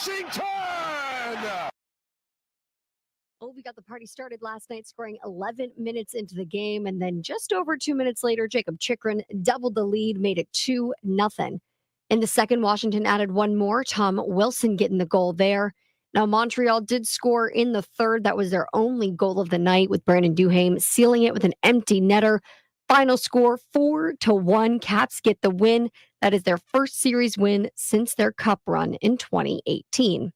Washington! Ovi got the party started last night, scoring 11 minutes into the game. And then just over 2 minutes later, Jacob Chikrin doubled the lead, made it 2-0. In the second, Washington added one more, Tom Wilson getting the goal there. Now, Montreal did score in the third. That was their only goal of the night, with Brandon Duhaime sealing it with an empty netter. Final score 4-1. Caps get the win. That is their first series win since their cup run in 2018.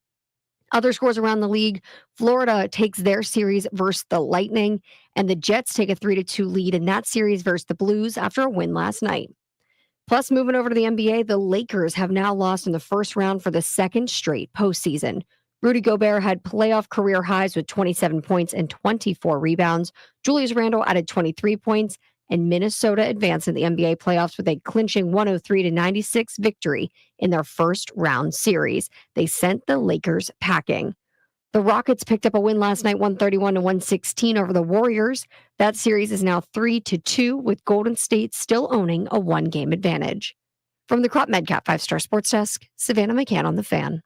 Other scores around the league: Florida takes their series versus the Lightning, and the Jets take a 3-2 lead in that series versus the Blues after a win last night. Plus, moving over to the NBA, the Lakers have now lost in the first round for the second straight postseason. Rudy Gobert had playoff career highs with 27 points and 24 rebounds. Julius Randle added 23 points, and Minnesota advanced in the NBA playoffs with a clinching 103-96 victory in their first round series. They sent the Lakers packing. The Rockets picked up a win last night, 131-116 over the Warriors. That series is now 3-2, with Golden State still owning a one-game advantage. From the Crop Medcap 5-Star Sports Desk, Savannah McCann on the Fan.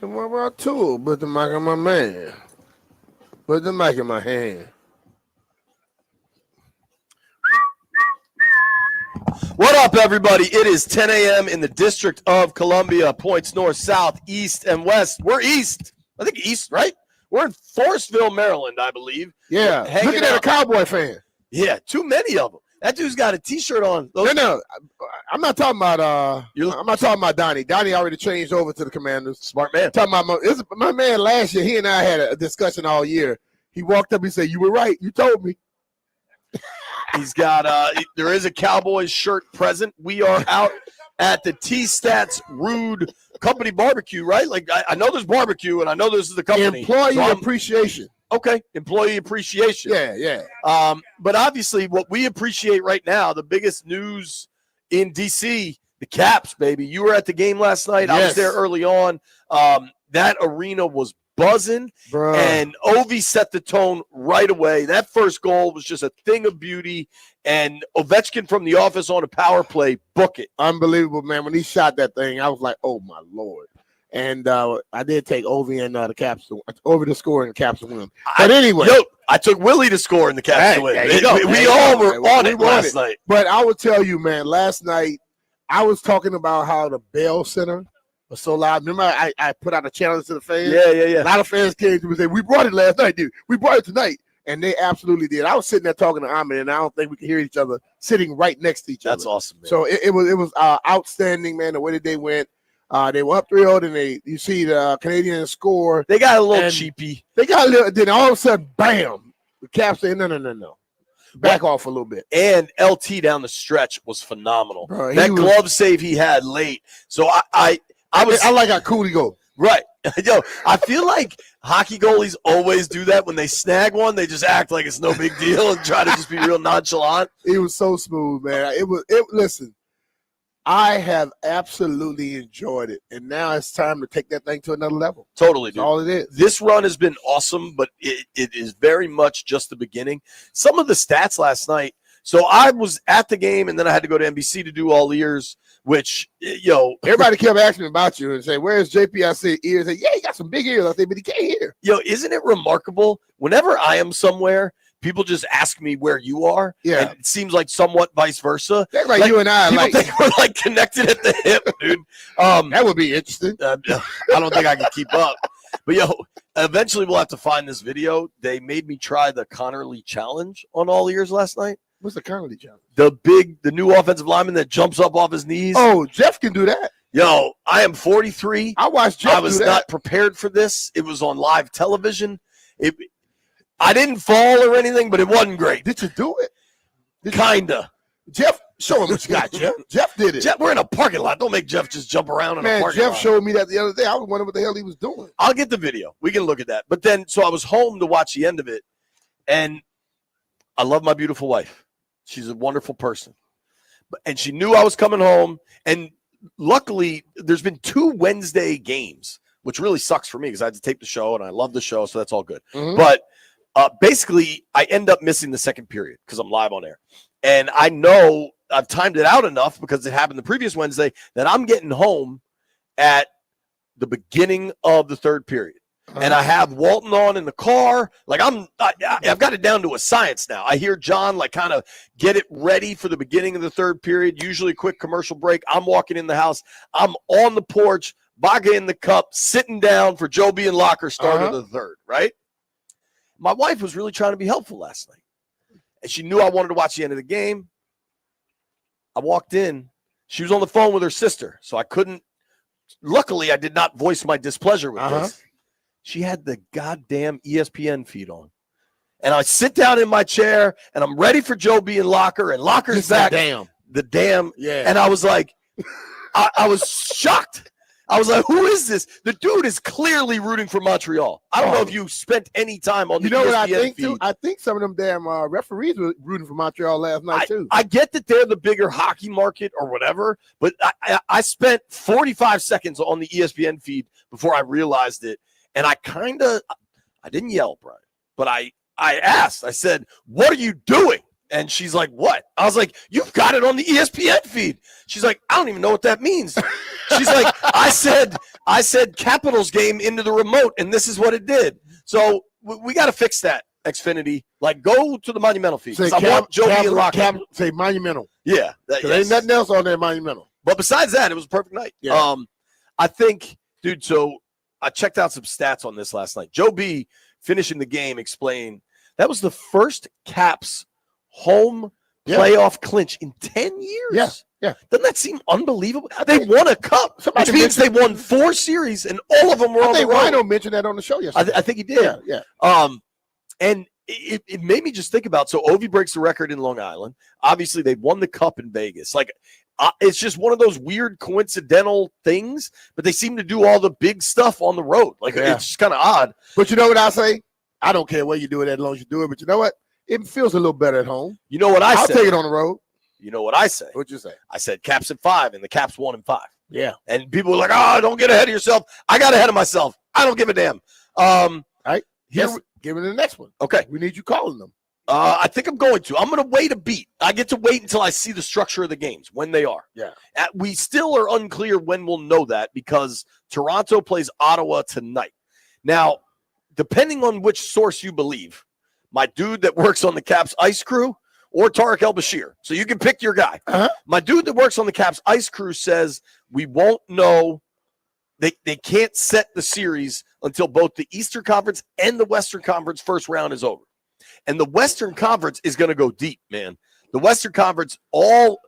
And what about two? Put the mic on my man. Put the mic in my hand. What up, everybody? It is 10 a.m. in the District of Columbia. Points north, south, east, and west. We're east. I think east, right? We're in Forestville, Maryland, I believe. Yeah. Looking at a Cowboy fan. Yeah, too many of them. That dude's got a T-shirt on. No. I'm not talking about. I'm not talking about Donnie. Donnie already changed over to the Commanders. Smart man. Talking about my man last year. He and I had a discussion all year. He walked up. He said, "You were right. You told me." He's got. There is a Cowboys shirt present. We are out at the T-Stats Rude Company Barbecue, right? Like I know there's barbecue, and I know this is the company. Employee appreciation. Okay, employee appreciation. Yeah. But obviously, what we appreciate right now, the biggest news in D.C., the Caps, baby. You were at the game last night. Yes. I was there early on. That arena was buzzing, bro. And Ovi set the tone right away. That first goal was just a thing of beauty, and Ovechkin from the office on a power play, book it. Unbelievable, man. When he shot that thing, I was like, oh, my Lord. And I did take Ovi and the Caps over to score and the Caps to win. But anyway, I took Willie to score and the Caps to win. We all were on it last night. But I will tell you, man, last night I was talking about how the Bell Center was so loud. Remember, I put out a challenge to the fans. Yeah. A lot of fans came to me and said, "We brought it last night, dude. We brought it tonight." And they absolutely did. I was sitting there talking to Ahmed, and I don't think we could hear each other sitting right next to each other. That's awesome, man. So it was outstanding, man. The way that they went. They were up 3-0, and you see the Canadians score. They got a little cheapy. They got a little. Then all of a sudden, bam! The Caps say, no. Back off a little bit. And LT down the stretch was phenomenal. Bro, that glove save he had late. So I like how cool he go. Right. Yo, I feel like hockey goalies always do that. When they snag one, they just act like it's no big deal and try to just be real nonchalant. It was so smooth, man. Listen, I have absolutely enjoyed it, and now it's time to take that thing to another level. Totally, dude. That's all it is. This run has been awesome, but it is very much just the beginning. Some of the stats last night. So I was at the game, and then I had to go to NBC to do all ears, which, everybody kept asking me about you and say, "Where's JP?" I said, "Ears." I said, "Yeah, he got some big ears." I said, "But he can't hear." Isn't it remarkable? Whenever I am somewhere, people just ask me where you are. Yeah. And it seems like somewhat vice versa. That's like you and I. People think we're like connected at the hip, dude. That would be interesting. I don't think I can keep up. But, eventually we'll have to find this video. They made me try the Connerly challenge on all ears last night. What's the Connerly challenge? The new offensive lineman that jumps up off his knees. Oh, Jeff can do that. I am 43. I watched Jeff. I was not prepared for this. It was on live television. I didn't fall or anything, but it wasn't great. Did you do it? Kinda. Jeff, Show him what you got, Jeff. Jeff did it. Jeff, we're in a parking lot. Don't make Jeff just jump around in a parking lot. Jeff showed me that the other day. I was wondering what the hell he was doing. I'll get the video. We can look at that. But then, so I was home to watch the end of it, and I love my beautiful wife. She's a wonderful person. And she knew I was coming home, and luckily, there's been 2 Wednesday games, which really sucks for me because I had to tape the show, and I love the show, so that's all good. Mm-hmm. But basically, I end up missing the second period because I'm live on air. And I know I've timed it out enough because it happened the previous Wednesday that I'm getting home at the beginning of the third period. And I have Walton on in the car. Like I've got it down to a science now. I hear John like kind of get it ready for the beginning of the third period, usually a quick commercial break. I'm walking in the house. I'm on the porch, vodka in the cup, sitting down for Joe B and Locker start of the third, right? My wife was really trying to be helpful last night. And she knew I wanted to watch the end of the game. I walked in. She was on the phone with her sister, so I couldn't. Luckily, I did not voice my displeasure with this. She had the goddamn ESPN feed on. And I sit down in my chair, and I'm ready for Joe B and Locker, and Locker's back. The damn. Yeah. And I was like, I was shocked. I was like, who is this? The dude is clearly rooting for Montreal. I don't know if you spent any time on the ESPN what I think, feed. too? I think some of them damn referees were rooting for Montreal last night, too. I get that they're the bigger hockey market or whatever, but I spent 45 seconds on the ESPN feed before I realized it. And I didn't yell, Brian, but I asked. I said, what are you doing? And she's like, what? I was like, you've got it on the ESPN feed. She's like, I don't even know what that means. She's like, I said Capitals game into the remote, and this is what it did. So we got to fix that, Xfinity. Like, go to the Monumental feed. Say I want Joe B and Locker. Say Monumental. Yeah. There ain't nothing else on there Monumental. But besides that, it was a perfect night. Yeah. I think, dude, so I checked out some stats on this last night. Joe B, finishing the game, explained that was the first Caps home playoff clinch in 10 years. Yeah. Doesn't that seem unbelievable? They won a cup, which means they won 4 series, and all of them were on the road. I think Rhino mentioned that on the show yesterday. I think he did. Yeah. And it made me just think about, so Ovi breaks the record in Long Island. Obviously, they won the cup in Vegas. Like, it's just one of those weird coincidental things, but they seem to do all the big stuff on the road. Like, it's just kind of odd. But you know what I say? I don't care where you do it as long as you do it. But you know what? It feels a little better at home. You know what I'll take it on the road. You know what I say? What'd you say? I said Caps at 5, and the Caps won in 5. Yeah. And people were like, don't get ahead of yourself. I got ahead of myself. I don't give a damn. All right. Give it the next one. Okay. We need you calling them. I think I'm going to. I'm going to wait a beat. I get to wait until I see the structure of the games, when they are. Yeah. We still are unclear when we'll know that because Toronto plays Ottawa tonight. Now, depending on which source you believe, my dude that works on the Caps ice crew or Tarek El-Bashir. So you can pick your guy. My dude that works on the Caps ice crew says we won't know. They can't set the series until both the Eastern Conference and the Western Conference first round is over. And the Western Conference is going to go deep, man. The Western Conference, all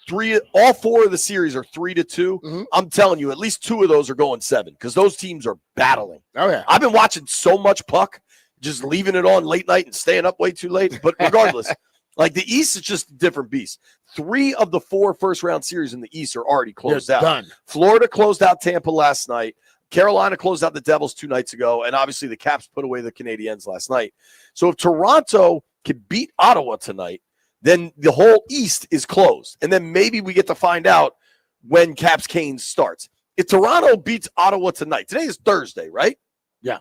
4 of the series are 3-2. I'm telling you, at least 2 of those are going 7 because those teams are battling. Oh, yeah. I've been watching so much puck, just leaving it on late night and staying up way too late. But regardless, like the East is just a different beast. 3 of the 4 first-round series in the East are already closed out. Done. Florida closed out Tampa last night. Carolina closed out the Devils 2 nights ago. And obviously the Caps put away the Canadiens last night. So if Toronto can beat Ottawa tonight, then the whole East is closed. And then maybe we get to find out when Caps Canes starts. If Toronto beats Ottawa tonight, today is Thursday, right? Yeah.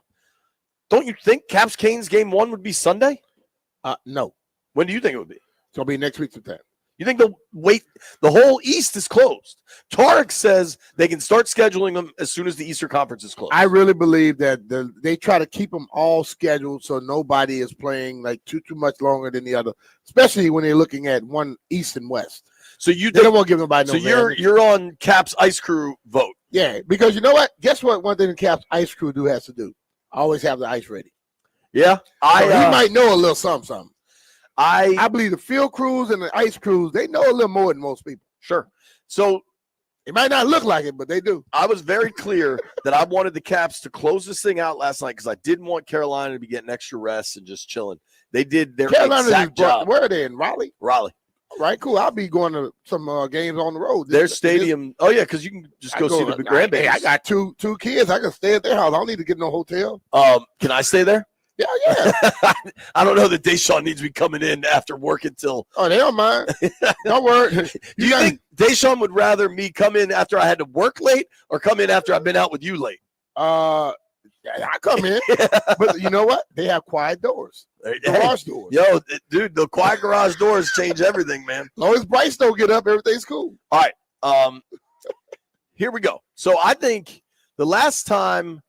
Don't you think Caps Canes game 1 would be Sunday? No. When do you think it would be? It's going to be next week sometime. You think the whole East is closed? Tarek says they can start scheduling them as soon as the Eastern Conference is closed. I really believe that they try to keep them all scheduled so nobody is playing like too much longer than the other, especially when they're looking at one East and West. So they don't want to give nobody no. So you're on Caps Ice Crew vote. Yeah, because you know what? Guess what? One thing the Caps Ice Crew has to do: always have the ice ready. Yeah, he might know a little something. I believe the field crews and the ice crews, they know a little more than most people. Sure. So it might not look like it, but they do. I was very clear that I wanted the Caps to close this thing out last night because I didn't want Carolina to be getting extra rest and just chilling. They did their exact job. Where are they, in Raleigh? Raleigh. Right, cool. I'll be going to some games on the road. Their stadium. Oh yeah, because you can just go see the grandbabies. Hey, I got two kids. I can stay at their house. I don't need to get no hotel. Can I stay there? Yeah. I don't know that Deshaun needs to be coming in after work until. Oh, they don't mind. Don't worry. Do you think Deshaun would rather me come in after I had to work late or come in after I've been out with you late? I come in, but you know what? They have quiet doors, garage doors. Yo, dude, the quiet garage doors change everything, man. As long as Bryce don't get up, everything's cool. All right, here we go. So I think the last time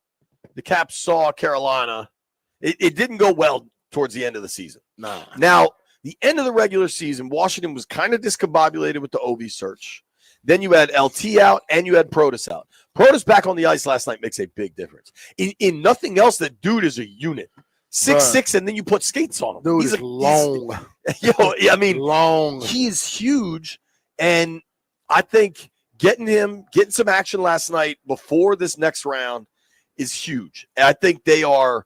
the Caps saw Carolina, it didn't go well towards the end of the season. Nah. Now, the end of the regular season, Washington was kind of discombobulated with the OV search. Then you had LT out and you had Protas out. Protas back on the ice last night makes a big difference. In nothing else, that dude is a unit. 6'6", and then you put skates on him. Dude, he's long. Long. He is huge, and I think getting some action last night before this next round is huge. And I think they're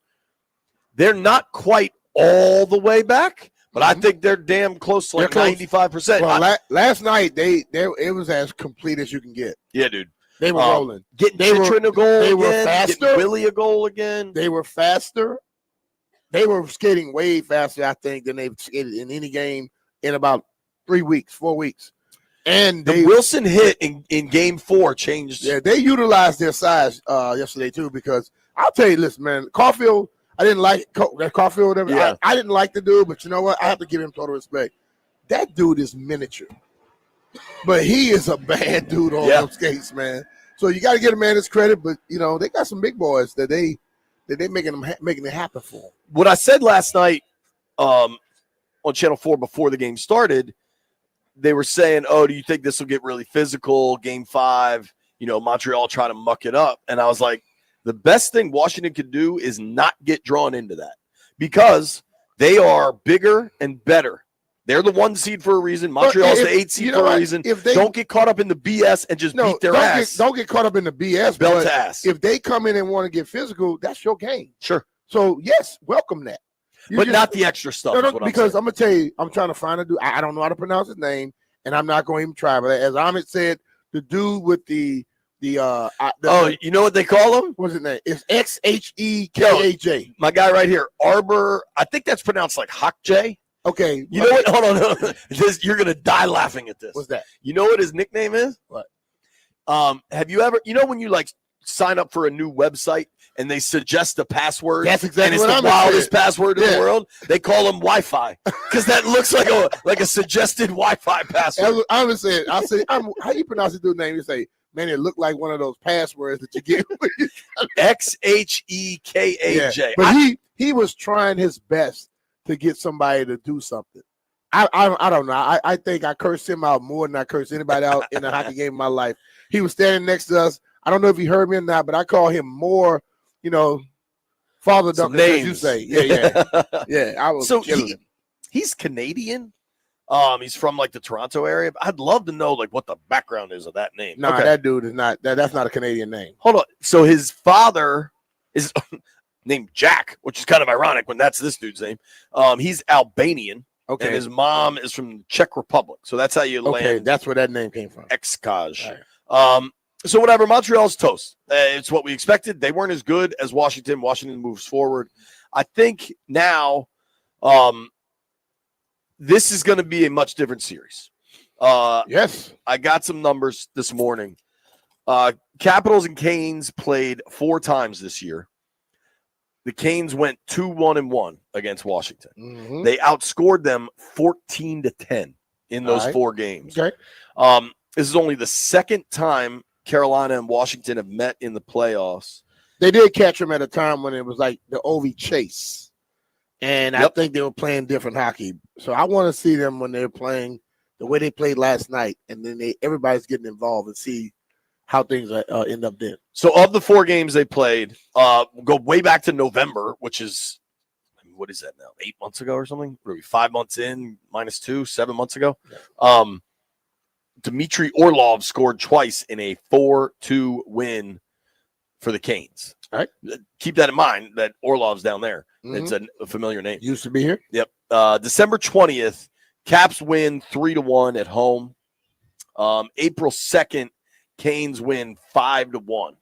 not quite all the way back, but I think they're damn close to like 95%. Well, last night it was as complete as you can get. Yeah, dude. They were rolling. Getting Chitrin a goal They again, were faster. getting Willie a goal again. They were faster. They were skating way faster, I think, than they've skated in any game in about 4 weeks. And the Wilson hit in game 4 changed. Yeah, they utilized their size yesterday too, because I'll tell you, listen, man, Caulfield, I didn't like Caulfield, whatever. Yeah. I didn't like the dude, but you know what? I have to give him total respect. That dude is miniature. But he is a bad dude on those skates, man. So you got to get a man his credit, but you know they got some big boys that they making it happen for him. What I said last night on Channel 4 before the game started, they were saying, "Oh, do you think this will get really physical? Game 5, Montreal trying to muck it up." And I was like, the best thing Washington could do is not get drawn into that because they are bigger and better. They're the 1 seed for a reason. Montreal's the 8 seed for a reason. If they don't get caught up in the BS and just beat their ass. Don't get caught up in the BS. Belt to ass. If they come in and want to get physical, that's your game. Sure. So, yes, welcome that. But not the extra stuff. Because I'm going to tell you, I'm trying to find a dude. I don't know how to pronounce his name, and I'm not going to even try. But as Ahmed said, the dude with the you know what they call him? What's his name? It's XHEKAJ. My guy right here, Arbor. I think that's pronounced like Hawkjay. Okay. You know what? Hold on. You're going to die laughing at this. What's that? You know what his nickname is? What? Have you ever, when you like sign up for a new website and they suggest a password? That's exactly what I'm the wildest password in the world. They call them Wi-Fi because that looks like a suggested Wi-Fi password. I said, how you pronounce the dude's name? You say, man, it looked like one of those passwords that you get. XHEKAJ. Yeah. But he was trying his best to get somebody to do something. I don't know. I think I cursed him out more than I cursed anybody out in a hockey game in my life. He was standing next to us. I don't know if he heard me or not, but I call him more, Father Duncan, as you say. Yeah. Yeah, I was killing him. He's Canadian. He's from like the Toronto area. I'd love to know like what the background is of that name. No, that dude is not. That's not a Canadian name. Hold on. So his father is named Jack, which is kind of ironic when that's this dude's name. He's Albanian. Okay. And his mom is from the Czech Republic. So that's how you land. Okay, that's where that name came from. Xkaj. Right. So whatever, Montreal's toast. It's what we expected. They weren't as good as Washington. Washington moves forward. I think now this is going to be a much different series. Yes. I got some numbers this morning. Capitals and Canes played 4 times this year. The Canes went 2-1-1 against Washington. Mm-hmm. They outscored them 14-10 in those 4 games. Okay. This is only the second time Carolina and Washington have met in the playoffs. They did catch them at a time when it was like the OV chase. And I think they were playing different hockey. So I want to see them when they're playing the way they played last night. And then everybody's getting involved and see how things end up then. So of the 4 games they played, we'll go way back to November, which is, what is that now, 8 months ago or something? Maybe 5 months in, -2, 7 months ago. Yeah. Dmitry Orlov scored twice in a 4-2 win for the Canes. All right. Keep that in mind, that Orlov's down there. Mm-hmm. It's a familiar name. Used to be here. Yep. December 20th, Caps win 3-1 at home. April 2nd, Canes win 5-1.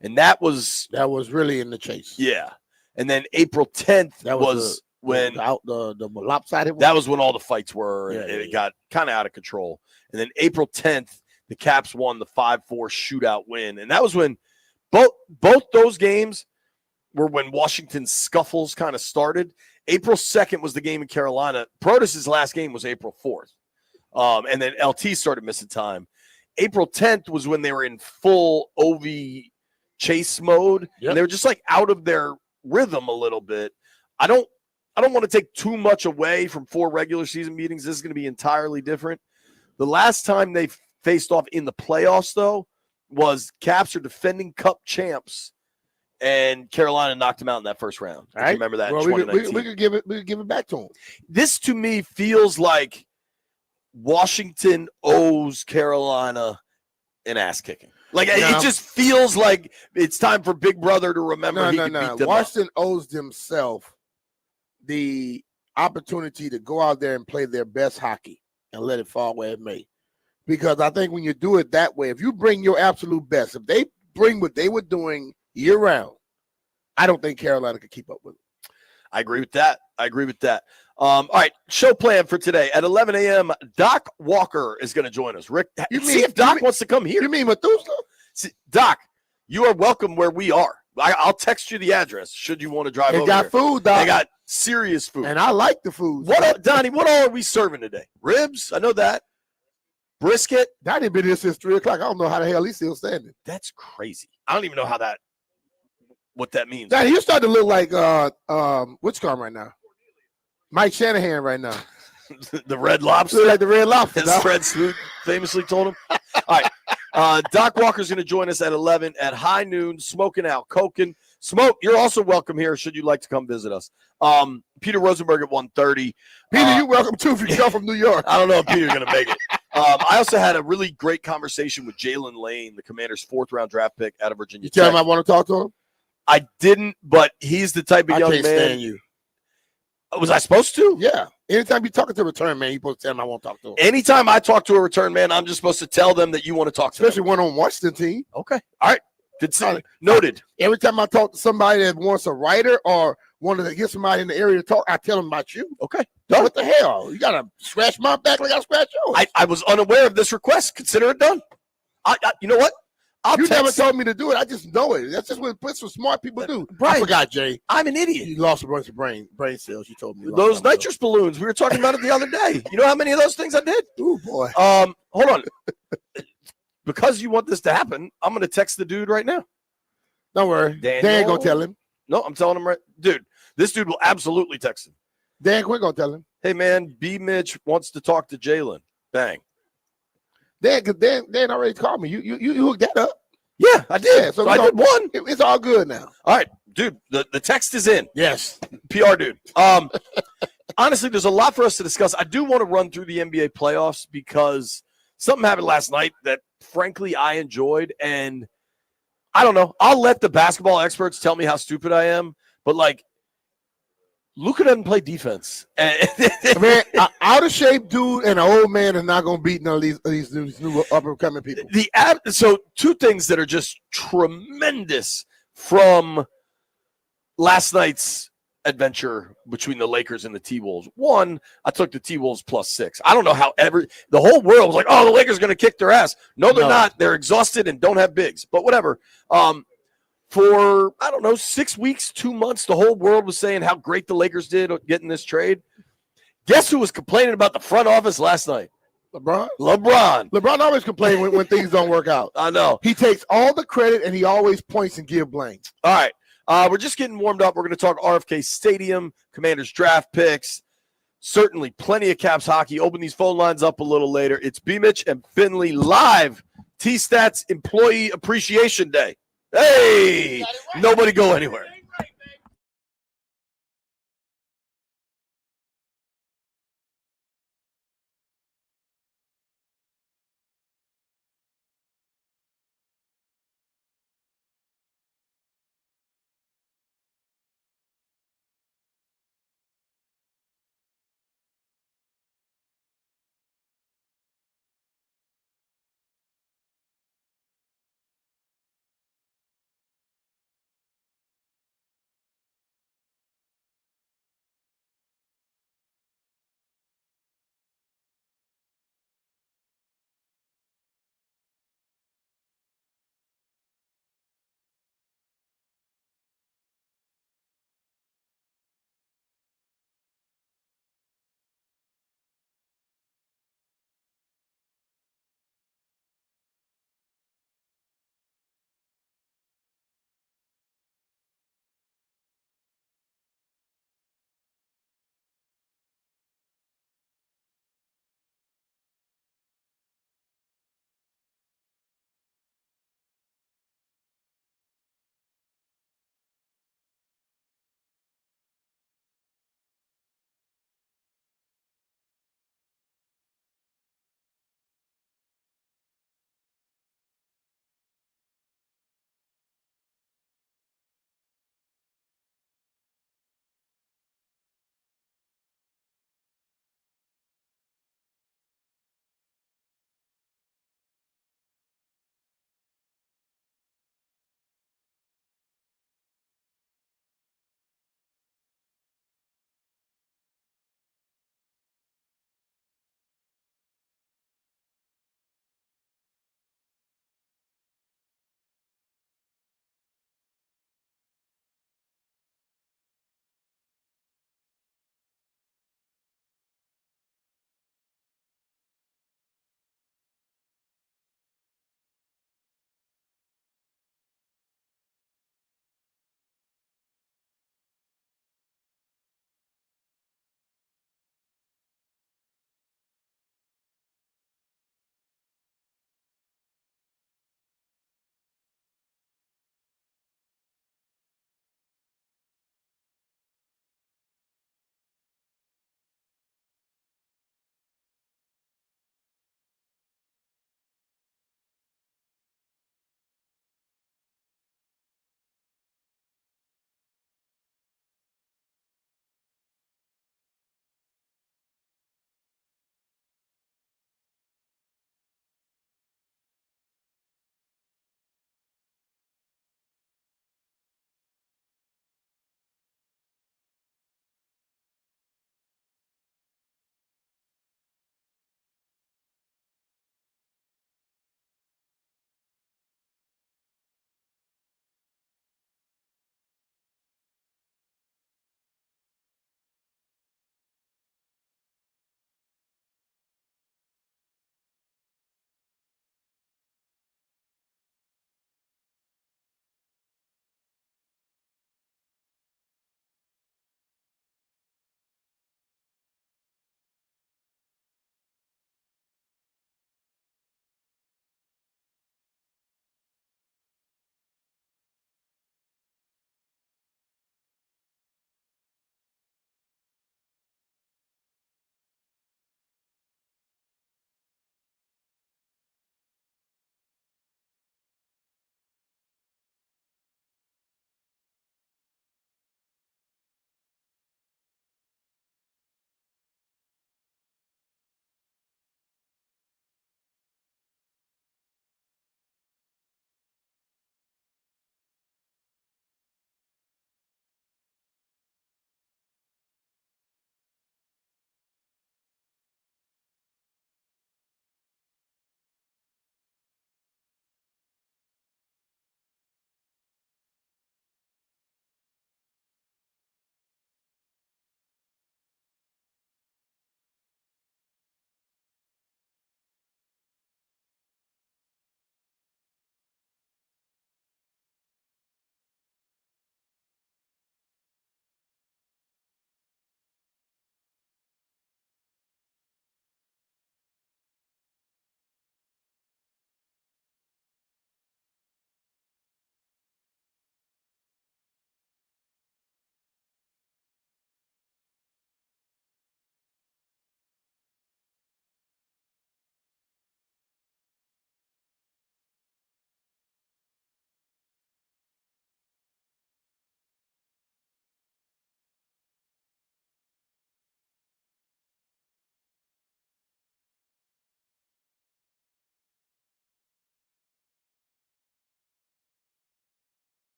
And that was really in the chase. Yeah. And then April 10th was when the lopsided one. That was when all the fights were, and it got kind of out of control. And then April 10th, the Caps won the 5-4 shootout win. And that was when both those games were when Washington's scuffles kind of started. April 2nd was the game in Carolina. Protas's last game was April 4th. And then LT started missing time. April 10th was when they were in full OV chase mode. Yep. And they were just like out of their rhythm a little bit. I don't want to take too much away from 4 regular season meetings. This is going to be entirely different. The last time they faced off in the playoffs, though, was Caps are defending Cup champs, and Carolina knocked them out in that first round. All right. Remember that? Well, in 2019. we could give it back to them. This to me feels like Washington owes Carolina an ass kicking. Like it just feels like it's time for Big Brother to remember he could beat them Washington up. owes themselves the opportunity to go out there and play their best hockey and let it fall where it may. Because I think when you do it that way, if you bring your absolute best, if they bring what they were doing year round, I don't think Carolina could keep up with it. I agree with that. All right, show plan for today. At 11 a.m., Doc Walker is going to join us. Rick, see if Doc wants to come here. You mean Methuselah? Doc, you are welcome where we are. I'll text you the address should you want to drive over They got food, Doc. They got serious food. And I like the food. Donnie, what all are we serving today? Ribs? I know that. Brisket? Donnie been here since 3 o'clock. I don't know how the hell he's still standing. That's crazy. I don't even know what that means. Donnie, you start to look like what's going right now? Mike Shanahan right now. The Red Lobster. Look like the Red Lobster. As Fred Smoot famously told him. All right. Doc Walker's going to join us at 11 at high noon, smoking out. Koken. Smoke, you're also welcome here should you like to come visit us. Peter Rosenberg at 1:30. Peter, you're welcome too if you come from New York. I don't know if Peter's going to make it. I also had a really great conversation with Jaylen Lane, the Commanders' 4th-round draft pick out of Virginia Tech. You tell him I want to talk to him? I didn't, but he's the type of young man. I can't stand you. Was I supposed to? Yeah. Anytime you're talking to a return man, you're supposed to tell him I won't talk to him. Anytime I talk to a return man, I'm just supposed to tell them that you want to talk to them. Especially one on Washington team. Okay. All right. Good sign. Noted. Every time I talk to somebody that wants a writer or wanted to get somebody in the area to talk, I tell them about you. Okay. Done. What the hell? You got to scratch my back like I scratch yours. I was unaware of this request. Consider it done. You know what? You never told me to do it. I just know it. That's just what some smart people do. Brian, I forgot, Jay. I'm an idiot. You lost a bunch of brain cells. You told me. Those nitrous balloons. We were talking about it the other day. You know how many of those things I did? Oh, boy. Hold on. Because you want this to happen, I'm going to text the dude right now. Don't worry. Dan go tell him. No, I'm telling him right. Dude, this dude will absolutely text him. Dan, we're going to tell him. Hey, man, B. Mitch wants to talk to Jaylen. Bang. Dan already called me. You hooked that up. Yeah, I did. Yeah, so I did one. It's all good now. All right, dude, the text is in. Yes. PR dude. Honestly, there's a lot for us to discuss. I do want to run through the NBA playoffs because something happened last night that, frankly, I enjoyed. And I don't know. I'll let the basketball experts tell me how stupid I am. But, like, Luka doesn't play defense. Man, an out of shape dude and an old man is not going to beat none of these new up and coming people. So 2 things that are just tremendous from last night's adventure between the Lakers and the T-Wolves. One, I took the T-Wolves +6. I don't know how the whole world was like, oh, the Lakers are going to kick their ass. No, they're not. They're exhausted and don't have bigs. But whatever. For, I don't know, 6 weeks, 2 months, the whole world was saying how great the Lakers did getting this trade. Guess who was complaining about the front office last night? LeBron. LeBron always complains when things don't work out. I know. He takes all the credit, and he always points and gives blame. All right. We're just getting warmed up. We're going to talk RFK Stadium, Commanders draft picks, certainly plenty of Caps hockey. Open these phone lines up a little later. It's B. Mitch and Finley live. T-Stats Employee Appreciation Day. Hey, nobody go anywhere.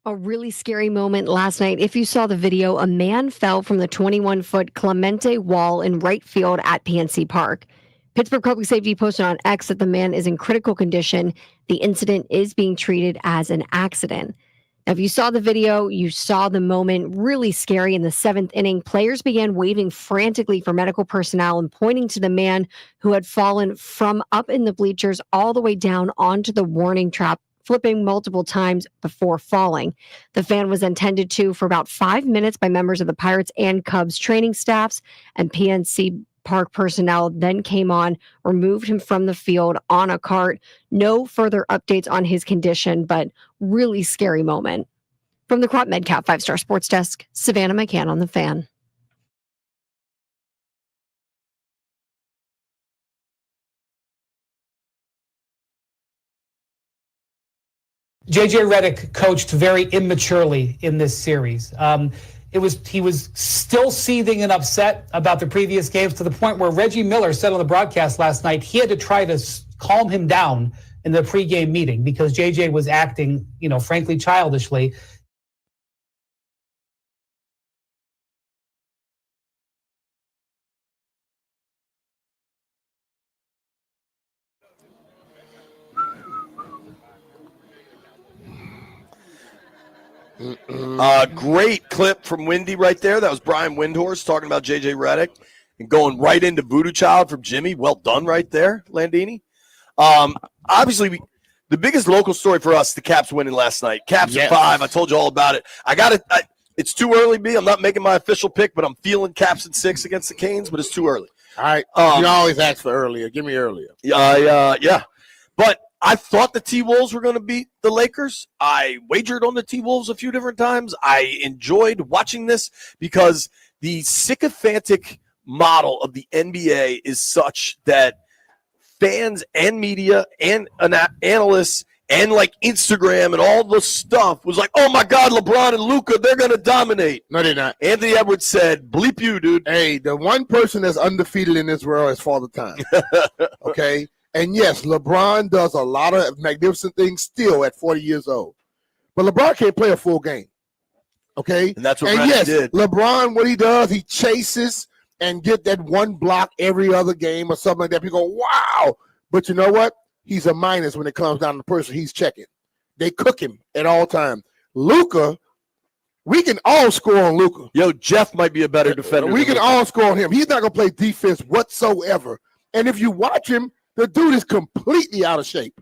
A really scary moment last night. If you saw the video, a man fell from the 21-foot Clemente wall in right field at PNC Park. Pittsburgh Public Safety posted on X that the man is in critical condition. The incident is being treated as an accident. Now, if you saw the video, you saw the moment. Really scary. In the 7th inning, players began waving frantically for medical personnel and pointing to the man who had fallen from up in the bleachers all the way down onto the warning trap, flipping multiple times before falling. The fan was attended to for about 5 minutes by members of the Pirates and Cubs training staffs, and PNC Park personnel then came on, removed him from the field on a cart. No further updates on his condition, but really scary moment. From the Crop MedCap 5-Star Sports Desk, Savannah McCann on the Fan. JJ Redick coached very immaturely in this series. He was still seething and upset about the previous games, to the point where Reggie Miller said on the broadcast last night he had to try to calm him down in the pregame meeting because JJ was acting, frankly, childishly. Great clip from Windy right there. That was Brian Windhorst talking about JJ Redick and going right into Voodoo Child from Jimmy. Well done right there, Landini. Obviously, the biggest local story for us, the Caps winning last night. Caps at 5. I told you all about it. It's too early, B. I'm not making my official pick, but I'm feeling Caps at 6 against the Canes, but it's too early. All right. You always ask for earlier. Give me earlier. Yeah. But I thought the T-Wolves were going to beat the Lakers. I wagered on the T-Wolves a few different times. I enjoyed watching this because the sycophantic model of the NBA is such that fans and media and analysts and like Instagram and all the stuff was like, oh my God, LeBron and Luka, they're going to dominate. No, they're not. Anthony Edwards said, bleep you, dude. Hey, the one person that's undefeated in this world is Father Time. Okay? And yes, LeBron does a lot of magnificent things still at 40 years old. But LeBron can't play a full game. Okay? And that's what Brady did. LeBron, what he does, he chases and get that one block every other game or something like that. People go, wow. But you know what? He's a minus when it comes down to the person he's checking. They cook him at all times. Luka, we can all score on Luka. Yo, Jeff might be a better defender. We can all score on him. He's not going to play defense whatsoever. And if you watch him, the dude is completely out of shape.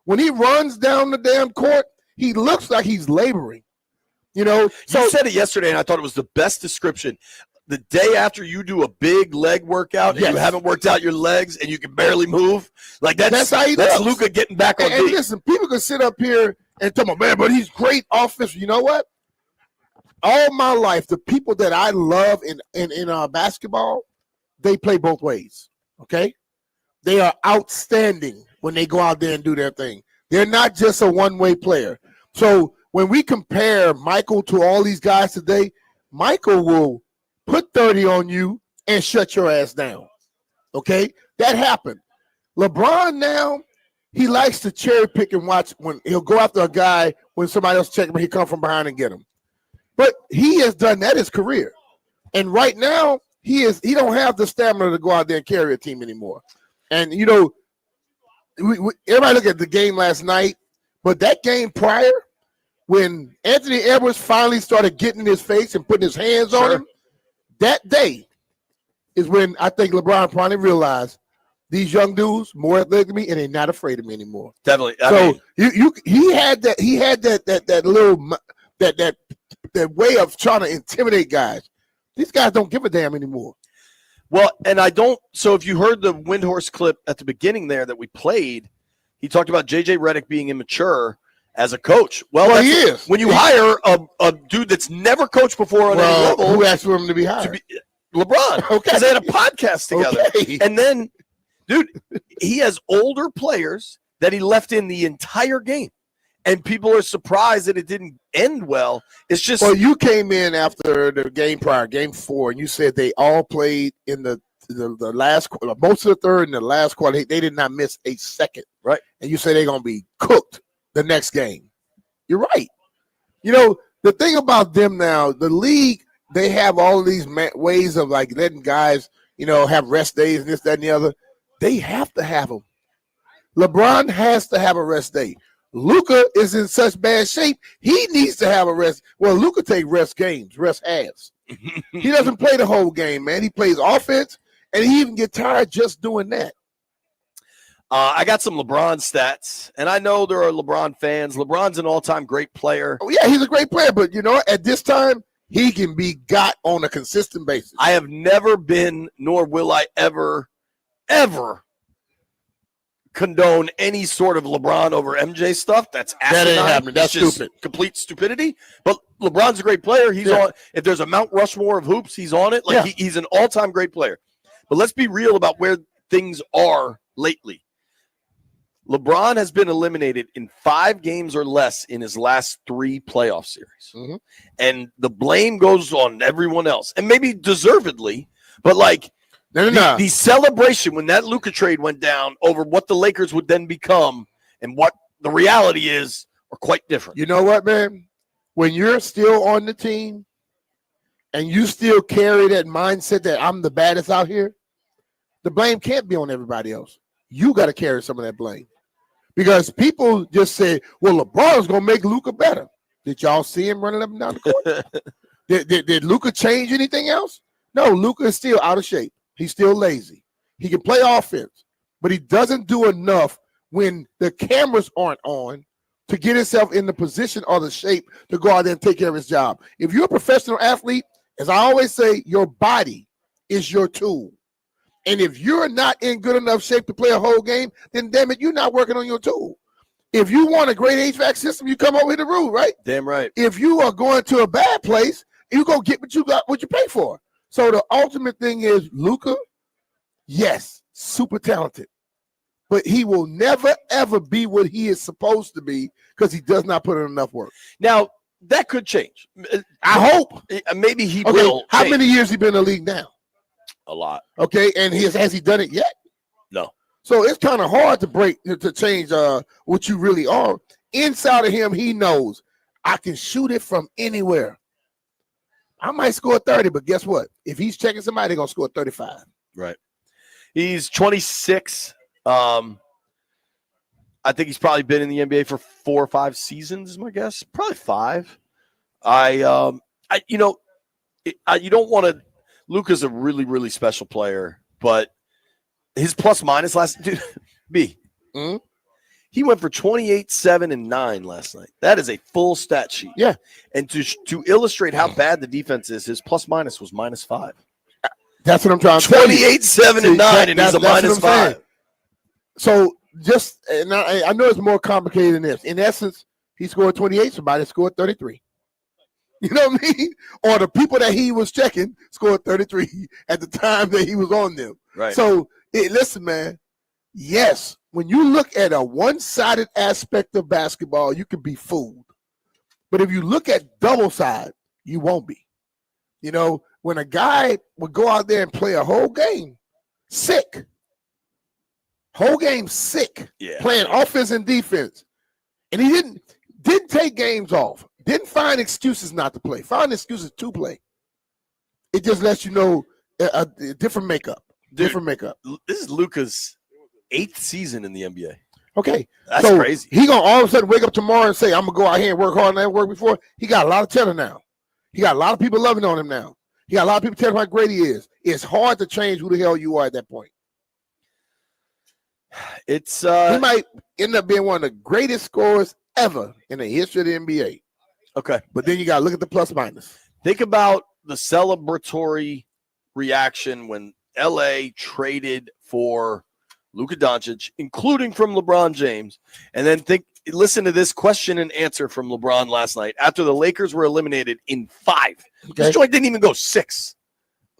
When he runs down the damn court, he looks like he's laboring. So you said it yesterday, and I thought it was the best description. The day after you do a big leg workout and you haven't worked out your legs and you can barely move, like that's Luka getting back on beat. And listen, people can sit up here and tell me, man, but he's great offense. You know what? All my life, the people that I love in basketball, they play both ways. Okay. They are outstanding when they go out there and do their thing. They're not just a one-way player. So when we compare Michael to all these guys today, Michael will put 30 on you and shut your ass down. Okay? That happened. LeBron now, he likes to cherry pick and watch when he'll go after a guy when somebody else check him, he come from behind and get him. But he has done that his career. And right now, he don't have the stamina to go out there and carry a team anymore. And, everybody look at the game last night, but that game prior, when Anthony Edwards finally started getting in his face and putting his hands on him, that day is when I think LeBron probably realized these young dudes more athletic than me, and they're not afraid of me anymore. Definitely. He had that little that way of trying to intimidate guys. These guys don't give a damn anymore. Well, and I don't. So if you heard the Windhorst clip at the beginning there that we played, he talked about JJ Redick being immature as a coach. Well, he is. When you hire a dude that's never coached before on any level, who asked for him to be hired? LeBron. Okay, because they had a podcast together. Okay. And then, dude, he has older players that he left in the entire game. And people are surprised that it didn't end well. It's just. Well, you came in after the game prior, game 4, and you said they all played in the last quarter, most of the third and the last quarter. They did not miss a second. Right. And you say they're going to be cooked the next game. You're right. You know, the thing about them now, the league, they have all of these ways of like letting guys, have rest days and this, that, and the other. They have to have them. LeBron has to have a rest day. Luka is in such bad shape, he needs to have a rest. Well, Luka take rest halves. He doesn't play the whole game, man. He plays offense, and he even get tired just doing that. I got some LeBron stats, and I know there are LeBron fans. LeBron's an all-time great player. Oh, yeah, he's a great player, but, at this time, he can be got on a consistent basis. I have never been, nor will I ever condone any sort of LeBron over MJ stuff. That's asinine. That ain't happening. That's stupid. Complete stupidity. But LeBron's a great player. He's on. If there's a Mount Rushmore of hoops, he's on it. He's an all-time great player. But let's be real about where things are lately. LeBron has been eliminated in 5 games or less in his last 3 playoff series. Mm-hmm. And the blame goes on everyone else. And maybe deservedly, but the celebration when that Luka trade went down over what the Lakers would then become and what the reality is are quite different. You know what, man? When you're still on the team and you still carry that mindset that I'm the baddest out here, the blame can't be on everybody else. You got to carry some of that blame. Because people just say, well, LeBron's going to make Luka better. Did y'all see him running up and down the court? Did Luka change anything else? No, Luka is still out of shape. He's still lazy. He can play offense, but he doesn't do enough when the cameras aren't on to get himself in the position or the shape to go out there and take care of his job. If you're a professional athlete, as I always say, your body is your tool. And if you're not in good enough shape to play a whole game, then damn it, you're not working on your tool. If you want a great HVAC system, you come over here to rule, right? Damn right. If you are going to a bad place, you go get what you pay for. So the ultimate thing is Luka, yes, super talented, but he will never, ever be what he is supposed to be because he does not put in enough work. Now, that could change. I hope. Maybe he will. How change. many years he been in the league now? A lot. Okay, and has he done it yet? No. So it's kind of hard to change what you really are. Inside of him, he knows I can shoot it from anywhere. I might score 30, but guess what? If he's checking somebody, they're going to score 35. Right. He's 26. I think he's probably been in the NBA for 4 or 5 seasons, is my guess. Probably 5. You don't want to. Luka's a really, really special player, but his plus minus last B. Mm-hmm. He went for 28, 7, and 9 last night. That is a full stat sheet. Yeah. And to illustrate how bad the defense is, his plus minus was -5. That's what I'm trying to tell you. 28, 7, and 9, and he's a -5. So and I know it's more complicated than this. In essence, he scored 28, somebody scored 33. You know what I mean? Or the people that he was checking scored 33 at the time that he was on them. Right. So listen, man. Yes, when you look at a one-sided aspect of basketball, you can be fooled. But if you look at double side, you won't be. When a guy would go out there and play a whole game, sick. Whole game sick. Yeah. Playing offense and defense. And he didn't take games off. Didn't find excuses not to play. Found excuses to play. It just lets you know a different makeup. Different makeup. This is Luka's 8th season in the NBA. Okay. That's crazy. He going to all of a sudden wake up tomorrow and say, I'm going to go out here and work hard and I work before. He got a lot of talent now. He got a lot of people loving on him now. He got a lot of people telling him how great he is. It's hard to change who the hell you are at that point. He might end up being one of the greatest scorers ever in the history of the NBA. Okay. But then you got to look at the plus minus. Think about the celebratory reaction when LA traded for Luka Doncic, including from LeBron James. And then listen to this question and answer from LeBron last night after the Lakers were eliminated in 5. Okay. This joint didn't even go 6.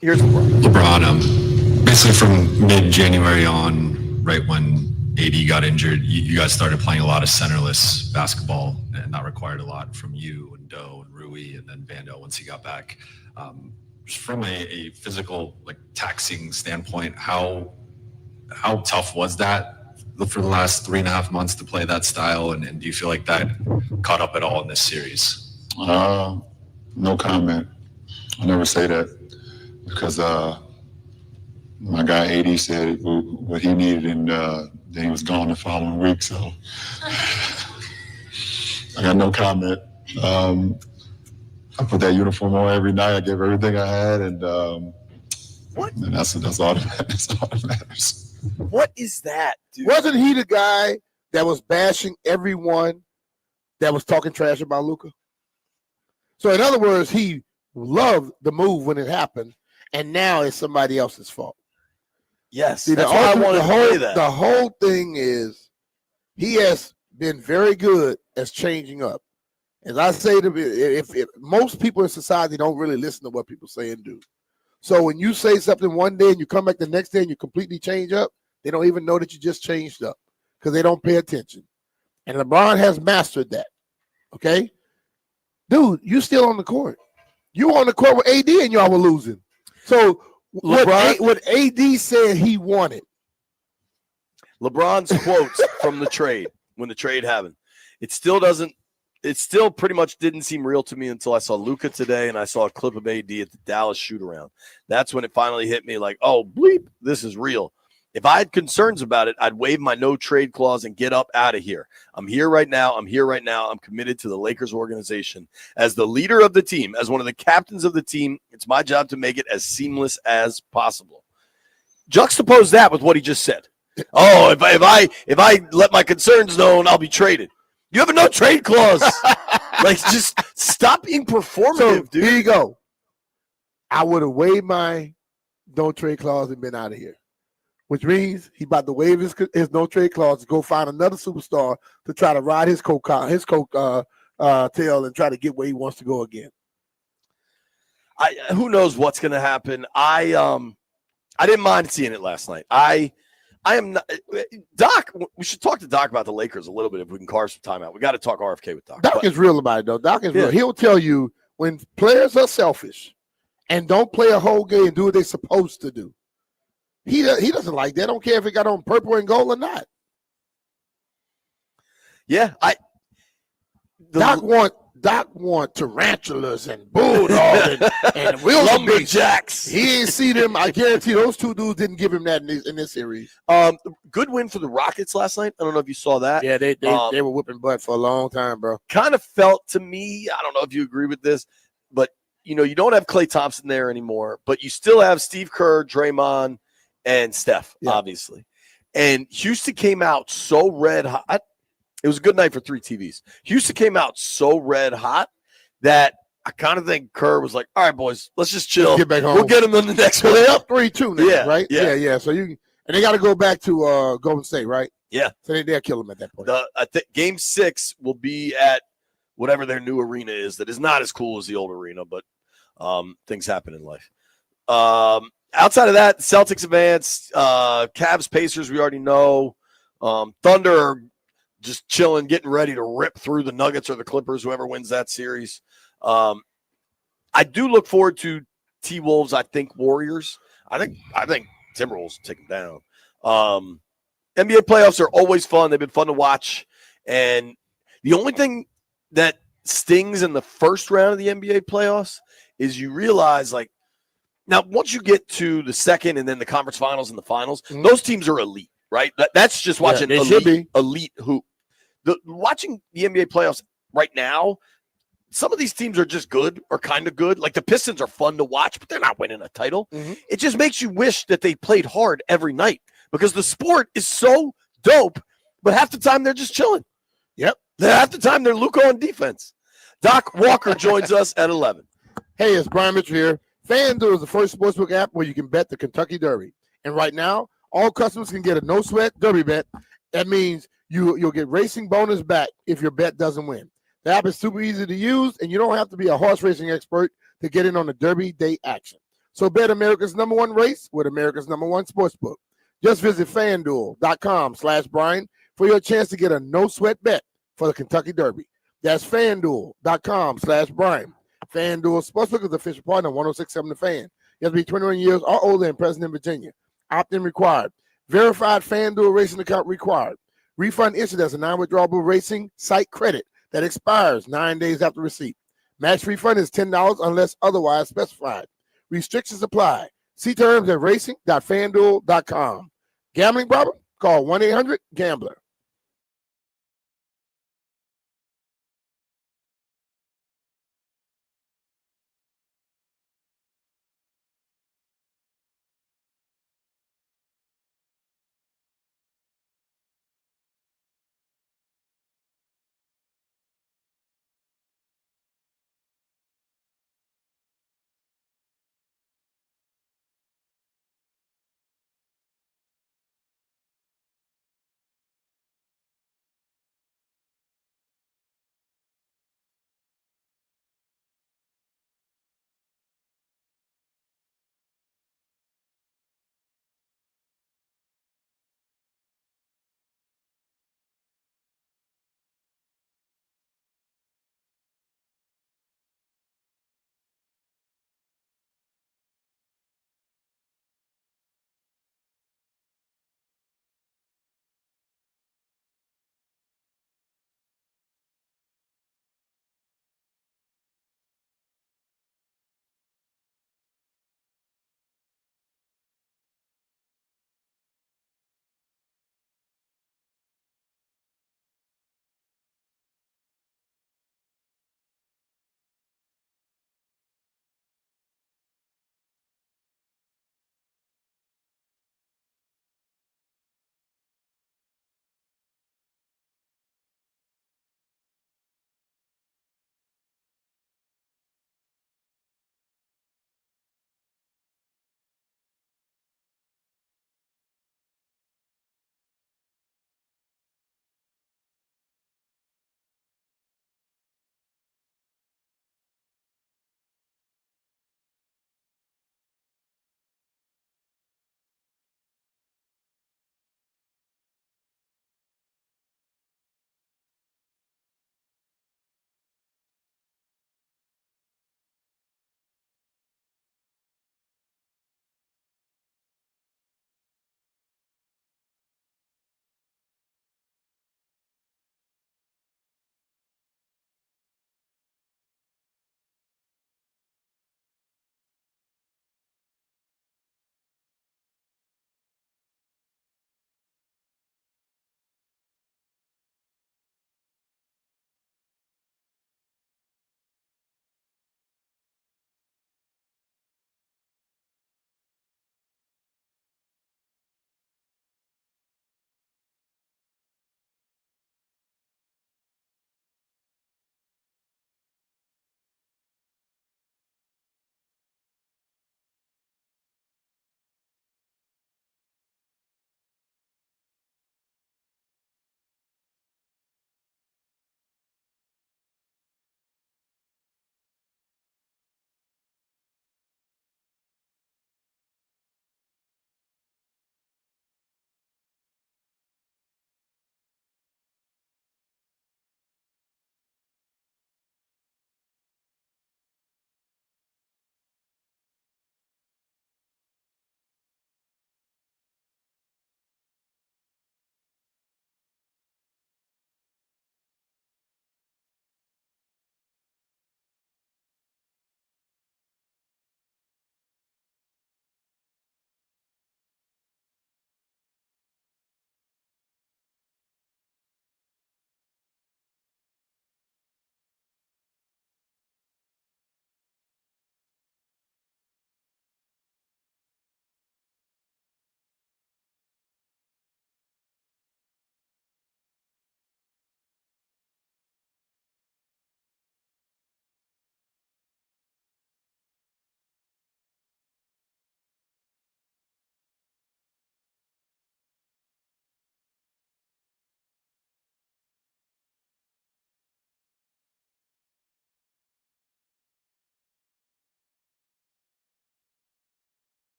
Here's LeBron. Basically from mid-January on, right when AD got injured, you guys started playing a lot of centerless basketball, and that required a lot from you and Doe and Rui and then Vando once he got back. From a physical, taxing standpoint, how tough was that for the last 3.5 months to play that style? And do you feel like that caught up at all in this series? No comment. I never say that because my guy AD said what he needed, and then he was gone the following week. So I got no comment. I put that uniform on every night. I gave everything I had, and that's all that matters. What is that, dude? Wasn't he the guy that was bashing everyone that was talking trash about Luka? So in other words, he loved the move when it happened, and now it's somebody else's fault. Yes, See, that's why I wanted to say that. The whole thing is he has been very good at changing up. As I say to me, if most people in society don't really listen to what people say and do. So when you say something one day and you come back the next day and you completely change up, they don't even know that you just changed up because they don't pay attention. And LeBron has mastered that. Okay? Dude, you still on the court. You were on the court with AD and y'all were losing. So what AD said he wanted. LeBron's quotes from the trade, when the trade happened, it still pretty much didn't seem real to me until I saw Luka today and I saw a clip of AD at the Dallas shoot-around. That's when it finally hit me like, oh, bleep, this is real. If I had concerns about it, I'd waive my no-trade clause and get up out of here. I'm here right now. I'm committed to the Lakers organization. As the leader of the team, as one of the captains of the team, it's my job to make it as seamless as possible. Juxtapose that with what he just said. Oh, if I let my concerns known, I'll be traded. You have a no-trade clause. Like, just stop being performative, dude. Here you go. I would have waived my no-trade clause and been out of here. Which means he about to waive his no-trade clause to go find another superstar to try to ride his coat tail and try to get where he wants to go again. Who knows what's going to happen? I didn't mind seeing it last night. I am not Doc. We should talk to Doc about the Lakers a little bit if we can carve some time out. We got to talk RFK with Doc. Doc is real about it, though. Doc is real. He'll tell you when players are selfish and don't play a whole game and do what they're supposed to do. He doesn't like that. I don't care if it got on purple and gold or not. Yeah, Doc want tarantulas and bulldogs and lumberjacks. He ain't see them. I guarantee those two dudes didn't give him that in this series. Good win for the Rockets last night. I don't know if you saw that. Yeah, they were whipping butt for a long time, bro. Kind of felt to me, I don't know if you agree with this, but you don't have Klay Thompson there anymore, but you still have Steve Kerr, Draymond, and Steph, obviously. And Houston came out so red hot. It was a good night for 3 TVs. Houston came out so red hot that I kind of think Kerr was like, all right, boys, let's just chill. Let's get back home. We'll get them in the next one. They're up 3-2 now, right? Yeah. So and they got to go back to Golden State, right? Yeah. So they'll kill them at that point. I think Game 6 will be at whatever their new arena is that is not as cool as the old arena, but things happen in life. Outside of that, Celtics advance. Cavs, Pacers, we already know. Thunder are just chilling, getting ready to rip through the Nuggets or the Clippers, whoever wins that series. I do look forward to T-Wolves, I think, Warriors. I think Timberwolves take them down. NBA playoffs are always fun. They've been fun to watch. And the only thing that stings in the first round of the NBA playoffs is you realize, like, now, once you get to the second and then the conference finals and the finals, those teams are elite, right? That's just watching elite hoop. Watching the NBA playoffs right now, some of these teams are just good or kind of good. Like the Pistons are fun to watch, but they're not winning a title. It just makes you wish that they played hard every night because the sport is so dope, but half the time they're just chilling. Yep. Half the time they're Luka on defense. Doc Walker joins us at 11. Hey, it's Brian Mitchell here. FanDuel is the first sportsbook app where you can bet the Kentucky Derby. And right now, all customers can get a no-sweat Derby bet. That means you'll get racing bonus back if your bet doesn't win. The app is super easy to use, and you don't have to be a horse racing expert to get in on the Derby Day action. So bet America's #1 race with America's #1 sportsbook. Just visit FanDuel.com/Brian for your chance to get a no-sweat bet for the Kentucky Derby. That's FanDuel.com/Brian. FanDuel Sportsbook is the official partner of 106.7 The Fan. You have to be 21 years or older and present in Virginia. Opt-in required. Verified FanDuel racing account required. Refund issued as a non-withdrawable racing site credit that expires 9 days after receipt. Match refund is $10 unless otherwise specified. Restrictions apply. See terms at racing.fanduel.com. Gambling problem? Call 1-800-GAMBLER.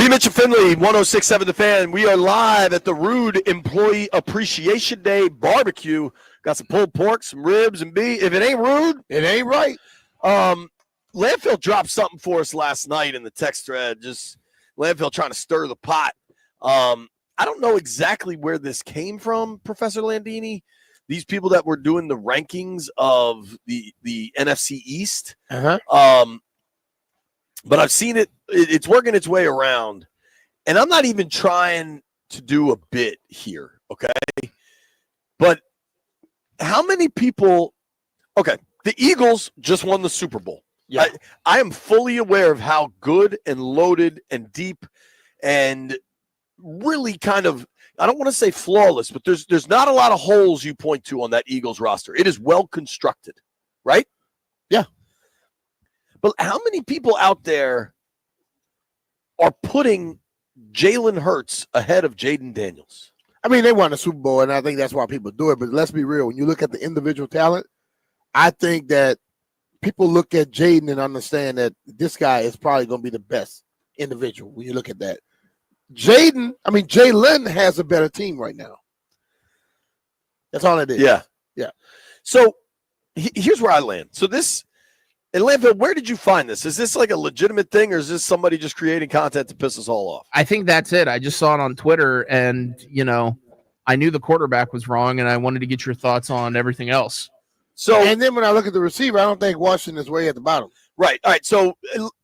B. Mitch and Finley, 106.7 The Fan. We are live at the Rude Employee Appreciation Day barbecue. Got some pulled pork, some ribs, and B. If it ain't rude, It ain't right. Landfill dropped something for us last night in the text thread. Just Landfill trying to stir the pot. I don't know exactly where this came from, Professor Landini. These people that were doing the rankings of the NFC East. But I've seen it. It's working its way around. And I'm not even trying to do a bit here, okay? But how many people – okay, the Eagles just won the Super Bowl. Yeah. I am fully aware of how good and loaded and deep and really kind of – I don't want to say flawless, but there's not a lot of holes you point to on that Eagles roster. It is well constructed, right? Yeah. But how many people out there are putting Jalen Hurts ahead of Jaden Daniels? I mean, they won the Super Bowl, and I think that's why people do it. But let's be real. When you look at the individual talent, I think that people look at Jaden and understand that this guy is probably going to be the best individual when you look at that. Jaylen has a better team right now. That's all it is. Yeah. Yeah. So here's where I land. So this – and Landfill, where did you find this? Is this like a legitimate thing, or is this somebody just creating content to piss us all off? I think that's it. I just saw it on Twitter, and, I knew the quarterback was wrong, and I wanted to get your thoughts on everything else. So, and then when I look at the receiver, I don't think Washington is way at the bottom. Right. All right. So,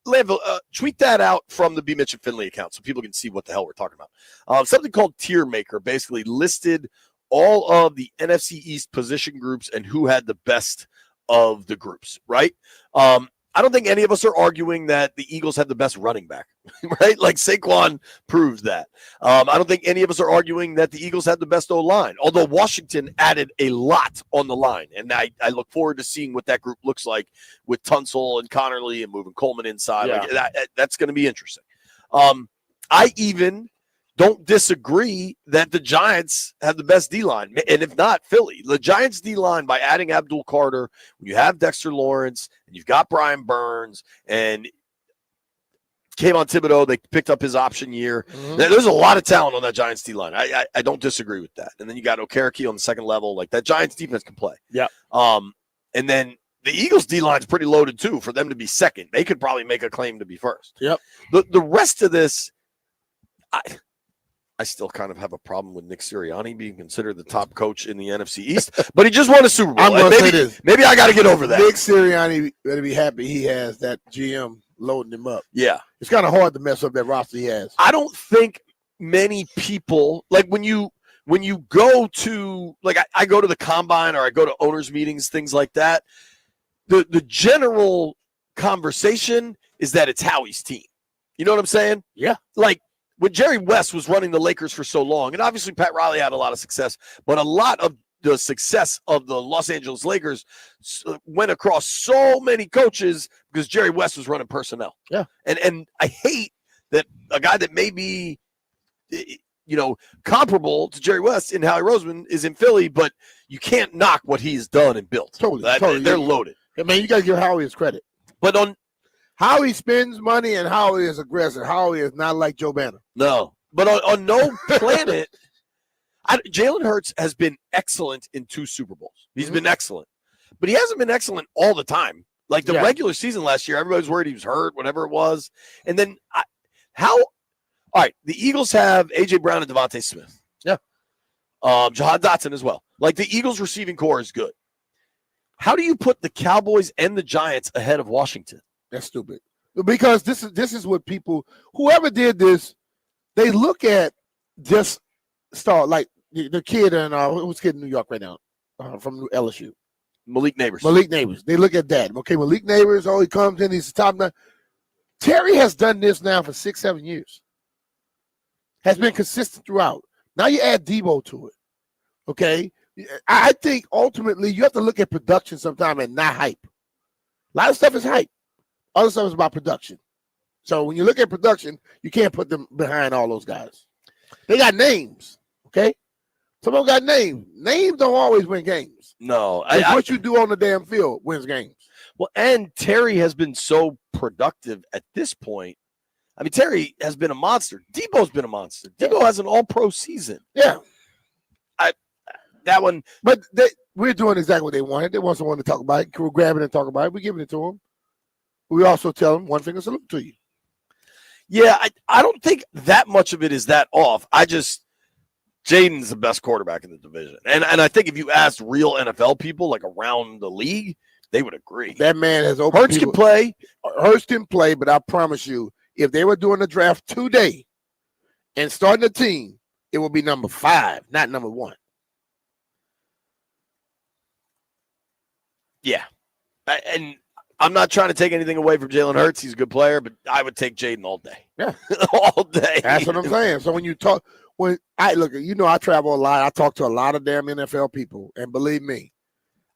Landfill, tweet that out from the B. Mitch and Finley account so people can see what the hell we're talking about. Something called Tier Maker basically listed all of the NFC East position groups and who had the best of the groups, right? I don't think any of us are arguing that the Eagles have the best running back, right? Like Saquon proved that. I don't think any of us are arguing that the Eagles have the best O-line, although Washington added a lot on the line. And I look forward to seeing what that group looks like with Tunsil and Connerly and moving Coleman inside. Yeah. Like that's going to be interesting. I even don't disagree that the Giants have the best D-line, and if not, Philly. The Giants D-line, by adding Abdul Carter, when you have Dexter Lawrence, and you've got Brian Burns, and Kayvon Thibodeau, they picked up his option year. Mm-hmm. There's a lot of talent on that Giants D-line. I don't disagree with that. And then you got Okereke on the second level. Like, that Giants defense can play. Yeah. And then the Eagles D-line is pretty loaded, too, for them to be second. They could probably make a claim to be first. Yep. The rest of this, I still kind of have a problem with Nick Sirianni being considered the top coach in the NFC East, but he just won a Super Bowl. I'm going to say this. Maybe I got to get over that. Nick Sirianni better be happy he has that GM loading him up. Yeah. It's kind of hard to mess up that roster he has. I don't think many people, like when you go to, like I go to the combine or I go to owners meetings, things like that, the general conversation is that it's Howie's team. You know what I'm saying? Yeah. Like, when Jerry West was running the Lakers for so long, and obviously Pat Riley had a lot of success, but a lot of the success of the Los Angeles Lakers went across so many coaches because Jerry West was running personnel. Yeah. And I hate that a guy that may be, comparable to Jerry West in Howie Roseman is in Philly, but you can't knock what he's done and built. Totally. They're loaded. I mean, you got to give Howie his credit. But on Howie spends money and Howie is aggressive. Howie is not like Joe Banner. No. But on no planet, Jalen Hurts has been excellent in 2 Super Bowls. He's been excellent. But he hasn't been excellent all the time. Like the regular season last year, everybody was worried he was hurt, whatever it was. And then all right, the Eagles have A.J. Brown and Devontae Smith. Yeah. Jahan Dotson as well. Like the Eagles receiving core is good. How do you put the Cowboys and the Giants ahead of Washington? That's stupid. Because this is what people, whoever did this, they look at just start like the kid in who's kid in New York right now from LSU, Malik Neighbors. They look at that. Okay, Malik Neighbors. Oh, he comes in. He's the top 9. Terry has done this now for 6-7 years. Has been consistent throughout. Now you add Debo to it. Okay, I think ultimately you have to look at production sometime and not hype. A lot of stuff is hype. Other stuff is about production. So when you look at production, you can't put them behind all those guys. They got names, okay? Some of them got names. Names don't always win games. No. What you do on the damn field wins games. Well, and Terry has been so productive at this point. I mean, Terry has been a monster. Debo's been a monster. Debo has an all-pro season. Yeah. That one. But we're doing exactly what they wanted. They want someone to talk about it. We're grabbing and talking about it. We're giving it to them. We also tell them one finger salute to you. Yeah, I don't think that much of it is that off. Jaden's the best quarterback in the division. And I think if you asked real NFL people, like around the league, they would agree. That man has opened Hurts can play. Hurts can play, but I promise you, if they were doing the draft today and starting a team, it would be number 5, not number 1. Yeah. And I'm not trying to take anything away from Jalen Hurts. He's a good player, but I would take Jaden all day. Yeah. All day. That's what I'm saying. So when I look, I travel a lot. I talk to a lot of damn NFL people. And believe me,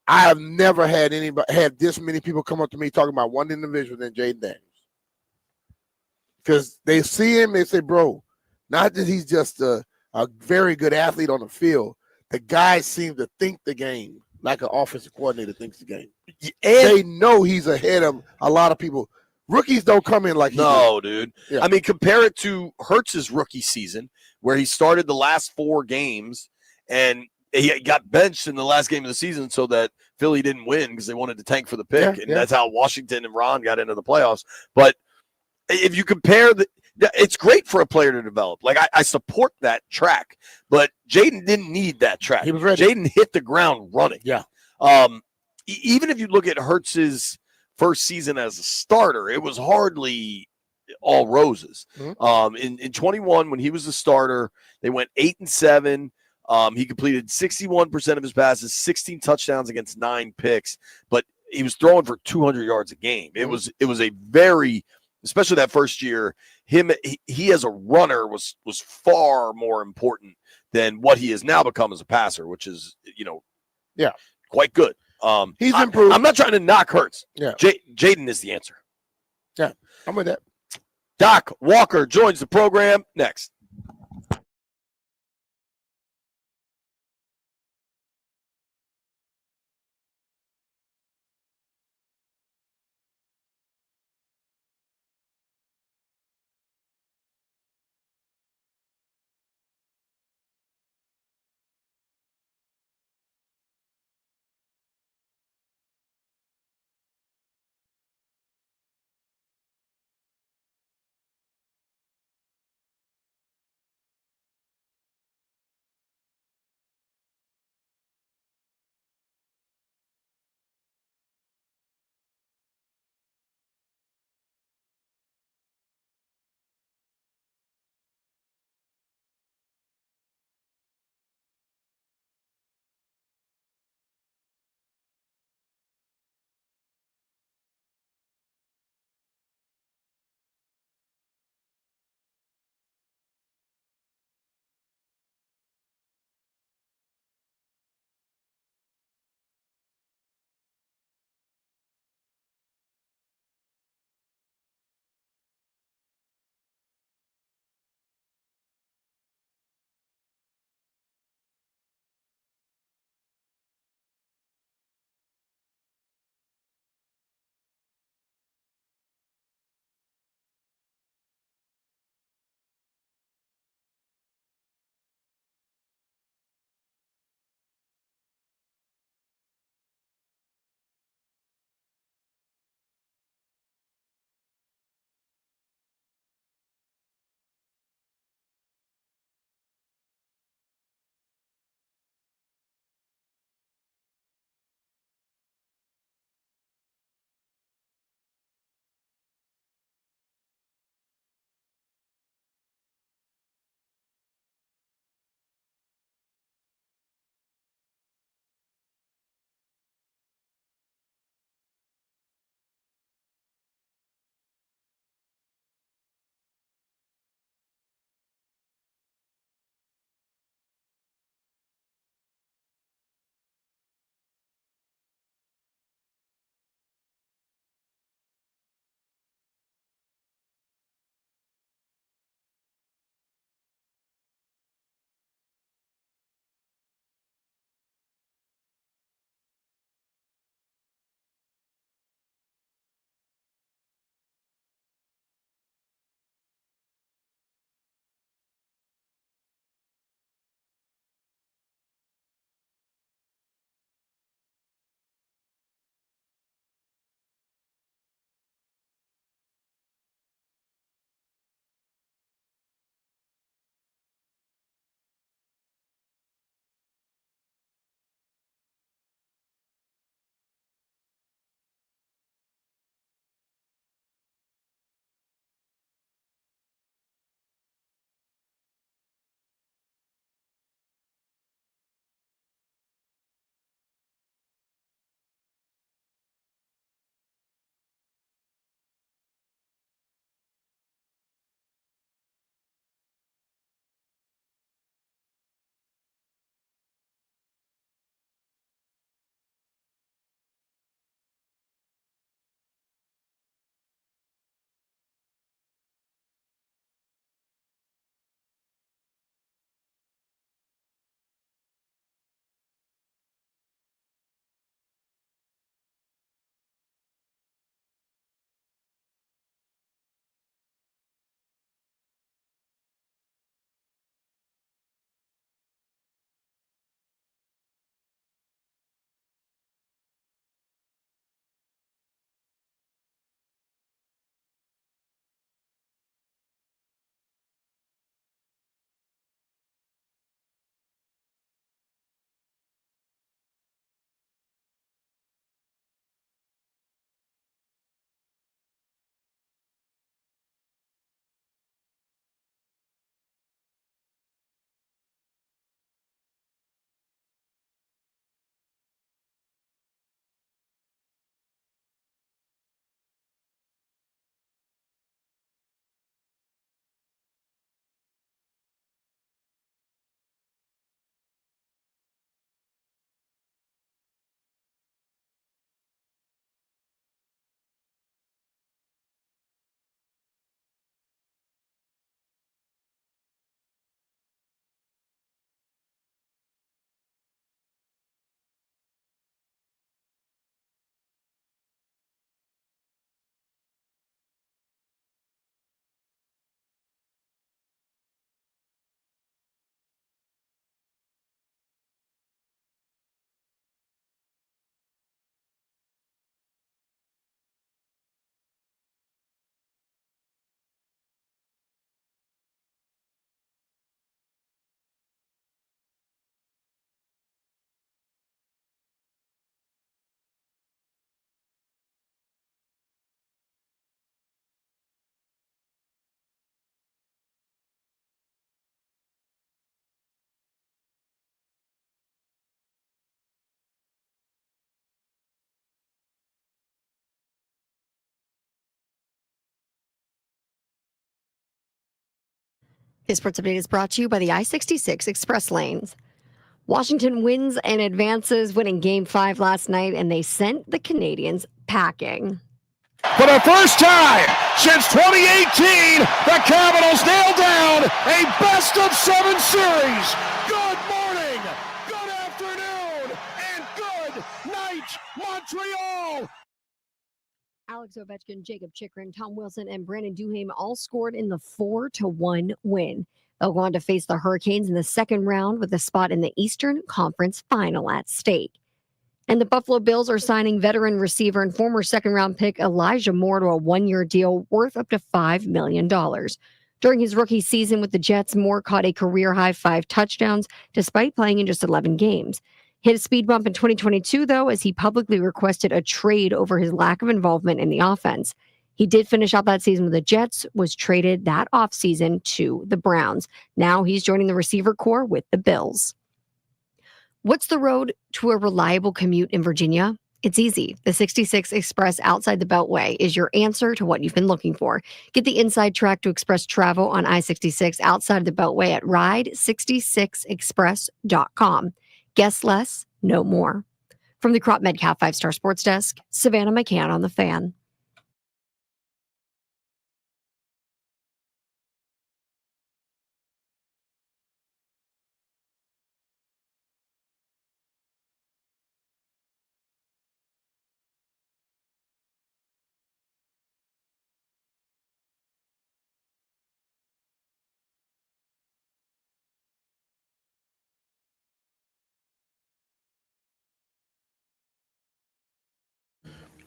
I have never had this many people come up to me talking about one individual than Jaden Daniels. Because they see him, they say, bro, not that he's just a very good athlete on the field. The guy seems to think the game like an offensive coordinator thinks the game. And they know he's ahead of a lot of people. Rookies don't come in like no, dude. Yeah. I mean, compare it to Hurts's rookie season where he started the last 4 games and he got benched in the last game of the season so that Philly didn't win because they wanted to tank for the pick. Yeah, and that's how Washington and Ron got into the playoffs. But if you compare it's great for a player to develop. Like I support that track, but Jaden didn't need that track. He was ready. Jaden hit the ground running. Yeah. Even if you look at Hurts's first season as a starter, it was hardly all roses. Mm-hmm. In 21, when he was a starter, they went 8-7. He completed 61% of his passes, 16 touchdowns against 9 picks, but he was throwing for 200 yards a game. It was a very, especially that first year, he as a runner was far more important than what he has now become as a passer, which is quite good. He's improved. I'm not trying to knock Hurts. Yeah. Jaden is the answer. Yeah, I'm with that. Doc Walker joins the program next. This sports update is brought to you by the I-66 Express Lanes. Washington wins and advances, winning Game 5 last night, and they sent the Canadians packing. For the first time since 2018, the Capitals nailed down a best-of-7 series. Good morning, good afternoon, and good night, Montreal. Alex Ovechkin, Jacob Chychrun, Tom Wilson, and Brandon Duhaime all scored in the 4-1 win. They'll go on to face the Hurricanes in the second round with a spot in the Eastern Conference Final at stake. And the Buffalo Bills are signing veteran receiver and former second-round pick Elijah Moore to a one-year deal worth up to $5 million. During his rookie season with the Jets, Moore caught a career-high 5 touchdowns despite playing in just 11 games. Hit a speed bump in 2022, though, as he publicly requested a trade over his lack of involvement in the offense. He did finish out that season with the Jets, was traded that offseason to the Browns. Now he's joining the receiver corps with the Bills. What's the road to a reliable commute in Virginia? It's easy. The 66 Express outside the Beltway is your answer to what you've been looking for. Get the inside track to express travel on I-66 outside of the Beltway at ride66express.com. Guess less, no more. From the Crop Metcalf 5-Star Sports Desk, Savannah McCann on the Fan.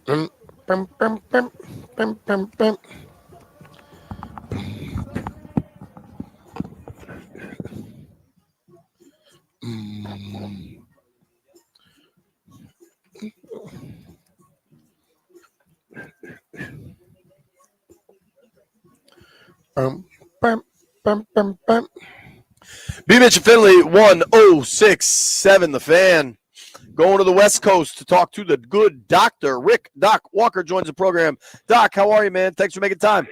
Bum, bum, bum, bum, bum, bum, bum. Bum, bum, bum, bum, bum. B. Mitch and Finley, 1067, the Fan. Going to the West Coast to talk to the good doctor. Rick Doc Walker joins the program. Doc, how are you, man? Thanks for making time.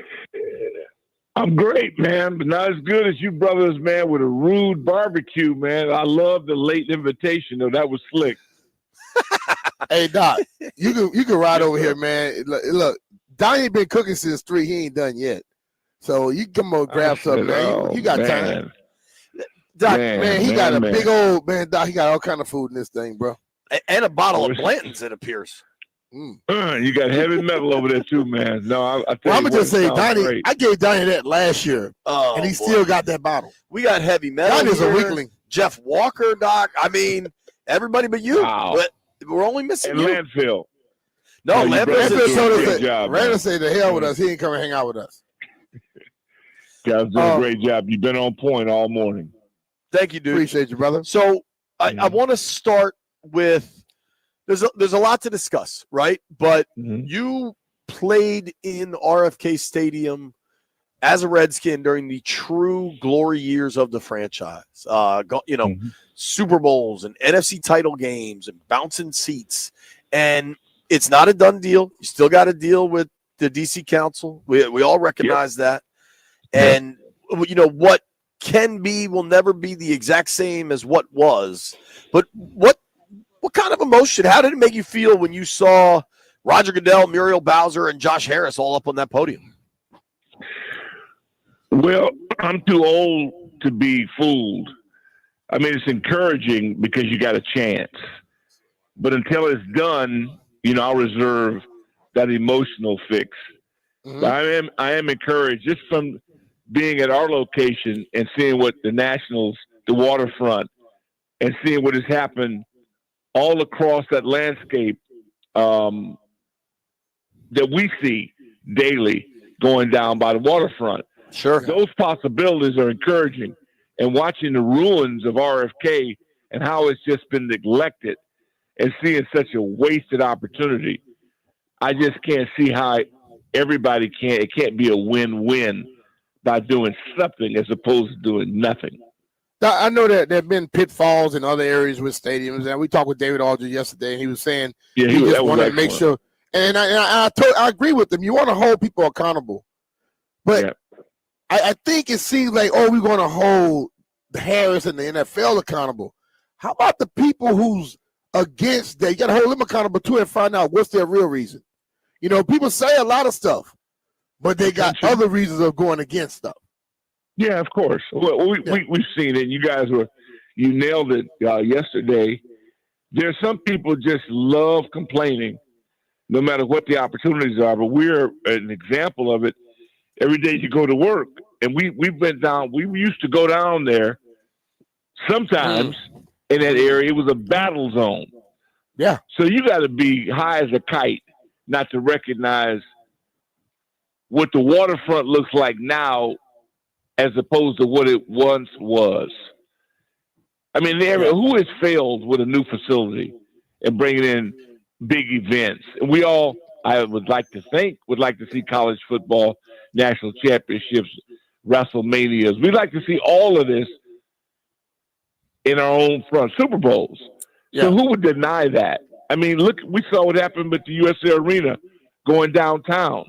I'm great, man, but not as good as you brothers, man, with a rude barbecue, man. I love the late invitation, though. That was slick. Hey, Doc, you can ride over here, man. Look, Donnie ain't been cooking since 3. He ain't done yet. So you can come on, grab something, man. You got time. Doc, man, he got a big old, man, Doc, he got all kind of food in this thing, bro. And a bottle of Blanton's, it appears. You got heavy metal over there, too, man. No, I'm going to just say, Donnie, I gave Donnie that last year, and he still got that bottle. We got heavy metal. Donnie's a weakling. Jeff Walker, Doc. I mean, everybody but you. Wow. But we're only missing you. Landfill. No, Landfill said the hell with us. He ain't come and hang out with us. Guys doing a great job. You've been on point all morning. Thank you, dude. Appreciate you, brother. So I want to start with there's a lot to discuss, right? But you played in RFK Stadium as a Redskin during the true glory years of the franchise. Super Bowls and NFC title games and bouncing seats. And it's not a done deal. You still got to deal with the DC Council. We all recognize that. And what can be will never be the exact same as what was. But what kind of emotion, how did it make you feel when you saw Roger Goodell, Muriel Bowser, and Josh Harris all up on that podium? Well, I'm too old to be fooled. I mean, it's encouraging because you got a chance. But until it's done, I'll reserve that emotional fix. I am encouraged just from being at our location and seeing what the Nationals, the waterfront, and seeing what has happened all across that landscape that we see daily going down by the waterfront. Sure. Those possibilities are encouraging. And watching the ruins of RFK and how it's just been neglected and seeing such a wasted opportunity, I just can't see how everybody it can't be a win-win by doing something as opposed to doing nothing. I know that there have been pitfalls in other areas with stadiums, and we talked with David Aldridge yesterday, and he was saying he just wanted to make sure. And I agree with him. You want to hold people accountable, but I think it seems like, oh, we're going to hold Harris and the NFL accountable. How about the people who's against that? You got to hold them accountable too and find out what's their real reason. You know, people say a lot of stuff, but they got other reasons of going against stuff. Yeah, of course. Well, we've seen it. You guys you nailed it yesterday. There's some people just love complaining, no matter what the opportunities are. But we're an example of it. Every day you go to work, and we went down. We used to go down there sometimes in that area. It was a battle zone. Yeah. So you got to be high as a kite not to recognize what the waterfront looks like now as opposed to what it once was. I mean, who has failed with a new facility and bringing in big events? And we all, I would like to see college football national championships, WrestleManias. We'd like to see all of this in our own front, Super Bowls. Yeah. So who would deny that? I mean, look, we saw what happened with the USA Arena going downtown.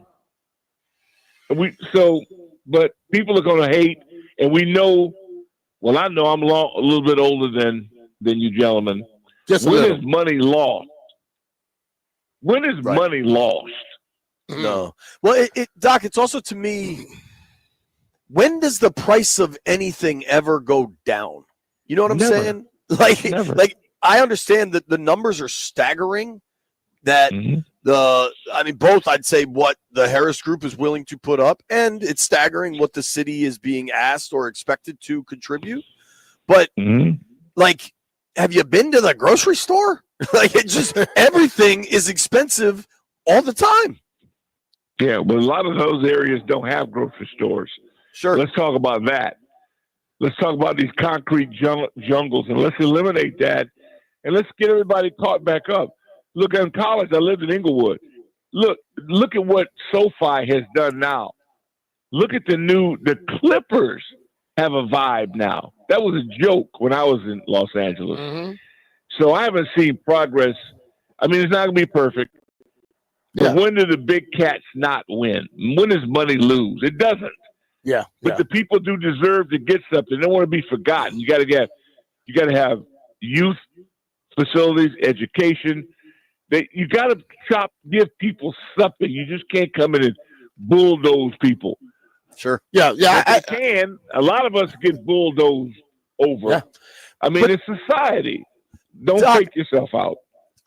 But people are going to hate, and we know. Well, I know I'm a little bit older than you gentlemen. When is money lost? When is money lost? No. Well, Doc, it's also to me, when does the price of anything ever go down? You know what I'm saying? Like I understand that the numbers are staggering. That both I'd say what the Harris Group is willing to put up, and it's staggering what the city is being asked or expected to contribute. But like, have you been to the grocery store? Like, it just everything is expensive all the time. Yeah, but a lot of those areas don't have grocery stores. Sure. Let's talk about that. Let's talk about these concrete jungles, and let's eliminate that, and let's get everybody caught back up. Look, in college, I lived in Inglewood. Look at what SoFi has done now. Look at the Clippers have a vibe now. That was a joke when I was in Los Angeles. So I haven't seen progress. I mean, it's not going to be perfect. But when do the big cats not win? When does money lose? It doesn't. Yeah. But the people do deserve to get something. They don't want to be forgotten. You got to have youth facilities, education. You got to give people something. You just can't come in and bulldoze people. Sure. Yeah. A lot of us get bulldozed over. Yeah. I mean, it's society. Don't take yourself out.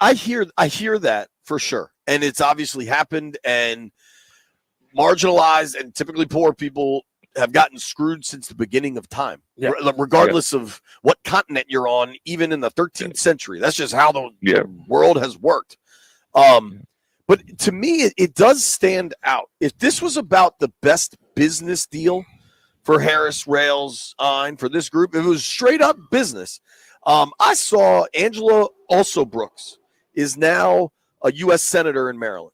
I hear that for sure. And it's obviously happened, and marginalized and typically poor people have gotten screwed since the beginning of time, regardless of what continent you're on, even in the 13th century. That's just how the world has worked. But to me, it does stand out. If this was about the best business deal for Harris, Rails, for this group, if it was straight up business, I saw Angela Brooks is now a U.S. Senator in Maryland.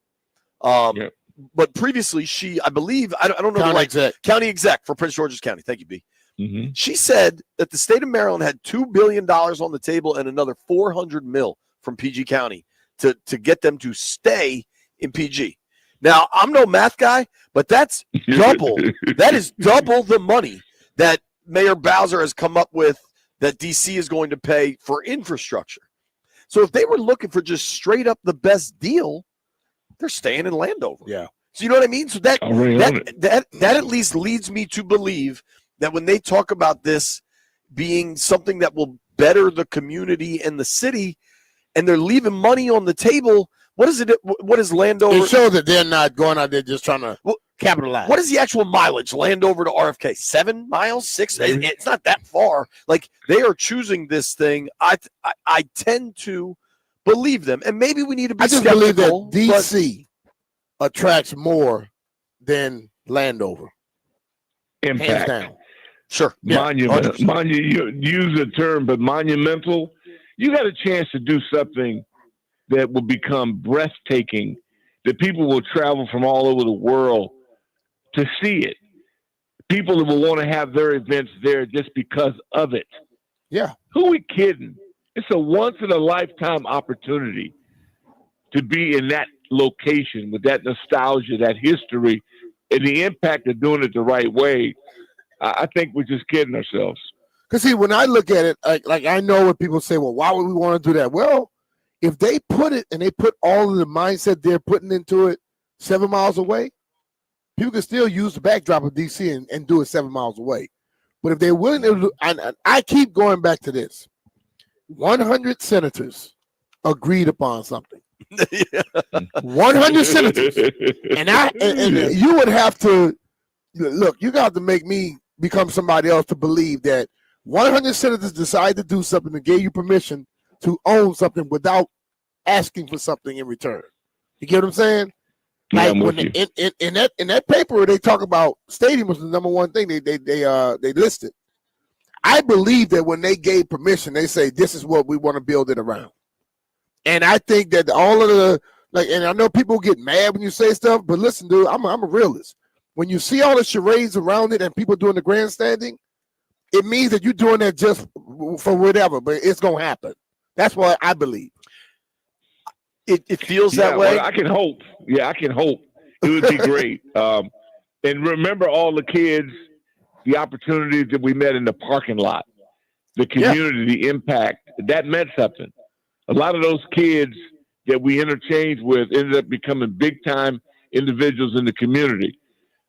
But previously, I believe, I don't know, county exec for Prince George's County. Thank you, B. She said that the state of Maryland had $2 billion on the table and another $400 million from PG County to get them to stay in PG. Now, I'm no math guy, but that's double. That is double the money that Mayor Bowser has come up with that DC is going to pay for infrastructure. So if they were looking for just straight up the best deal, they're staying in Landover. Yeah. So you know what I mean? So that at least leads me to believe that when they talk about this being something that will better the community and the city, and they're leaving money on the table, what is Landover? It shows that they're not going out there just trying to capitalize. What is the actual mileage, Landover to RFK? 7 miles? 6? It's not that far. Like, they are choosing this thing. I tend to believe them, and maybe we need to be skeptical. I just believe that DC attracts more than Landover. Impact. Hands down. Sure. Monument. You use a term, but monumental. You got a chance to do something that will become breathtaking, that people will travel from all over the world to see it. People that will want to have their events there just because of it. Yeah. Who are we kidding? It's a once-in-a-lifetime opportunity to be in that location with that nostalgia, that history, and the impact of doing it the right way, I think we're just kidding ourselves. Because, see, when I look at it, like I know when people say, well, why would we want to do that? Well, if they put it and they put all of the mindset they're putting into it 7 miles away, people can still use the backdrop of D.C. and do it 7 miles away. But if they're willing to do, I keep going back to this. 100 senators agreed upon something. 100 senators. And you would have to, look, you got to make me become somebody else to believe that 100 senators decide to do something and gave you permission to own something without asking for something in return. You get what I'm saying? Yeah, Like when in that paper they talk about stadium was the number one thing they listed. I believe that when they gave permission, they say this is what we want to build it around. And I think that all of the and I know people get mad when you say stuff, but listen, dude, I'm a realist. When you see all the charades around it and people doing the grandstanding, it means that you're doing that just for whatever, but it's gonna happen. That's what I believe. It feels that way. Well, I can hope. Yeah, I can hope. It would be great. And remember all the kids, the opportunities that we met in the parking lot, the community, the impact, that meant something. A lot of those kids that we interchanged with ended up becoming big-time individuals in the community.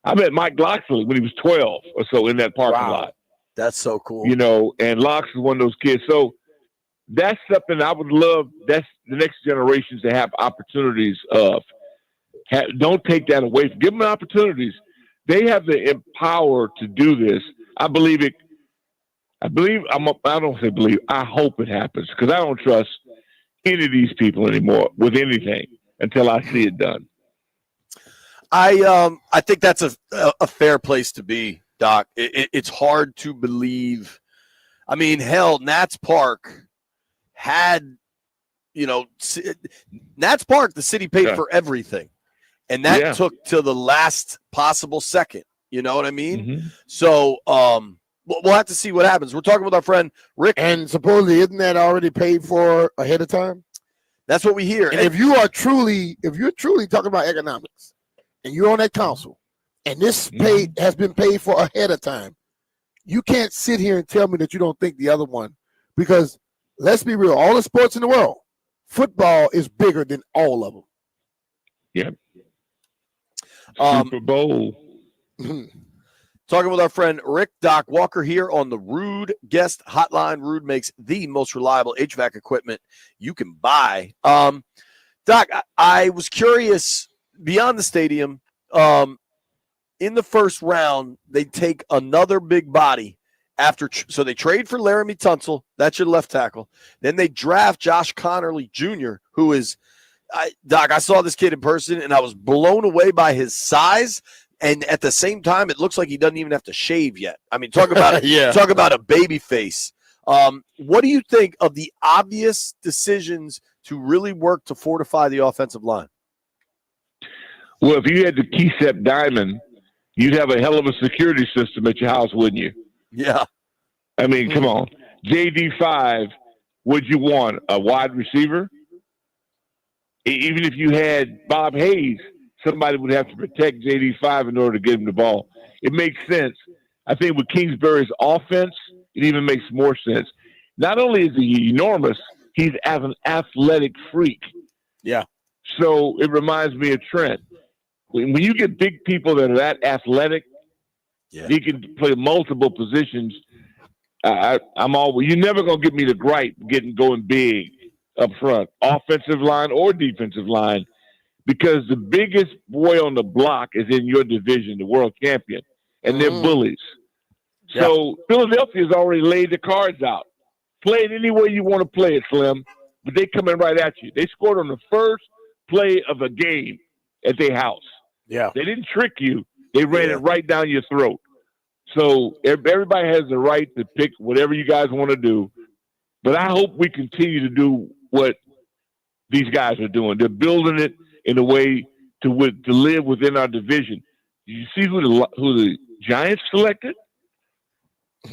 I met Mike Loxley when he was 12 or so in that parking lot. That's so cool. You know, and Lox is one of those kids. So that's something I would love. That's the next generations to have opportunities of. Don't take that away. Give them opportunities. They have the power to do this. I believe it. I don't say believe. I hope it happens because I don't trust any of these people anymore with anything until I see it done. I think that's a fair place to be, Doc. It's hard to believe. I mean, hell, Nats Park had, Nats Park, the city paid for everything. And that took to the last possible second. You know what I mean? Mm-hmm. So we'll have to see what happens. We're talking with our friend Rick. And supposedly, isn't that already paid for ahead of time? That's what we hear. And if you're truly talking about economics, and you're on that council, and this has been paid for ahead of time, you can't sit here and tell me that you don't think the other one, because let's be real, all the sports in the world, football is bigger than all of them. Yep. Super Bowl. Talking with our friend Rick Doc Walker here on the Rude Guest Hotline. Rude makes the most reliable HVAC equipment you can buy. Doc, I was curious, beyond the stadium, in the first round, they take another big body so they trade for Laramie Tunsil. That's your left tackle. Then they draft Josh Connerly Jr., who is Doc, I saw this kid in person, and I was blown away by his size. And at the same time, it looks like he doesn't even have to shave yet. I mean, talk about talk about a baby face. What do you think of the obvious decisions to really work to fortify the offensive line? Well, if you had the Keysep Diamond, you'd have a hell of a security system at your house, wouldn't you? Yeah. I mean, come on. JD5, would you want a wide receiver? Even if you had Bob Hayes, somebody would have to protect JD5 in order to get him the ball. It makes sense. I think with Kingsbury's offense, it even makes more sense. Not only is he enormous, he's an athletic freak. Yeah. So it reminds me of Trent. When you get big people that are that athletic, he can play multiple positions. You're never going to get me the gripe going big up front, offensive line or defensive line, because the biggest boy on the block is in your division, the world champion, and they're bullies. So Philadelphia's already laid the cards out. Play it any way you want to play it, Slim, but they coming right at you. They scored on the first play of a game at their house. Yeah. They didn't trick you. They ran it right down your throat. So everybody has the right to pick whatever you guys want to do. But I hope we continue to do what these guys are doing. They're building it in a way to live within our division. You see who the Giants selected?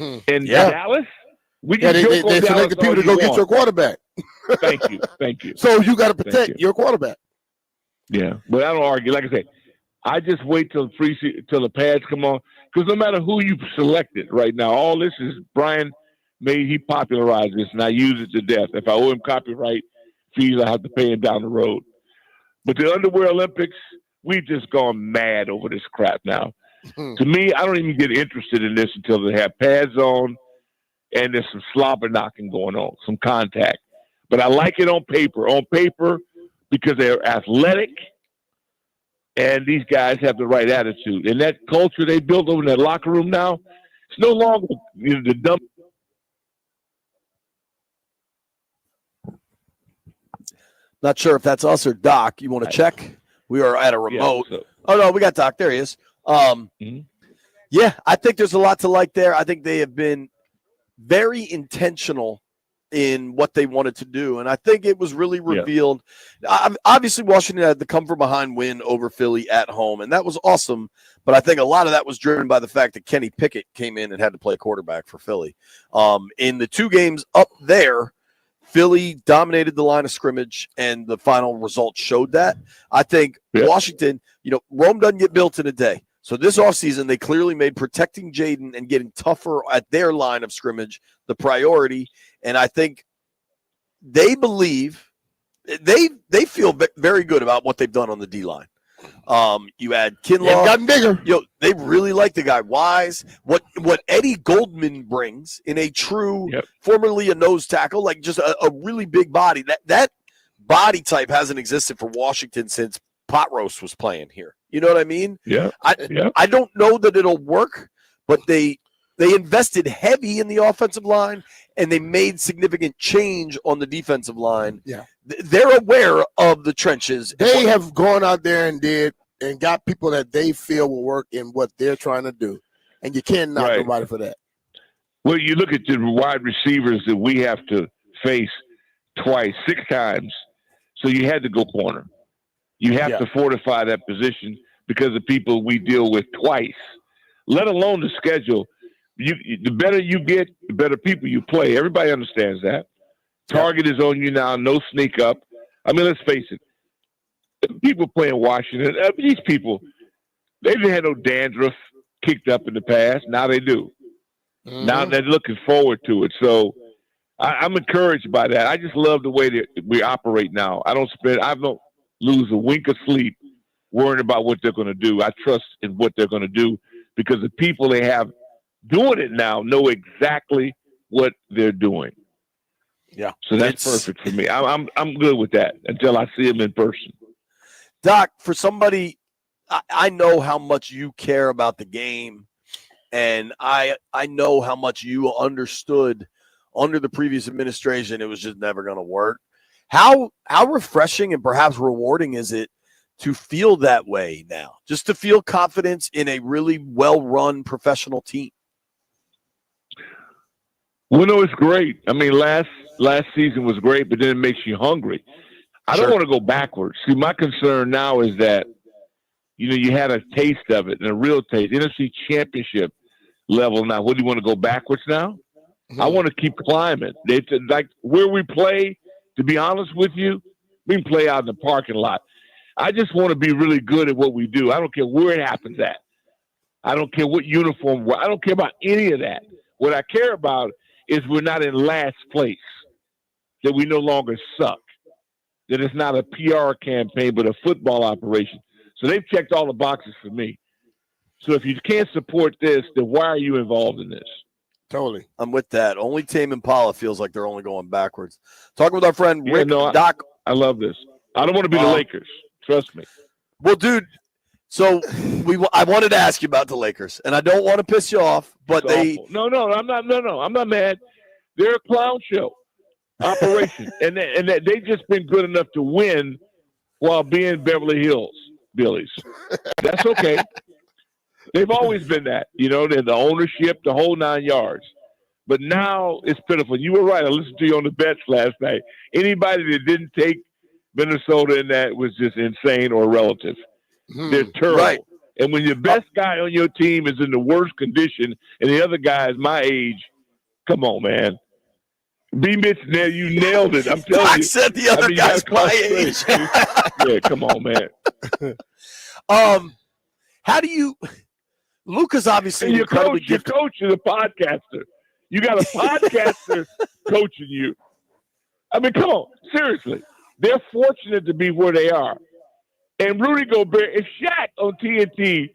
And Dallas? We can they selected people to go get your quarterback. Thank you. So you got to protect your quarterback. Yeah, but I don't argue. Like I say, I just wait till the pads come on, because no matter who you selected right now, all this is Brian he popularized this, and I use it to death. If I owe him copyright fees, I have to pay him down the road. But the Underwear Olympics, we've just gone mad over this crap now. To me, I don't even get interested in this until they have pads on and there's some slobber knocking going on, some contact. But I like it on paper. On paper, because they're athletic and these guys have the right attitude. And that culture they built over in that locker room now, it's no longer the dumb. Not sure if that's us or Doc. You want to check? We are at a remote. Yeah, so. Oh, no, we got Doc. There he is. Yeah, I think there's a lot to like there. I think they have been very intentional in what they wanted to do, and I think it was really revealed. Obviously, Washington had the come-from-behind win over Philly at home, and that was awesome, but I think a lot of that was driven by the fact that Kenny Pickett came in and had to play quarterback for Philly. In the two games up there, Philly dominated the line of scrimmage, and the final result showed that. I think Washington, Rome doesn't get built in a day. So this offseason, they clearly made protecting Jayden and getting tougher at their line of scrimmage the priority. And I think they believe they feel very good about what they've done on the D-line. You add Kinlaw. They've gotten bigger. They really like the guy. Wise. What Eddie Goldman brings in a true, formerly a nose tackle, like just a really big body. That body type hasn't existed for Washington since Pot Roast was playing here. You know what I mean? Yeah. I don't know that it'll work, but they invested heavy in the offensive line and they made significant change on the defensive line. Yeah. They're aware of the trenches. They have gone out there and got people that they feel will work in what they're trying to do. And you can't knock nobody for that. Well, you look at the wide receivers that we have to face twice, 6 times. So you had to go corner. You have to fortify that position because of people we deal with twice, let alone the schedule. The better you get, the better people you play. Everybody understands that. Target is on you now, no sneak up. I mean, let's face it. People playing Washington, these people, they didn't have no dandruff kicked up in the past. Now they do. Mm-hmm. Now they're looking forward to it. So I'm encouraged by that. I just love the way that we operate now. I don't lose a wink of sleep worrying about what they're going to do. I trust in what they're going to do because the people they have doing it now know exactly what they're doing. Yeah. So that's perfect for me. I'm good with that until I see them in person. Doc, for somebody, I know how much you care about the game, and I know how much you understood under the previous administration it was just never going to work. How refreshing and perhaps rewarding is it to feel that way now? Just to feel confidence in a really well-run professional team. Well, no, it's great. I mean, last season was great, but then it makes you hungry. I don't want to go backwards. See, my concern now is that, you had a taste of it and a real taste. NFC Championship level now. What do you want to go backwards now? Mm-hmm. I want to keep climbing. It's like where we play. To be honest with you, we can play out in the parking lot. I just want to be really good at what we do. I don't care where it happens at. I don't care what uniform. I don't care about any of that. What I care about is we're not in last place, that we no longer suck, that it's not a PR campaign but a football operation. So they've checked all the boxes for me. So if you can't support this, then why are you involved in this? Totally. I'm with that. Only Tame Impala feels like they're only going backwards. Talking with our friend Rick Doc. I love this. I don't want to be the Lakers. Trust me. Well, dude, so I wanted to ask you about the Lakers, and I don't want to piss you off, but No, I'm not mad. They're a clown show operation, and they've just been good enough to win while being Beverly Hills Billies. That's okay. They've always been that, they're the ownership, the whole 9 yards. But now it's pitiful. You were right. I listened to you on the bets last night. Anybody that didn't take Minnesota in that was just insane or relative. They're terrible. Right. And when your best guy on your team is in the worst condition and the other guy is my age, come on, man. B. Mitch, you nailed it. I'm telling you. I said the other guy's my age. Yeah, come on, man. How do you? Luka's obviously And an your incredibly coach gifted. is a podcaster. You got a podcaster coaching you. I mean, come on, seriously. They're fortunate to be where they are. And Rudy Gobert, if Shaq on TNT,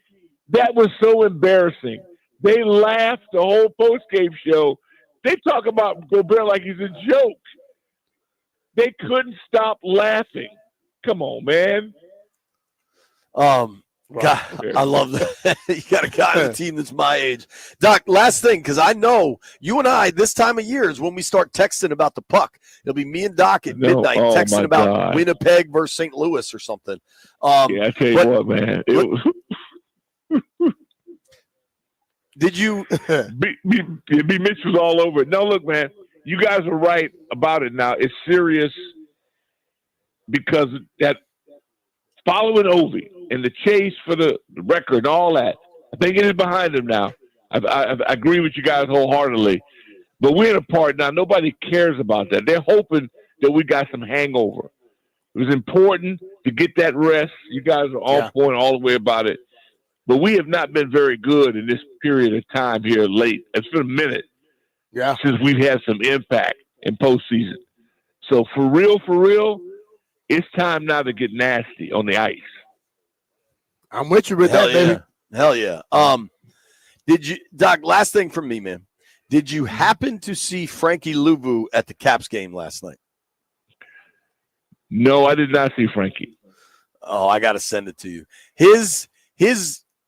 that was so embarrassing. They laughed the whole post-game show. They talk about Gobert like he's a joke. They couldn't stop laughing. Come on, man. God, I love that. You got a guy on the team that's my age. Doc, last thing, because I know you and I, this time of year is when we start texting about the puck. It'll be me and Doc at midnight texting about Winnipeg versus St. Louis or something. I tell you what, man. Did you? B. Mitch was all over it. No, look, man, you guys are right about it now. It's serious because that following Ovi and the chase for the record and all that, I think it is behind him now. I agree with you guys wholeheartedly. But we're in a part now. Nobody cares about that. They're hoping that we got some hangover. It was important to get that rest. You guys are all point all the way about it. But we have not been very good in this period of time here late. It's been a minute since we've had some impact in postseason. So for real, it's time now to get nasty on the ice. I'm with you with that, baby. Hell yeah. Did you, Doc, last thing from me, man. Did you happen to see Frankie Louvu at the Caps game last night? No, I did not see Frankie. Oh, I got to send it to you.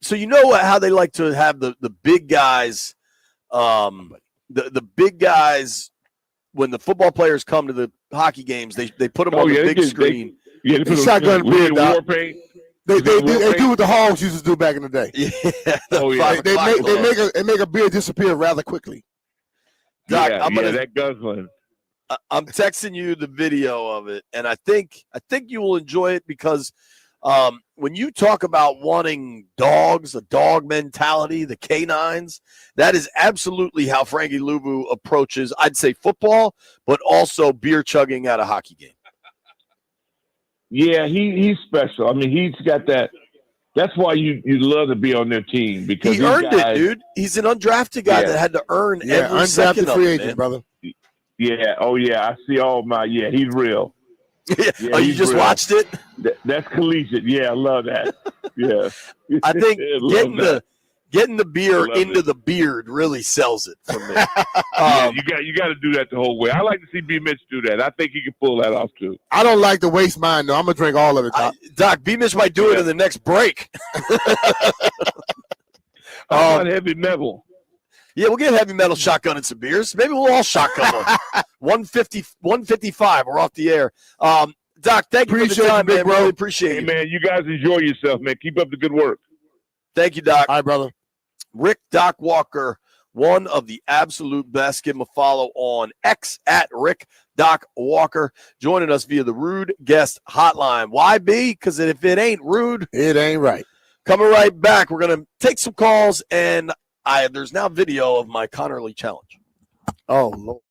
So you know how they like to have the big guys, the big guys, when the football players come to the hockey games, they put them on the big screen. They put shotgun beard, Doc. They do what the Hogs used to do back in the day. They make a beard disappear rather quickly. Doc, that guzzling. I'm texting you the video of it, and I think you will enjoy it because when you talk about wanting dogs, a dog mentality, the canines, that is absolutely how Frankie Louvu approaches, I'd say, football, but also beer chugging at a hockey game. Yeah, he's special. I mean, he's got that. That's why you love to be on their team because he earned it, dude. He's an undrafted guy that had to earn every second of it, free agent, brother. Yeah. Oh, yeah. I see all my. Yeah, he's real. Yeah, you just real. Watched it? That's collegiate. Yeah, I love that. Yeah. I think getting the beer into the beard really sells it for me. You got to do that the whole way. I like to see B. Mitch do that. I think he can pull that off too. I don't like to waste mine though. I'm gonna drink all of it, Doc. Doc, B. Mitch might do it in the next break. Heavy metal. Yeah, we'll get heavy metal shotgun and some beers. Maybe we'll all shotgun one. 155. We're off the air. Doc, thank you for the time, man. Really appreciate it. Hey, man, you guys enjoy yourself, man. Keep up the good work. Thank you, Doc. All right, brother. Rick Doc Walker, one of the absolute best. Give him a follow on X at Rick Doc Walker, joining us via the Rude Guest Hotline. Why be? Because if it ain't rude, it ain't right. Coming right back, we're going to take some calls, and there's now video of my Connerly challenge. Oh, Lord.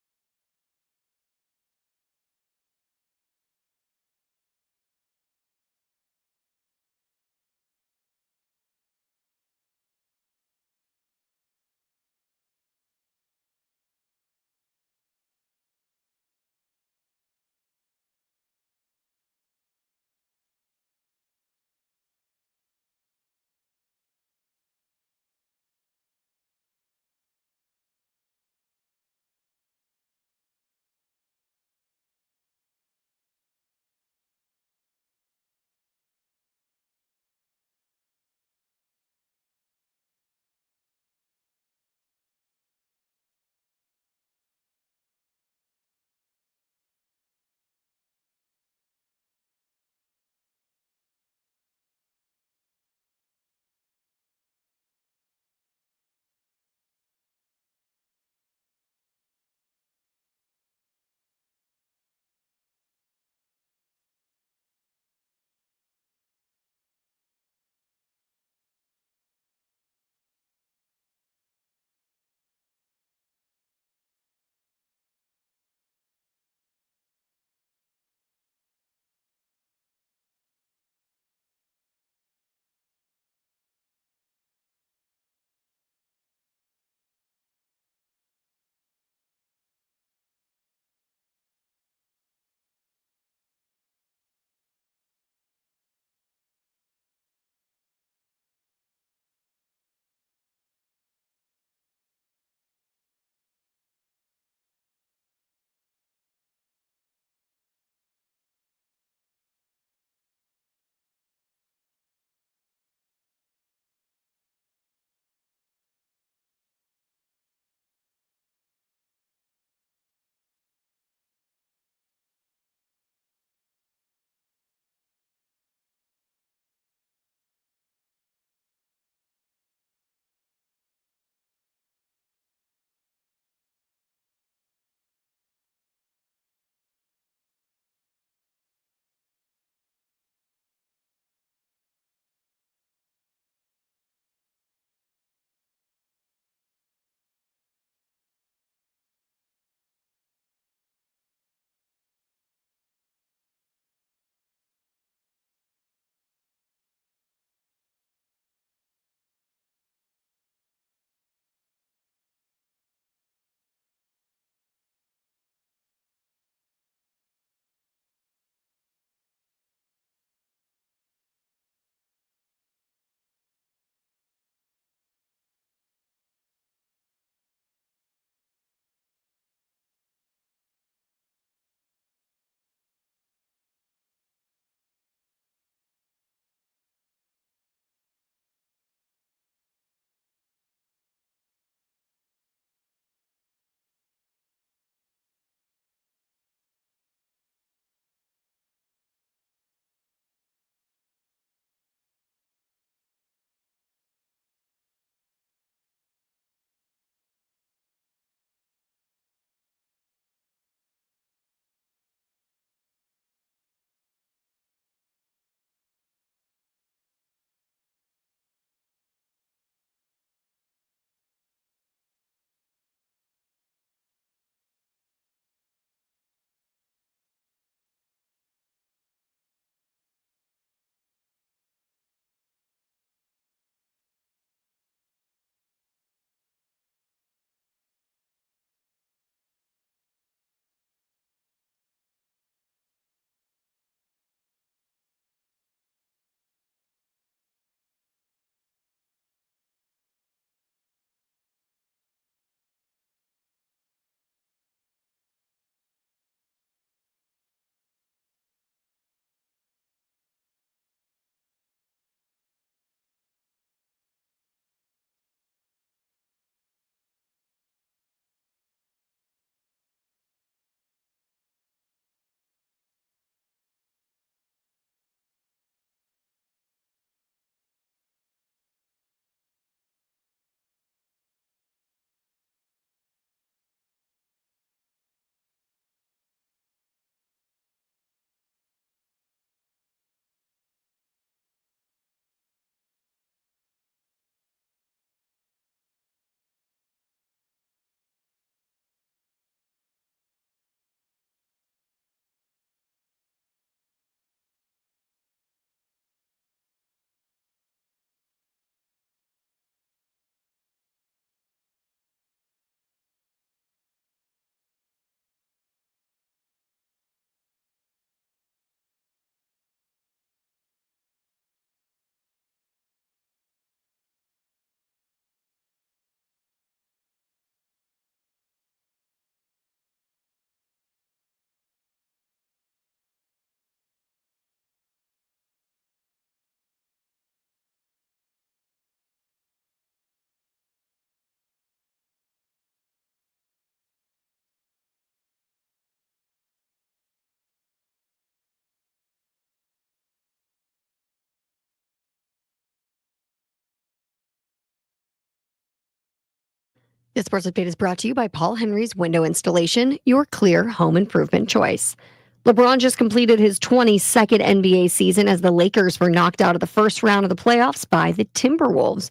This sports update is brought to you by Paul Henry's Window Installation, your clear home improvement choice. LeBron just completed his 22nd NBA season as the Lakers were knocked out of the first round of the playoffs by the Timberwolves.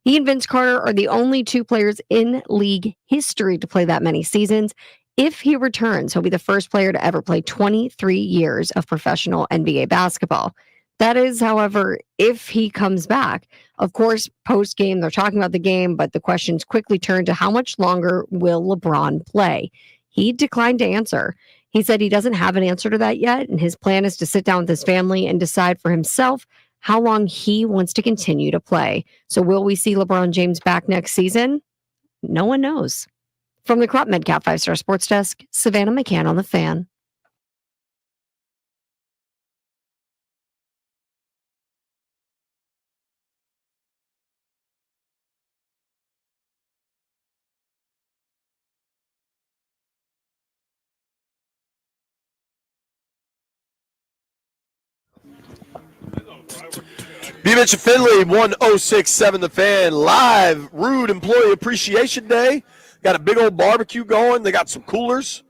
He and Vince Carter are the only two players in league history to play that many seasons. If he returns, he'll be the first player to ever play 23 years of professional NBA basketball. That is, however, if he comes back. Of course, post-game, they're talking about the game, but the questions quickly turn to how much longer will LeBron play? He declined to answer. He said he doesn't have an answer to that yet, and his plan is to sit down with his family and decide for himself how long he wants to continue to play. So will we see LeBron James back next season? No one knows. From the Crop MedCap 5-Star Sports Desk, Savannah McCann on The Fan. B-Mitch and Finley, 1067 The Fan, live Rude Employee Appreciation Day. Got a big old barbecue going. They got some coolers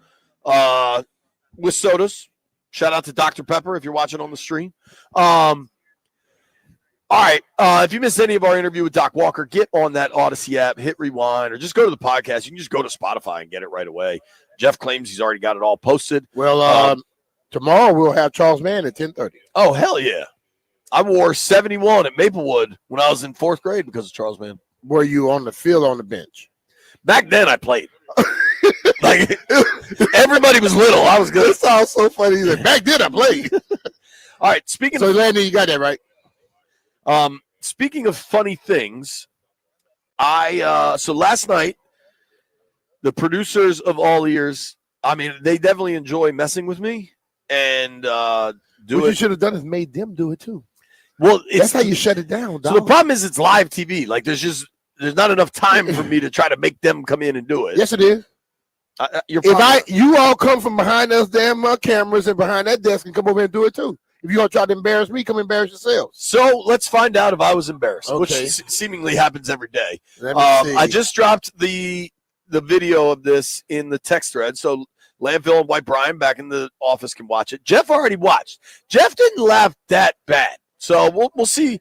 with sodas. Shout out to Dr. Pepper if you're watching on the stream. All right. If you missed any of our interview with Doc Walker, get on that Odyssey app, hit rewind, or just go to the podcast. You can just go to Spotify and get it right away. Jeff claims he's already got it all posted. Well, tomorrow we'll have Charles Mann at 10:30. Oh, hell yeah. I wore 71 at Maplewood when I was in 4th grade because of Charles Mann. Were you on the field or on the bench? Back then, I played. Like, everybody was little. I was good. It sounds so funny. He's like, back then I played. All right, speaking so, Landon, you got that right. Speaking of funny things, so last night, the producers of All Ears, I mean, they definitely enjoy messing with me and what you should have done is made them do it too. Well, that's how you shut it down, dog. So the problem is it's live TV. Like there's not enough time for me to try to make them come in and do it. Yes, it is. You all come from behind those damn cameras and behind that desk and come over and do it too. If you're going to try to embarrass me, come embarrass yourselves. So let's find out if I was embarrassed, which seemingly happens every day. I just dropped the video of this in the text thread. So Landfill and White Brian back in the office can watch it. Jeff already watched. Jeff didn't laugh that bad. So we'll see.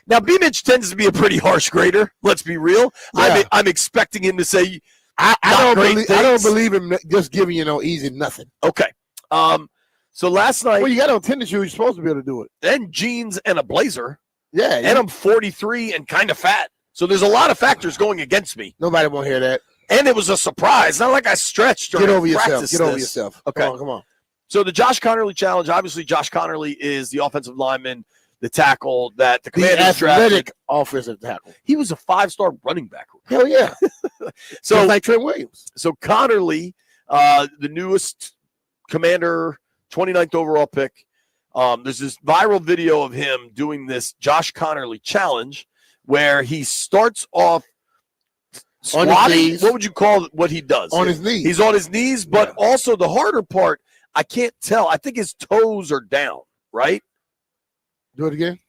Now, B-Mitch tends to be a pretty harsh grader. Let's be real. Yeah. I'm expecting him to say I don't believe him just giving you no easy nothing. Okay. So last night. Well, you got on tennis shoes. You're supposed to be able to do it. And jeans and a blazer. Yeah. And I'm 43 and kind of fat. So there's a lot of factors going against me. Nobody won't hear that. And it was a surprise. Not like I stretched or Get over yourself. Okay. Come on. So the Josh Connerly challenge, obviously Josh Connerly is the offensive lineman, the tackle that the Commanders drafted. Offensive tackle. He was a 5-star running back. Hell yeah. So just like Trent Williams. So Connerly, the newest Commander 29th overall pick. There's this viral video of him doing this Josh Connerly challenge where he starts off squatting. What would you call what he does? On his knees. He's on his knees, but also the harder part, I can't tell. I think his toes are down, right? Do it again.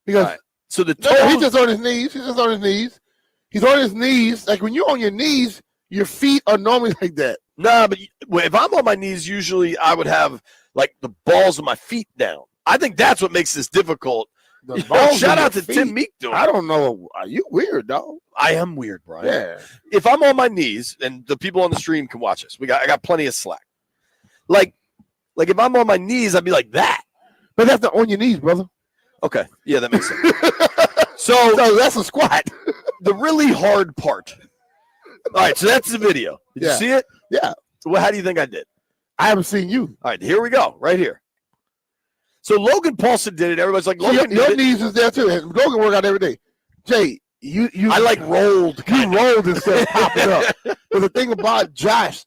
Because so the toes. He's just on his knees. He's on his knees. Like when you're on your knees, your feet are normally like that. Nah, but if I'm on my knees, usually I would have like the balls of my feet down. I think that's what makes this difficult. Shout out to Tim Meek doing it. I don't know. Are you weird, dog? I am weird, Brian. Yeah. If I'm on my knees, and the people on the stream can watch this, I got plenty of slack. Like if I'm on my knees, I'd be like that. But that's not on your knees, brother. Okay. Yeah, that makes sense. So that's a squat. The really hard part. All right, so that's the video. Did you see it? Yeah. Well, how do you think I did? I haven't seen you. All right, here we go. Right here. So Logan Paulson did it. Everybody's like, Logan your knees is there too. Logan work out every day. Jay, you I like rolled. You rolled instead of popping up. But the thing about Josh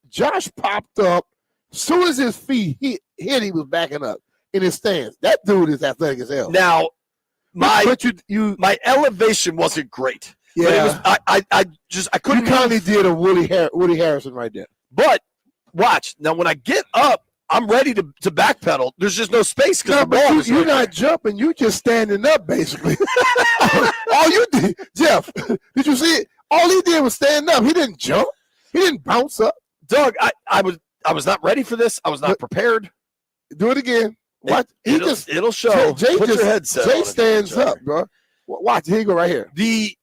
popped up. As soon as his feet hit, he was backing up in his stance. That dude is athletic as hell. Now, my elevation wasn't great. Yeah, but I couldn't. You kind of did a Woody Harrison right there. But watch now. When I get up, I'm ready to backpedal. There's just no space because the ball is you're not jumping. You're just standing up, basically. All you did, Jeff, did you see it? All he did was stand up. He didn't jump. He didn't bounce up. Doug, I was not ready for this. I was not prepared. Do it again. What? It'll show. Jay Put your headset on. Jay stands up, bro. Watch. Here you go right here. The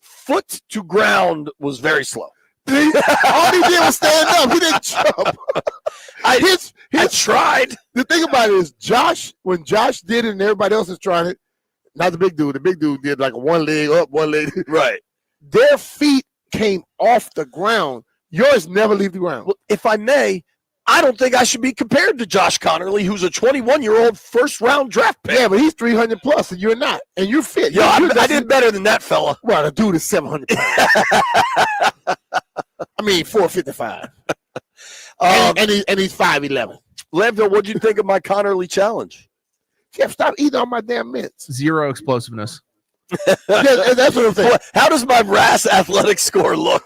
foot to ground was very slow. All he did was stand up. He didn't jump. I tried. The thing about it is when Josh did it and everybody else is trying it, not the big dude. The big dude did like one leg up, one leg. Right. Their feet came off the ground. Yours never leave the ground. Well, if I may, I don't think I should be compared to Josh Connerly, who's a 21-year-old first-round draft pick. Yeah, but he's 300 plus, and you're not, and you're fit. Yo, I did better than that fella. Well, the dude is 700 pounds. I mean, 455. And he's 5'11. Landville, what'd you think of my Connerly challenge? Jeff, stop eating all my damn mints. 0 explosiveness. Yeah, that's what I'm saying. How does my RAS athletic score look?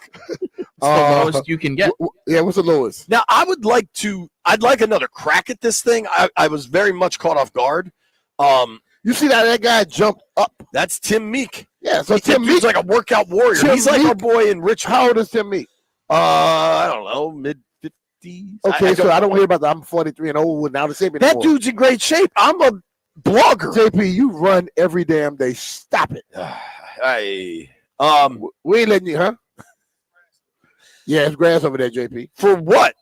It's the lowest you can get. Yeah, what's the lowest? Now, I'd like another crack at this thing. I was very much caught off guard. You see that guy jumped up? That's Tim Meek. Yeah, so Tim Meek's Meek like a workout warrior. He's like our boy in Richmond. How old is Tim Meek? I don't know, mid-50s. Okay, so I don't hear about that. I'm 43 and old now. The same anymore. That dude's in great shape. I'm a blogger. JP, you run every damn day. Stop it. We ain't letting you, huh? Yeah, it's grass over there, JP. For what?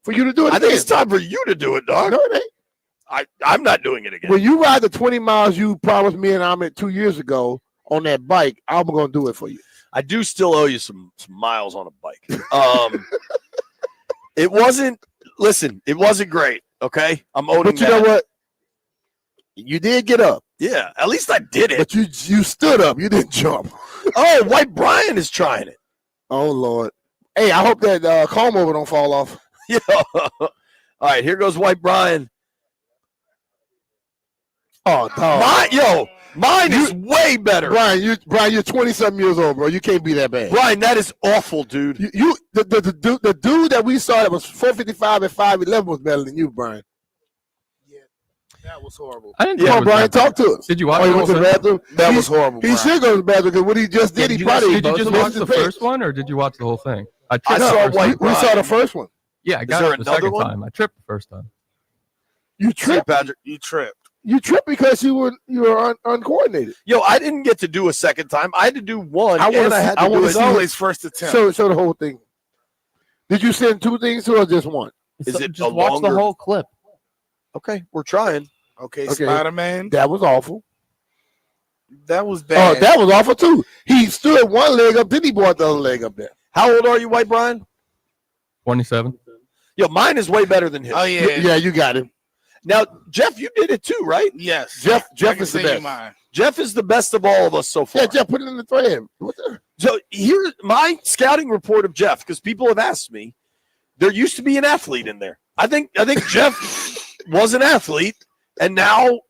For you to do it I again. think it's time for you to do it, dog. No, it ain't. I'm not doing it again. When you ride the 20 miles you promised me and Ahmed 2 years ago on that bike, I'm going to do it for you. I do still owe you some miles on a bike. It wasn't great, okay? I'm owning But you know what? You did get up. Yeah, at least I did it. But you stood up. You didn't jump. Oh, White Brian is trying it. Oh, Lord. Hey, I hope that comb over don't fall off. Yeah. All right, here goes White Brian. Oh, dog. Mine is way better. Brian, you're 20-something years old, bro. You can't be that bad. Brian, that is awful, dude. The dude that we saw that was 455 and 5'11 was better than you, Brian. Yeah, that was horrible. I didn't. Come on, Brian, talk to us. Did you watch? Oh, he went to the bathroom. That was horrible. He should go to the bathroom because what he just did, Did he you probably. just watch the first one, or did you watch the whole thing? I saw White We saw the first one. Yeah, I got there it the another second one? time. I tripped the first time. You tripped. Patrick, you tripped. You tripped because you were uncoordinated. Yo, I didn't get to do a second time. I had to do one. I had to do it. Always first attempt. So the whole thing. Did you send 2 things to or just one? Is it just a watch longer- the whole clip? Okay, we're trying. Okay. Spider-Man. That was awful. That was bad. Oh, that was awful too. He stood one leg up, then he brought the other leg up there. How old are you, White Brian? 27. Yo, mine is way better than his. Oh yeah. Yeah, you got him. Now, Jeff, you did it too, right? Yes. Jeff I can is the send you best. mine. Jeff is the best of all of us so far. Yeah, Jeff, put it in the thread. So here's my scouting report of Jeff, because people have asked me. There used to be an athlete in there. I think Jeff was an athlete, and now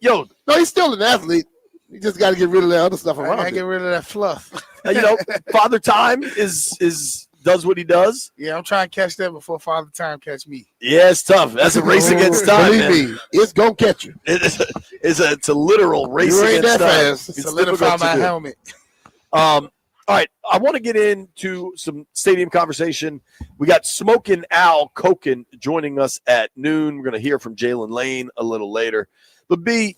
no, he's still an athlete. You just got to get rid of that other stuff I around. gotta get rid of that fluff. Father Time is does what he does. Yeah, I'm trying to catch that before Father Time catch me. Yeah, it's tough. That's a race against time. Believe me, it's gonna catch you. It's a literal race You ain't against that time. fast. It's Solidify difficult to my do. helmet. All right, I want to get into some stadium conversation. We got Smokin' Al Koken joining us at noon. We're going to hear from Jaylen Lane a little later. But B,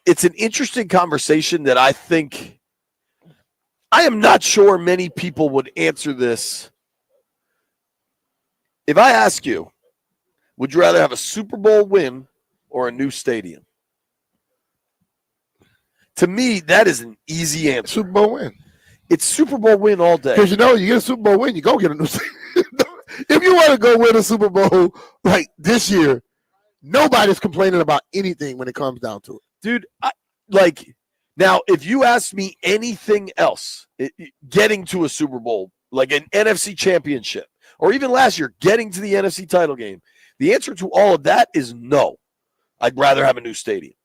it's an interesting conversation that I think I am not sure many people would answer this. If I ask you, would you rather have a Super Bowl win or a new stadium? To me, that is an easy answer. Super Bowl win. It's Super Bowl win all day. Because you get a Super Bowl win, you go get a new stadium. If you want to go win a Super Bowl like this year, nobody's complaining about anything when it comes down to it. Dude, now, if you ask me anything else, getting to a Super Bowl, like an NFC championship, or even last year, getting to the NFC title game, the answer to all of that is no. I'd rather have a new stadium.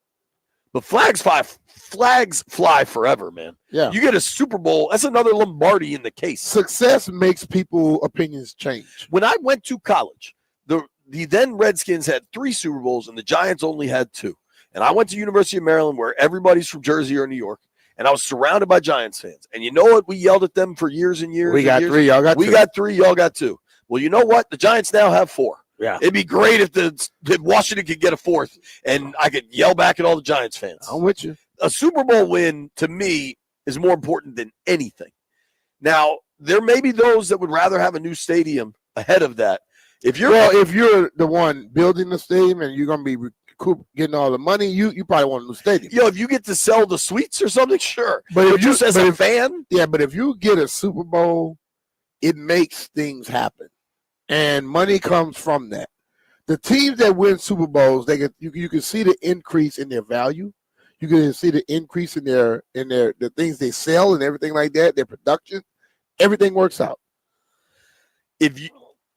But flags fly forever, man. Yeah. You get a Super Bowl, that's another Lombardi in the case. Success makes people opinions change. When I went to college, the then Redskins had 3 Super Bowls and the Giants only had 2. And I went to University of Maryland where everybody's from Jersey or New York. and I was surrounded by Giants fans. And you know what? We yelled at them for years and years. We got years. 3, y'all got 2. We got 3, y'all got 2. Well, you know what? The Giants now have 4. Yeah. It'd be great if Washington could get a 4th, and I could yell back at all the Giants fans. I'm with you. A Super Bowl win, to me, is more important than anything. Now, there may be those that would rather have a new stadium ahead of that. If you're the one building the stadium and you're going to be getting all the money, you probably want a new stadium. If you get to sell the suites or something, sure. But just as a fan, but if you get a Super Bowl, it makes things happen, and money comes from that. The teams that win Super Bowls, you can see the increase in their value. You can see the increase in the things they sell and everything like that. Their production, everything works out.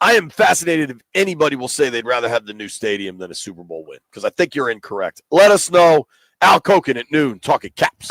I am fascinated if anybody will say they'd rather have the new stadium than a Super Bowl win, because I think you're incorrect. Let us know. Al Koken at noon, talking Caps.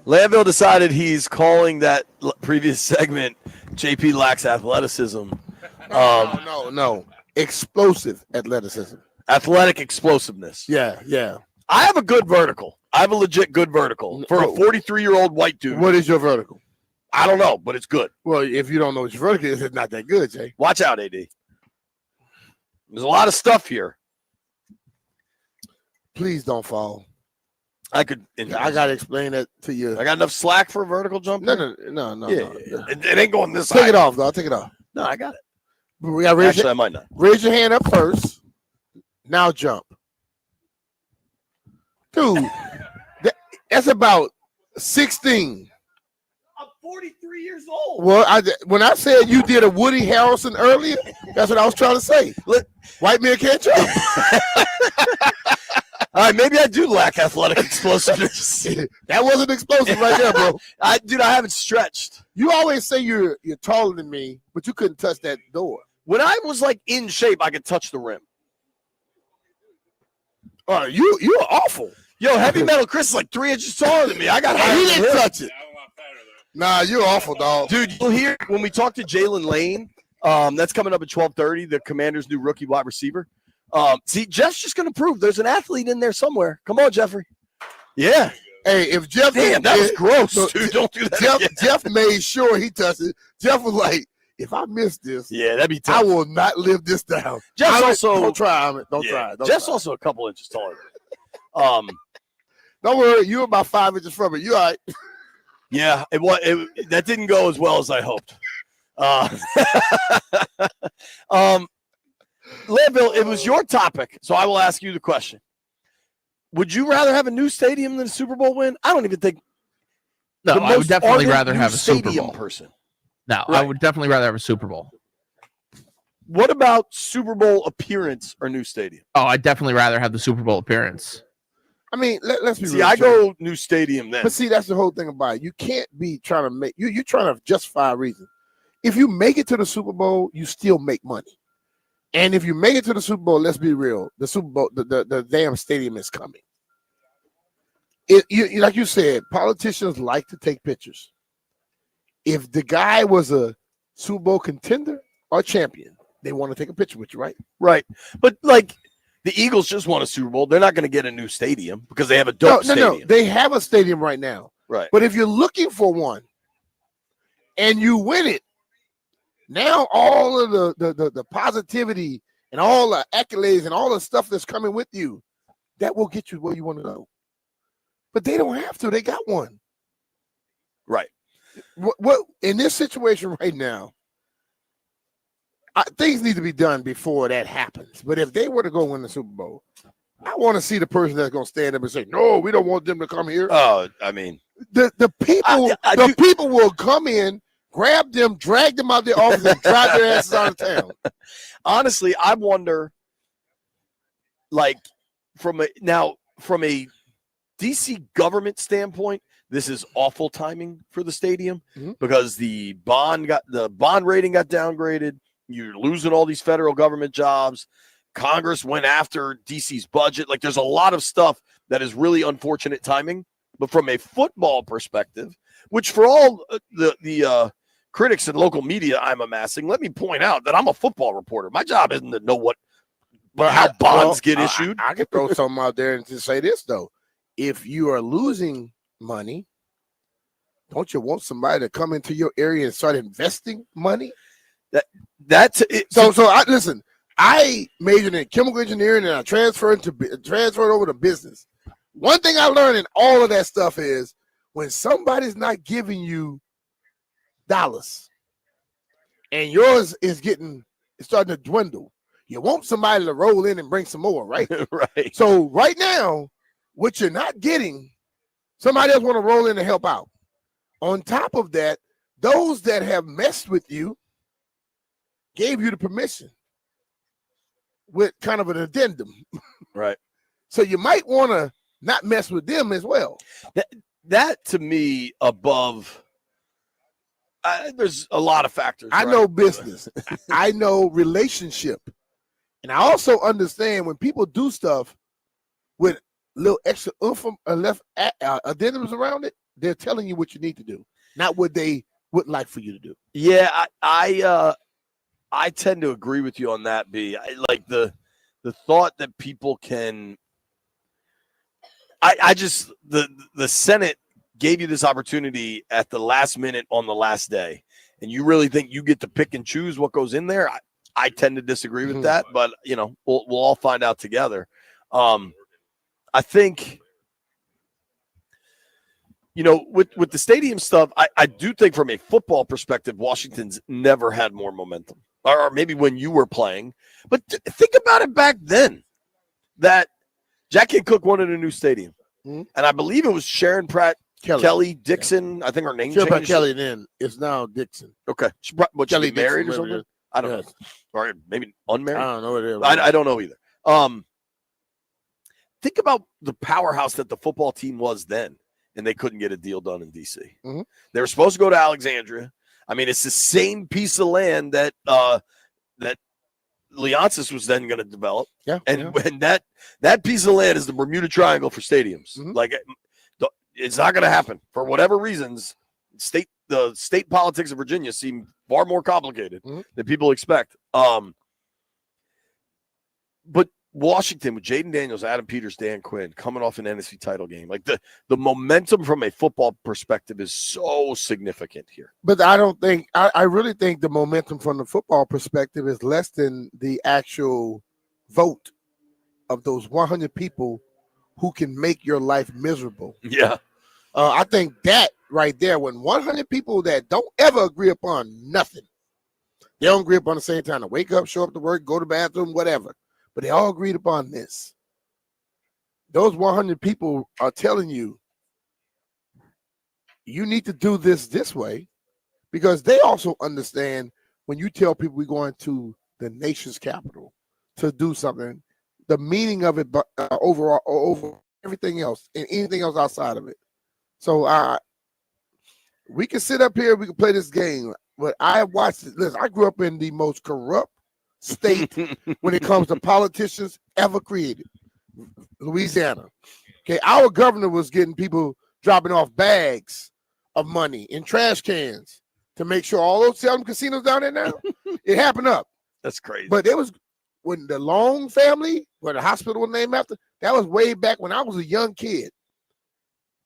Landville decided he's calling that previous segment JP lacks athleticism. No. Explosive athleticism. Athletic explosiveness. Yeah. I have a good vertical. I have a legit good vertical for a 43-year-old white dude. What is your vertical? I don't know, but it's good. Well, if you don't know what your vertical is, it's not that good, Jay. Watch out, AD. There's a lot of stuff here. Please don't fall. I got to explain that to you. I got enough slack for a vertical jump? No. Yeah. It ain't going this side. Take it off, though. I'll take it off. No, I got it. We got Actually, I might not. Raise your hand up first. Now jump. Dude, that's about 16. I'm 43 years old. Well, when I said you did a Woody Harrelson earlier, that's what I was trying to say. White men can't jump. All right, maybe I do lack athletic explosiveness. That wasn't explosive right there, bro. I haven't stretched. You always say you're taller than me, but you couldn't touch that door. When I was like in shape, I could touch the rim. Oh, you're awful. Yo, Heavy Metal Chris is like 3 inches taller than me. I got higher He than didn't him. touch it. Nah, you're awful, dog. Dude, you'll hear when we talk to Jaylen Lane, that's coming up at 12:30, the Commanders' new rookie wide receiver. See, Jeff's just going to prove there's an athlete in there somewhere. Come on, Jeffrey. Yeah. Hey, if Jeff... Damn, that was gross, dude. Don't do that Jeff made sure he touched it. Jeff was like, if I miss this, that'd be tough. I will not live this down. Jeff's also... Don't try. Don't try. Jeff's also a couple inches taller than me. Don't worry. You're about 5 inches from it. You all right. Yeah, that didn't go as well as I hoped. Landville, it was your topic, so I will ask you the question. Would you rather have a new stadium than a Super Bowl win? I don't even think. No, I would definitely rather have a Super stadium Bowl. Person. No, Right. I would definitely rather have a Super Bowl. What about Super Bowl appearance or new stadium? Oh, I'd definitely rather have the Super Bowl appearance. I mean, let's be See, real. I go new stadium then. But see, that's the whole thing about it. You can't be trying to make you're trying to justify a reason. If you make it to the Super Bowl, you still make money. And if you make it to the Super Bowl, let's be real, the Super Bowl, the damn stadium is coming. Like you said, politicians like to take pictures. If the guy was a Super Bowl contender or champion, they want to take a picture with you, right? Right. But like the Eagles just won a Super Bowl. They're not going to get a new stadium because they have a dope stadium. No. They have a stadium right now. Right. But if you're looking for one and you win it, now all of the positivity and all the accolades and all the stuff that's coming with you, that will get you where you want to go. But they don't have to. They got one. Right. What in this situation right now, things need to be done before that happens. But if they were to go win the Super Bowl, I want to see the person that's going to stand up and say, "No, we don't want them to come here." Oh, I mean, the people will come in, grab them, drag them out their office, and drive their asses out of town. Honestly, I wonder, like, from a DC government standpoint, this is awful timing for the stadium because the bond rating got downgraded. You're losing all these federal government jobs. Congress went after DC's budget. Like, there's a lot of stuff that is really unfortunate timing. But from a football perspective, which for all the critics and local media I'm amassing, let me point out that I'm a football reporter. My job isn't to know how bonds get issued. I could throw something out there and just say this, though. If you are losing money, don't you want somebody to come into your area and start investing money? Listen. I majored in chemical engineering and I transferred over to business. One thing I learned in all of that stuff is when somebody's not giving you dollars and yours is starting to dwindle, you want somebody to roll in and bring some more, right? Right. So right now, what you're not getting, somebody else want to roll in and help out. On top of that, those that have messed with you gave you the permission with kind of an addendum. Right. So you might want to not mess with them as well. That to me, above, there's a lot of factors. I know business. I know relationship. And I also understand when people do stuff with little extra addendums around it, They're telling you what you need to do, not what they would like for you to do. Yeah, I tend to agree with you on that, B. Like the thought that people can I just the Senate gave you this opportunity at the last minute on the last day, and you really think you get to pick and choose what goes in there? I tend to disagree with that, but we'll all find out together. I think with the stadium stuff, I do think from a football perspective, Washington's never had more momentum, or maybe when you were playing. But think about it back then, that Jack and Cook wanted a new stadium, and I believe it was Sharon Pratt Kelly Dixon. Yeah. I think her name Sharon Pratt changed. Kelly then it's now Dixon. Okay, Kelly she married Dixon, or something? I don't know, or maybe unmarried. I don't know what it is. I don't know either. Think about the powerhouse that the football team was then, and they couldn't get a deal done in D.C. Mm-hmm. They were supposed to go to Alexandria. I mean, it's the same piece of land that Leonsis was then going to develop. Yeah, and that piece of land is the Bermuda Triangle for stadiums. Mm-hmm. Like, it's not going to happen for whatever reasons. The state politics of Virginia seem far more complicated than people expect. But Washington with Jaden Daniels, Adam Peters, Dan Quinn coming off an NFC title game, like the momentum from a football perspective is so significant here. But I don't think I really think the momentum from the football perspective is less than the actual vote of those 100 people who can make your life miserable. Yeah. I think that right there, when 100 people that don't ever agree upon nothing, they don't agree upon the same time to wake up, show up to work, go to the bathroom, whatever, but they all agreed upon this. Those 100 people are telling you, you need to do this way, because they also understand when you tell people we're going to the nation's capital to do something, the meaning of it overall over everything else and anything else outside of it. So we can sit up here, we can play this game, but I watched it. Listen, I grew up in the most corrupt state when it comes to politicians ever created, Louisiana. Okay, our governor was getting people dropping off bags of money in trash cans to make sure all those 7 casinos down there now, it happened up. That's crazy. But it was when the Long family, where the hospital was named after, that was way back when I was a young kid.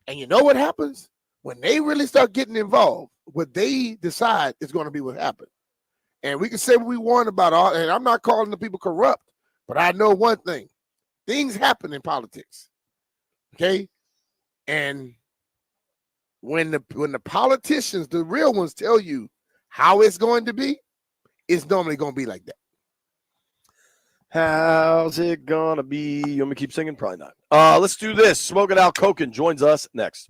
And you know what happens? When they really start getting involved, what they decide is going to be what happens. And we can say what we want about all, and I'm not calling the people corrupt, but I know one thing. Things happen in politics. Okay? And when the politicians, the real ones, tell you how it's going to be, it's normally going to be like that. How's it gonna be? You want me to keep singing? Probably not. Let's do this. Smoke It Out. Koken joins us next.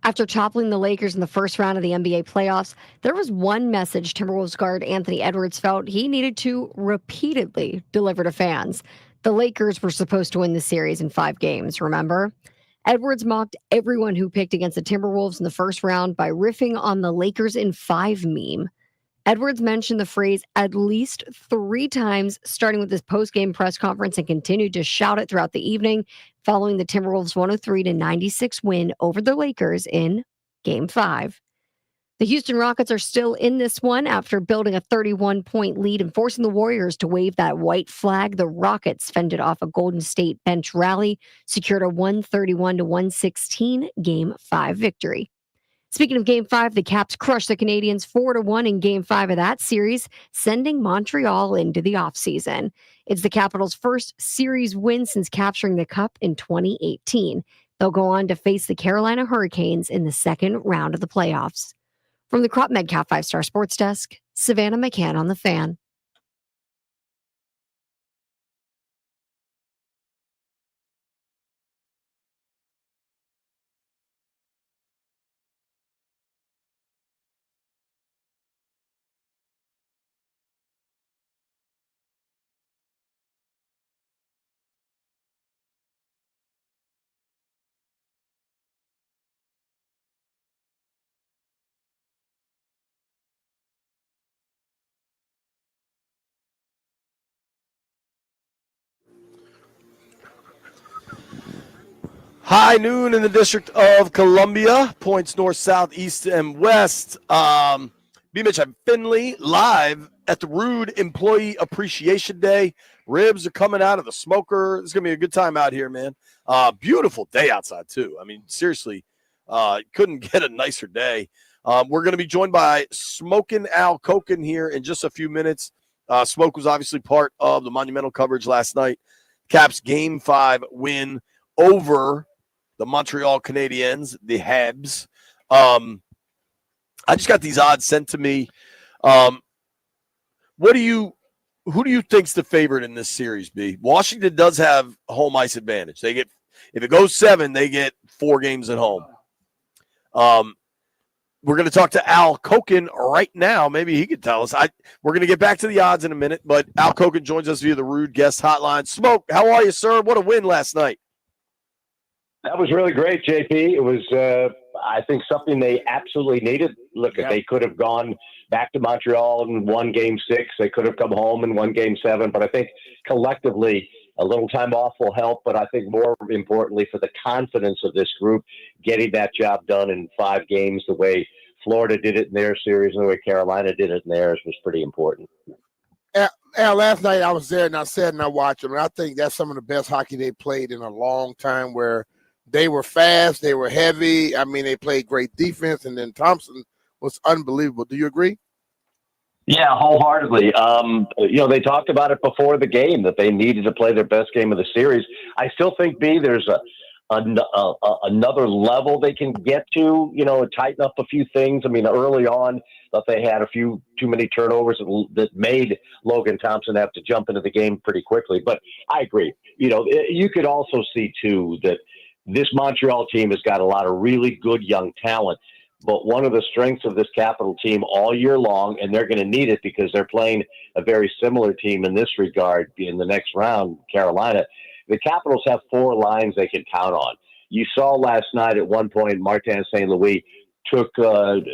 After toppling the Lakers in the first round of the NBA playoffs, there was one message Timberwolves guard Anthony Edwards felt he needed to repeatedly deliver to fans. The Lakers were supposed to win the series in 5 games, remember? Edwards mocked everyone who picked against the Timberwolves in the first round by riffing on the Lakers in 5 meme. Edwards mentioned the phrase at least 3 times, starting with his post-game press conference, and continued to shout it throughout the evening, following the Timberwolves' 103-96 win over the Lakers in Game 5. The Houston Rockets are still in this one after building a 31-point lead and forcing the Warriors to wave that white flag. The Rockets fended off a Golden State bench rally, secured a 131-116 Game 5 victory. Speaking of Game 5, the Caps crushed the Canadiens 4-1 in Game 5 of that series, sending Montreal into the offseason. It's the Capitals' first series win since capturing the Cup in 2018. They'll go on to face the Carolina Hurricanes in the second round of the playoffs. From the Crop Medcalf 5-Star Sports Desk, Savannah McCann on The Fan. High noon in the District of Columbia, points north, south, east, and west. B-Mitch at Finley, live at the Rude Employee Appreciation Day. Ribs are coming out of the smoker. It's going to be a good time out here, man. Beautiful day outside, too. I mean, seriously, couldn't get a nicer day. We're going to be joined by Smokin' Al Koken here in just a few minutes. Smoke was obviously part of the monumental coverage last night. Caps Game 5 win over the Montreal Canadiens, the Habs. I just got these odds sent to me. Who do you think's the favorite in this series, B? Washington does have home ice advantage. They get, if it goes 7, they get 4 games at home. We're going to talk to Al Koken right now. Maybe he could tell us. We're going to get back to the odds in a minute, but Al Koken joins us via the Rude Guest Hotline. Smoke, how are you, sir? What a win last night. That was really great, JP. It was, I think, something they absolutely needed. Look, they could have gone back to Montreal and won Game 6. They could have come home and won Game 7. But I think collectively, a little time off will help. But I think more importantly, for the confidence of this group, getting that job done in 5 games the way Florida did it in their series and the way Carolina did it in theirs was pretty important. Al, last night I was there and I said and I watched them. And I think that's some of the best hockey they played in a long time, where they were fast, they were heavy. I mean, they played great defense, and then Thompson was unbelievable. Do you agree? Yeah, wholeheartedly. They talked about it before the game that they needed to play their best game of the series. I still think, B, there's another level they can get to, tighten up a few things. I mean, early on, that they had a few too many turnovers that made Logan Thompson have to jump into the game pretty quickly. But I agree. You could also see, too, that this Montreal team has got a lot of really good young talent, but one of the strengths of this Capital team all year long, and they're going to need it because they're playing a very similar team in this regard in the next round, Carolina. The Capitals have 4 lines they can count on. You saw last night at one point, Martin St. Louis took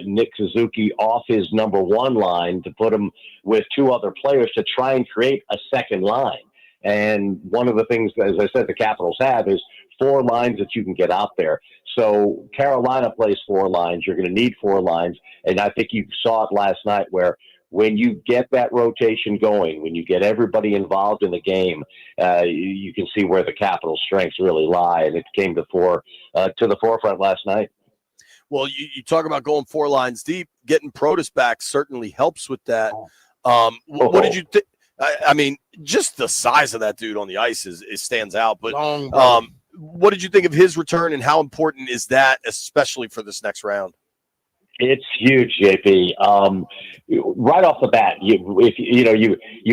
Nick Suzuki off his number 1 line to put him with 2 other players to try and create a second line. And one of the things, as I said, the Capitals have is 4 lines that you can get out there. So Carolina plays 4 lines. You're going to need 4 lines. And I think you saw it last night where when you get that rotation going, when you get everybody involved in the game, you can see where the Capitals' strengths really lie. And it came to the forefront last night. Well, you talk about going 4 lines deep. Getting Protas back certainly helps with that. What did you think? I mean, just the size of that dude on the ice stands out. But what did you think of his return, and how important is that, especially for this next round? It's huge, JP. Right off the bat, you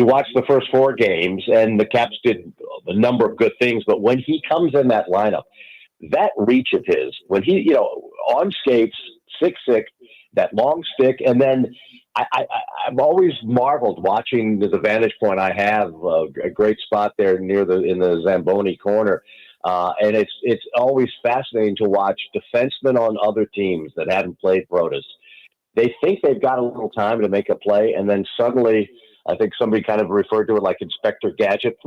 watch the first 4 games, and the Caps did a number of good things. But when he comes in that lineup, that reach of his, when he, on skates, 6'6", that long stick, and then I've always marveled watching the vantage point I have, a great spot there in the Zamboni corner. And it's always fascinating to watch defensemen on other teams that haven't played Protas. They think they've got a little time to make a play, and then suddenly, I think somebody kind of referred to it like Inspector Gadget.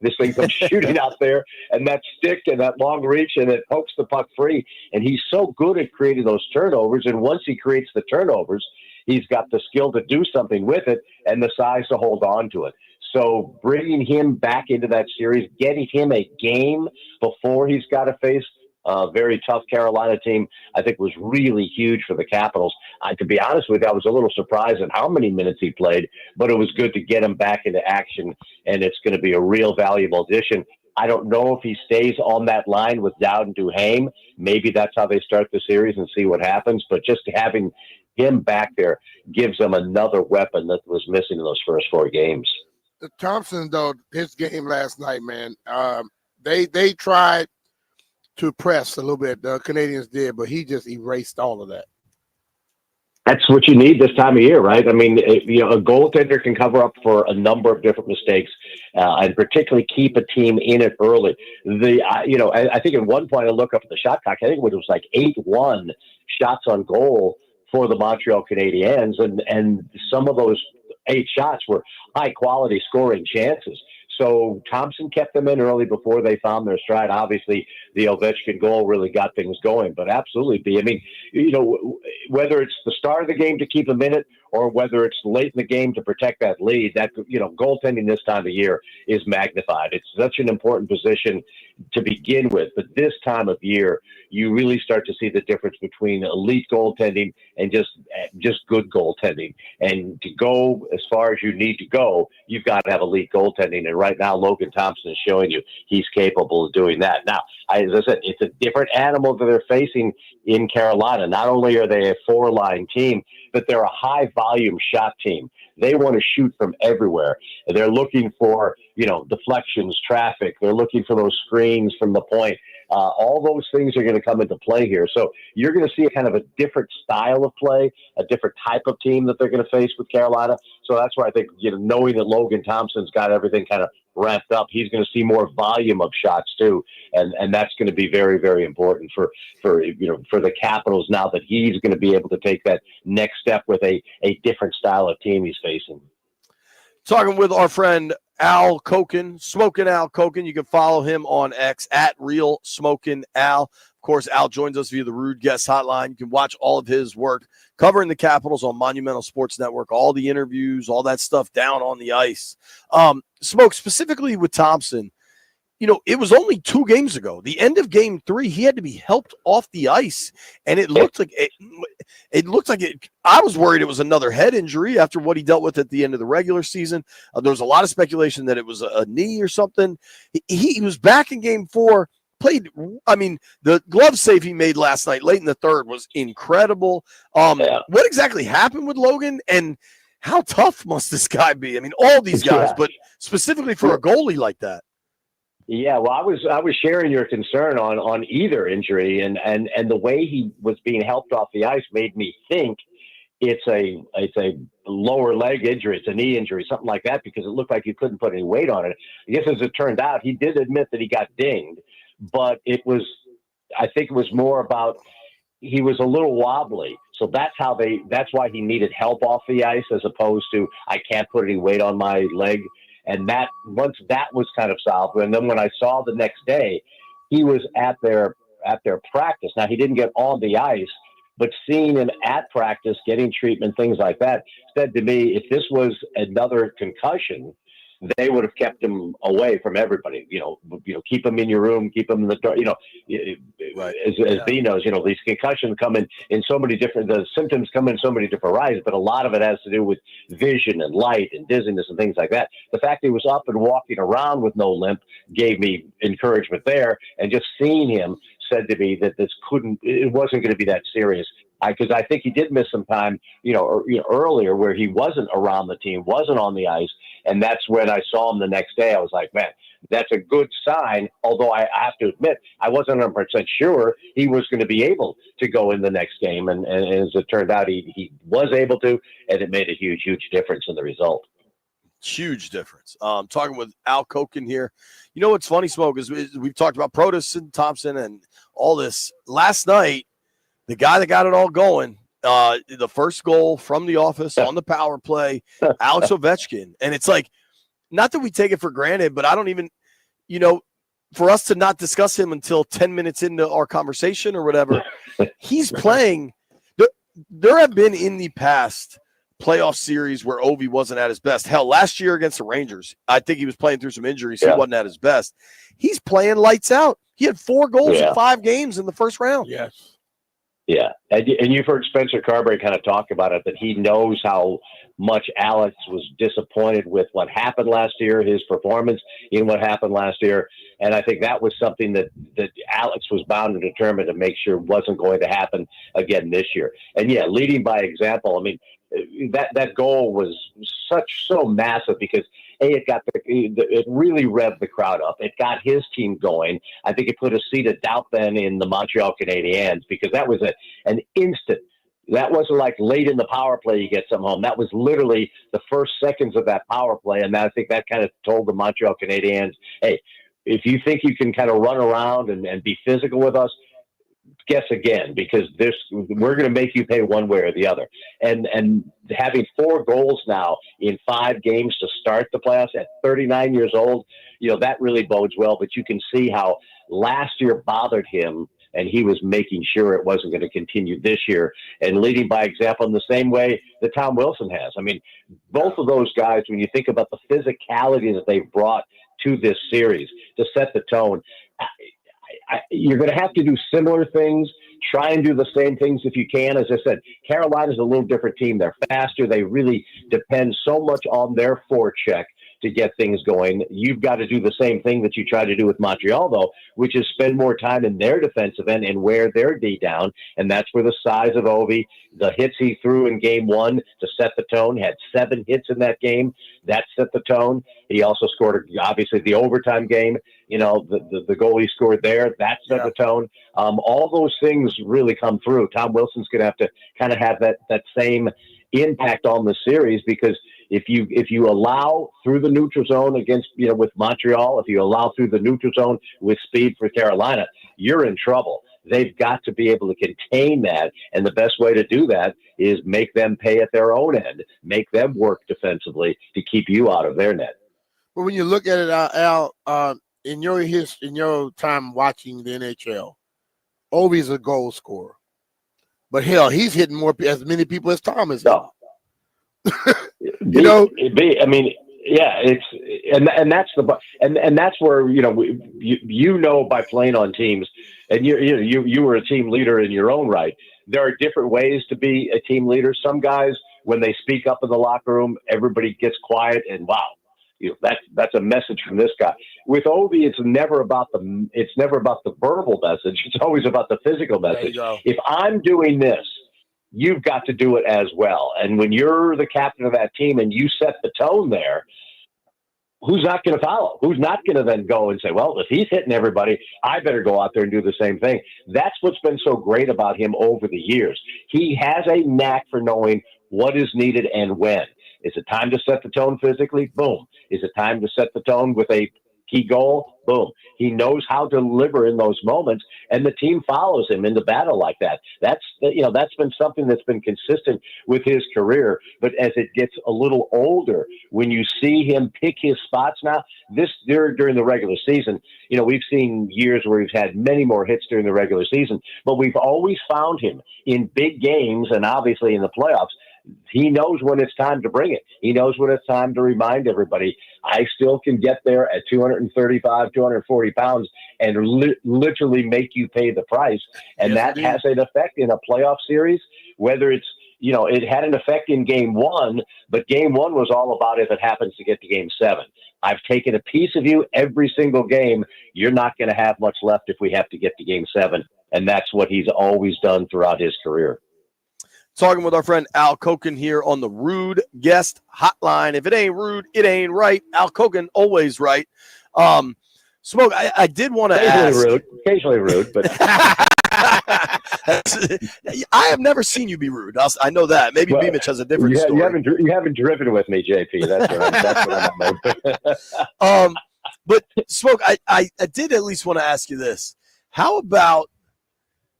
This thing comes shooting out there, and that stick and that long reach, and it pokes the puck free. And he's so good at creating those turnovers. And once he creates the turnovers, he's got the skill to do something with it and the size to hold on to it. So bringing him back into that series, getting him a game before he's got to face a very tough Carolina team, I think was really huge for the Capitals. To be honest with you, I was a little surprised at how many minutes he played, but it was good to get him back into action, and it's going to be a real valuable addition. I don't know if he stays on that line with Dowd and Duhaime. Maybe that's how they start the series and see what happens, but just having him back there gives them another weapon that was missing in those first 4 games. Thompson, though, his game last night, man, they tried to press a little bit. The Canadians did, but he just erased all of that. That's what you need this time of year, right? I mean, a goaltender can cover up for a number of different mistakes, and particularly keep a team in it early. I think at one point I look up at the shot clock. I think it was like 8-1 shots on goal for the Montreal Canadiens, and some of those 8 shots were high quality scoring chances. So Thompson kept them in early before they found their stride. Obviously, the Ovechkin goal really got things going, but absolutely, B. I mean, whether it's the start of the game to keep them in it or whether it's late in the game to protect that lead, that, goaltending this time of year is magnified. It's such an important position to begin with, but this time of year, you really start to see the difference between elite goaltending and just good goaltending. And to go as far as you need to go, you've got to have elite goaltending. And right now, Logan Thompson is showing you he's capable of doing that. Now, as I said, it's a different animal that they're facing in Carolina. Not only are they a 4-line team, but they're a high-volume shot team. They want to shoot from everywhere. They're looking for, deflections, traffic. They're looking for those screens from the point. All those things are going to come into play here. So you're going to see a kind of a different style of play, a different type of team that they're going to face with Carolina. So that's why I think, knowing that Logan Thompson's got everything kind of ramped up, he's going to see more volume of shots too. And that's going to be very, very important for the Capitals now that he's going to be able to take that next step with a different style of team he's facing. Talking with our friend Al Koken, Smoking Al Koken. You can follow him on X at Real Smoking Al. Of course, Al joins us via the Rude Guest Hotline. You can watch all of his work covering the Capitals on Monumental Sports Network, all the interviews, all that stuff down on the ice. Smoke, specifically with Thompson, it was only 2 games ago. The end of Game 3, he had to be helped off the ice, and it looked like I was worried it was another head injury after what he dealt with at the end of the regular season. There was a lot of speculation that it was a knee or something. He was back in Game 4. Played. I mean, the glove save he made last night, late in the third, was incredible. What exactly happened with Logan, and how tough must this guy be? I mean, all these guys, but specifically for a goalie like that. Yeah, well, I was sharing your concern on either injury, and the way he was being helped off the ice made me think it's a lower leg injury, it's a knee injury, something like that, because it looked like he couldn't put any weight on it. I guess as it turned out, he did admit that he got dinged, but I think it was more about he was a little wobbly. So that's why he needed help off the ice, as opposed to I can't put any weight on my leg. And that once that was kind of solved, and then when I saw the next day, he was at their practice. Now he didn't get on the ice, but seeing him at practice, getting treatment, things like that, said to me, if this was another concussion, they would have kept him away from everybody. Keep him in your room, keep him in the dark. As B knows, these concussions come in so many different. The symptoms come in so many different ways, but a lot of it has to do with vision and light and dizziness and things like that. The fact he was up and walking around with no limp gave me encouragement there, and just seeing him said to me that it wasn't going to be that serious. Because I think he did miss some time, earlier where he wasn't around the team, wasn't on the ice. And that's when I saw him the next day. I was like, man, That's a good sign, although I have to admit, I wasn't 100% sure he was going to be able to go in the next game. And as it turned out, he was able to, and it made a huge, huge difference in the result. Huge difference. Talking with Al Koken here. You know what's funny, Smoke, is we've talked about Protas and Thompson and all this. Last night, the guy that got it all going, the first goal from the office on the power play, Alex Ovechkin. And it's like, not that we take it for granted, but I don't even, for us to not discuss him until 10 minutes into our conversation or whatever, he's playing. There have been in the past playoff series where Ovi wasn't at his best. Hell, last year against the Rangers, I think he was playing through some injuries. Yeah. He wasn't at his best. He's playing lights out. He had 4 goals in 5 games in the first round. Yes. Yeah, and you've heard Spencer Carberry kind of talk about it, that he knows how much Alex was disappointed with what happened last year, his performance in what happened last year. And I think that was something that Alex was bound and determined to make sure wasn't going to happen again this year. And, yeah, leading by example, I mean, that goal was so massive because it really revved the crowd up. It got his team going. I think it put a seed of doubt then in the Montreal Canadiens, because that was an instant. That wasn't like late in the power play you get some home. That was literally the first seconds of that power play, and I think that kind of told the Montreal Canadiens, hey, if you think you can kind of run around and be physical with us, guess again, because we're going to make you pay one way or the other. And having 4 goals now in 5 games to start the playoffs at 39 years old, that really bodes well. But you can see how last year bothered him, and he was making sure it wasn't going to continue this year, and leading by example in the same way that Tom Wilson has. I mean, both of those guys, when you think about the physicality that they've brought to this series to set the tone, you're going to have to do similar things. Try and do the same things if you can. As I said, Carolina's a little different team. They're faster. They really depend so much on their forecheck to get things going. You've got to do the same thing that you try to do with Montreal, though, which is spend more time in their defensive end and wear their D down. And that's where the size of Ovi, the hits he threw in game 1 to set the tone, had 7 hits in that game. That set the tone. He also scored, obviously, the overtime game. The goal he scored there, that set the tone. All those things really come through. Tom Wilson's going to have to kind of have that same impact on the series, because if you allow through the neutral zone against, with Montreal, if you allow through the neutral zone with speed for Carolina, you're in trouble. They've got to be able to contain that, and the best way to do that is make them pay at their own end, make them work defensively to keep you out of their net. Well, when you look at it, Al, in your time watching the NHL, Ovi's a goal scorer, but hell, he's hitting as many people as Tom is. No. I mean, yeah, and that's where by playing on teams, and you were a team leader in your own right. There are different ways to be a team leader. Some guys, when they speak up in the locker room, everybody gets quiet, and wow, that's a message from this guy. With Ovi, it's never about the verbal message. It's always about the physical message. If I'm doing this, you've got to do it as well. And when you're the captain of that team and you set the tone there, who's not going to follow? Who's not going to then go and say, well, if he's hitting everybody, I better go out there and do the same thing. That's what's been so great about him over the years. He has a knack for knowing what is needed and when. Is it time to set the tone physically? Boom. Is it time to set the tone with a key goal? Boom. He knows how to deliver in those moments, and the team follows him into battle like that. That's been something that's been consistent with his career. But as it gets a little older, when you see him pick his spots now, during the regular season, we've seen years where he's had many more hits during the regular season, but we've always found him in big games and obviously in the playoffs. He knows when it's time to bring it. He knows when it's time to remind everybody, I still can get there at 235, 240 pounds and literally make you pay the price. And that has an effect in a playoff series, whether it's, it had an effect in game 1, but game 1 was all about if it happens to get to game 7. I've taken a piece of you every single game. You're not going to have much left if we have to get to game 7. And that's what he's always done throughout his career. Talking with our friend Al Koken here on the Rude Guest Hotline. If it ain't rude, it ain't right. Al Koken, always right. Smoke, I did want to ask. Occasionally rude, but I have never seen you be rude. I know that. Maybe Beamish has a different story. You haven't driven with me, JP. That's what I'm But Smoke, I did at least want to ask you this. How about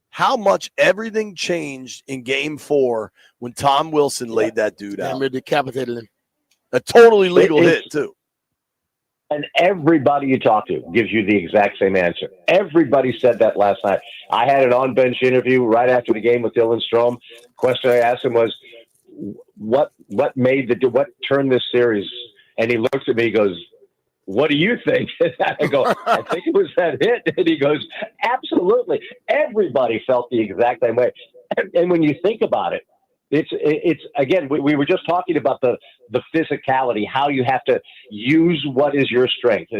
how much everything changed in Game 4 when Tom Wilson laid that dude out? They decapitated him. A totally legal hit, too. And everybody you talk to gives you the exact same answer. Everybody said that last night. I had an on-bench interview right after the game with Dylan Strome. The question I asked him was, what turned this series? And he looks at me, he goes, what do you think? I go, I think it was that hit. And he goes, absolutely. Everybody felt the exact same way. And when you think about it, it's again, we were just talking about the physicality, how you have to use what is your strength.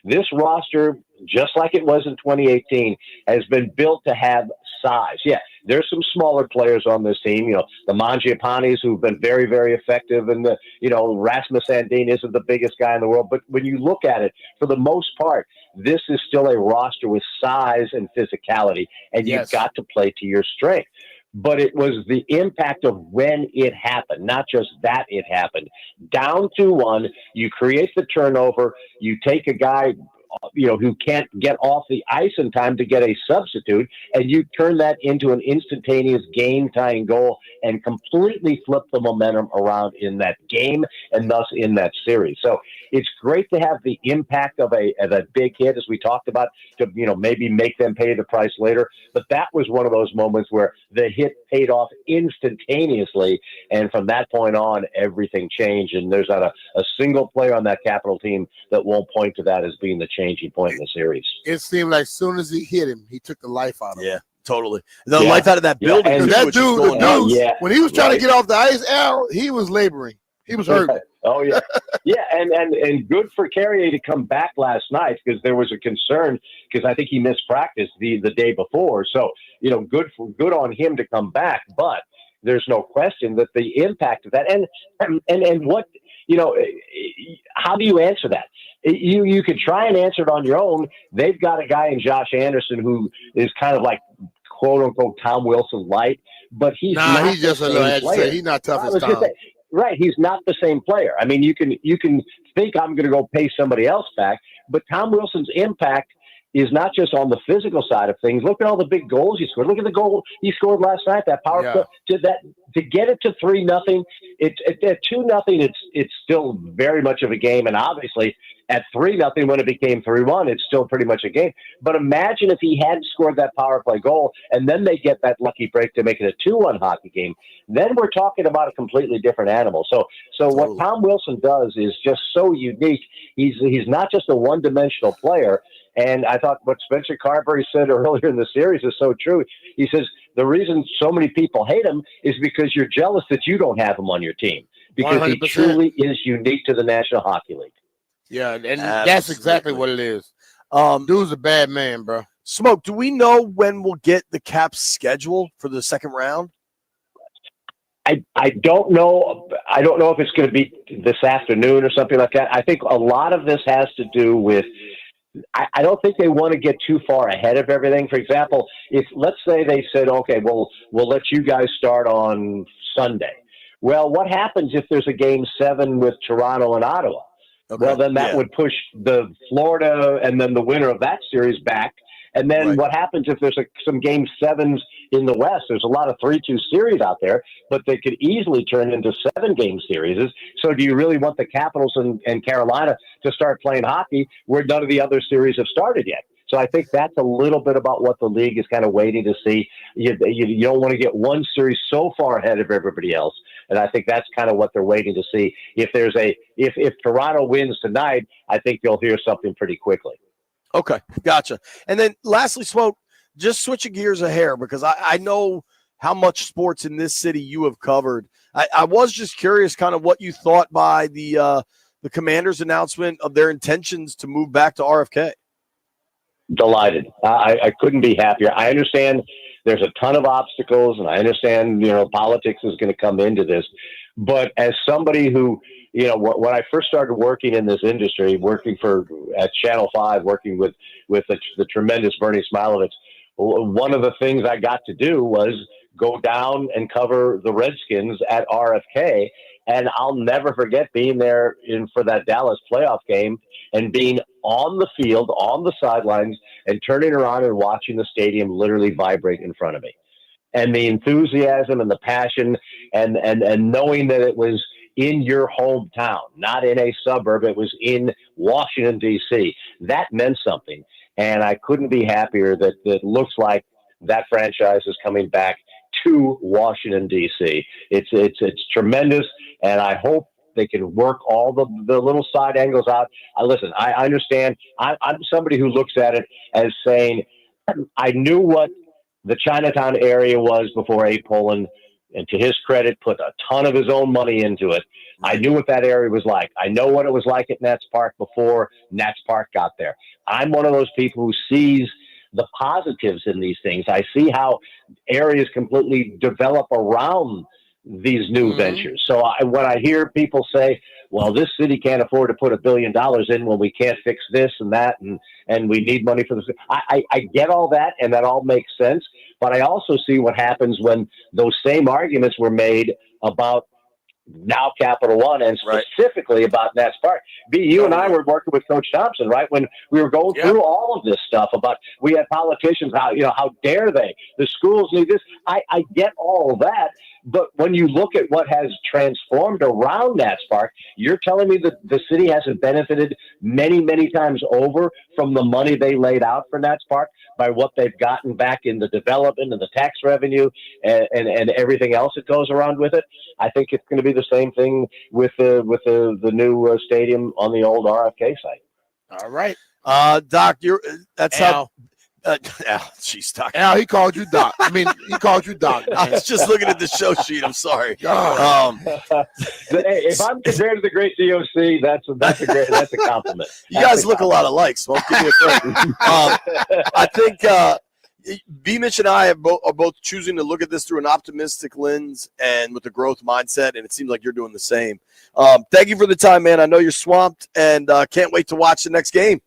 This roster, just like it was in 2018, has been built to have size. Yeah, there's some smaller players on this team. You know, the Mangiapanis, who've been very, very effective, and Rasmus Sandin isn't the biggest guy in the world. But when you look at it, for the most part, this is still a roster with size and physicality, and you've got to play to your strength. But it was the impact of when it happened, not just that it happened. Down 2-1, you create the turnover, you take a guy who can't get off the ice in time to get a substitute, and you turn that into an instantaneous game-tying goal and completely flip the momentum around in that game and thus in that series. So it's great to have the impact of a big hit, as we talked about, to maybe make them pay the price later. But that was one of those moments where the hit paid off instantaneously, and from that point on, everything changed. And there's not a single player on that Capital team that won't point to that as being the changing point in the series. It seemed like as soon as he hit him, he took the life out of him. Yeah, totally. The life out of that building. And that dude, when he was trying to get off the ice, Al, he was laboring. He was hurt. Oh, yeah. Yeah, and good for Carrier to come back last night, because there was a concern, because I think he missed practice the day before. So, good on him to come back. But there's no question that the impact of that, and what, how do you answer that? You could try and answer it on your own. They've got a guy in Josh Anderson who is kind of like, quote unquote, Tom Wilson light, but he's just a little agitated. He's not tough as Tom. Right, he's not the same player. I mean, you can think I'm going to go pay somebody else back, but Tom Wilson's impact is not just on the physical side of things. Look at all the big goals he scored. Look at the goal he scored last night. That power play to get it to 3-0. At 2-0, it's still very much of a game, and obviously at 3-0 when it became 3-1, it's still pretty much a game. But imagine if he hadn't scored that power play goal, and then they get that lucky break to make it a 2-1 hockey game. Then we're talking about a completely different animal. So what Tom Wilson does is just so unique. He's not just a one-dimensional player. And I thought what Spencer Carberry said earlier in the series is so true. He says the reason so many people hate him is because you're jealous that you don't have him on your team, because 100%. He truly is unique to the National Hockey League. Yeah, and that's exactly what it is. Dude's a bad man, bro. Smoke, do we know when we'll get the Caps schedule for the second round? I don't know. I don't know if it's going to be this afternoon or something like that. I think a lot of this has to do with, I don't think they want to get too far ahead of everything. For example, if let's say they said, okay, we'll let you guys start on Sunday. Well, what happens if there's a game 7 with Toronto and Ottawa? Okay. Well, then that would push the Florida and then the winner of that series back. And then what happens if there's some game 7s in the West? There's a lot of 3-2 series out there, but they could easily turn into 7-game series. So do you really want the Capitals and Carolina to start playing hockey where none of the other series have started yet? So I think that's a little bit about what the league is kind of waiting to see. You don't want to get one series so far ahead of everybody else. And I think that's kind of what they're waiting to see. If Toronto wins tonight, I think you'll hear something pretty quickly. Okay, gotcha. And then lastly, Smoke, just switching gears a hair, because I know how much sports in this city you have covered. I was just curious kind of what you thought by the Commanders' announcement of their intentions to move back to RFK. Delighted. I couldn't be happier. I understand there's a ton of obstacles, and I understand, politics is going to come into this. But as somebody who, when I first started working in this industry, working at Channel 5, working with the tremendous Bernie Smilovich, one of the things I got to do was go down and cover the Redskins at RFK. And I'll never forget being there for that Dallas playoff game and being on the field, on the sidelines, and turning around and watching the stadium literally vibrate in front of me. And the enthusiasm and the passion and knowing that it was in your hometown, not in a suburb, it was in Washington, D.C. That meant something. And I couldn't be happier that it looks like that franchise is coming back to Washington, D.C. It's tremendous, and I hope they can work all the little side angles out. Listen, I understand. I'm somebody who looks at it as saying, I knew what the Chinatown area was before Abe Poland, and to his credit, put a ton of his own money into it. I knew what that area was like. I know what it was like at Nats Park before Nats Park got there. I'm one of those people who sees the positives in these things. I see how areas completely develop around these new ventures. So when I hear people say, well, this city can't afford to put $1 billion in when we can't fix this and that, and we need money for this. I get all that, and that all makes sense. But I also see what happens when those same arguments were made about now Capital One and specifically about Nats Park. You and I were working with Coach Thompson, right? When we were going through all of this stuff about, we had politicians, how dare they? The schools need this. I get all of that. But when you look at what has transformed around Nats Park, you're telling me that the city hasn't benefited many, many times over from the money they laid out for Nats Park by what they've gotten back in the development and the tax revenue and everything else that goes around with it. I think it's going to be the same thing with the new stadium on the old RFK site. All right. Doc, that's Al. how. Jeez, Doc. Al, he called you Doc. I mean, he called you Doc. I was just looking at the show sheet. I'm sorry. If I'm compared to the great DOC, that's a compliment. You guys look a lot alike, so give me a break. I think B-Mitch and I are both choosing to look at this through an optimistic lens and with a growth mindset, and it seems like you're doing the same. Thank you for the time, man. I know you're swamped, and can't wait to watch the next game.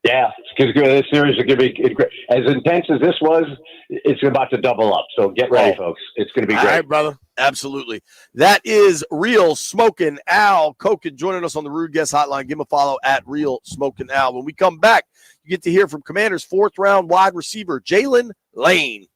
Yeah, because this series is going to be as intense as this was. It's about to double up. So get ready, folks. It's going to be great. All right, brother. Absolutely. That is Real Smokin' Al Koken joining us on the Rude Guest Hotline. Give him a follow at Real Smokin' Al. When we come back, you get to hear from Commanders' fourth-round wide receiver, Jaylen Lane.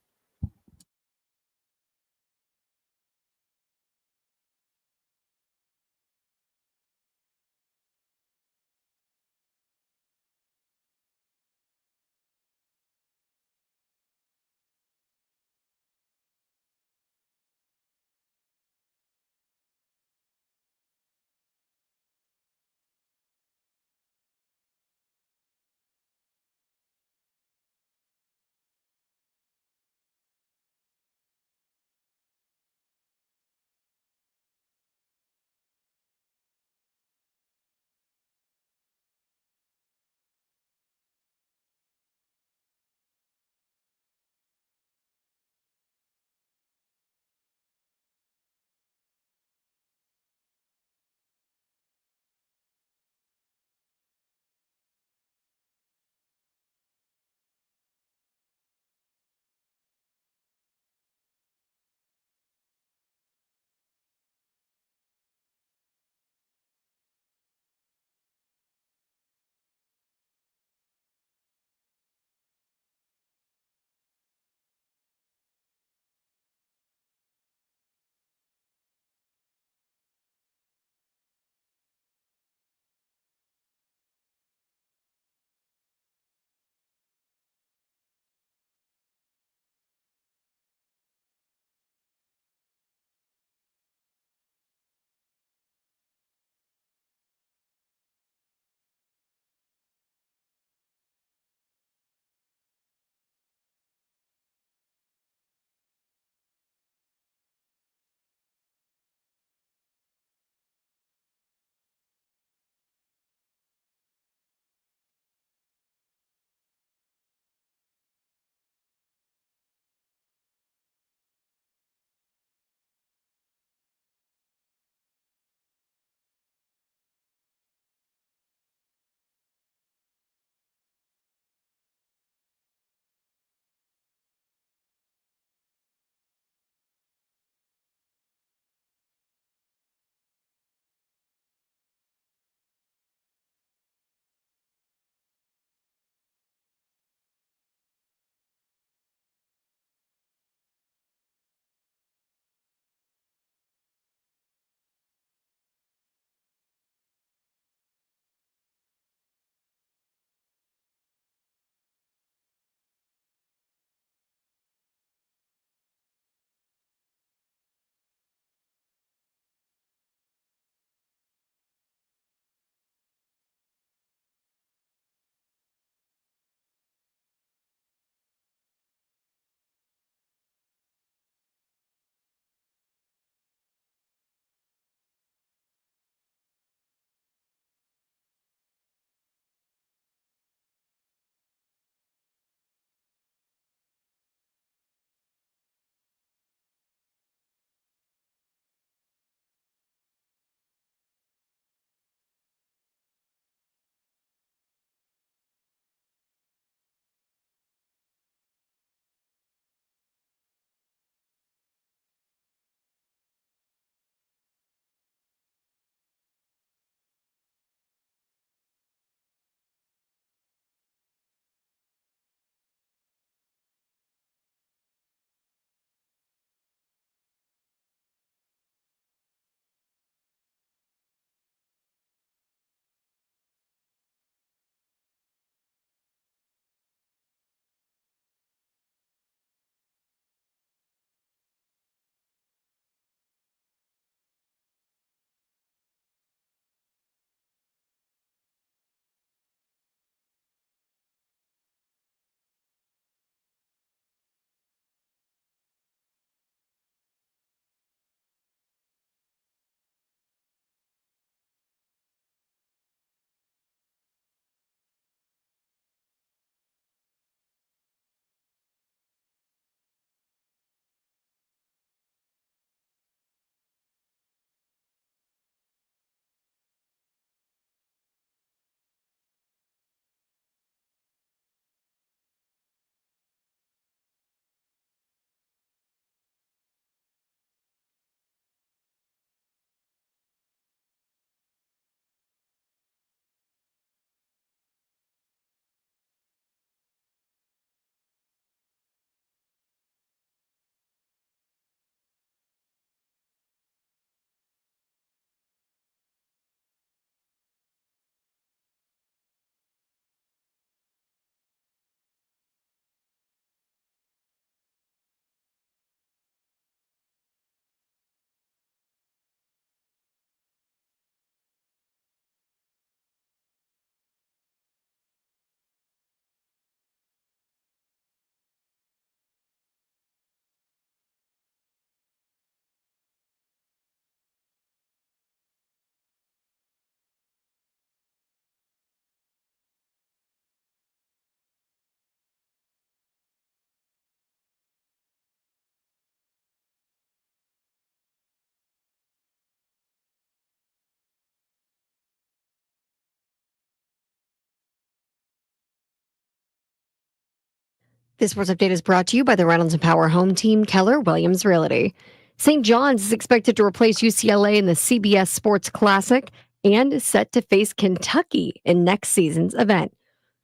This sports update is brought to you by the Reynolds and Power Home Team, Keller Williams Realty. St. John's is expected to replace UCLA in the CBS Sports Classic and is set to face Kentucky in next season's event.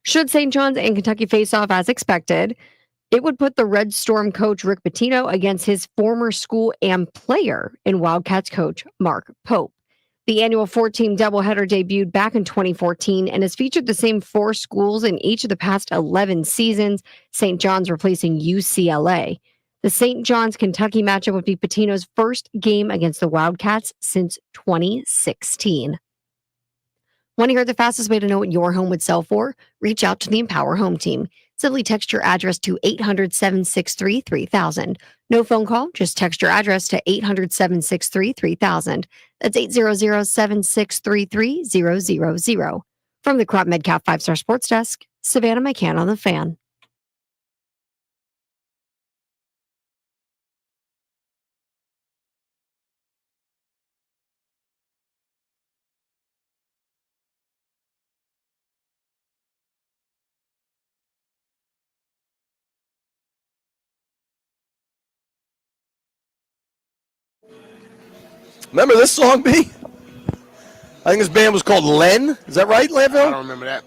Should St. John's and Kentucky face off as expected, it would put the Red Storm coach Rick Pitino against his former school and player in Wildcats coach Mark Pope. The annual 4-team doubleheader debuted back in 2014 and has featured the same 4 schools in each of the past 11 seasons, St. John's replacing UCLA. The St. John's Kentucky matchup would be Pitino's first game against the Wildcats since 2016. Want to hear the fastest way to know what your home would sell for? Reach out to the Empower Home Team. Simply text your address to 800-763-3000. No phone call, just text your address to 800-763-3000. That's 800-763-3000. From the Crop MedCap 5-Star Sports Desk, Savannah McCann on the Fan. Remember this song, B? I think this band was called Len. Is that right, Landfill? I don't remember that.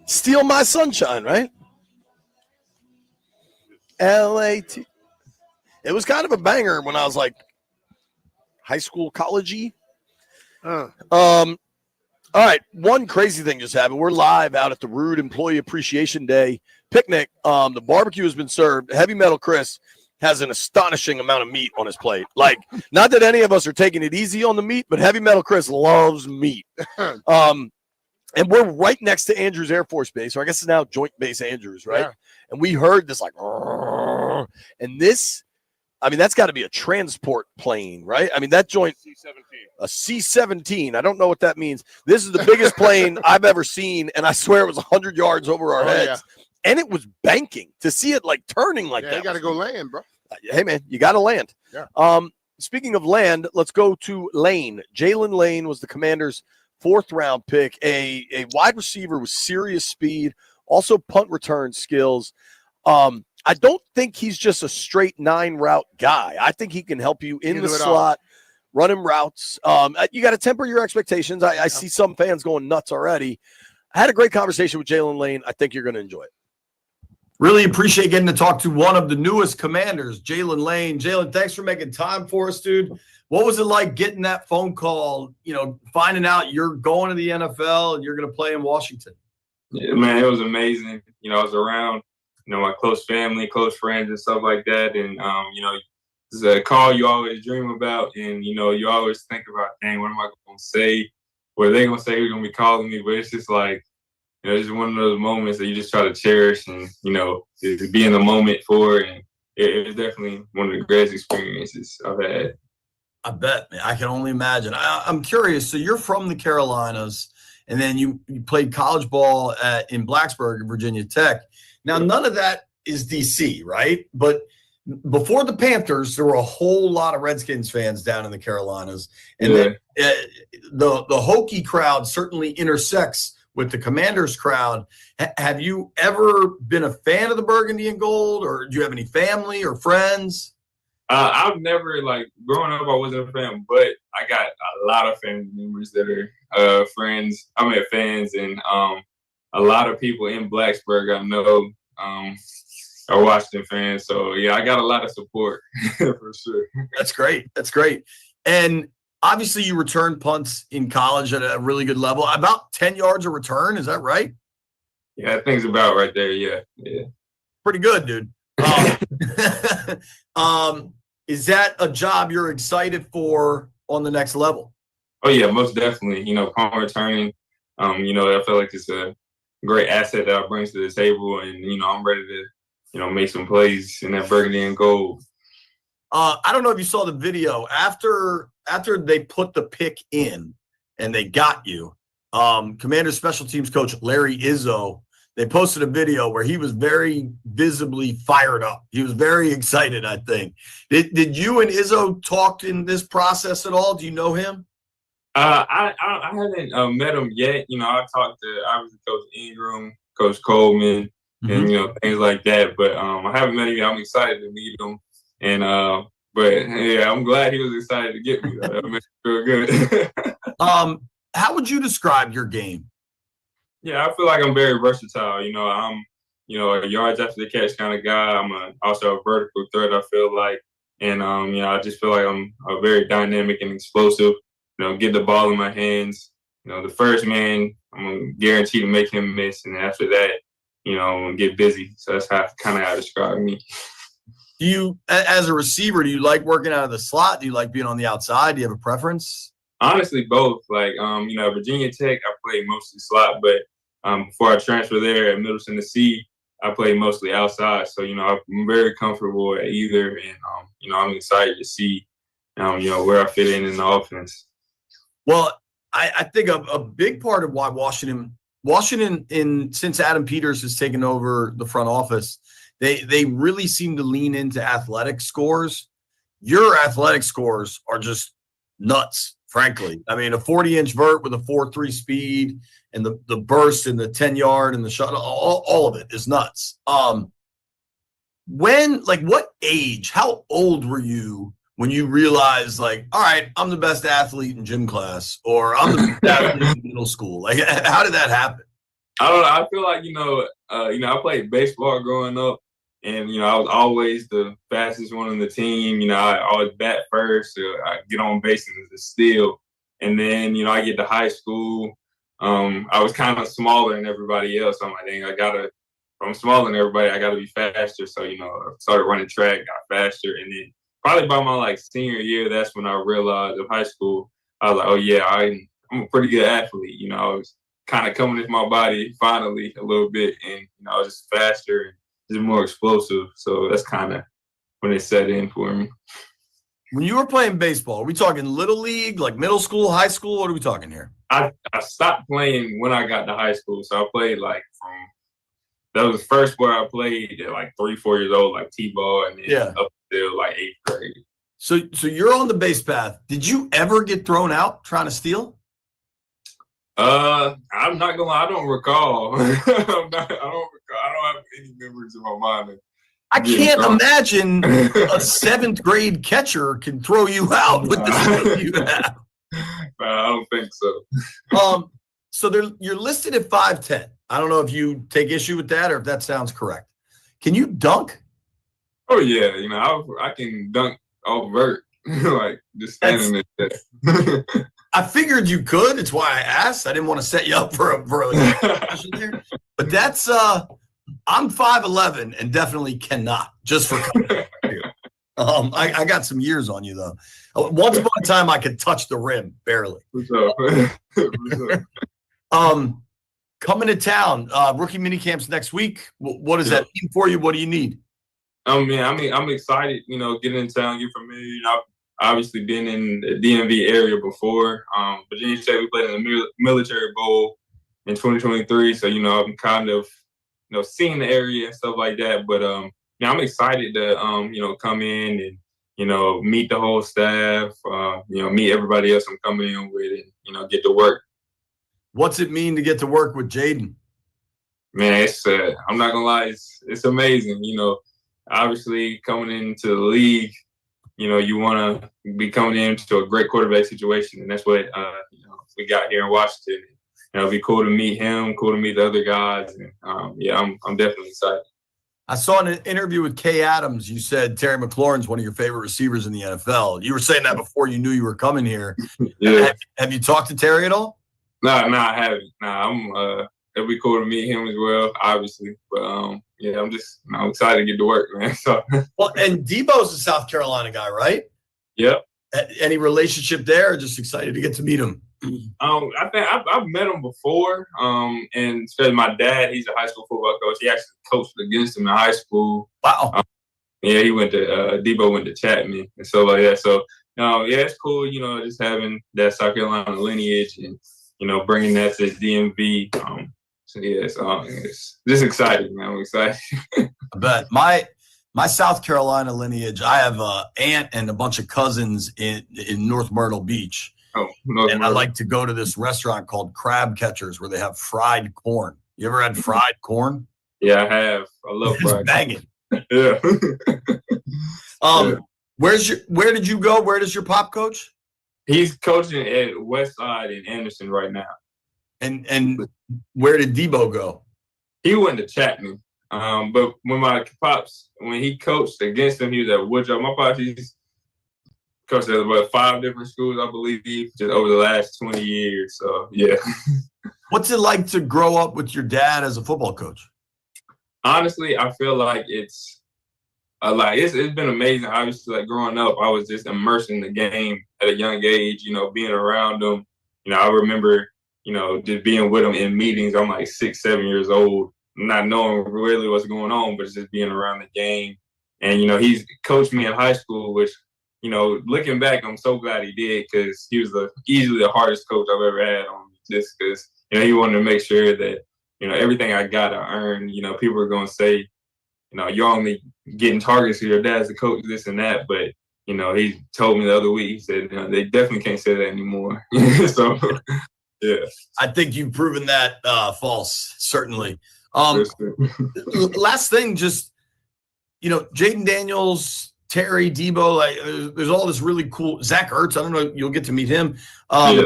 Steal My Sunshine, right? L-A-T. It was kind of a banger when I was like high school, college-y. All right, one crazy thing just happened. We're live out at the Rude Employee Appreciation Day picnic. The barbecue has been served. Heavy Metal Chris has an astonishing amount of meat on his plate. Like, not that any of us are taking it easy on the meat, but Heavy Metal Chris loves meat. And we're right next to Andrews Air Force Base, or I guess it's now Joint Base Andrews, right? Yeah. And we heard this like, and this, I mean, that's got to be a transport plane, right? I mean, that joint, a C-17. I don't know what that means. This is the biggest plane I've ever seen, and I swear it was 100 yards over our heads. Yeah. And it was banking to see it like turning like that. You got to go land, bro. Hey, man, you got to land. Yeah. Speaking of land, let's go to Lane. Jaylen Lane was the Commanders' 4th-round pick, a wide receiver with serious speed, also punt return skills. I don't think he's just a straight 9-route guy. I think he can help you in the slot, running routes. You got to temper your expectations. I see some fans going nuts already. I had a great conversation with Jaylen Lane. I think you're going to enjoy it. Really appreciate getting to talk to one of the newest Commanders, Jaylen Lane. Jaylen, thanks for making time for us, dude. What was it like getting that phone call, finding out you're going to the NFL and you're going to play in Washington? Yeah, man, it was amazing. I was around, my close family, close friends and stuff like that. And, it's a call you always dream about. And, you always think about, dang, what am I going to say? What are they going to say? Who's going to be calling me? But it's just like, it's just one of those moments that you just try to cherish and, just be in the moment for. And it was definitely one of the greatest experiences I've had. I bet, man. I can only imagine. I'm curious. So you're from the Carolinas, and then you played college ball in Blacksburg, Virginia Tech. Now, none of that is D.C., right? But before the Panthers, there were a whole lot of Redskins fans down in the Carolinas. And then the Hokie crowd certainly intersects with the Commanders crowd. Have you ever been a fan of the burgundy and gold, or do you have any family or friends? I've never, growing up, I wasn't a fan, but I got a lot of family members that are fans, and a lot of people in Blacksburg I know are Washington fans. So, yeah, I got a lot of support for sure. That's great. That's great. And obviously you returned punts in college at a really good level. About 10 yards a return, is that right? Yeah, I think it's about right there, yeah. Pretty good, dude. Is that a job you're excited for on the next level? Oh, yeah, most definitely. Punt returning, I feel like it's a great asset that I bring to the table, and, I'm ready to, make some plays in that burgundy and gold. I don't know if you saw the video. After they put the pick in and they got you, Commander Special Teams coach Larry Izzo, they posted a video where he was very visibly fired up. He was very excited, I think. Did you and Izzo talk in this process at all? Do you know him? I haven't met him yet. I talked to, obviously, Coach Ingram, Coach Coleman, and things like that. But I haven't met him yet. I'm excited to meet him, and but yeah, I'm glad he was excited to get me. That makes me feel good. How would you describe your game? Yeah, I feel like I'm very versatile. I'm a yards after the catch kind of guy. I'm also a vertical threat, I feel like. And, I just feel like I'm a very dynamic and explosive. Get the ball in my hands. The first man, I'm going to guarantee to make him miss. And after that, I'm going to get busy. So that's kind of how I describe me. Do you, as a receiver, do you like working out of the slot? Do you like being on the outside? Do you have a preference? Honestly, both. Like, Virginia Tech, I played mostly slot. But before I transferred there at Middle Tennessee, I play mostly outside, so I'm very comfortable at either, and I'm excited to see where I fit in the offense. Well, I think a big part of why Washington, since Adam Peters has taken over the front office, they really seem to lean into athletic scores. Your athletic scores are just nuts, frankly. I mean, a 40-inch vert with a 4.3 speed. And the burst and the 10-yard and the shot, all of it is nuts. What age, how old were you when you realized, like, all right, I'm the best athlete in gym class, or I'm the best athlete in middle school? Like, how did that happen? I don't know. I feel like, I played baseball growing up, and, I was always the fastest one on the team. I always bat first, or I get on base and just steal. And then, I get to high school. I was kind of smaller than everybody else. I'm like, dang, I'm smaller than everybody. I got to be faster. So, I started running track, got faster. And then probably by my senior year, that's when I realized of high school, I was like, oh yeah, I'm a pretty good athlete. I was kind of coming into my body finally a little bit, and I was just faster and just more explosive. So that's kind of when it set in for me. When you were playing baseball, are we talking little league, like middle school, high school? What are we talking here? I stopped playing when I got to high school. So I played that was the first sport I played at 3-4 years old, like T-ball, and then up till 8th grade. So you're on the base path. Did you ever get thrown out trying to steal? I'm not gonna lie, I don't recall. I don't have any memories in my mind. I can't imagine a 7th grade catcher can throw you out with the skill you have. I don't think so. So you're listed at 5'10". I don't know if you take issue with that or if that sounds correct. Can you dunk? Oh yeah, I can dunk all vert, just standing there. I figured you could. It's why I asked. I didn't want to set you up for a question there. But that's I'm 5'11" and definitely cannot, just for I got some years on you, though. Once upon a time, I could touch the rim, barely. Coming to town, rookie mini camps next week. What does that mean for you? What do you need? I'm excited, getting in town, get familiar. I've obviously been in the DMV area before. Virginia State, we played in the Military Bowl in 2023. So, I'm kind of, seeing the area and stuff like that. But, I'm excited to, come in and, meet the whole staff, meet everybody else I'm coming in with and, get to work. What's it mean to get to work with Jayden? Man, it's I'm not gonna lie, it's amazing. Obviously coming into the league, you want to be coming into a great quarterback situation, and that's what we got here in Washington. It'll be cool to meet him, cool to meet the other guys, and I'm definitely excited. I saw in an interview with Kay Adams, you said Terry McLaurin's one of your favorite receivers in the NFL. You were saying that before you knew you were coming here. Yeah. Have you talked to Terry at all? No, I haven't. It'll be cool to meet him as well, obviously. But I'm excited to get to work, man. So. Well, and Debo's a South Carolina guy, right? Yep. Any relationship there? Or just excited to get to meet him. I think I've met him before. And especially my dad, he's a high school football coach. He actually coached against him in high school. Wow. He went to Debo went to Chapman and stuff like that. So it's cool. Just having that South Carolina lineage and bringing that to DMV. It's just exciting, man. I'm excited. I bet. My South Carolina lineage, I have an aunt and a bunch of cousins in North Myrtle Beach. I like to go to this restaurant called Crab Catchers where they have fried corn. You ever had fried corn? Yeah, I have. I love It's practice. banging. Yeah. Where did you go? Where does your pop coach? He's coaching at West Side in Anderson right now. And where did Debo go? He went to Chapman. But when my pops, when he coached against him, he was at Woodrow. My pops, he's coached at about 5 different schools, I believe, just over the last 20 years. So, yeah. What's it like to grow up with your dad as a football coach? Honestly, I feel like it's been amazing. Obviously, like growing up, I was just immersed in the game at a young age, being around them. I remember, just being with them in meetings. I'm like 6, 7 years old, not knowing really what's going on, but just being around the game. And, he's coached me in high school, which, looking back, I'm so glad he did because he was easily the hardest coach I've ever had on me just because, he wanted to make sure that, everything I got, I earned. People are going to say, you're only getting targets to your dad's the coach, this and that. But, he told me the other week, he said, they definitely can't say that anymore. So, yeah. I think you've proven that false, certainly. Last thing, just, Jaden Daniels, Terry, Debo, there's all this really cool. Zach Ertz, I don't know, you'll get to meet him. Yeah.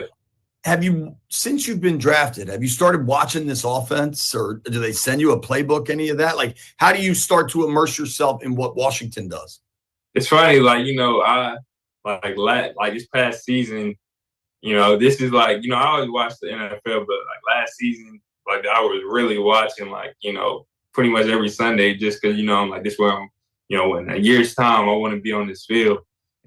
Have you, since you've been drafted, have you started watching this offense, or do they send you a playbook, any of that? Like, how do you start to immerse yourself in what Washington does? It's funny, I this past season, this is I always watch the NFL, but last season, I was really watching pretty much every Sunday just because, I'm like, this is where I'm, in a year's time, I want to be on this field.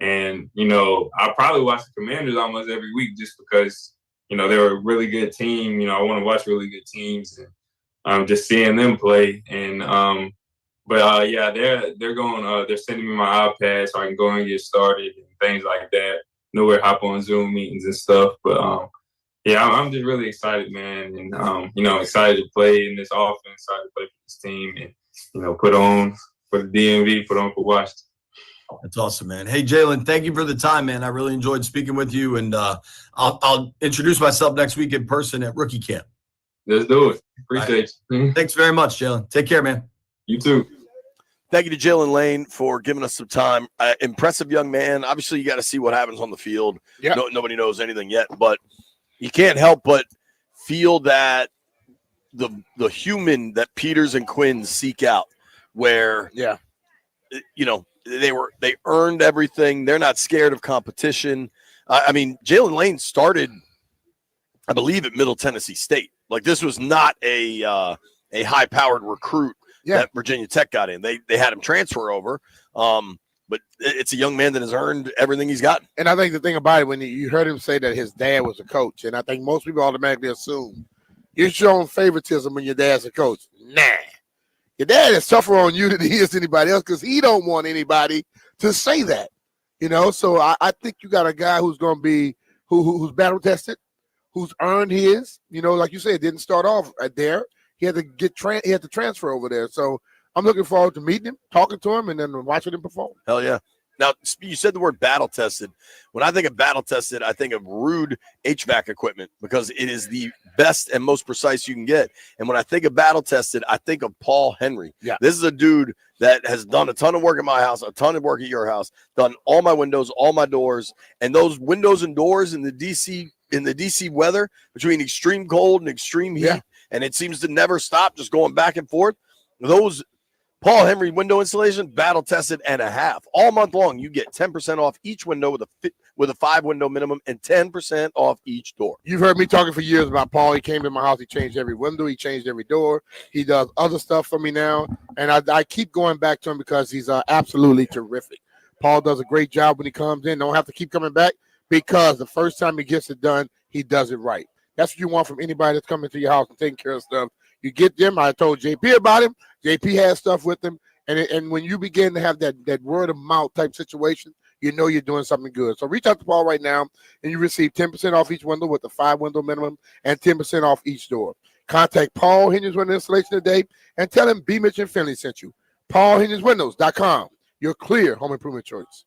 And, I probably watch the Commanders almost every week just because, they're a really good team. I want to watch really good teams and just seeing them play. And, yeah, they're going, they're sending me my iPad so I can go and get started and things like that. Know where to hop on Zoom meetings and stuff. But, yeah, I'm just really excited, man. And, excited to play in this offense, excited to play for this team and, put on for the DMV, put on for Washington. That's awesome, man. Hey, Jaylen, thank you for the time, man. I really enjoyed speaking with you, and I'll introduce myself next week in person at rookie camp. Let's do it. Appreciate you. Thanks very much, Jaylen. Take care, man. You too. Thank you to Jaylen Lane for giving us some time. Impressive young man. Obviously, you got to see what happens on the field. Yeah. Nobody knows anything yet, but you can't help but feel that the human that Peters and Quinn seek out, where they earned everything. They're not scared of competition. Jaylen Lane started, I believe, at Middle Tennessee State. Like, this was not a high-powered recruit that Virginia Tech got in. They had him transfer over, but it's a young man that has earned everything he's gotten. And I think the thing about it, when you heard him say that his dad was a coach, and I think most people automatically assume you're showing favoritism when your dad's a coach. Nah. Your dad is tougher on you than he is anybody else because he don't want anybody to say that. So I think you got a guy who's going to be who's battle tested, who's earned his. Like you said, didn't start off there. He had to he had to transfer over there. So I'm looking forward to meeting him, talking to him, and then watching him perform. Hell yeah. Now, you said the word battle tested. When I think of battle tested, I think of rude HVAC equipment because it is the best and most precise you can get. And when I think of battle tested, I think of Paul Henry. Yeah. This is a dude that has done a ton of work at my house, a ton of work at your house, done all my windows, all my doors, and those windows and doors in the DC weather between extreme cold and extreme heat, and it seems to never stop, just going back and forth. Those Paul Henry window installation, battle tested and a half. All month long, you get 10% off each window with a 5-window minimum and 10% off each door. You've heard me talking for years about Paul. He came to my house. He changed every window. He changed every door. He does other stuff for me now. And I keep going back to him because he's absolutely terrific. Paul does a great job when he comes in. Don't have to keep coming back because the first time he gets it done, he does it right. That's what you want from anybody that's coming to your house and taking care of stuff. You get them. I told JP about him. JP has stuff with him. And when you begin to have that word of mouth type situation, you know you're doing something good. So reach out to Paul right now, and you receive 10% off each window with a 5-window minimum and 10% off each door. Contact Paul Henry's Window Installation today and tell him B. Mitch and Finley sent you. PaulHenrysWindows.com. Your clear home improvement choice.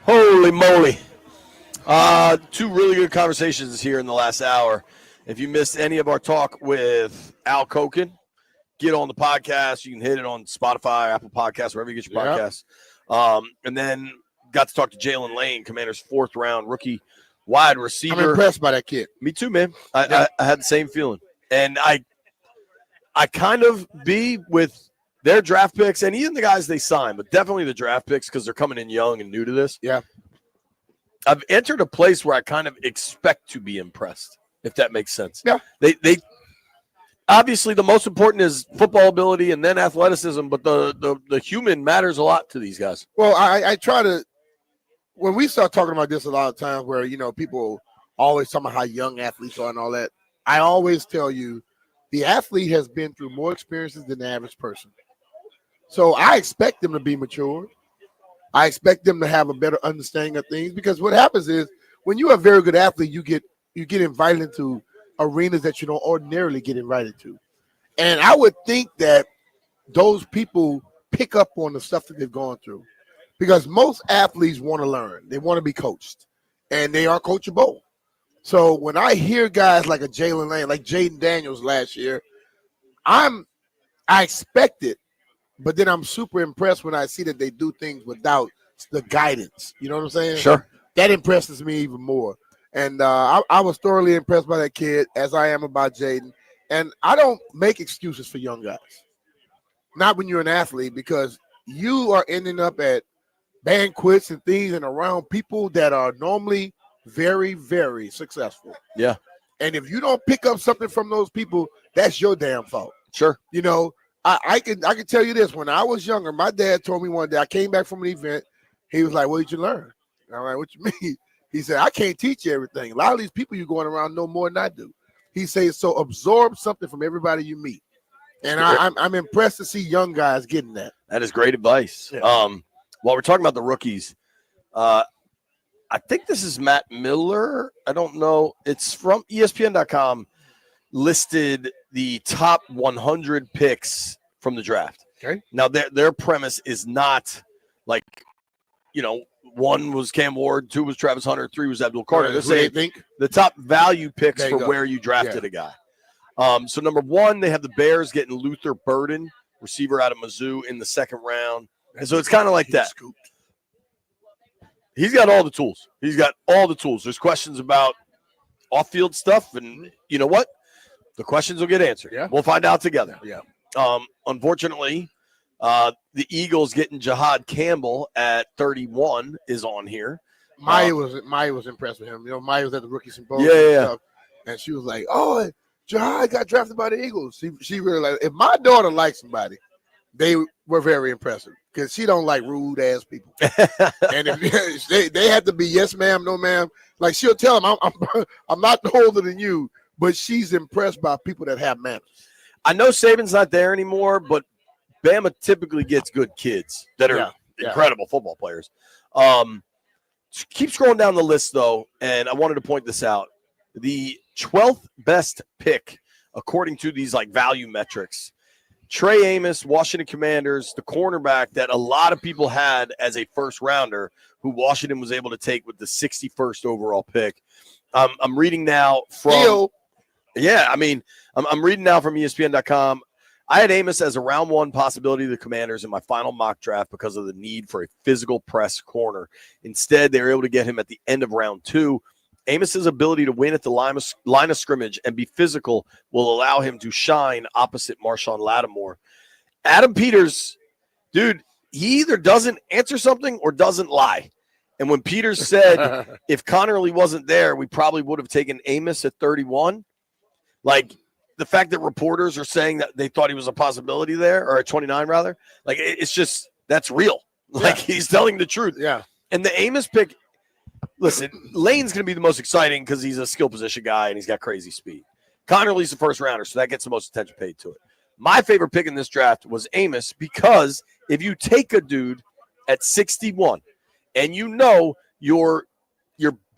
Holy moly. Two really good conversations here in the last hour. If you missed any of our talk with Al Koken, get on the podcast. You can hit it on Spotify, Apple Podcasts, wherever you get your podcasts. And then got to talk to Jaylen Lane, Commanders' 4th-round rookie wide receiver. I'm impressed by that kid. Me too, man. I had the same feeling. And I kind of be with their draft picks and even the guys they signed, but definitely the draft picks because they're coming in young and new to this. Yeah. I've entered a place where I kind of expect to be impressed, if that makes sense. Yeah. They obviously the most important is football ability and then athleticism, but the human matters a lot to these guys. Well, I try to, when we start talking about this a lot of times where, people always talking about how young athletes are and all that, I always tell you the athlete has been through more experiences than the average person. So I expect them to be mature. I expect them to have a better understanding of things because what happens is when you're a very good athlete, you get invited into arenas that you don't ordinarily get invited to. And I would think that those people pick up on the stuff that they've gone through because most athletes want to learn. They want to be coached, and they are coachable. So when I hear guys like a Jaylen Lane, like Jaden Daniels last year, I expect it. But then I'm super impressed when I see that they do things without the guidance. You know what I'm saying? Sure. That impresses me even more. And I was thoroughly impressed by that kid, as I am about Jaden. And I don't make excuses for young guys. Not when you're an athlete, because you are ending up at banquets and things and around people that are normally very, very successful. Yeah. And if you don't pick up something from those people, that's your damn fault. Sure. I can tell you this. When I was younger, my dad told me one day, I came back from an event. He was like, what did you learn? And I'm like, what you mean? He said, I can't teach you everything. A lot of these people you're going around know more than I do. He says, so absorb something from everybody you meet. And I'm impressed to see young guys getting that. That is great advice. Yeah. While we're talking about the rookies, I think this is Matt Miller. I don't know. It's from ESPN.com. Listed the top 100 picks from the draft. Okay. Now their premise is not like, one was Cam Ward, 2 was Travis Hunter, 3 was Abdul Carter. They're saying the top value picks for where you drafted a guy. So number 1, they have the Bears getting Luther Burden, receiver out of Mizzou, in the 2nd round. And so it's kind of like that. He's got all the tools. There's questions about off-field stuff, and you know what? The questions will get answered. Yeah. We'll find out together. Yeah. Unfortunately, the Eagles getting Jahad Campbell at 31 is on here. Maya was impressed with him. Maya was at the rookie symposium. Yeah. And she was like, "Oh, Jahad got drafted by the Eagles." She really like. If my daughter likes somebody, they were very impressive because she don't like rude ass people. And if they have to be yes ma'am, no ma'am. Like she'll tell them, I'm not older than you, but she's impressed by people that have manners. I know Saban's not there anymore, but Bama typically gets good kids that are incredible football players. Keep scrolling down the list, though, and I wanted to point this out. The 12th best pick, according to these value metrics, Trey Amos, Washington Commanders, the cornerback that a lot of people had as a first-rounder, who Washington was able to take with the 61st overall pick. I'm reading now from – I'm reading now from ESPN.com. I had Amos as a round 1 possibility of the Commanders in my final mock draft because of the need for a physical press corner. Instead, they were able to get him at the end of round 2. Amos's ability to win at the line of scrimmage and be physical will allow him to shine opposite Marshawn Lattimore. Adam Peters, dude, he either doesn't answer something or doesn't lie. And when Peters said if Connerly wasn't there, we probably would have taken Amos at 31, the fact that reporters are saying that they thought he was a possibility there, or at 29 rather, it's just, that's real. He's telling the truth. Yeah. And the Amos pick, listen, Lane's going to be the most exciting because he's a skill position guy and he's got crazy speed. Connerly's the first rounder, so that gets the most attention paid to it. My favorite pick in this draft was Amos because if you take a dude at 61 and you're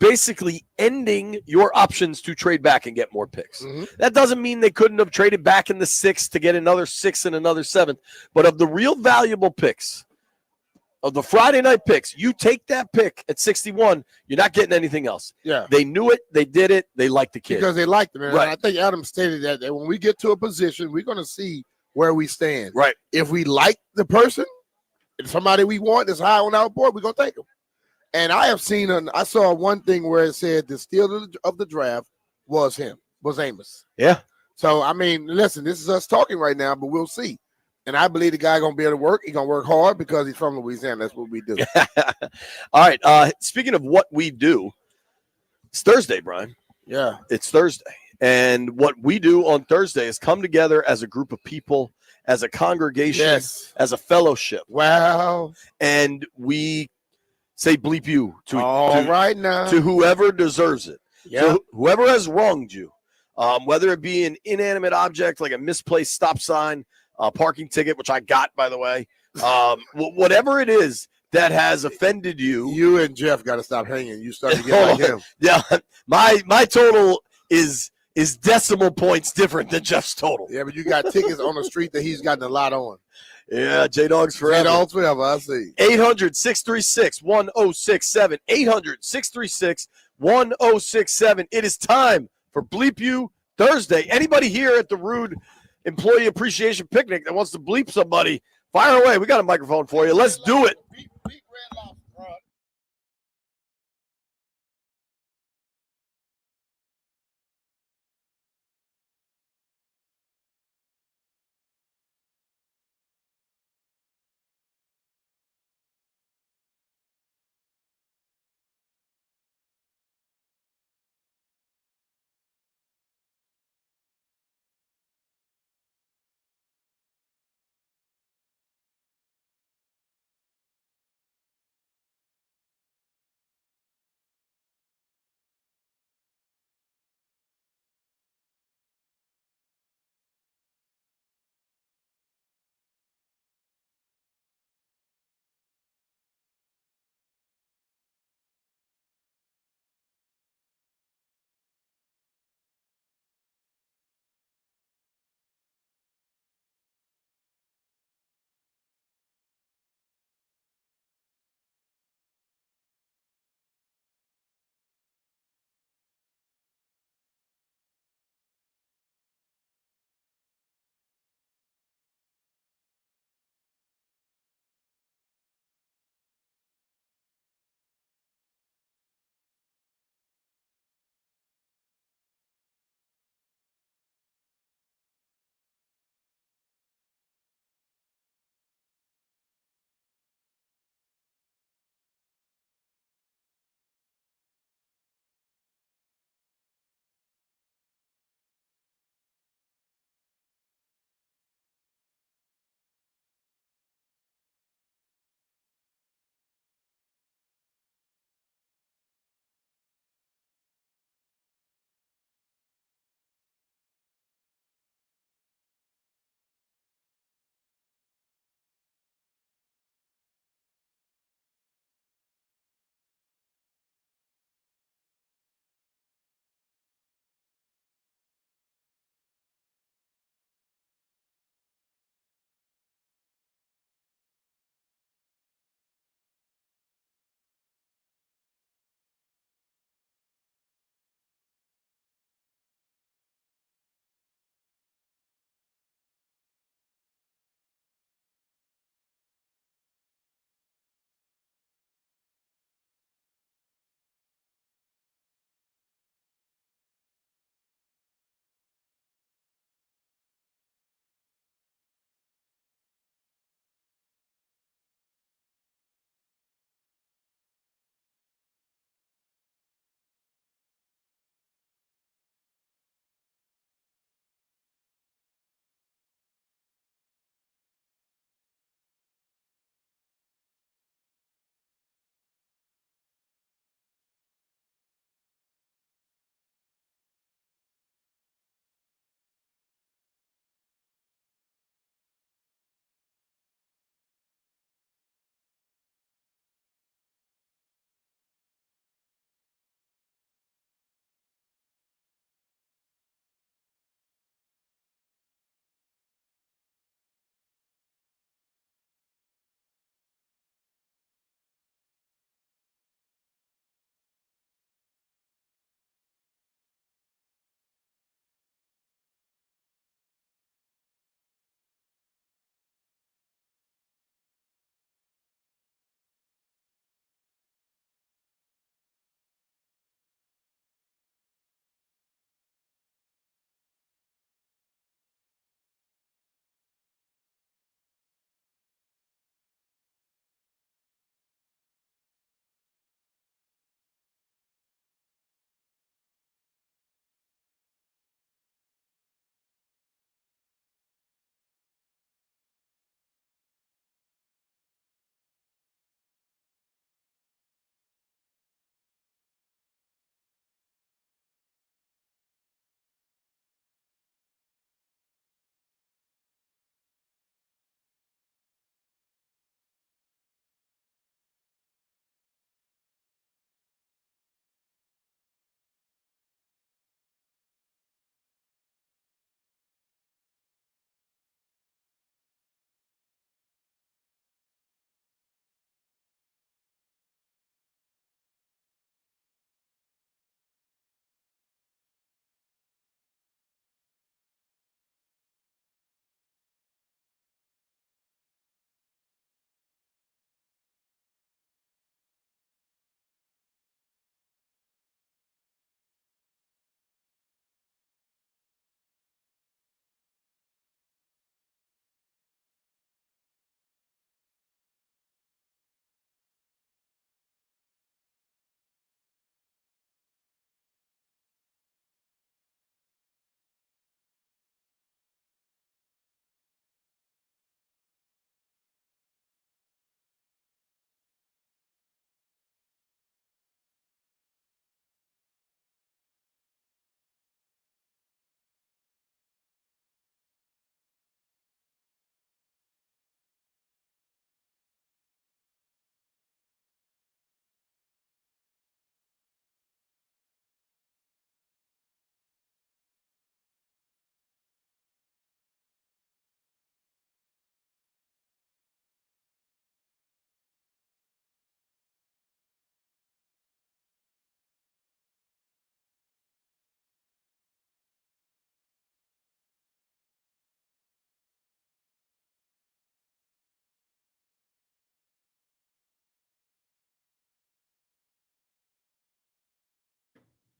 basically ending your options to trade back and get more picks. Mm-hmm. That doesn't mean they couldn't have traded back in the 6th to get another 6th and another 7th. But of the real valuable picks, of the Friday night picks, you take that pick at 61, you're not getting anything else. Yeah. They knew it. They did it. They liked the kid. Because they liked him. And Right. I think Adam stated that when we get to a position, we're going to see where we stand. Right. If we like the person, if somebody we want is high on our board, we're going to take them. And I saw one thing where it said the steal of the draft was Amos. Yeah. So, I mean, listen, this is us talking right now, but we'll see. And I believe the guy going to be able to work. He's going to work hard because he's from Louisiana. That's what we do. All right. Speaking of what we do, it's Thursday, Brian. Yeah. It's Thursday. And what we do on Thursday is come together as a group of people, as a congregation, as a fellowship. Wow. And we say bleep you to whoever deserves it. Yeah. So whoever has wronged you, whether it be an inanimate object like a misplaced stop sign, a parking ticket, which I got, by the way, whatever it is that has offended you. You and Jeff got to stop hanging. You start to get like him. Yeah, my total is decimal points different than Jeff's total. Yeah, but you got tickets on the street that he's gotten a lot on. Yeah, J-Dogs forever. J-Dogs forever, I see. 800-636-1067. 800-636-1067. It is time for Bleep You Thursday. Anybody here at the Rude Employee Appreciation Picnic that wants to bleep somebody, fire away. We got a microphone for you. Let's do it.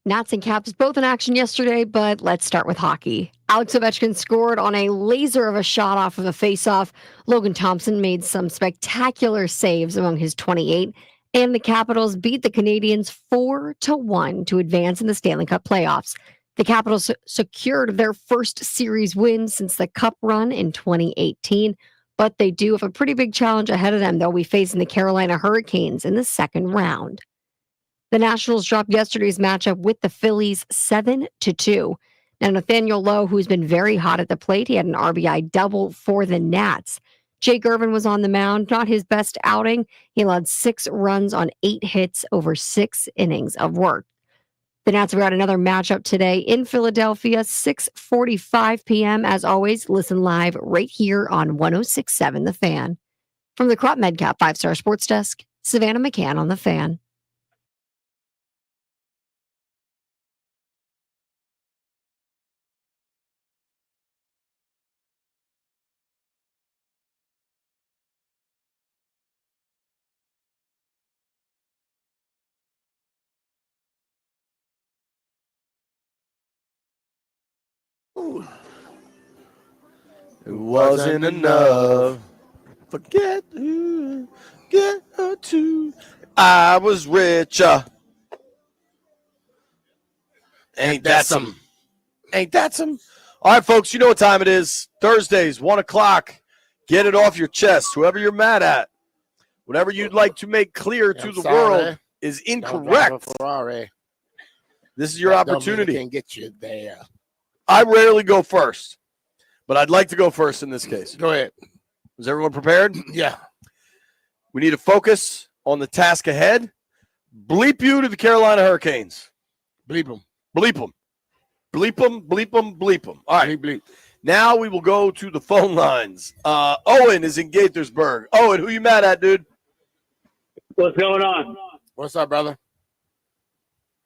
Nats and Caps both in action yesterday, but let's start with hockey. Alex Ovechkin scored on a laser of a shot off of a faceoff. Logan Thompson made some spectacular saves among his 28, and the Capitals beat the Canadiens 4-1 to advance in the Stanley Cup playoffs. The Capitals secured their first series win since the Cup run in 2018, but they do have a pretty big challenge ahead of them. They'll be facing the Carolina Hurricanes in the second round. The Nationals dropped yesterday's matchup with the Phillies 7-2. Now, Nathaniel Lowe, who's been very hot at the plate, he had an RBI double for the Nats. Jake Irvin was on the mound, not his best outing. He allowed 6 runs on 8 hits over 6 innings of work. The Nats have got another matchup today in Philadelphia, 6:45 p.m. As always, listen live right here on 106.7 The Fan. From the Crop MedCap 5-Star Sports Desk, Savannah McCann on The Fan. It wasn't enough. Forget who, get her to. I was richer. Ain't that some? Ain't that some? All right, folks, you know what time it is. Thursdays, 1 o'clock. Get it off your chest. Whoever you're mad at, whatever you'd like to make clear to the world is incorrect. This is your opportunity. Can get you there. I rarely go first, but I'd like to go first in this case. Go ahead. Is everyone prepared? Yeah. We need to focus on the task ahead. Bleep you to the Carolina Hurricanes. Bleep them. Bleep them. Bleep them, bleep them, bleep them. All right. Bleep. Now we will go to the phone lines. Owen is in Gaithersburg. Owen, who you mad at, dude? What's going on? What's up, brother?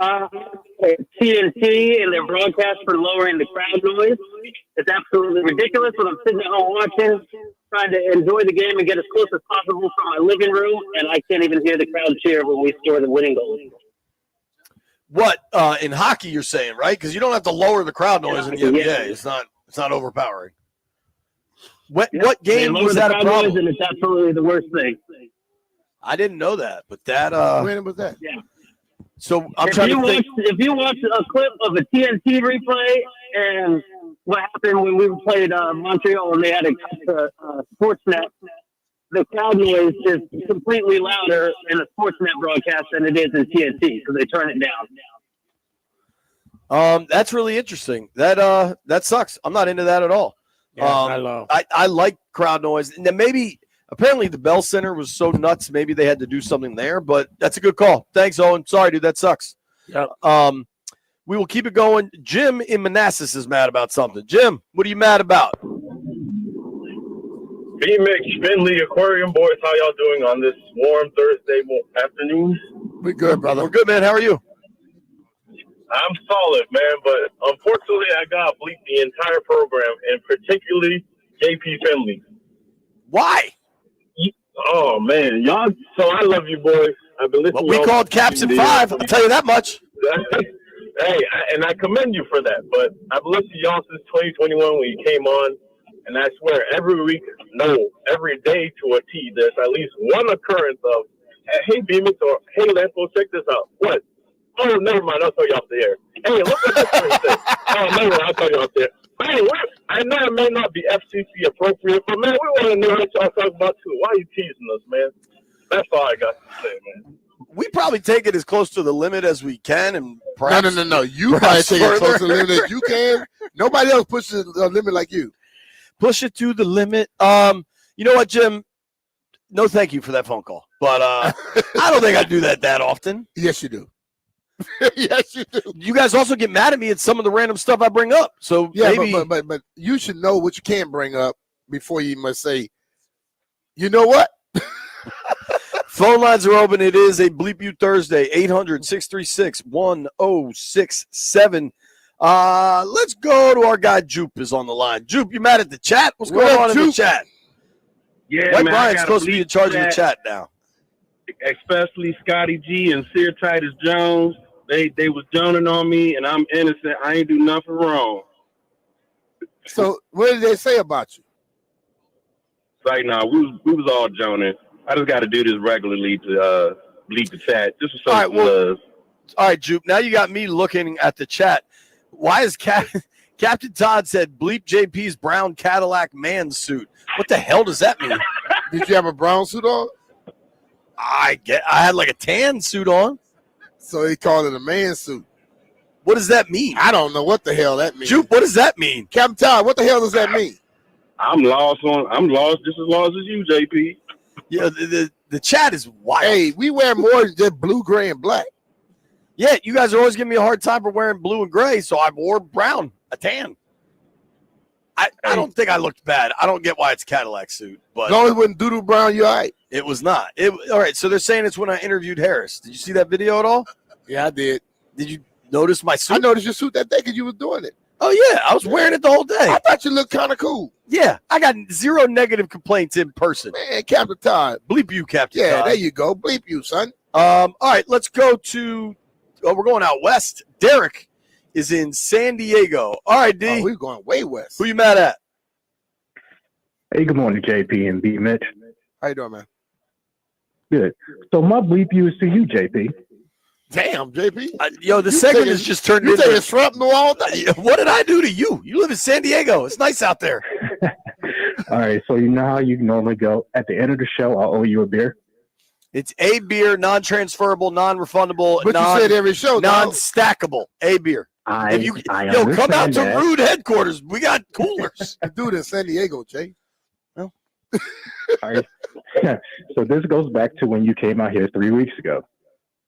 TNT and their broadcast for lowering the crowd noise. It's absolutely ridiculous when I'm sitting at home watching, trying to enjoy the game and get as close as possible from my living room, and I can't even hear the crowd cheer when we score the winning goal. What in hockey you're saying, right? Because you don't have to lower the crowd noise in the NBA. Yeah. It's not overpowering. What game was that a problem? And it's absolutely the worst thing. I didn't know that, but that when was that? Yeah. So I'm trying to think. If you watch a clip of a TNT replay and what happened when we played Montreal and they had a Sportsnet, the crowd noise is completely louder in a Sportsnet broadcast than it is in TNT because they turn it down. That's really interesting. That sucks. I'm not into that at all. Yeah, I like crowd noise. And then maybe apparently the Bell Center was so nuts, maybe they had to do something there, but that's a good call. Thanks, Owen. Sorry, dude, that sucks. Yep. We will keep it going. Jim in Manassas is mad about something. Jim, what are you mad about? B-Mix, Finley, Aquarium Boys, how y'all doing on this warm Thursday afternoon? We're good, brother. We're good, man. How are you? I'm solid, man, but unfortunately I got bleep the entire program, and particularly JP Finley. Why? Oh, man. Y'all, so I love you, boys. I've been listening. Well, we called Caps at 5. I'll tell you that much. Hey, and I commend you for that, but I've listened to y'all since 2021 when you came on, and I swear every week, every day to a T, there's at least one occurrence of, hey, Bemis, or hey, Lampo, check this out. What? Oh, never mind. I'll tell you off the air. Hey, look at this thing. Oh, never mind. I'll tell you off the air. Hey, I know it may not be FCC appropriate, but, man, we want to know what y'all talking about, too. Why are you teasing us, man? That's all I got to say, man. We probably take it as close to the limit as we can, and perhaps No. You probably take it close to the limit as you can. Nobody else pushes the limit like you. Push it to the limit. You know what, Jim? No, thank you for that phone call, but I don't think I do that often. Yes, you do. Yes, you do. You guys also get mad at me at some of the random stuff I bring up. So yeah, maybe, but you should know what you can bring up before you must say, you know what? Phone lines are open. It is a Bleep You Thursday, 800-636-1067. Let's go to our guy Jupe is on the line. Jupe, you mad at the chat? What's going on in the chat? Yeah, Mike man, Bryant's supposed to be in charge of the chat now. Especially Scotty G and Sear Titus Jones. They was joning on me, and I'm innocent. I ain't do nothing wrong. So what did they say about you? It's like, nah, we was all joning. I just got to do this regularly to bleep the chat. This was so All right, well, all right, Jupe. Now you got me looking at the chat. Why is Captain Todd said bleep JP's brown Cadillac man suit? What the hell does that mean? Did you have a brown suit on? I had like a tan suit on. So he called it a man suit. What does that mean? I don't know what the hell that means. Jupe, what does that mean? Captain Todd, what the hell does that mean? I'm lost just as lost as you, JP. Yeah, the chat is wild. Hey, we wear more than just blue, gray, and black. Yeah, you guys are always giving me a hard time for wearing blue and gray, so I wore brown, a tan. I don't think I looked bad. I don't get why it's a Cadillac suit, but as long as it wasn't doodle brown, you're all right. It was not. All right, so they're saying it's when I interviewed Harris. Did you see that video at all? Yeah, I did. Did you notice my suit? I noticed your suit that day because you was doing it. Oh, yeah, I was wearing it the whole day. I thought you looked kind of cool. Yeah, I got 0 negative complaints in person. Man, Captain Todd. Bleep you, Captain Yeah, Todd. there you go. Bleep you, son. All right, let's go to we're going out west. Derek is in San Diego. All right, D. Oh, we're going way west. Who you mad at? Hey, good morning, JP and B Mitch. How you doing, man? Good. So my bleep you is to you, JP. Damn, JP. The segment has just turned into... You into... shrapnel all day. What did I do to you? You live in San Diego. It's nice out there. All right, so you know how you normally go. At the end of the show, I'll owe you a beer. It's a beer, non-transferable, non-refundable, But you said every show, non-stackable. A beer. I come out to that. Rude headquarters. We got coolers. Dude in San Diego, Jay. All right. So this goes back to when you came out here 3 weeks ago.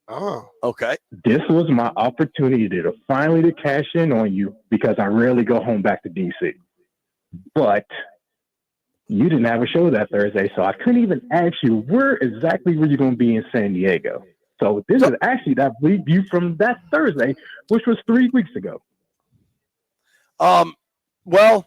Oh, okay. This was my opportunity to finally to cash in on you because I rarely go home back to DC. But you didn't have a show that Thursday, so I couldn't even ask you where exactly were you going to be in San Diego. So this is actually that bleep you from that Thursday, which was 3 weeks ago. Well,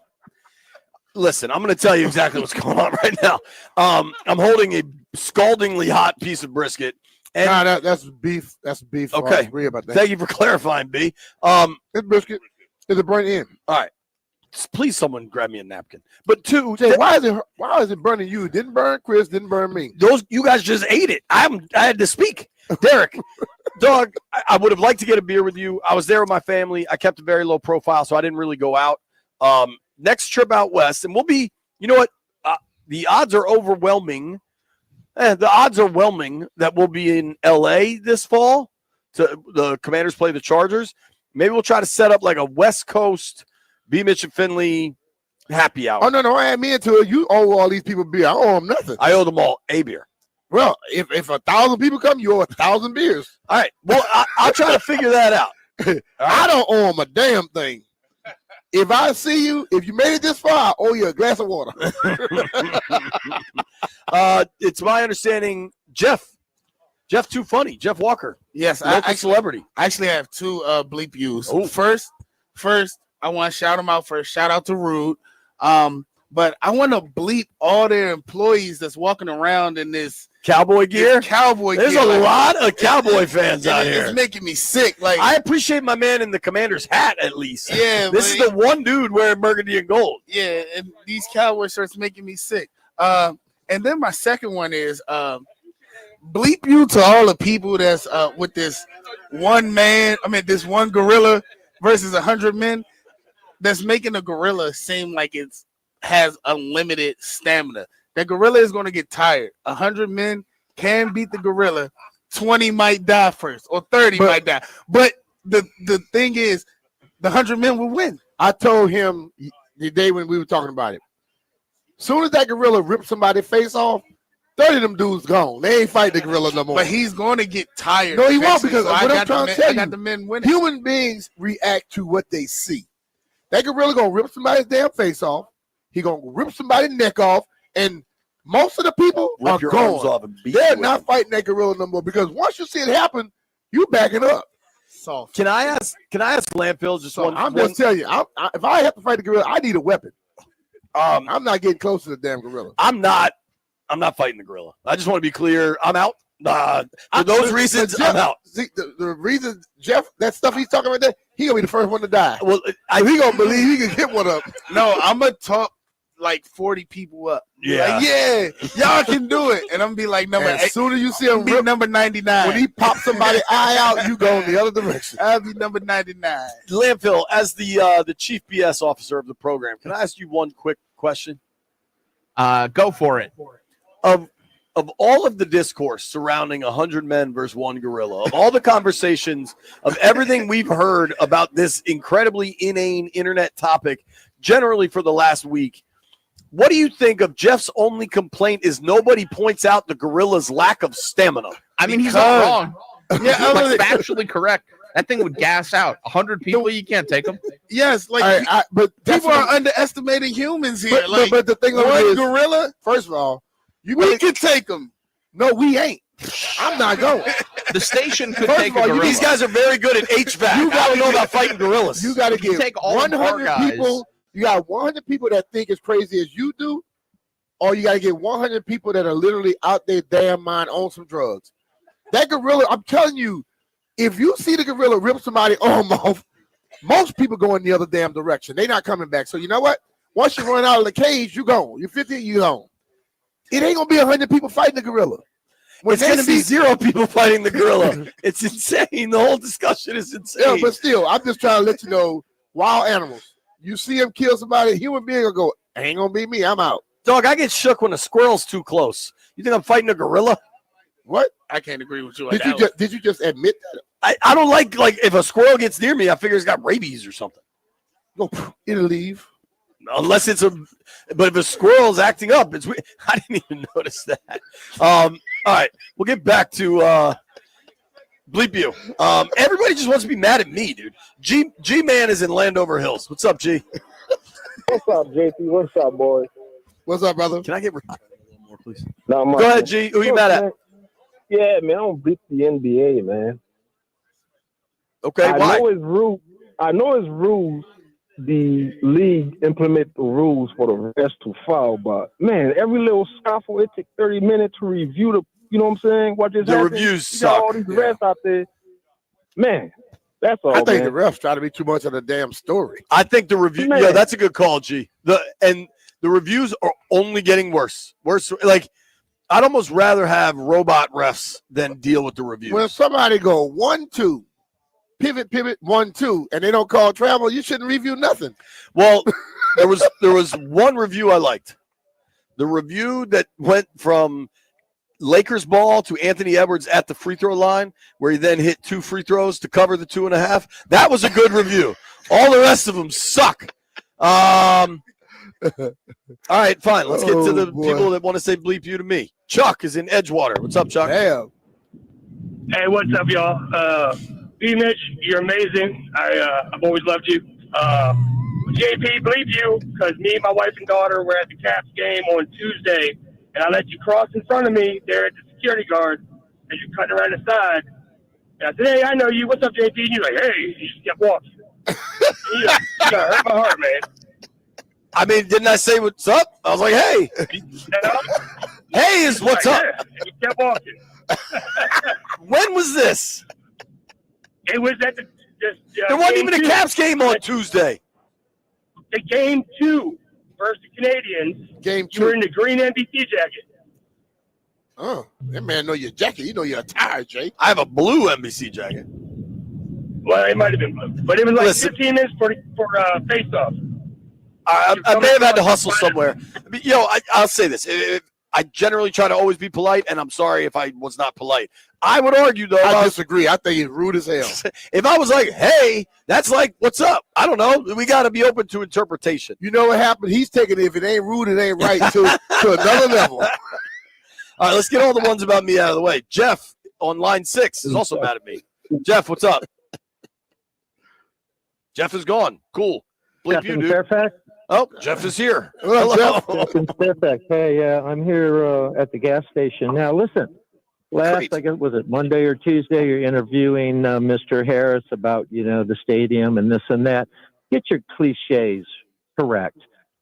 listen, I'm going to tell you exactly what's going on right now. I'm holding a scaldingly hot piece of brisket. And that's beef. That's beef. Okay. I agree about that. Thank you for clarifying, B. It's brisket. Is it burnt in? All right. Please, someone grab me a napkin. But two, Jay, why is it burning you? Didn't burn Chris. Didn't burn me. You guys just ate it. I had to speak. Derek, dog, I would have liked to get a beer with you. I was there with my family. I kept a very low profile, so I didn't really go out. Next trip out west, and we'll be. You know what? The odds are overwhelming. The odds are whelming that we'll be in LA this fall. The Commanders play the Chargers. Maybe we'll try to set up like a West Coast B. Mitch and Finley happy hour. Oh, no, add me into it. You owe all these people beer. I owe them nothing. I owe them all a beer. Well, if 1,000 people come, you owe 1,000 beers. All right. Well, I'll try to figure that out. Right. I don't owe them a damn thing. If I see you, if you made it this far, I owe you a glass of water. It's my understanding, Jeff Too Funny, Jeff Walker. Yes, celebrity. I actually have two bleep yous. Ooh. First, I want to shout them out first. Shout out to Rude. But I want to bleep all their employees that's walking around in this cowboy gear. There's There's a lot of cowboy fans out here. It's making me sick. Like, I appreciate my man in the Commander's hat at least. Yeah, this is the one dude wearing burgundy and gold. Yeah, and these cowboy shirts making me sick. And then my second one is bleep you to all the people that's with this this one gorilla versus 100 men that's making a gorilla seem like it's has unlimited stamina. That gorilla is going to get tired. 100 men can beat the gorilla. 20 might die first, or 30 might die. But the thing is, the 100 men will win. I told him the day when we were talking about it. Soon as that gorilla rips somebody's face off, 30 of them dudes gone. They ain't fighting the gorilla no more. But he's going to get tired. No, he won't, because what I'm trying to tell you, I got the men winning. Human beings react to what they see. That gorilla going to rip somebody's damn face off. He going to rip somebody's neck off. And most of the people Rip are your gone. arms off and beat They're you not with fighting that gorilla no more, because once you see it happen, you backing up. Soft. Can I ask Landfill just one? I'm just telling you, if I have to fight the gorilla, I need a weapon. I'm not getting close to the damn gorilla. I'm not fighting the gorilla. I just want to be clear. I'm out. For those reasons, Jeff, I'm out. See, the reason Jeff, that stuff he's talking about there, he gonna be the first one to die. Well, he gonna believe he can get one up. No, I'm gonna talk like 40 people up. Yeah. Like, yeah, y'all can do it. And I'm gonna be like number As soon as you see him be number 99. when he pops somebody's eye out, you go in the other direction. I'll be number 99. Landfill, as the chief BS officer of the program, can I ask you one quick question? Go for it. Of all of the discourse surrounding 100 men versus one gorilla, of all the conversations, of everything we've heard about this incredibly inane internet topic, generally for the last week, what do you think of Jeff's only complaint is nobody points out the gorilla's lack of stamina? I mean, he's not wrong. Yeah, Like, factually correct. That thing would gas out 100 people. You can't take them. Yes, like All right, but people are underestimating humans here. But the thing of one it is, gorilla, first of all, we can take them. No, we ain't. I'm not going. The station could First take of all, a gorilla. These guys are very good at HVAC. You I gotta don't know get- about fighting gorillas. You got to get take all the bar 100 guys. people. You got 100 people that think as crazy as you do, or you got to get 100 people that are literally out their damn mind on some drugs. That gorilla, I'm telling you, if you see the gorilla rip somebody's arm off, most people go in the other damn direction. They're not coming back. So you know what? Once you run out of the cage, you gone. You're 50, you gone. It ain't gonna be 100 people fighting the gorilla. It's going to be 0 people fighting the gorilla. It's insane. The whole discussion is insane. Yeah, but still, I'm just trying to let you know, wild animals. You see them kill somebody, human being will go, ain't gonna be me. I'm out. Dog, I get shook when a squirrel's too close. You think I'm fighting a gorilla? What? I can't agree with you on Did that you one. just did you just admit that? I don't like if a squirrel gets near me, I figure it's got rabies or something. Go, it'll leave. Unless it's but if a squirrel's acting up, it's weird. I didn't even notice that. All right, we'll get back to Bleep You. Everybody just wants to be mad at me, dude. G-Man is in Landover Hills. What's up, G? What's up, JP? What's up, boys? What's up, brother? Can I get a little more, please? Not much. Go ahead, G. Who you mad at? Yeah, man, I don't beat the NBA, man. Okay, why? I know it's rules. The league implement the rules for the refs to foul, but man, every little scuffle, it takes 30 minutes to review the. You know what I'm saying? What just The happened? reviews You got suck. all these refs out there, man. That's all. I think man. the refs try to be too much of the damn story. I think the review. Man. Yeah, that's a good call, G. The reviews are only getting worse. Worse. Like, I'd almost rather have robot refs than deal with the reviews. When somebody go 1-2, pivot 1-2, and they don't call travel, you shouldn't review nothing. Well, there was one review I liked. The review that went from Lakers ball to Anthony Edwards at the free throw line, where he then hit 2 free throws to cover the 2.5. That was a good review. All the rest of them suck. All right, fine. Let's get to the people that want to say bleep you to me. Chuck is in Edgewater. What's up, Chuck? Damn. Hey, what's up, y'all? Mitch, you're amazing. I've always loved you. JP, bleep you, because me, my wife, and daughter were at the Caps game on Tuesday, and I let you cross in front of me there at the security guard as you're cutting around the side. And I said, hey, I know you. What's up, JP? And you're like, hey, you just kept walking. You got hurt my heart, man. I mean, didn't I say what's up? I was like, hey. Hey is what's up. Yeah, and you kept walking. When was this? It was at the There wasn't even a game Caps game on Tuesday. The game 2 versus the Canadians. Game 2. You were in the green NBC jacket. Oh, that man know your jacket. You know your attire, Jay. I have a blue NBC jacket. Well, it might have been blue, but it was like 15 minutes for face-off. I may have had to hustle somewhere. But, I'll say this. I generally try to always be polite, and I'm sorry if I was not polite. I would argue, though. I disagree. I think he's rude as hell. If I was like, hey, that's like, what's up? I don't know. We got to be open to interpretation. You know what happened? He's taking it. If it ain't rude, it ain't right to another level. All right, let's get all the ones about me out of the way. Jeff on line 6 is also mad at me. Jeff, what's up? Jeff is gone. Cool. Bleep Jeff you, in dude. Fairfax? Oh, Jeff is here. Hello, Jeff. Jeff in Fairfax. Hey, I'm here at the gas station. Now, listen. Last, I guess, was it Monday or Tuesday, you're interviewing Mr. Harris about, the stadium and this and that. Get your cliches correct.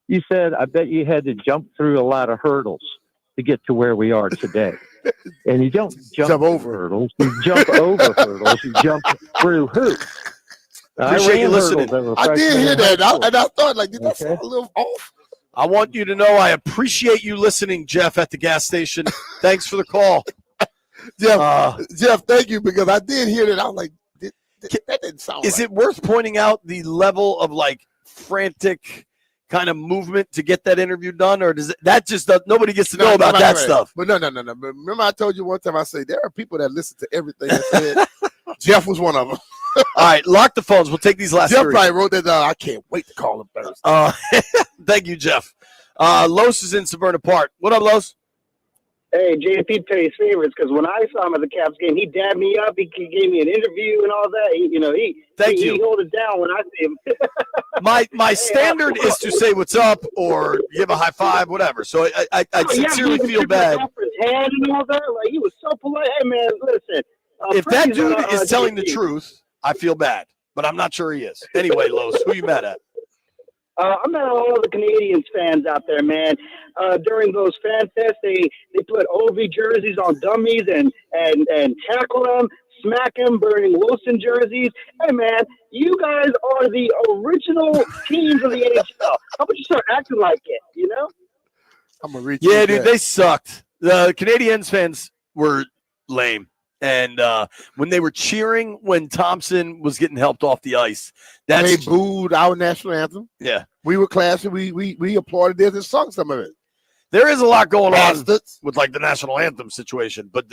You said, I bet you had to jump through a lot of hurdles to get to where we are today. And you don't jump over hurdles. You jump over hurdles. You jump through hoops. Appreciate you listening. I did hear that, and I thought, like, did that sound a little off? I want you to know I appreciate you listening, Jeff, at the gas station. Thanks for the call. Jeff, thank you, because I did hear that. I was like, that didn't sound Is right. it worth pointing out the level of, like, frantic kind of movement to get that interview done, or does it, that just nobody gets to know about that stuff? But no. But remember, I told you one time, I said, there are people that listen to everything I said. Jeff was one of them. All right, lock the phones. We'll take these last Jeff three. probably wrote that down. I can't wait to call him Thursday. Thank you, Jeff. Los is in Severna Park. What up, Los? Hey, JP pays favorites because when I saw him at the Caps game, he dabbed me up. He gave me an interview and all that. He hold it down when I see him. My standard is to say what's up or give a high five, whatever. So I sincerely feel bad. Hand and all that. Like, he was so polite. Hey, man, listen. If that dude is telling the truth, I feel bad, but I'm not sure he is. Anyway, Los, who you mad at? I'm mad at all the Canadians fans out there, man. During those fan fests, they put OV jerseys on dummies and tackle them, smack them, burning Wilson jerseys. Hey, man, you guys are the original teams of the NHL. How about you start acting like it, you know? I'm going to reach Yeah, dude, they sucked. The Canadiens fans were lame. And when they were cheering when Thompson was getting helped off the ice, they booed our national anthem. Yeah. We were classy. We applauded it and sung some of it. There is a lot going on with, like, the national anthem situation, but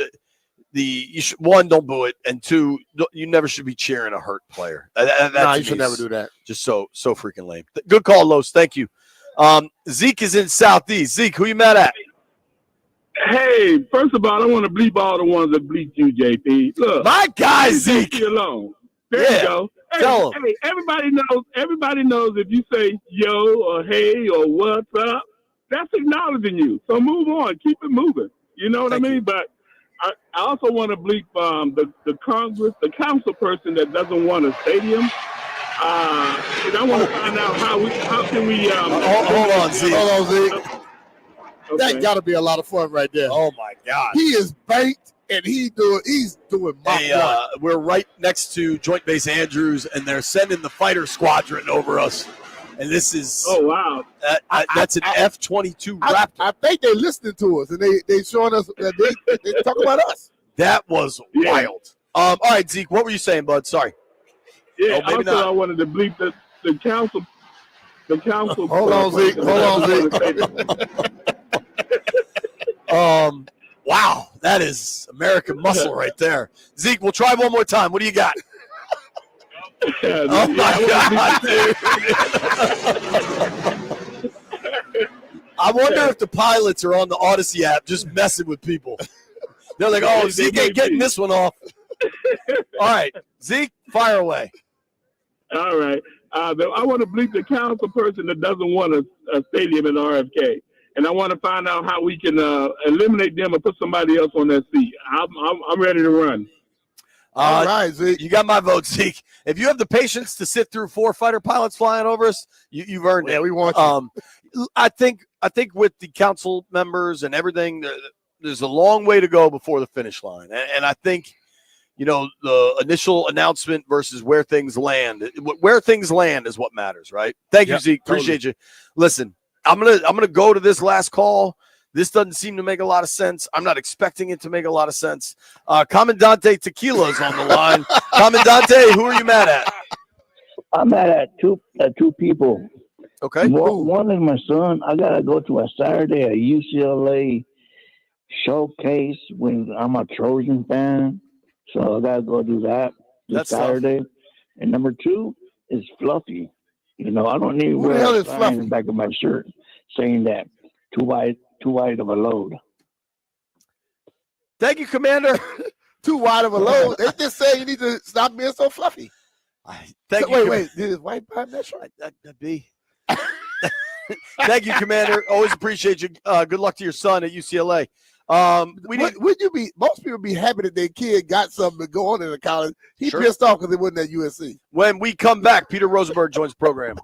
you should, one, don't boo it, and two, you never should be cheering a hurt player. No, you should never do that. Just so freaking lame. Good call, Los. Thank you. Zeke is in Southeast. Zeke, who you mad at? Hey, first of all, I want to bleep all the ones that bleep you, JP. Look, my guy, Zeke. Leave me alone. There you go. Tell him. Hey, everybody knows if you say yo or hey or what's up, that's acknowledging you. So move on. Keep it moving. You know what I mean? But I also want to bleep the council person that doesn't want a stadium. And I want to find out how can we hold on, Zeke. Hold on, Zeke. Okay. That got to be a lot of fun right there. Oh, my God. He is banked, and he's doing my we're right next to Joint Base Andrews, and they're sending the fighter squadron over us. And this is that's an F-22 Raptor. I think they're listening to us, and they showing us that they talk about us. That was wild. All right, Zeke, what were you saying, bud? Sorry. Yeah, maybe also not. I wanted to bleep the council. The council. Hold on, Zeke. Wow, that is American muscle right there. Zeke, we'll try one more time. What do you got? Oh my God, dude. I wonder if the pilots are on the Odyssey app just messing with people. They're like, oh, Zeke ain't getting this one off. All right, Zeke, fire away. All right. I want to bleep the council person that doesn't want a stadium in RFK. And I want to find out how we can eliminate them and put somebody else on that seat. I'm ready to run. All right, Zeke. You got my vote, Zeke. If you have the patience to sit through 4 fighter pilots flying over us, you've earned it. Yeah, we want you. I think with the council members and everything, there's a long way to go before the finish line. And I think, the initial announcement versus where things land is what matters, right? Thank you, Zeke. Appreciate you. Listen, I'm gonna go to this last call. This doesn't seem to make a lot of sense. I'm not expecting it to make a lot of sense. Commandante Tequila is on the line. Commandante, who are you mad at? I'm mad at two people. Okay. One is my son. I gotta go to a Saturday at UCLA showcase when I'm a Trojan fan. So I gotta go do that this Saturday. Tough. And number 2 is Fluffy. I don't need to Who the wear hell a is sign Fluffy? in the back of my shirt saying that too wide of a load. Thank you, Commander. Too wide of a load. They just say you need to stop being so fluffy. Wait. Did his wife buy him that shirt? That'd be. Thank you, Commander. Always appreciate you. Good luck to your son at UCLA. Would you be? Most people be happy that their kid got something to go on in the college. He pissed off because it wasn't at USC. When we come back, Peter Rosenberg joins the program.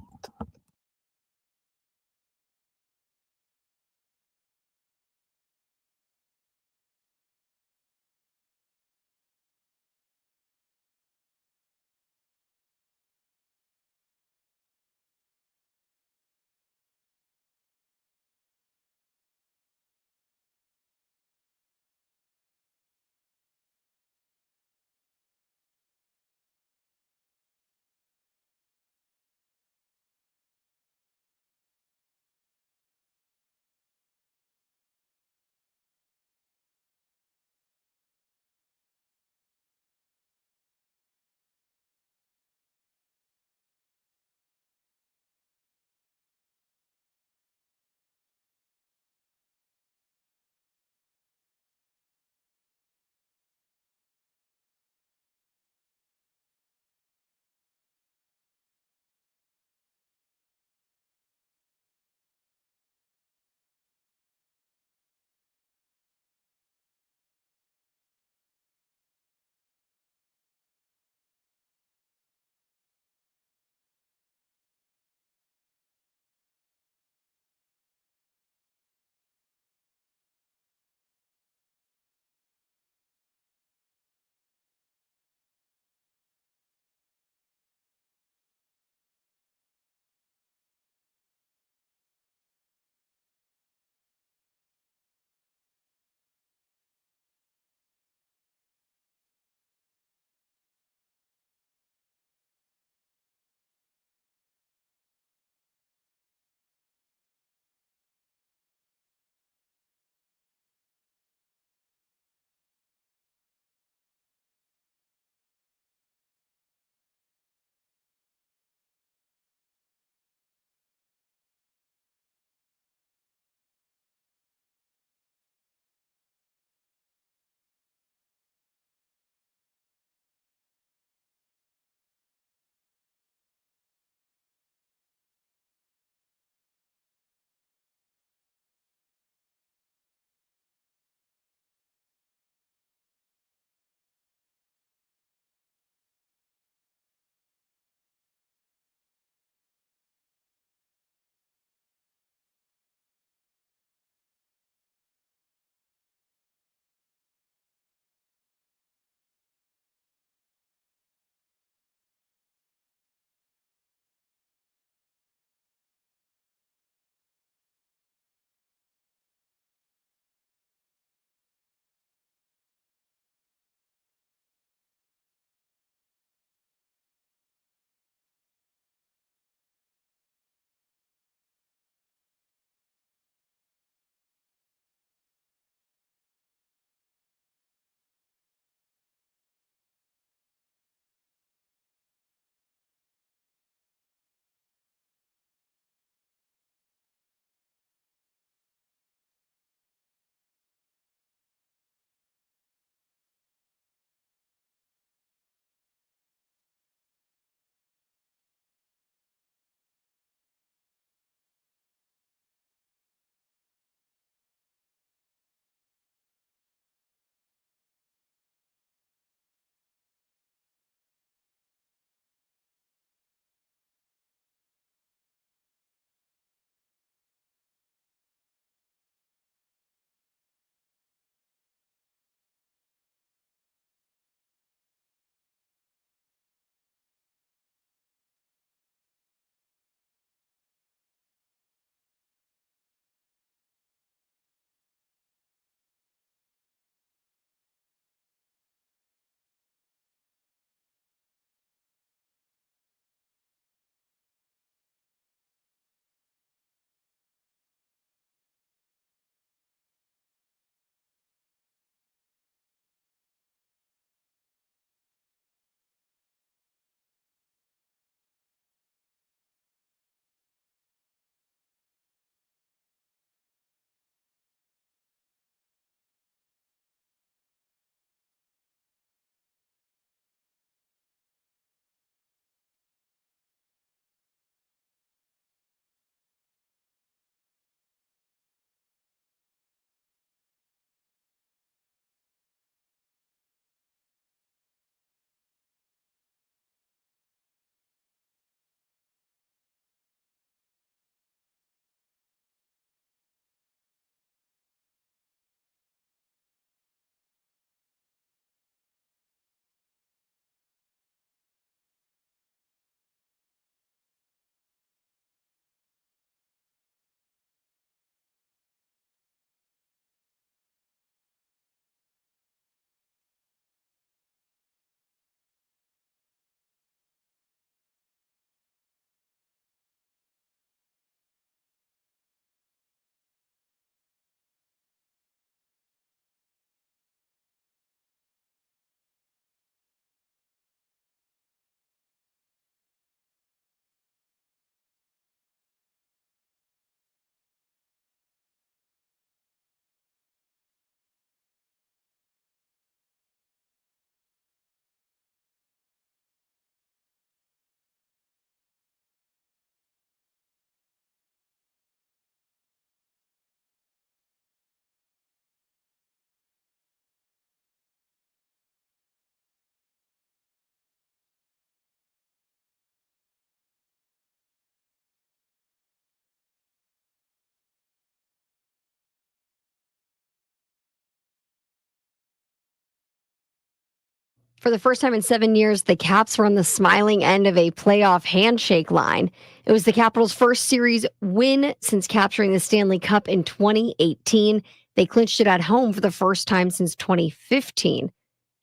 For the first time in 7 years, the Caps were on the smiling end of a playoff handshake line. It was the Capitals' first series win since capturing the Stanley Cup in 2018. They clinched it at home for the first time since 2015.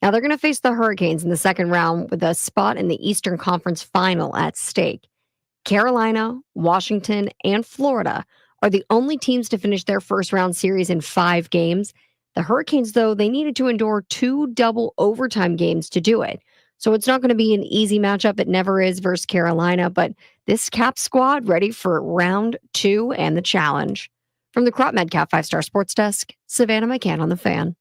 Now they're going to face the Hurricanes in the second round with a spot in the Eastern Conference Final at stake. Carolina, Washington, and Florida are the only teams to finish their first round series in 5 games. The Hurricanes, though, they needed to endure 2 double overtime games to do it. So it's not going to be an easy matchup. It never is versus Carolina, but this Cap squad ready for round 2 and the challenge. From the Crop Medcap 5-Star Sports Desk, Savannah McCann on the Fan.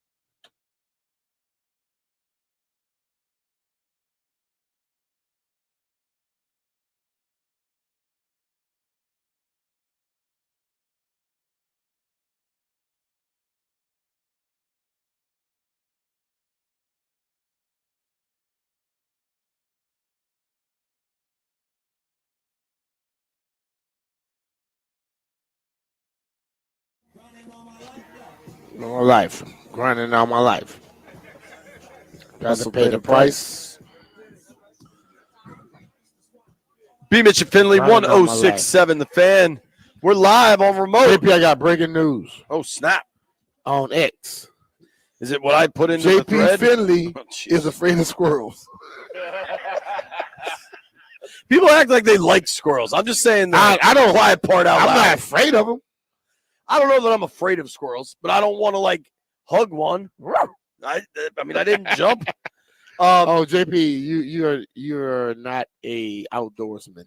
My life, grinding all my life. Got to pay the price. B. Mitch and Finley, Grinding all my 1067 The Fan. We're live on remote. JP, I got breaking news. Oh, snap. On X. Is it what I put into the JP thread? Finley is afraid of squirrels. People act like they like squirrels. I'm just saying the I don't quiet part out loud. I'm not afraid of them. I don't know that I'm afraid of squirrels, but I don't want to like hug one. I mean, I didn't jump. Oh, JP, you're not a outdoorsman.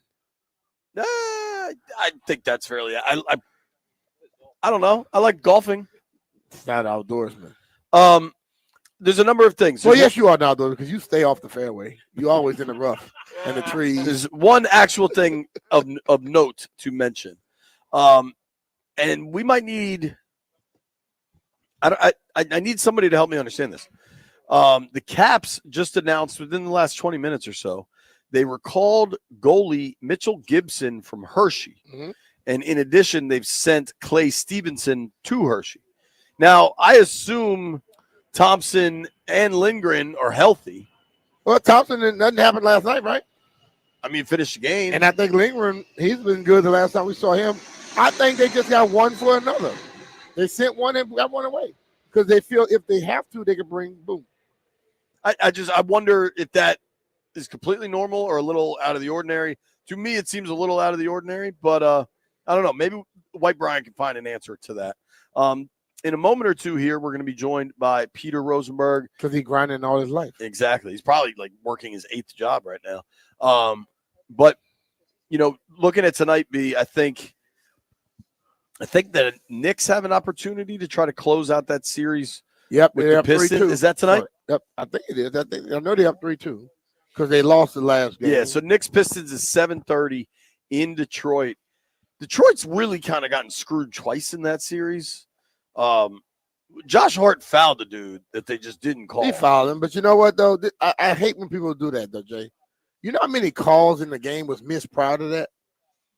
I think that's fairly. I don't know. I like golfing. It's not outdoorsman. There's a number of things. Well, yes, you are an outdoorsman because you stay off the fairway. You're always in the rough and the trees. There's one actual thing of note to mention. And we might need. I need somebody to help me understand this. The Caps just announced within the last 20 minutes or so, they recalled goalie Mitchell Gibson from Hershey. Mm-hmm. And in addition, they've sent Clay Stevenson to Hershey. Now, I assume Thompson and Lindgren are healthy. Well, Thompson, nothing happened last night, right? I mean, finished the game. And I think Lindgren, he's been good the last time we saw him. I think they just got one for another. They sent one and got one away because they feel if they have to, they can bring boom. I wonder if that is completely normal or a little out of the ordinary. To me, it seems a little out of the ordinary, but I don't know. Maybe White Brian can find an answer to that. In a moment or two here, we're going to be joined by Peter Rosenberg. Because he's grinding all his life. Exactly. He's probably like working his 8th job right now. But, you know, looking at tonight, B, I think that Knicks have an opportunity to try to close out that series. Yep, with the Pistons. Is that tonight? Yep, I think it is. I know they have 3-2 because they lost the last game. Yeah, so Knicks Pistons is 7:30 in Detroit. Detroit's really kind of gotten screwed twice in that series. Josh Hart fouled the dude that they just didn't call. He fouled him, but you know what though? I hate when people do that though, Jay. You know how many calls in the game was missed prior to that?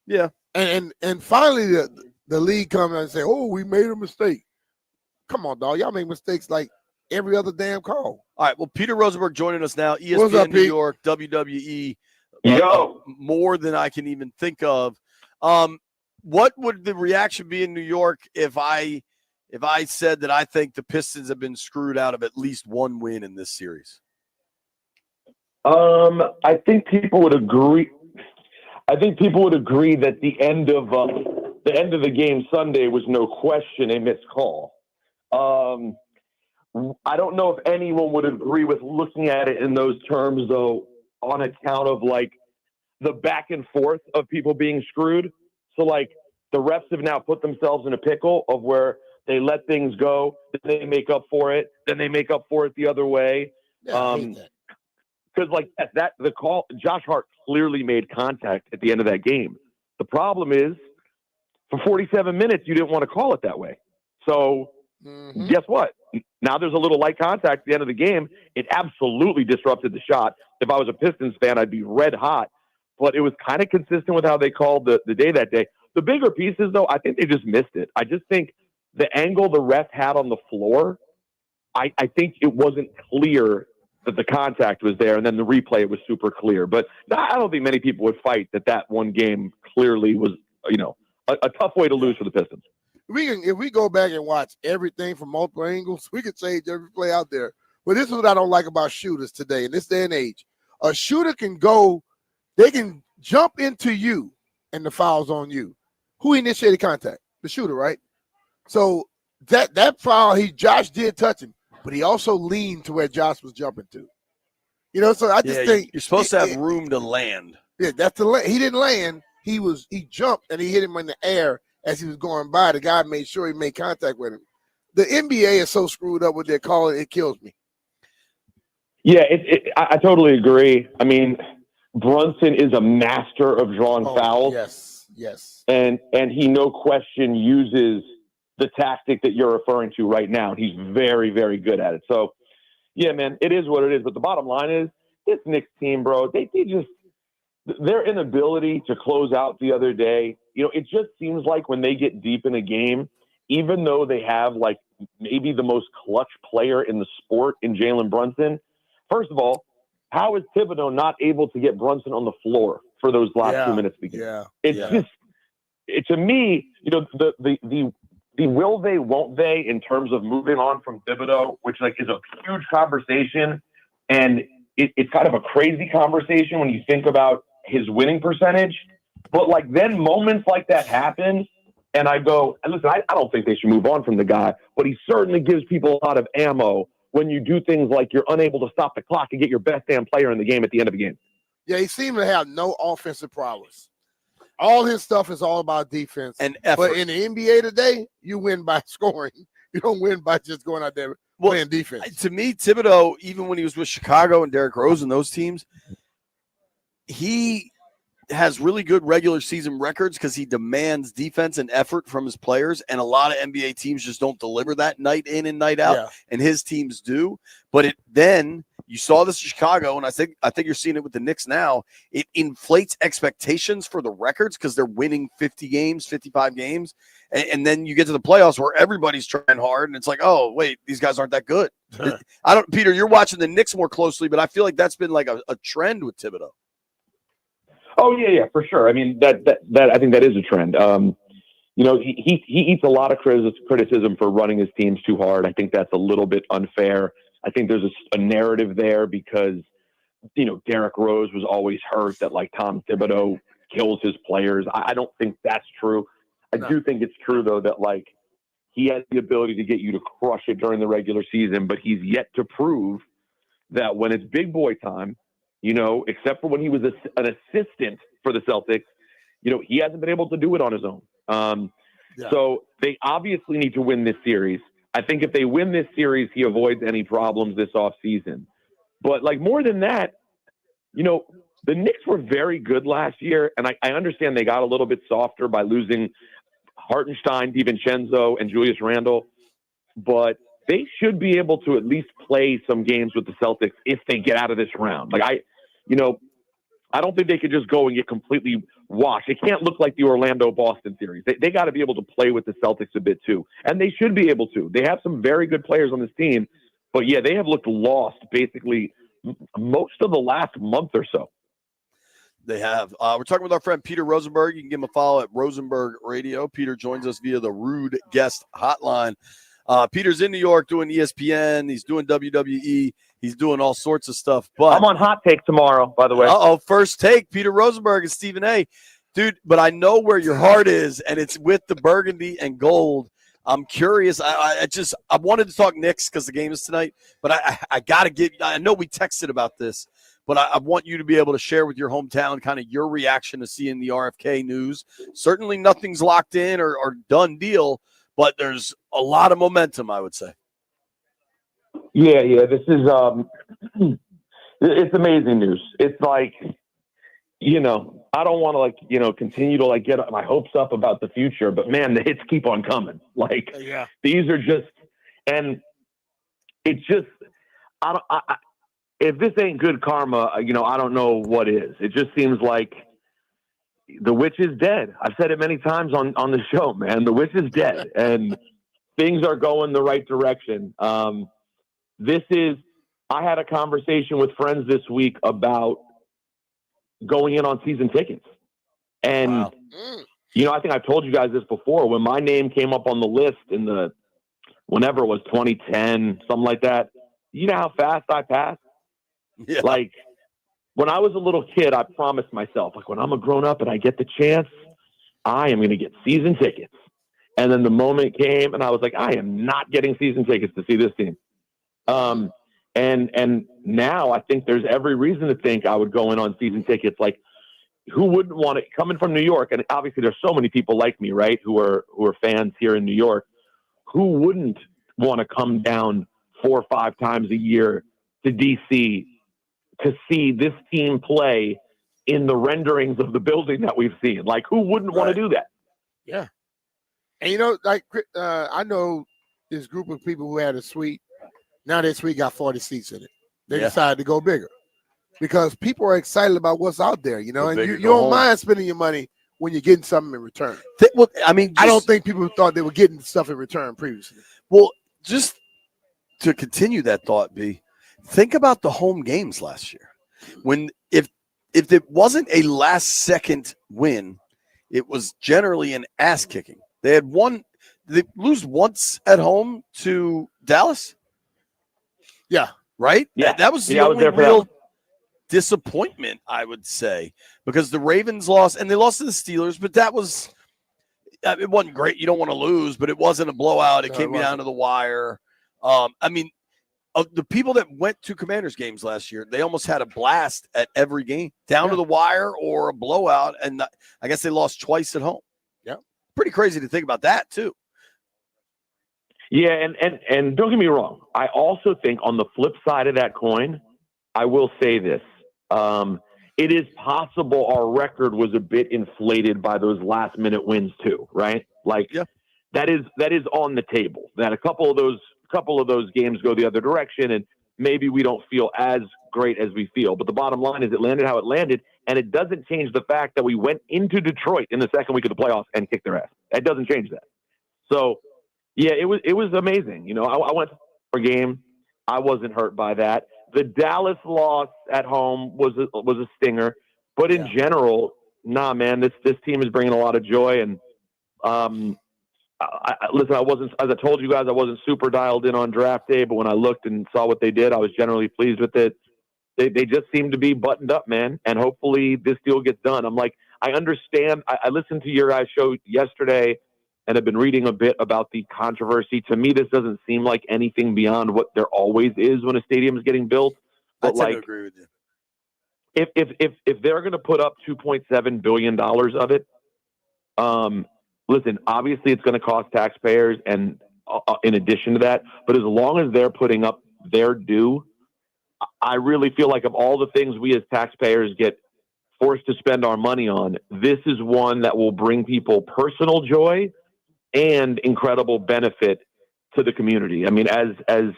Yeah, and finally the league comes out and say, "Oh, we made a mistake." Come on, dog. Y'all make mistakes like every other damn call. All right. Well, Peter Rosenberg joining us now. ESPN What's up, New Pete? York, WWE. Yo. More than I can even think of. What would the reaction be in New York if I said that I think the Pistons have been screwed out of at least one win in this series? I think people would agree. I think people would agree that the end of the game Sunday was no question a missed call. I don't know if anyone would agree with looking at it in those terms, though, on account of like the back and forth of people being screwed. So, like, the refs have now put themselves in a pickle of where they let things go, then they make up for it, then they make up for it the other way. Because like that, the call, Josh Hart clearly made contact at the end of that game. The problem is, for 47 minutes, you didn't want to call it that way. So, guess what? Now there's a little light contact at the end of the game. It absolutely disrupted the shot. If I was a Pistons fan, I'd be red hot. But it was kind of consistent with how they called the day that day. The bigger pieces, though, I think they just missed it. I just think the angle the ref had on the floor, I think it wasn't clear that the contact was there, and then the replay it was super clear. But I don't think many people would fight that one game clearly was, a tough way to lose for the Pistons. If we go back and watch everything from multiple angles, we could change every play out there. But this is what I don't like about shooters today in this day and age. A shooter they can jump into you, and the foul's on you. Who initiated contact? The shooter, right? So that foul, Josh did touch him, but he also leaned to where Josh was jumping to. So I just think you're supposed to have room to land. Yeah, he didn't land. He jumped and he hit him in the air as he was going by. The guy made sure he made contact with him. The NBA is so screwed up with their call, it kills me. Yeah, I totally agree. I mean, Brunson is a master of drawing fouls. Yes. And he, no question, uses the tactic that you're referring to right now. He's very, very good at it. So, yeah, man, it is what it is. But the bottom line is, this Knicks team, bro, they just their inability to close out the other day, it just seems like when they get deep in a game, even though they have like maybe the most clutch player in the sport in Jalen Brunson, first of all, how is Thibodeau not able to get Brunson on the floor for those last 2 minutes of the game? Just, to me, the will they, won't they in terms of moving on from Thibodeau, which is a huge conversation. And it's kind of a crazy conversation when you think about his winning percentage. But then moments like that happen, and I go, listen, I don't think they should move on from the guy, but he certainly gives people a lot of ammo when you do things like you're unable to stop the clock and get your best damn player in the game at the end of the game. Yeah, he seemed to have no offensive prowess. All his stuff is all about defense and effort. But in the NBA today, you win by scoring. You don't win by just going out there playing defense. To me, Thibodeau, even when he was with Chicago and Derrick Rose and those teams, he has really good regular season records because he demands defense and effort from his players, and a lot of NBA teams just don't deliver that night in and night out, and his teams do. But then you saw this in Chicago, and I think you're seeing it with the Knicks now. It inflates expectations for the records because they're winning 50 games, 55 games, and then you get to the playoffs where everybody's trying hard, and it's like, oh wait, these guys aren't that good. Peter, you're watching the Knicks more closely, but I feel like that's been like a trend with Thibodeau. Oh yeah, for sure. I mean, that I think that is a trend. He eats a lot of criticism for running his teams too hard. I think that's a little bit unfair. I think there's a narrative there because, Derrick Rose was always hurt that Tom Thibodeau kills his players. I don't think that's true. I do think it's true though that he has the ability to get you to crush it during the regular season, but he's yet to prove that when it's big boy time, except for when he was an assistant for the Celtics, he hasn't been able to do it on his own. So they obviously need to win this series. I think if they win this series, he avoids any problems this offseason. But more than that, the Knicks were very good last year, and I understand they got a little bit softer by losing Hartenstein, DiVincenzo, and Julius Randle, but they should be able to at least play some games with the Celtics if they get out of this round. I don't think they could just go and get completely washed. It can't look like the Orlando-Boston series. They got to be able to play with the Celtics a bit too, and they should be able to. They have some very good players on this team, but yeah, they have looked lost basically most of the last month or so. They have. We're talking with our friend Peter Rosenberg. You can give him a follow at Rosenberg Radio. Peter joins us via the Rude Guest Hotline. Peter's in New York doing ESPN. He's doing WWE. He's doing all sorts of stuff. But I'm on Hot Take tomorrow, by the way. First Take. Peter Rosenberg and Stephen A. Dude, but I know where your heart is, and it's with the burgundy and gold. I'm curious. I wanted to talk Knicks because the game is tonight, but I got to get – I know we texted about this, but I want you to be able to share with your hometown kind of your reaction to seeing the RFK news. Certainly nothing's locked in or done deal, but there's a lot of momentum, I would say. Yeah. This is it's amazing news. It's I don't want to continue to get my hopes up about the future, but man, the hits keep on coming. These are just, and it's just, if this ain't good karma, I don't know what is. It just seems like the witch is dead. I've said it many times on the show, man. The witch is dead, and things are going the right direction. This is I had a conversation with friends this week about going in on season tickets. And, I think I've told you guys this before. When my name came up on the list in whenever it was 2010, something like that, you know how fast I passed? Yeah. Like, when I was a little kid, I promised myself, like, when I'm a grown up and I get the chance, I am going to get season tickets. And then the moment came, and I was like, I am not getting season tickets to see this team. And now I think there's every reason to think I would go in on season tickets. Like, who wouldn't want it? Coming from New York, and obviously there's so many people like me, right, who are fans here in New York. Who wouldn't want to come down 4 or 5 times a year to DC to see this team play in the renderings of the building that we've seen? Like, who wouldn't want to do that? Yeah. And, I know this group of people who had a suite. Now that suite got 40 seats in it. They decided to go bigger because people are excited about what's out there, and you don't mind spending your money when you're getting something in return. I don't think people thought they were getting stuff in return previously. Well, just to continue that thought, B, think about the home games last year. When if it wasn't a last second win, it was generally an ass kicking. They lose once at home to Dallas. Yeah. Right? Yeah. That was the only real disappointment, I would say, because the Ravens lost, and they lost to the Steelers, but it wasn't great. You don't want to lose, but it wasn't a blowout. It came down to the wire. The people that went to Commanders games last year, they almost had a blast at every game, down to the wire or a blowout, and I guess they lost twice at home. Yeah. Pretty crazy to think about that, too. Yeah, and don't get me wrong. I also think on the flip side of that coin, I will say this. It is possible our record was a bit inflated by those last-minute wins too, right? Like, that is on the table. That a couple of those games go the other direction, and maybe we don't feel as great as we feel. But the bottom line is it landed how it landed, and it doesn't change the fact that we went into Detroit in the second week of the playoffs and kicked their ass. It doesn't change that. So, yeah, it was amazing. I went to a game. I wasn't hurt by that. The Dallas loss at home was a stinger, but in general, nah, man, this team is bringing a lot of joy. And listen, I wasn't, as I told you guys, I wasn't super dialed in on draft day, but when I looked and saw what they did, I was generally pleased with it. They just seem to be buttoned up, man, and hopefully this deal gets done. I'm like, I understand. I listened to your guys' show yesterday and have been reading a bit about the controversy. To me, this doesn't seem like anything beyond what there always is when a stadium is getting built. But I tend to agree with you. If they're going to put up $2.7 billion of it, listen, obviously it's going to cost taxpayers, and in addition to that, but as long as they're putting up their due, I really feel like of all the things we as taxpayers get forced to spend our money on, this is one that will bring people personal joy and incredible benefit to the community. I mean, as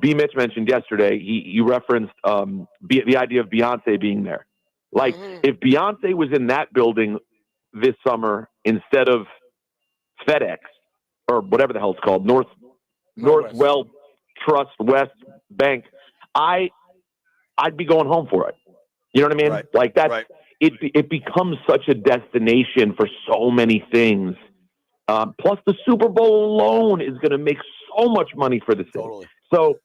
B. Mitch mentioned yesterday, he referenced the idea of Beyonce being there. Like, if Beyonce was in that building this summer instead of FedEx or whatever the hell it's called, Northwell Trust West Bank, I'd be going home for it. You know what I mean? Right. Like that, it becomes such a destination for so many things. Plus, the Super Bowl alone is going to make so much money for the city. Totally. So,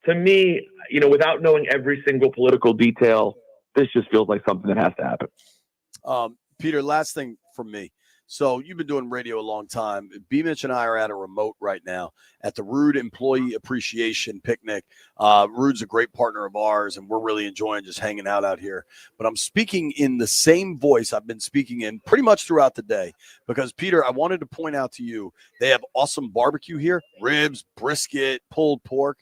to me, without knowing every single political detail, this just feels like something that has to happen. Peter, last thing from me. So you've been doing radio a long time. B. Mitch and I are at a remote right now at the Rude Employee Appreciation Picnic. Rude's a great partner of ours, and we're really enjoying just hanging out here. But I'm speaking in the same voice I've been speaking in pretty much throughout the day because, Peter, I wanted to point out to you, they have awesome barbecue here, ribs, brisket, pulled pork.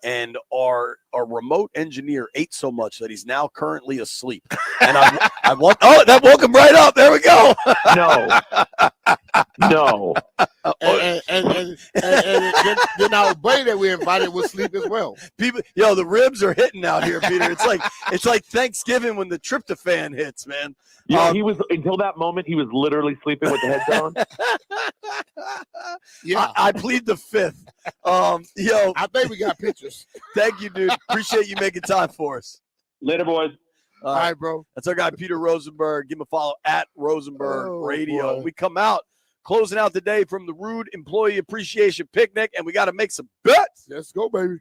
And our remote engineer ate so much that he's now currently asleep. And I want. Oh, that woke him right up. There we go. No. And then our buddy that we invited will sleep as well. People, the ribs are hitting out here, Peter. It's like Thanksgiving when the tryptophan hits, man. Yeah, he was until that moment. He was literally sleeping with the head down. Yeah. I plead the fifth. Yo, I think we got pictures. Thank you, dude. Appreciate you making time for us. Later, boys. All right, bro. That's our guy, Peter Rosenberg. Give him a follow at Rosenberg Radio. boy. We come out closing out the day from the Rude Employee Appreciation Picnic, and we got to make some bets. Let's go, baby.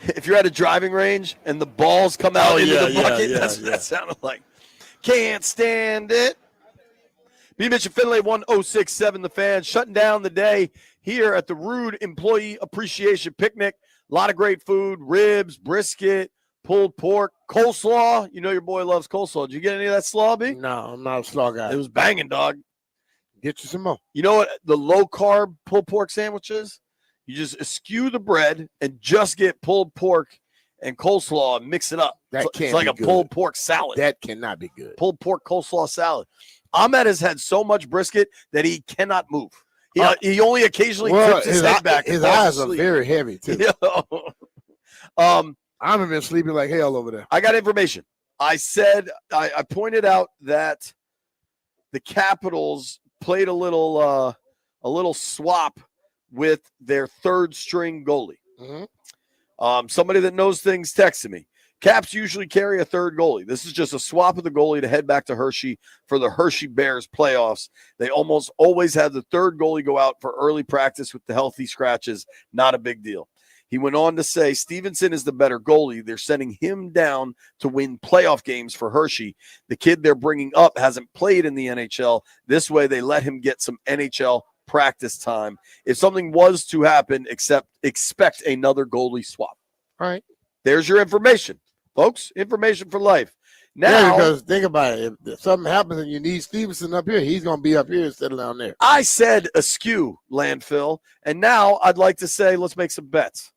If you're at a driving range and the balls come out into the bucket, that's what that sounded like. Can't stand it. B. Mitch and Finlay 1067 The Fan, shutting down the day here at the Rude Employee Appreciation Picnic. A lot of great food, ribs, brisket, pulled pork, coleslaw. You know your boy loves coleslaw. Did you get any of that slaw, B? No, I'm not a slaw guy. It was banging, dog. Get you some more. You know what the low-carb pulled pork sandwich is? You just eschew the bread and just get pulled pork and coleslaw and mix it up. That It's can't like be a good. pulled pork salad. That cannot be good. Pulled pork coleslaw salad. Ahmed has had so much brisket that he cannot move. He only occasionally tips his head back. His and falls eyes are asleep. very heavy, too. I've been sleeping like hell over there. I got information. I said I pointed out that the Capitals played a little swap with their third string goalie. Somebody that knows things texted me. Caps usually carry a third goalie. This is just a swap of the goalie to head back to Hershey for the Hershey Bears playoffs. They almost always have the third goalie go out for early practice with the healthy scratches. Not a big deal. He went on to say Stevenson is the better goalie. They're sending him down to win playoff games for Hershey. The kid they're bringing up hasn't played in the NHL. This way, they let him get some NHL practice time. If something was to happen, expect another goalie swap. All right. There's your information, folks. Information for life. Now, Yeah, because think about it. If something happens and you need Stevenson up here, he's going to be up here instead of down there. I said askew, landfill, and now I'd like to say let's make some bets.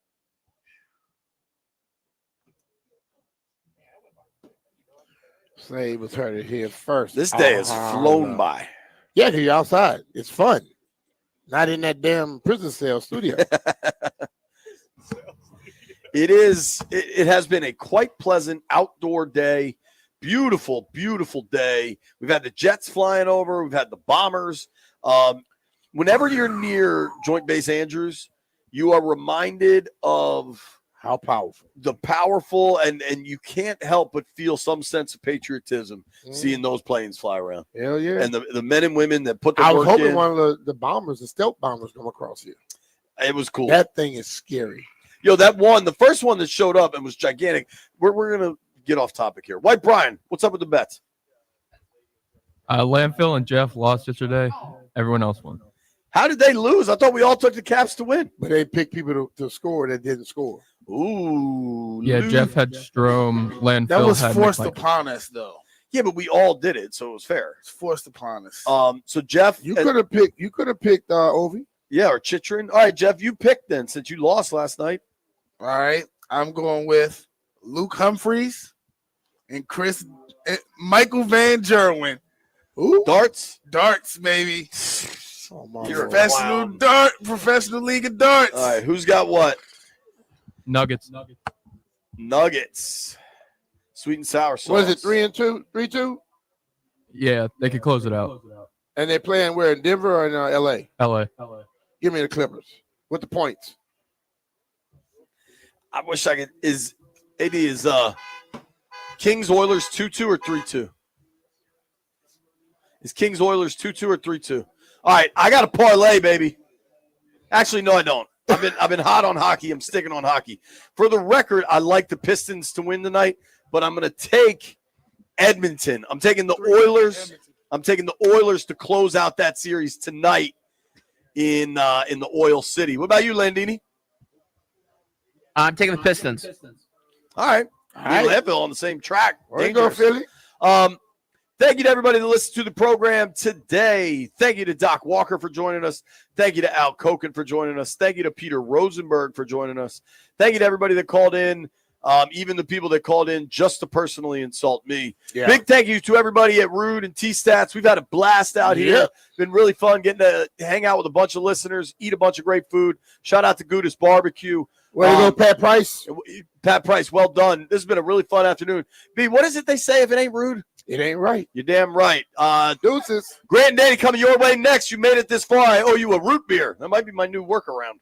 Say it was heard here first. This day has flown by. Yeah, because you're outside. It's fun. Not in that damn prison cell studio. It has been a quite pleasant outdoor day. Beautiful, beautiful day. We've had the jets flying over. We've had the bombers. Whenever you're near Joint Base Andrews, you are reminded of how powerful, and you can't help but feel some sense of patriotism seeing those planes fly around. Hell yeah. And the men and women that put the I work was hoping in. one of the bombers, the stealth bombers, come across here. It was cool. That thing is scary. Yo, that one, the first one that showed up and was gigantic. We're going to get off topic here. White Brian, what's up with the bets? Landfill and Jeff lost yesterday. Everyone else won. How did they lose? I thought we all took the Caps to win. But they picked people to score that didn't score. Ooh. Yeah, Jeff had Strome. Landfill That was had forced McLean. upon us, though. Yeah, but we all did it, so it was fair. It's forced upon us. So Jeff, You could have picked Ovi. Yeah, or Chitrin. All right, Jeff, you picked then since you lost last night. All right, I'm going with Luke Humphreys and Michael Van Gerwen. Ooh, darts, baby. You're a Professional league of darts. All right, who's got what? Nuggets. Sweet and sour sauce. What is it, 3-2? 3-2? Yeah, they could close it out. And they're playing where, in Denver or in L.A.? LA. Give me the Clippers with the points. I wish I could. Is Kings Oilers 2-2 or 3-2? Is Kings Oilers 2-2 or 3-2? All right, I got a parlay, baby. Actually, no, I don't. I've been hot on hockey. I'm sticking on hockey. For the record, I like the Pistons to win tonight, but I'm going to take Edmonton. I'm taking the Oilers. I'm taking the Oilers to close out that series tonight in the Oil City. What about you, Landini? I'm taking the Pistons. All right. All right. Landfill on the same track. There you go, Philly. Thank you to everybody that listened to the program today. Thank you to Doc Walker for joining us. Thank you to Al Koken for joining us. Thank you to Peter Rosenberg for joining us. Thank you to everybody that called in, even the people that called in just to personally insult me. Yeah. Big thank you to everybody at Rude and T-Stats. We've had a blast out here. Yeah. Been really fun getting to hang out with a bunch of listeners, eat a bunch of great food. Shout out to Goudas Barbecue. Way to go, Pat Price. Pat Price, well done. This has been a really fun afternoon. B, what is it they say if it ain't rude? It ain't right. You're damn right. Deuces. Grant and Danny coming your way next. You made it this far. I owe you a root beer. That might be my new workaround.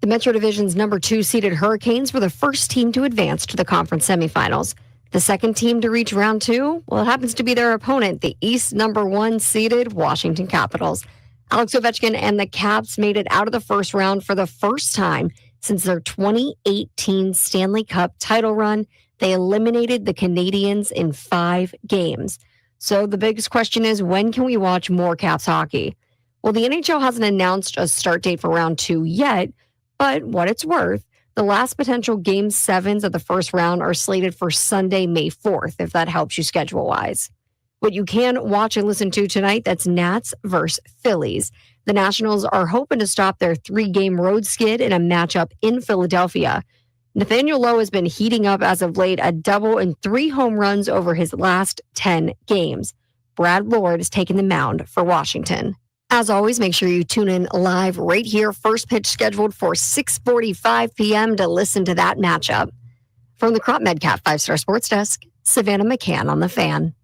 The Metro Division's number 2 seeded Hurricanes were the first team to advance to the conference semifinals. The second team to reach round 2, well, it happens to be their opponent, the East number 1 seeded Washington Capitals. Alex Ovechkin and the Caps made it out of the first round for the first time since their 2018 Stanley Cup title run. They eliminated the Canadiens in 5 games. So the biggest question is, when can we watch more Caps hockey? Well, the NHL hasn't announced a start date for round 2 yet, but what it's worth, the last potential Game 7s of the first round are slated for Sunday, May 4th, if that helps you schedule-wise. What you can watch and listen to tonight, that's Nats versus Phillies. The Nationals are hoping to stop their 3-game road skid in a matchup in Philadelphia. Nathaniel Lowe has been heating up as of late, a double and 3 home runs over his last 10 games. Brad Lord is taking the mound for Washington. As always, make sure you tune in live right here. First pitch scheduled for 6:45 p.m. to listen to that matchup. From the Crop Medcap 5-Star Sports Desk, Savannah McCann on The Fan.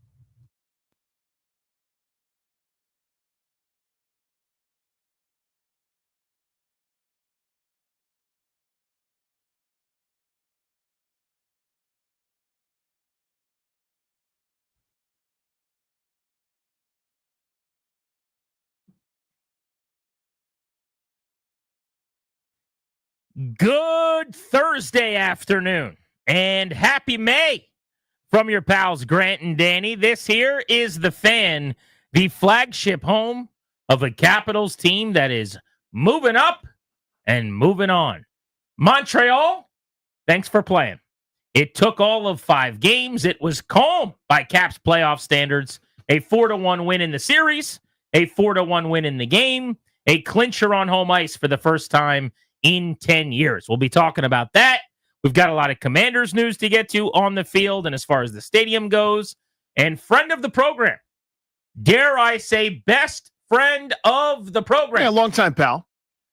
Good Thursday afternoon and happy May from your pals Grant and Danny. This here is The Fan, the flagship home of a Capitals team that is moving up and moving on. Montreal, thanks for playing. It took all of 5 games. It was calm by Caps playoff standards. A 4-1 win in the series, a 4-1 win in the game, a clincher on home ice for the first time in 10 years. We'll be talking about that. We've got a lot of Commanders news to get to on the field and as far as the stadium goes. And friend of the program, dare I say best friend of the program. Yeah, long time pal.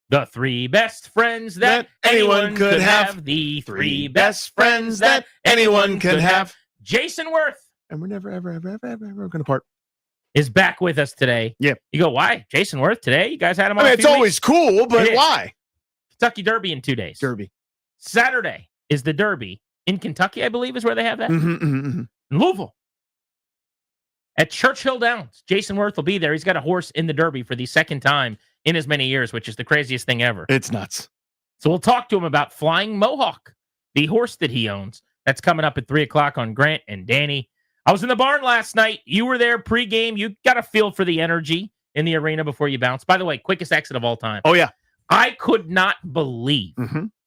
The 3 best friends that anyone could have. The 3 best friends that anyone could have. Jason Worth. And we're never, ever, ever, ever, ever going to part. Is back with us today. Yeah. You go, why? Jason Worth today? You guys had him on. I mean, it's always cool, but why? Kentucky Derby in 2 days. Derby. Saturday is the Derby in Kentucky, I believe, is where they have that. In Louisville. At Churchill Downs. Jason Worth will be there. He's got a horse in the Derby for the second time in as many years, which is the craziest thing ever. It's nuts. So we'll talk to him about Flying Mohawk, the horse that he owns. That's coming up at 3 o'clock on Grant and Danny. I was in the barn last night. You were there pregame. You got a feel for the energy in the arena before you bounce. By the way, quickest exit of all time. Oh, yeah. I could not believe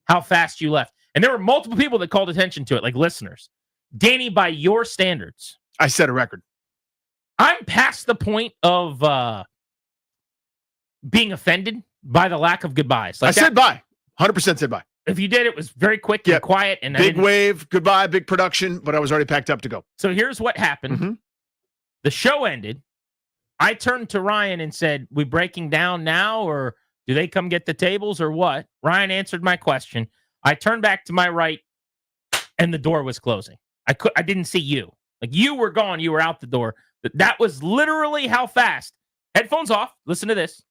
how fast you left. And there were multiple people that called attention to it, like listeners. Danny, by your standards, I set a record. I'm past the point of being offended by the lack of goodbyes. Like I said bye. 100% said bye. If you did, it was very quick and quiet. And big wave, goodbye, big production, but I was already packed up to go. So here's what happened. The show ended. I turned to Ryan and said, we breaking down now, or do they come get the tables, or what? Ryan answered my question. I turned back to my right, and the door was closing. I didn't see you. Like, you were gone. You were out the door. That was literally how fast. Headphones off. Listen to this.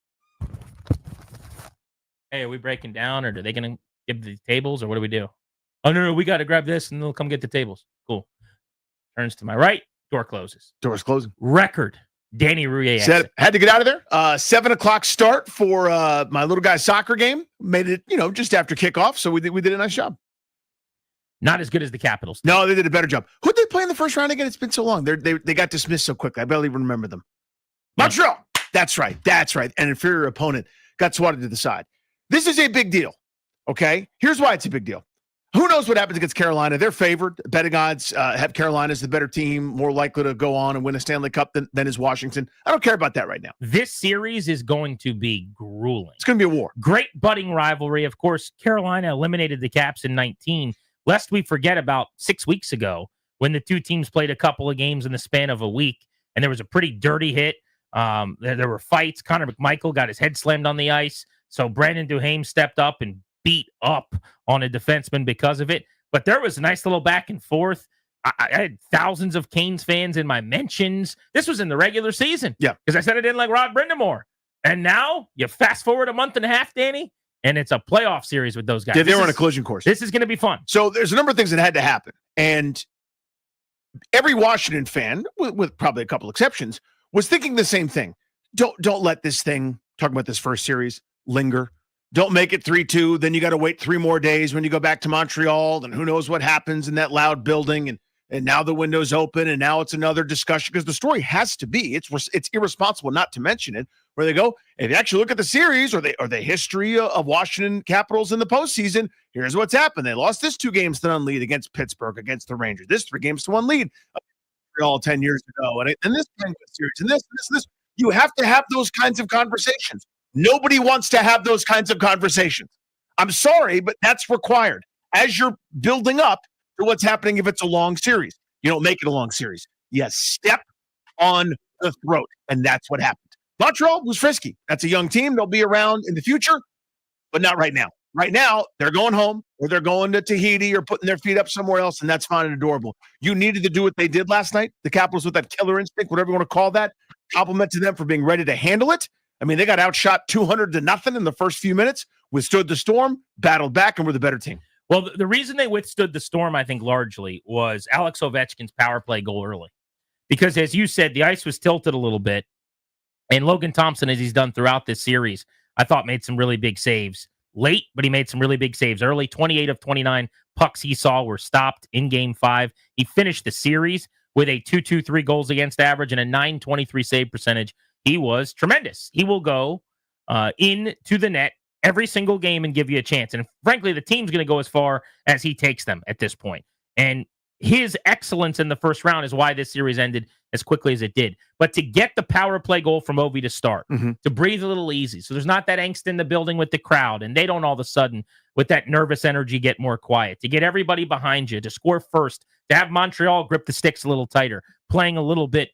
Hey, are we breaking down, or are they going to give the tables, or what do we do? Oh, no, we got to grab this, and they'll come get the tables. Cool. Turns to my right. Door closes. Door's closing. Record. Danny Rouillet. Had to get out of there. 7 o'clock start for my little guy's soccer game. Made it, just after kickoff. So we did a nice job. Not as good as the Capitals. No, they did a better job. Who'd they play in the first round again? It's been so long. They got dismissed so quickly. I barely even remember them. Montreal. That's right. An inferior opponent got swatted to the side. This is a big deal. Okay? Here's why it's a big deal. Who knows what happens against Carolina? They're favored. Betting odds have Carolina as the better team, more likely to go on and win a Stanley Cup than is Washington. I don't care about that right now. This series is going to be grueling. It's going to be a war. Great budding rivalry. Of course, Carolina eliminated the Caps in 19. Lest we forget about 6 weeks ago when the two teams played a couple of games in the span of a week, and there was a pretty dirty hit. There were fights. Connor McMichael got his head slammed on the ice. So Brandon Duhaime stepped up and beat up on a defenseman because of it. But there was a nice little back and forth. I had thousands of Canes fans in my mentions. This was in the regular season. Yeah. Because I said I didn't like Rod Brindamore. And now you fast forward a month and a half, Danny, and it's a playoff series with those guys. Yeah, they were on a collision course. This is going to be fun. So there's a number of things that had to happen. And every Washington fan, with probably a couple exceptions, was thinking the same thing. Don't let this thing, talking about this first series, linger. Don't make it 3-2. Then you got to wait 3 more days when you go back to Montreal, and who knows what happens in that loud building. And now the window's open, and now it's another discussion, because the story has to be, it's irresponsible not to mention it, where they go, if you actually look at the series or the history of Washington Capitals in the postseason, here's what's happened. They lost this 2-0 lead against Pittsburgh, against the Rangers, this 3-1 lead all 10 years ago, and this series, and this. You have to have those kinds of conversations. Nobody wants to have those kinds of conversations. I'm sorry, but that's required as you're building up to what's happening if it's a long series. You don't make it a long series. You step on the throat, and that's what happened. Montreal was frisky. That's a young team. They'll be around in the future, but not right now. Right now, they're going home, or they're going to Tahiti, or putting their feet up somewhere else, and that's fine and adorable. You needed to do what they did last night. The Capitals with that killer instinct, whatever you want to call that. Compliment to them for being ready to handle it. I mean, they got outshot 200-0 in the first few minutes, withstood the storm, battled back, and were the better team. Well, the reason they withstood the storm, I think, largely was Alex Ovechkin's power play goal early. Because, as you said, the ice was tilted a little bit. And Logan Thompson, as he's done throughout this series, I thought made some really big saves late, but he made some really big saves early. 28 of 29 pucks he saw were stopped in Game 5. He finished the series with a 2.23 goals against average and a 9.23 save percentage. He was tremendous. He will go into the net every single game and give you a chance. And frankly, the team's going to go as far as he takes them at this point. And his excellence in the first round is why this series ended as quickly as it did. But to get the power play goal from Ovi to start, to breathe a little easy, so there's not that angst in the building with the crowd, and they don't all of a sudden, with that nervous energy, get more quiet, to get everybody behind you, to score first, to have Montreal grip the sticks a little tighter, playing a little bit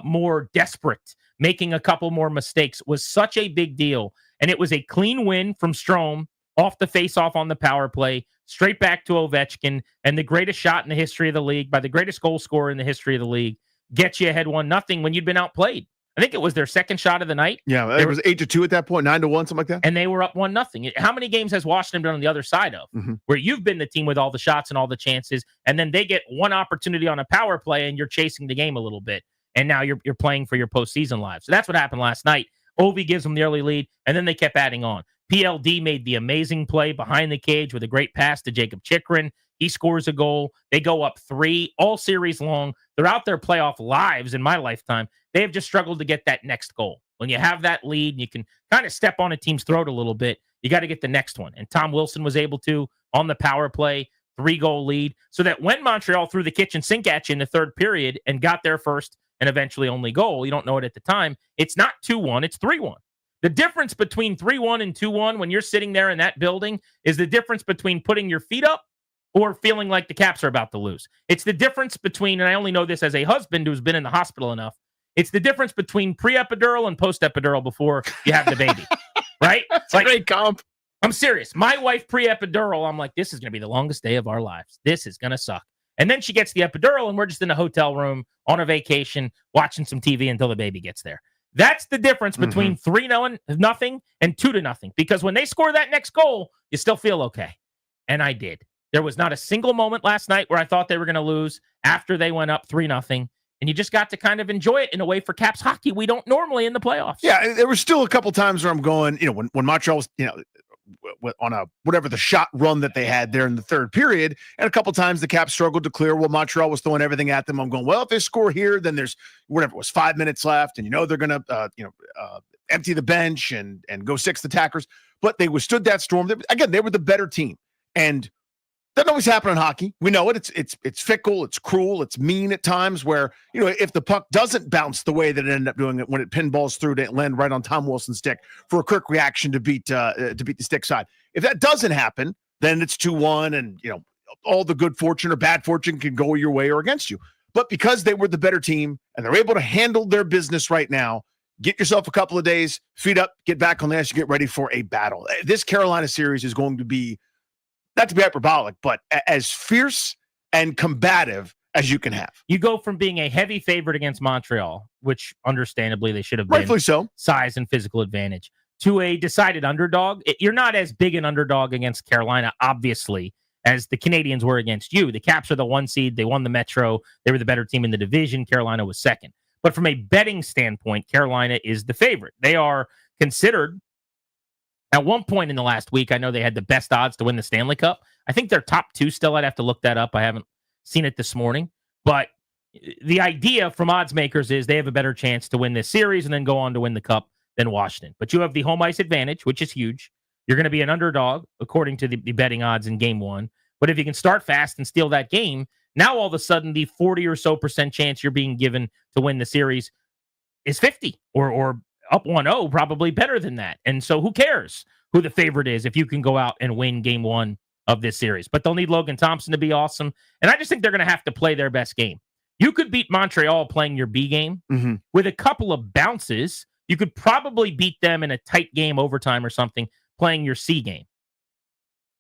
more desperate, making a couple more mistakes, was such a big deal. And it was a clean win from Strome off the face-off on the power play, straight back to Ovechkin, and the greatest shot in the history of the league by the greatest goal scorer in the history of the league gets you ahead 1-0 when you'd been outplayed. I think it was their second shot of the night. Yeah, it was 8-2 at that point, 9-1, something like that. And they were up 1-0. How many games has Washington been on the other side of, where you've been the team with all the shots and all the chances, and then they get one opportunity on a power play, and you're chasing the game a little bit, and now you're playing for your postseason lives. So that's what happened last night. Ovi gives them the early lead, and then they kept adding on. PLD made the amazing play behind the cage with a great pass to Jacob Chikrin. He scores a goal. They go up 3 all series long. Throughout their playoff lives in my lifetime, they have just struggled to get that next goal. When you have that lead, you can kind of step on a team's throat a little bit. You got to get the next one. And Tom Wilson was able to, on the power play, 3-goal lead, so that when Montreal threw the kitchen sink at you in the third period and got their first and eventually only goal, you don't know it at the time, it's not 2-1, it's 3-1. The difference between 3-1 and 2-1 when you're sitting there in that building is the difference between putting your feet up or feeling like the Caps are about to lose. It's the difference between, and I only know this as a husband who's been in the hospital enough, it's the difference between pre-epidural and post-epidural before you have the baby, right? That's like, a great comp. I'm serious. My wife pre-epidural, I'm like, this is going to be the longest day of our lives. This is going to suck. And then she gets the epidural, and we're just in a hotel room on a vacation watching some TV until the baby gets there. That's the difference between 3-0 and 2-0. Because when they score that next goal, you still feel okay. And I did. There was not a single moment last night where I thought they were going to lose after they went up 3-0. And you just got to kind of enjoy it in a way for Caps hockey we don't normally in the playoffs. Yeah, there were still a couple times where I'm going, when Montreal was, on a whatever the shot run that they had there in the third period, and a couple times the Caps struggled to clear. Well, Montreal was throwing everything at them. I'm going, well, if they score here, then there's whatever it was 5 minutes left, and they're going to empty the bench and go 6 attackers. But they withstood that storm. Again, they were the better team, and that doesn't always happen in hockey. We know it. It's fickle. It's cruel. It's mean at times where, if the puck doesn't bounce the way that it ended up doing it when it pinballs through to land right on Tom Wilson's stick for a quick reaction to beat the stick side. If that doesn't happen, then it's 2-1 and, all the good fortune or bad fortune can go your way or against you. But because they were the better team and they're able to handle their business right now, get yourself a couple of days, feet up, get back on the ice, you get ready for a battle. This Carolina series is going to be, not to be hyperbolic, but as fierce and combative as you can have. You go from being a heavy favorite against Montreal, which understandably they should have been. Rightfully so. Size and physical advantage, to a decided underdog. You're not as big an underdog against Carolina, obviously, as the Canadians were against you. The Caps are the 1 seed. They won the Metro. They were the better team in the division. Carolina was second. But from a betting standpoint, Carolina is the favorite. They are considered, at one point in the last week, I know they had the best odds to win the Stanley Cup. I think they're top 2 still. I'd have to look that up. I haven't seen it this morning. But the idea from odds makers is they have a better chance to win this series and then go on to win the Cup than Washington. But you have the home ice advantage, which is huge. You're going to be an underdog, according to the betting odds in game 1. But if you can start fast and steal that game, now all of a sudden the 40 or so % chance you're being given to win the series is 50 or up 1-0, probably better than that. And so who cares who the favorite is if you can go out and win game 1 of this series? But they'll need Logan Thompson to be awesome. And I just think they're going to have to play their best game. You could beat Montreal playing your B game with a couple of bounces. You could probably beat them in a tight game, overtime or something, playing your C game.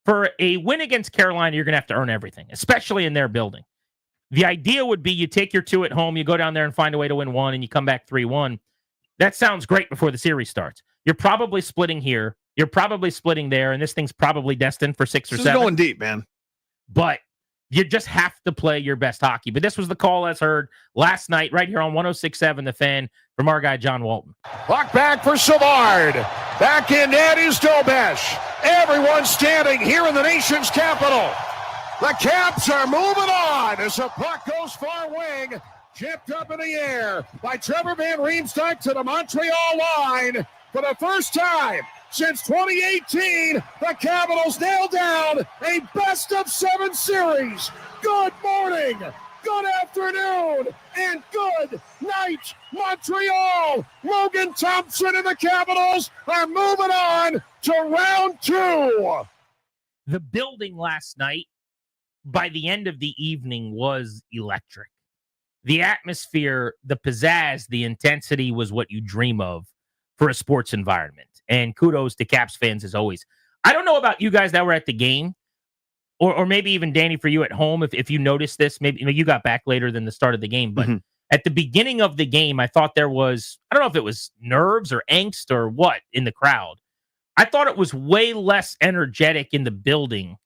For a win against Carolina, you're going to have to earn everything, especially in their building. The idea would be you take your 2 at home, you go down there and find a way to win 1, and you come back 3-1. That sounds great before the series starts. You're probably splitting here. You're probably splitting there, and this thing's probably destined for 6 or 7. This is going deep, man. But you just have to play your best hockey. But this was the call as heard last night right here on 106.7 The Fan from our guy, John Walton. Puck back for Savard. Back in net is Dobesh. Everyone standing here in the nation's capital. The Caps are moving on as the puck goes far wing. Chipped up in the air by Trevor Van Riemsdyk to the Montreal line. For the first time since 2018, the Capitals nailed down a best-of-7 series. Good morning, good afternoon, and good night, Montreal. Logan Thompson and the Capitals are moving on to round 2. The building last night, by the end of the evening, was electric. The atmosphere, the pizzazz, the intensity was what you dream of for a sports environment. And kudos to Caps fans as always. I don't know about you guys that were at the game, or maybe even Danny for you at home, if you noticed this. Maybe you got back later than the start of the game, but at the beginning of the game, I thought there was, I don't know if it was nerves or angst or what in the crowd. I thought it was way less energetic in the building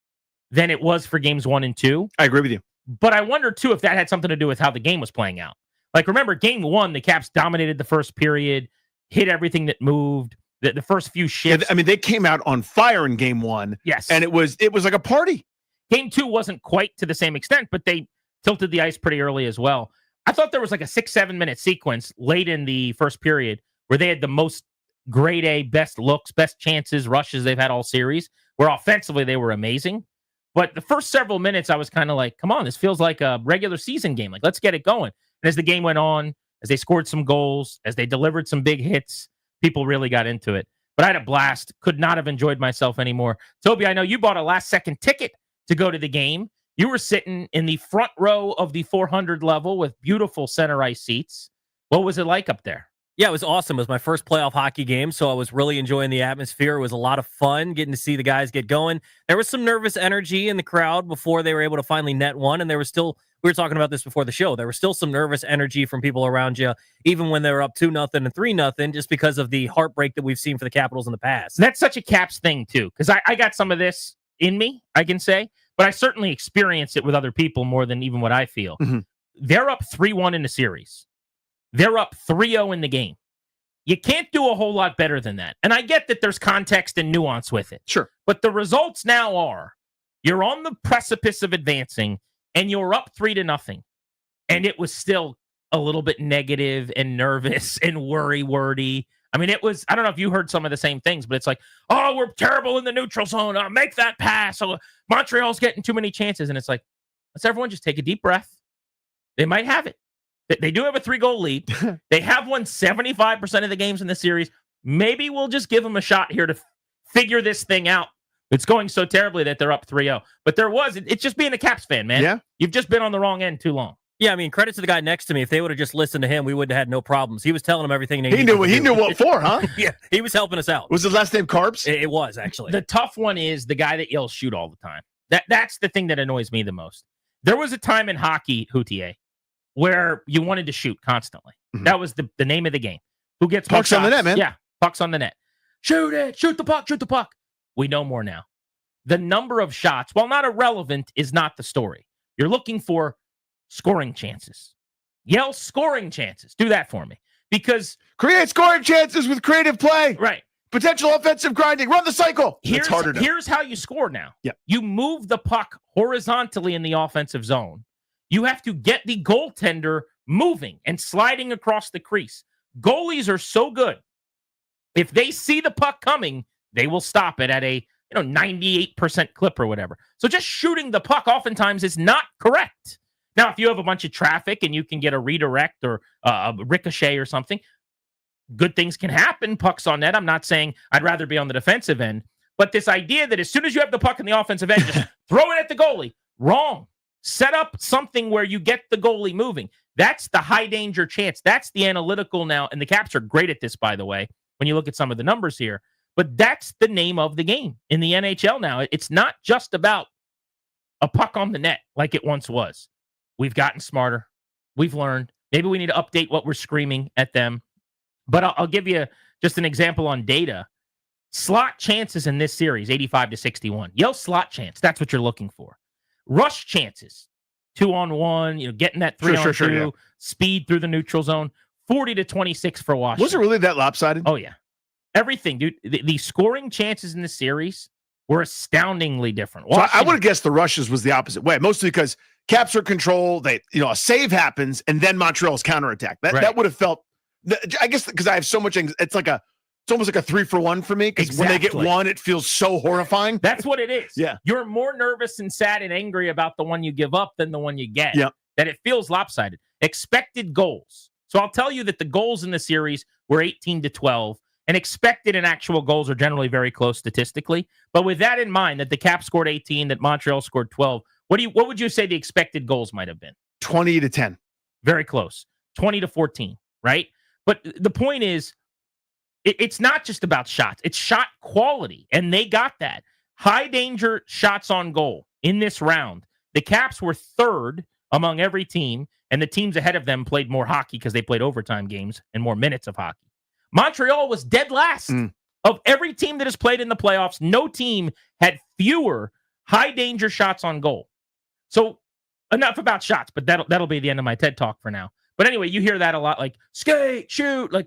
than it was for games 1 and 2. I agree with you. But I wonder, too, if that had something to do with how the game was playing out. Like, remember, game 1, the Caps dominated the first period, hit everything that moved, the first few shifts. I mean, they came out on fire in game 1. Yes. And it was like a party. Game 2 wasn't quite to the same extent, but they tilted the ice pretty early as well. I thought there was like a 6-7 minute sequence late in the first period where they had the most grade A, best looks, best chances, rushes they've had all series, where offensively they were amazing. But the first several minutes, I was kind of like, come on, this feels like a regular season game. Like, let's get it going. And as the game went on, as they scored some goals, as they delivered some big hits, people really got into it. But I had a blast. Could not have enjoyed myself anymore. Toby, I know you bought a last-second ticket to go to the game. You were sitting in the front row of the 400 level with beautiful center ice seats. What was it like up there? Yeah, it was awesome. It was my first playoff hockey game, so I was really enjoying the atmosphere. It was a lot of fun getting to see the guys get going. There was some nervous energy in the crowd before they were able to finally net one, and there was still, we were talking about this before the show, there was still some nervous energy from people around you, even when they were up 2-0 and 3-0, just because of the heartbreak that we've seen for the Capitals in the past. That's such a Caps thing, too, because I got some of this in me, I can say, but I certainly experience it with other people more than even what I feel. They're up 3-1 in the series. They're up 3-0 in the game. You can't do a whole lot better than that. And I get that there's context and nuance with it. Sure. But the results now are you're on the precipice of advancing and you're up 3-0. And it was still a little bit negative and nervous and wordy. I mean, it was, I don't know if you heard some of the same things, but it's like, oh, we're terrible in the neutral zone. Make that pass. Oh, Montreal's getting too many chances. And it's like, let's everyone just take a deep breath. They might have it. They do have a 3-goal lead. They have won 75% of the games in the series. Maybe we'll just give them a shot here to figure this thing out. It's going so terribly that they're up 3-0. But it's just being a Caps fan, man. Yeah. You've just been on the wrong end too long. Yeah, I mean, credit to the guy next to me. If they would have just listened to him, we would have had no problems. He was telling them everything. He knew what for, huh? Yeah, he was helping us out. Was his last name Carbs? It was, actually. The tough one is the guy that yells shoot all the time. That's the thing that annoys me the most. There was a time in hockey, Houtier, where you wanted to shoot constantly. That was the name of the game. Who gets pucks on the net, man? Yeah, pucks on the net. shoot it, shoot the puck, shoot the puck. We know more now. The number of shots, while not irrelevant, is not the story. You're looking for scoring chances. Yell scoring chances. Do that for me. Because create scoring chances with creative play. Right. Potential offensive grinding. Run the cycle. It's harder now. Here's how you score now. Yeah. You move the puck horizontally in the offensive zone. You have to get the goaltender moving and sliding across the crease. Goalies are so good. If they see the puck coming, they will stop it at a 98% clip or whatever. So just shooting the puck oftentimes is not correct. Now, if you have a bunch of traffic and you can get a redirect or a ricochet or something, good things can happen. Pucks on net. I'm not saying I'd rather be on the defensive end, but this idea that as soon as you have the puck in the offensive end, just throw it at the goalie. Wrong. Set up something where you get the goalie moving. That's the high danger chance. That's the analytical now. And the Caps are great at this, by the way, when you look at some of the numbers here. But that's the name of the game in the NHL now. It's not just about a puck on the net like it once was. We've gotten smarter. We've learned. Maybe we need to update what we're screaming at them. But I'll give you just an example on data. Slot chances in this series, 85-61. Yell slot chance. That's what you're looking for. Rush chances, 2-on-1, getting that 3-on-2, speed through the neutral zone, 40-26 for Washington. Was it really that lopsided? Oh, yeah. Everything, dude. The scoring chances in the series were astoundingly different. So I would have guessed the rushes was the opposite way, mostly because Caps are control. They, a save happens, and then Montreal's counterattack. That would have felt. I guess because I have so much. It's almost like a 3-for-1 for me. Because when they get one, it feels so horrifying. That's what it is. Yeah, you're more nervous and sad and angry about the one you give up than the one you get. Yeah, that it feels lopsided. Expected goals. So I'll tell you that the goals in the series were 18-12. And expected and actual goals are generally very close statistically. But with that in mind, that the Caps scored 18, that Montreal scored 12, what would you say the expected goals might have been? 20-10. Very close. 20-14, right? But the point is, it's not just about shots. It's shot quality, and they got that. High danger shots on goal in this round. The Caps were third among every team, and the teams ahead of them played more hockey because they played overtime games and more minutes of hockey. Montreal was dead last of every team that has played in the playoffs. No team had fewer high danger shots on goal. So enough about shots, but that'll be the end of my TED talk for now. But anyway, you hear that a lot, like skate, shoot, like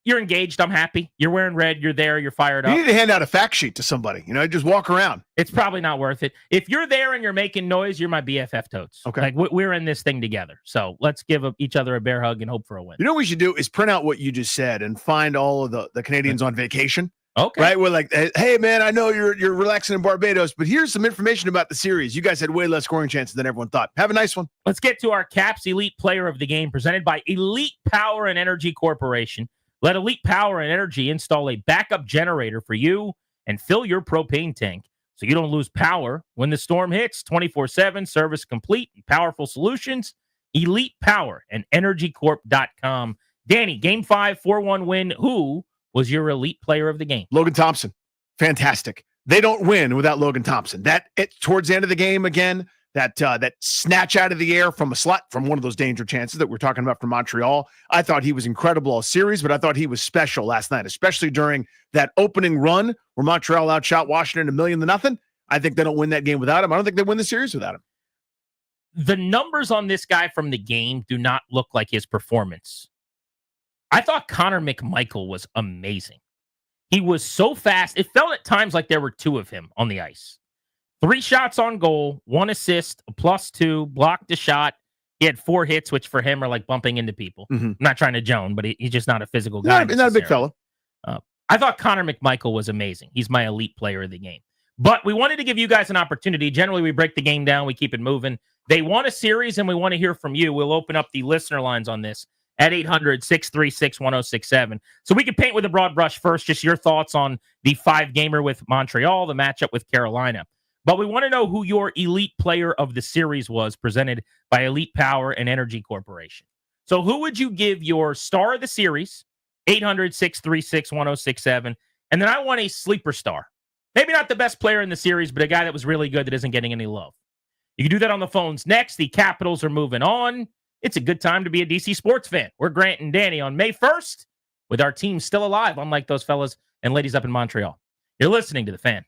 you're engaged. I'm happy. You're wearing red. You're there. You're fired up. You need to hand out a fact sheet to somebody. Just walk around. It's probably not worth it. If you're there and you're making noise, you're my BFF totes. Okay. Like we're in this thing together. So let's give each other a bear hug and hope for a win. You know what we should do is print out what you just said and find all of the Canadians on vacation. Okay. Right? We're like, hey man, I know you're relaxing in Barbados, but here's some information about the series. You guys had way less scoring chances than everyone thought. Have a nice one. Let's get to our Caps Elite Player of the Game, presented by Elite Power and Energy Corporation. Let Elite Power and Energy install a backup generator for you and fill your propane tank so you don't lose power when the storm hits. 24/7 service complete and powerful solutions. Elite Power and EnergyCorp.com. Danny, Game 5, 4-1 win. Who was your Elite Player of the Game? Logan Thompson. Fantastic. They don't win without Logan Thompson. Towards the end of the game again, that snatch out of the air from a slot from one of those danger chances that we're talking about from Montreal. I thought he was incredible all series, but I thought he was special last night, especially during that opening run where Montreal outshot Washington 1-0. I think they don't win that game without him. I don't think they win the series without him. The numbers on this guy from the game do not look like his performance. I thought Connor McMichael was amazing. He was so fast. It felt at times like there were two of him on the ice. 3 shots on goal, 1 assist, a +2, blocked a shot. He had 4 hits, which for him are like bumping into people. I'm not trying to Joan, but he's just not a physical guy. Not a big fella. I thought Connor McMichael was amazing. He's my Elite Player of the Game. But we wanted to give you guys an opportunity. Generally, we break the game down. We keep it moving. They won a series, and we want to hear from you. We'll open up the listener lines on this at 800-636-1067. So we can paint with a broad brush first, just your thoughts on the 5-gamer with Montreal, the matchup with Carolina. But we want to know who your Elite Player of the Series was, presented by Elite Power and Energy Corporation. So who would you give your star of the series, 800-636-1067, and then I want a sleeper star. Maybe not the best player in the series, but a guy that was really good that isn't getting any love. You can do that on the phones next. The Capitals are moving on. It's a good time to be a DC sports fan. We're Grant and Danny on May 1st with our team still alive, unlike those fellas and ladies up in Montreal. You're listening to The Fan.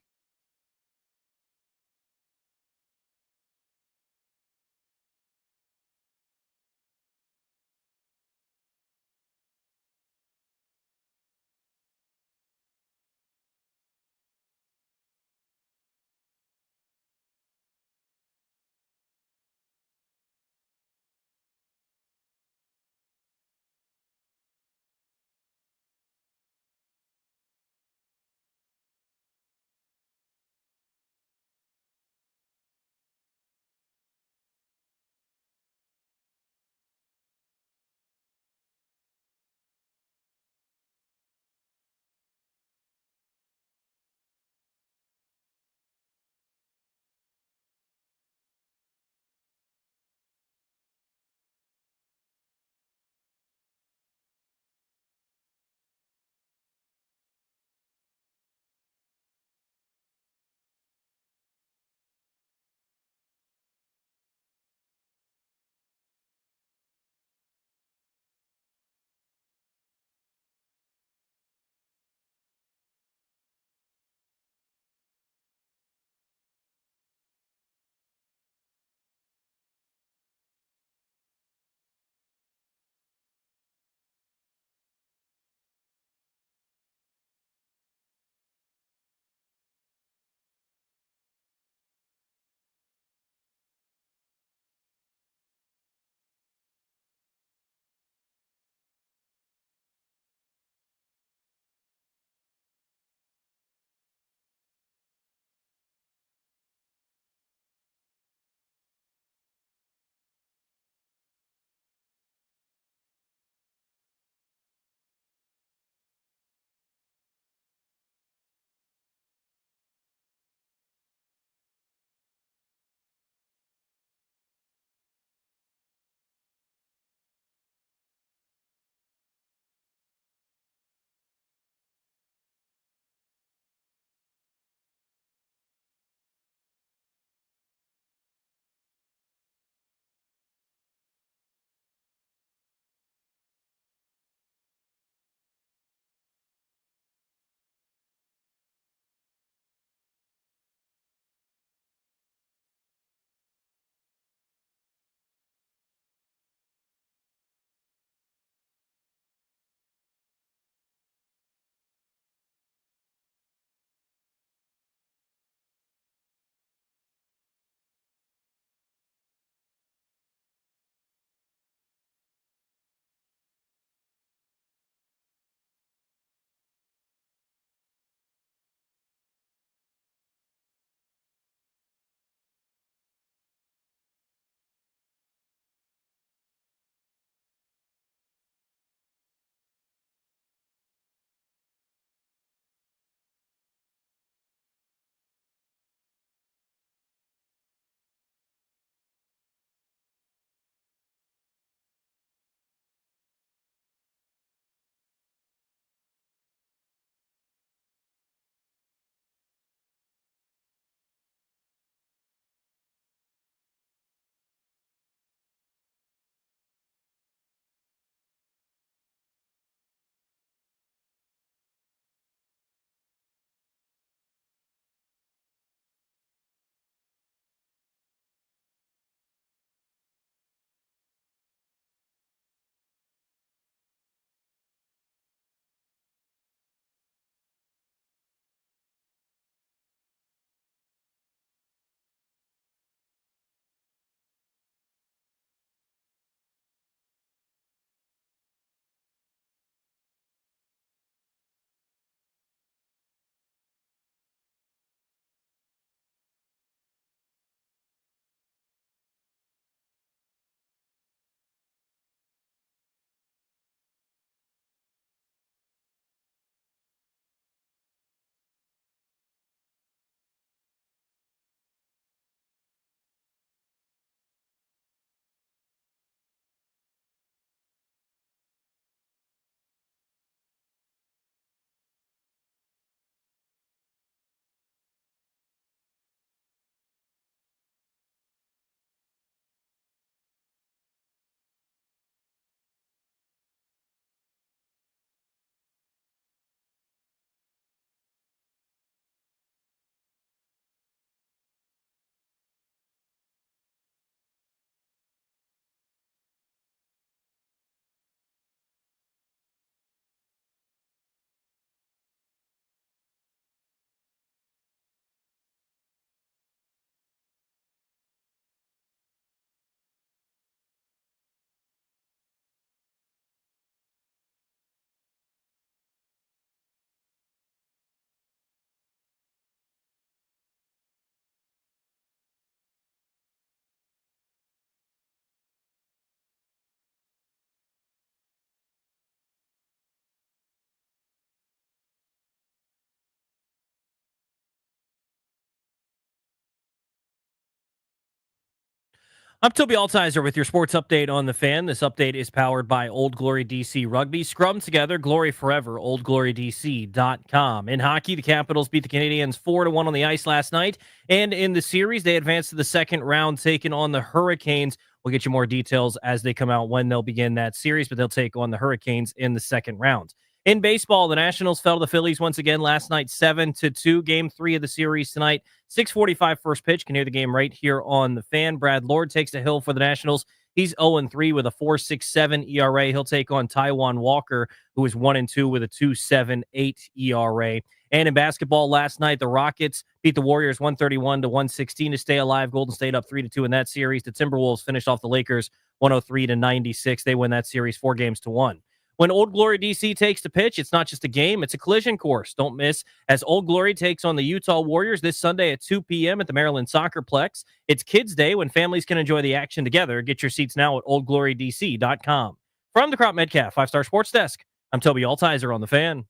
I'm Toby Altizer with your sports update on the Fan. This update is powered by Old Glory DC Rugby. Scrum together, glory forever, oldglorydc.com. In hockey, the Capitals beat the Canadiens 4-1 on the ice last night. And in the series, they advanced to the second round, taking on the Hurricanes. We'll get you more details as they come out when they'll begin that series, but they'll take on the Hurricanes in the second round. In baseball, the Nationals fell to the Phillies once again last night, 7-2. Game 3 of the series tonight, 6:45 first pitch. Can hear the game right here on the Fan. Brad Lord takes the hill for the Nationals. He's 0-3 with a 4.67 ERA. He'll take on Taijuan Walker, who is 1-2 with a 2.78 ERA. And in basketball last night, the Rockets beat the Warriors 131-116 to stay alive. Golden State up 3-2 in that series. The Timberwolves finished off the Lakers 103-96. They win that series 4-1. When Old Glory DC takes the pitch, it's not just a game, it's a collision course. Don't miss as Old Glory takes on the Utah Warriors this Sunday at 2 p.m. at the Maryland Soccerplex. It's Kids Day when families can enjoy the action together. Get your seats now at oldglorydc.com. From the Crop Metcalf 5-Star Sports Desk, I'm Toby Altizer on the Fan.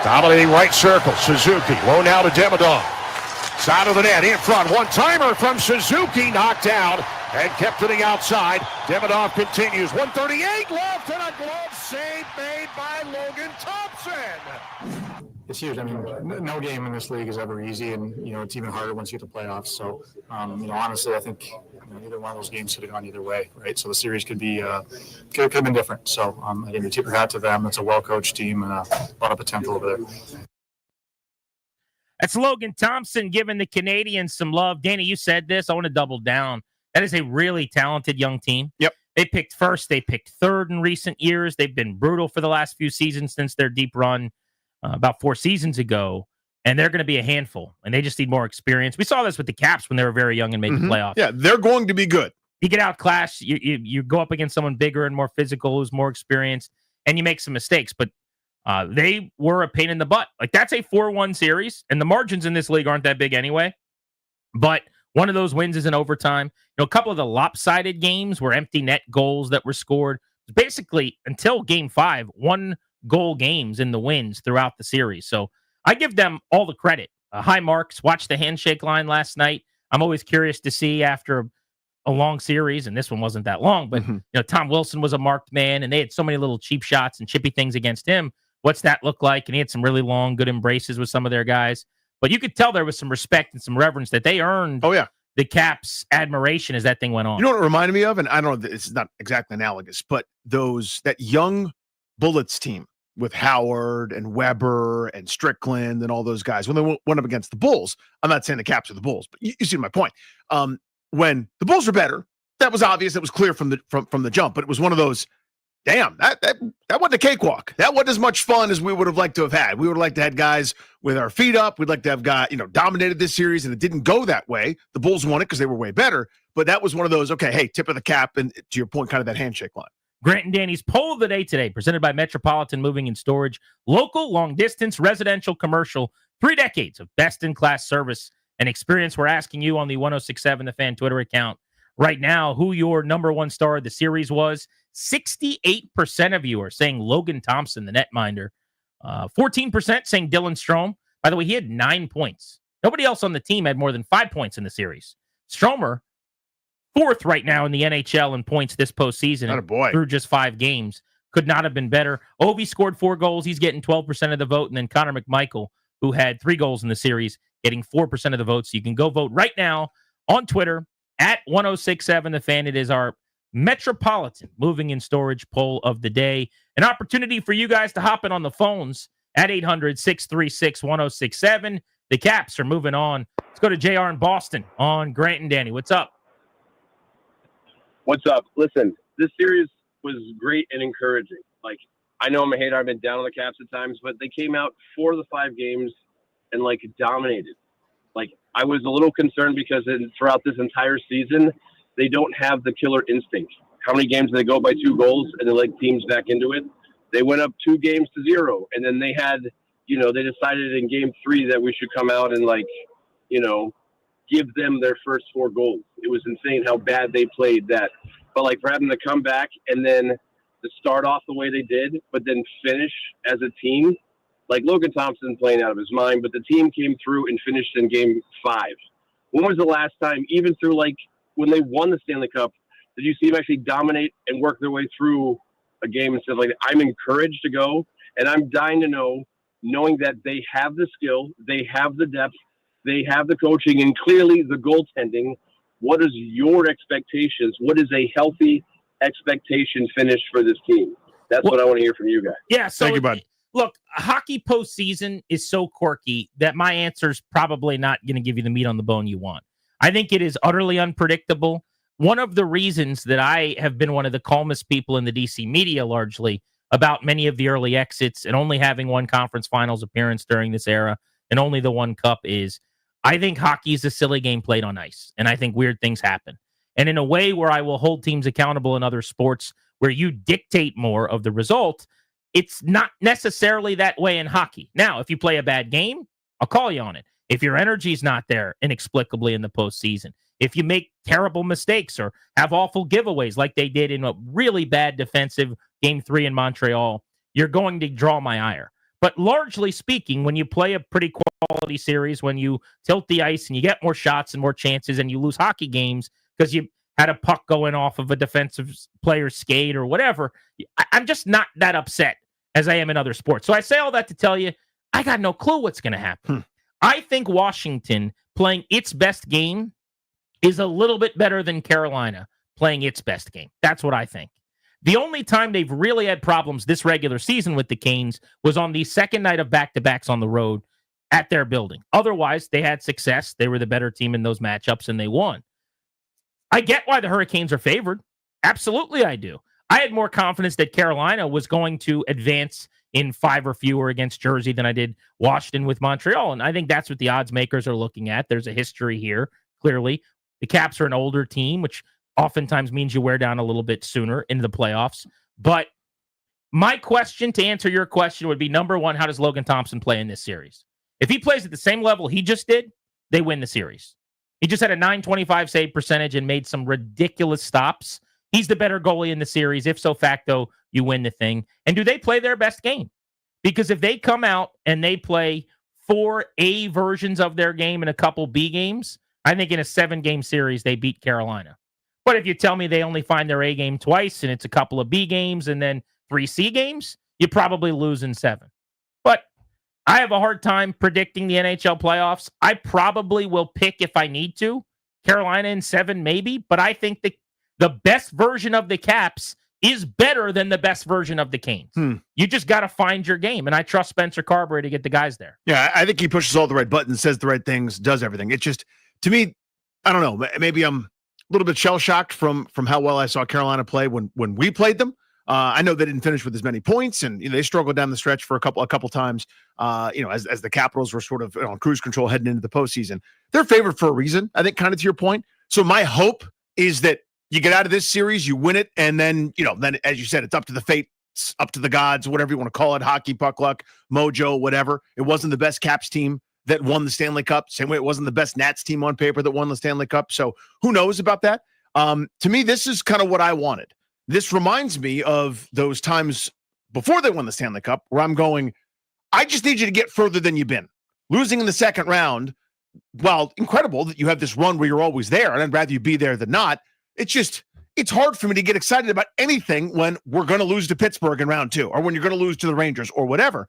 Dominating right circle, Suzuki. Low now to Demidov. Side of the net, in front. One-timer from Suzuki, knocked out and kept to the outside. Demidov continues. 138 left and a glove save made by Logan Thompson. It's huge. I mean, no game in this league is ever easy, and it's even harder once you get to playoffs. So, honestly, I think either one of those games could have gone either way, right? So the series could have been different. So again, you tip your hat to them. It's a well-coached team and a lot of potential over there. That's Logan Thompson giving the Canadians some love. Danny, you said this. I want to double down. That is a really talented young team. Yep. They picked first. They picked third in recent years. They've been brutal for the last few seasons since their deep run about 4 seasons ago. And they're going to be a handful. And they just need more experience. We saw this with the Caps when they were very young and made the playoffs. Yeah, they're going to be good. You get outclassed. You go up against someone bigger and more physical, who's more experienced, and you make some mistakes. But they were a pain in the butt. Like, that's a 4-1 series, and the margins in this league aren't that big anyway. But one of those wins is in overtime. A couple of the lopsided games were empty net goals that were scored. Basically, until Game 5, 1-goal games in the wins throughout the series. So I give them all the credit. High marks. Watched the handshake line last night. I'm always curious to see after a long series, and this one wasn't that long, but Tom Wilson was a marked man, and they had so many little cheap shots and chippy things against him. What's that look like? And he had some really long, good embraces with some of their guys. But you could tell there was some respect and some reverence that they earned. Oh, yeah. The Caps' admiration as that thing went on. You know what it reminded me of? And I don't know, it's not exactly analogous, but that young Bullets team with Howard and Weber and Strickland and all those guys, when they went up against the Bulls, I'm not saying the Caps are the Bulls, but you see my point. When the Bulls were better, that was obvious. It was clear from the jump, but it was one of those, damn, that wasn't a cakewalk. That wasn't as much fun as we would have liked to have had. We would have liked to have had guys with our feet up. We'd like to have dominated this series, and it didn't go that way. The Bulls won it because they were way better, but that was one of those, okay, hey, tip of the cap, and to your point, kind of that handshake line. Grant and Danny's poll of the day today, presented by Metropolitan Moving and Storage. Local, long-distance, residential, commercial, 3 decades of best-in-class service and experience. We're asking you on the 1067 The Fan Twitter account right now who your number one star of the series was. 68% of you are saying Logan Thompson, the netminder. 14% saying Dylan Strome. By the way, he had 9 points. Nobody else on the team had more than 5 points in the series. Stromer, 4th right now in the NHL in points this postseason through just 5 games. Could not have been better. Ovi scored 4 goals. He's getting 12% of the vote. And then Connor McMichael, who had 3 goals in the series, getting 4% of the vote. So you can go vote right now on Twitter at 1067 The Fan. It is our Metropolitan Moving and Storage poll of the day. An opportunity for you guys to hop in on the phones at 800-636-1067. The Caps are moving on. Let's go to JR in Boston on Grant and Danny. What's up? What's up? Listen, this series was great and encouraging. Like, I know I'm a hater. I've been down on the Caps at times, but they came out 4 of the 5 games and, dominated. I was a little concerned because throughout this entire season, they don't have the killer instinct. How many games do they go by 2 goals and they let teams back into it? They went up 2-0, and then they had, they decided in game 3 that we should come out and give them their first 4 goals. It was insane how bad they played that. But for having to come back and then to start off the way they did, but then finish as a team. Like Logan Thompson playing out of his mind, but the team came through and finished in Game 5. When was the last time, even through like when they won the Stanley Cup, did you see them actually dominate and work their way through a game and stuff like that? I'm encouraged to go, and I'm dying to know, knowing that they have the skill, they have the depth, they have the coaching, and clearly the goaltending. What is your expectations? What is a healthy expectation finish for this team? That's what I want to hear from you guys. Yeah, so Thank you, bud. Look, hockey postseason is so quirky that my answer is probably not going to give you the meat on the bone you want. I think it is utterly unpredictable. One of the reasons that I have been one of the calmest people in the DC media largely about many of the early exits and only having one conference finals appearance during this era and only the one cup is I think hockey is a silly game played on ice, and I think weird things happen. And in a way where I will hold teams accountable in other sports where you dictate more of the result, it's not necessarily that way in hockey. Now, if you play a bad game, I'll call you on it. If your energy's not there inexplicably in the postseason, if you make terrible mistakes or have awful giveaways like they did in a really bad defensive Game 3 in Montreal, you're going to draw my ire. But largely speaking, when you play a pretty quality series, when you tilt the ice and you get more shots and more chances and you lose hockey games because you had a puck going off of a defensive player's skate or whatever, I'm just not that upset as I am in other sports. So I say all that to tell you, I got no clue what's going to happen. I think Washington playing its best game is a little bit better than Carolina playing its best game. That's what I think. The only time they've really had problems this regular season with the Canes was on the second night of back-to-backs on the road at their building. Otherwise, they had success. They were the better team in those matchups, and they won. I get why the Hurricanes are favored. Absolutely, I do. I had more confidence that Carolina was going to advance in 5 or fewer against Jersey than I did Washington with Montreal. And I think that's what the odds makers are looking at. There's a history here, clearly. The Caps are an older team, which oftentimes means you wear down a little bit sooner into the playoffs. But my question to answer your question would be, number one, how does Logan Thompson play in this series? If he plays at the same level he just did, they win the series. He just had a .925 save percentage and made some ridiculous stops. He's the better goalie in the series. If so facto, you win the thing. And do they play their best game? Because if they come out and they play 4 A versions of their game and a couple B games, I think in a 7-game series, they beat Carolina. But if you tell me they only find their A game twice and it's a couple of B games and then 3 C games, you probably lose in 7. But I have a hard time predicting the NHL playoffs. I probably will pick, if I need to, Carolina in 7 maybe, but I think the best version of the Caps is better than the best version of the Canes. You just got to find your game, and I trust Spencer Carberry to get the guys there. Yeah, I think he pushes all the right buttons, says the right things, does everything. It just, to me, I don't know, maybe I'm a little bit shell-shocked from how well I saw Carolina play when we played them. I know they didn't finish with as many points, and they struggled down the stretch for a couple times. As the Capitals were sort of on cruise control heading into the postseason. They're favored for a reason, I think, kind of to your point. So my hope is that you get out of this series, you win it, and then then as you said, it's up to the fate, up to the gods, whatever you want to call it, hockey, puck luck, mojo, whatever. It wasn't the best Caps team that won the Stanley Cup. Same way it wasn't the best Nats team on paper that won the Stanley Cup. So who knows about that? To me, this is kind of what I wanted. This reminds me of those times before they won the Stanley Cup where I'm going, I just need you to get further than you've been. Losing in the second round, while incredible that you have this run where you're always there, and I'd rather you be there than not, it's hard for me to get excited about anything when we're going to lose to Pittsburgh in round 2 or when you're going to lose to the Rangers or whatever.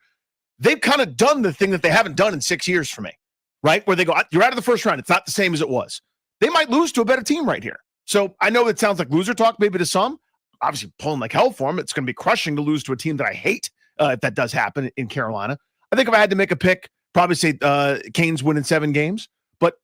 They've kind of done the thing that they haven't done in 6 years for me, right? Where they go, you're out of the first round. It's not the same as it was. They might lose to a better team right here. So I know it sounds like loser talk maybe to some. Obviously pulling like hell for them. It's going to be crushing to lose to a team that I hate if that does happen in Carolina. I think if I had to make a pick, probably say Canes win in 7 games. But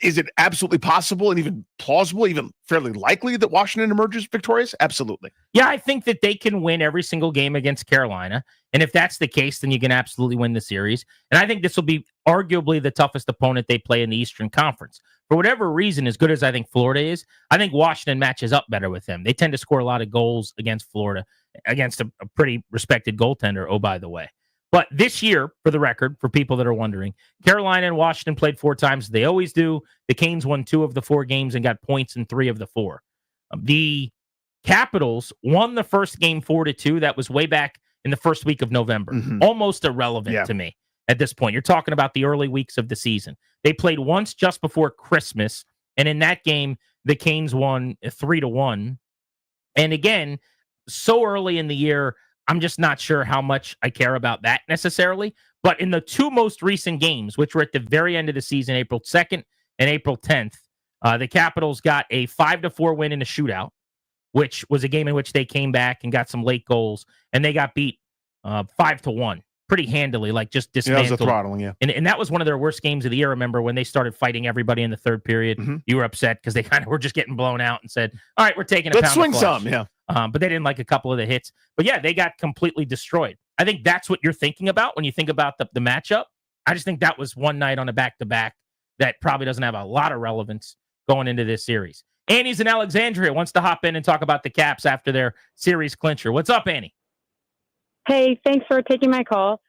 is it absolutely possible and even plausible, even fairly likely that Washington emerges victorious? Absolutely. Yeah, I think that they can win every single game against Carolina. And if that's the case, then you can absolutely win the series. And I think this will be arguably the toughest opponent they play in the Eastern Conference. For whatever reason, as good as I think Florida is, I think Washington matches up better with them. They tend to score a lot of goals against Florida, against a pretty respected goaltender, oh, by the way. But this year, for the record, for people that are wondering, Carolina and Washington played 4 times. They always do. The Canes won 2 of the 4 games and got points in 3 of the 4. The Capitals won the first game 4-2. That was way back in the first week of November. Almost irrelevant to me at this point. You're talking about the early weeks of the season. They played once just before Christmas, and in that game, the Canes won 3-1. And again, so early in the year, I'm just not sure how much I care about that necessarily. But in the two most recent games, which were at the very end of the season, April 2nd and April 10th, the Capitals got a 5-4 win in a shootout, which was a game in which they came back and got some late goals, and they got beat 5-1 pretty handily, like just dismantled. That was a throttling, yeah. And that was one of their worst games of the year. Remember when they started fighting everybody in the third period? You were upset because they kind of were just getting blown out and said, all right, we're taking a Let's pound swing of flesh. some, yeah. But they didn't like a couple of the hits. But yeah, they got completely destroyed. I think that's what you're thinking about when you think about the matchup. I just think that was one night on a back-to-back that probably doesn't have a lot of relevance going into this series. Annie's in Alexandria, wants to hop in and talk about the Caps after their series clincher. What's up, Annie? Hey, thanks for taking my call.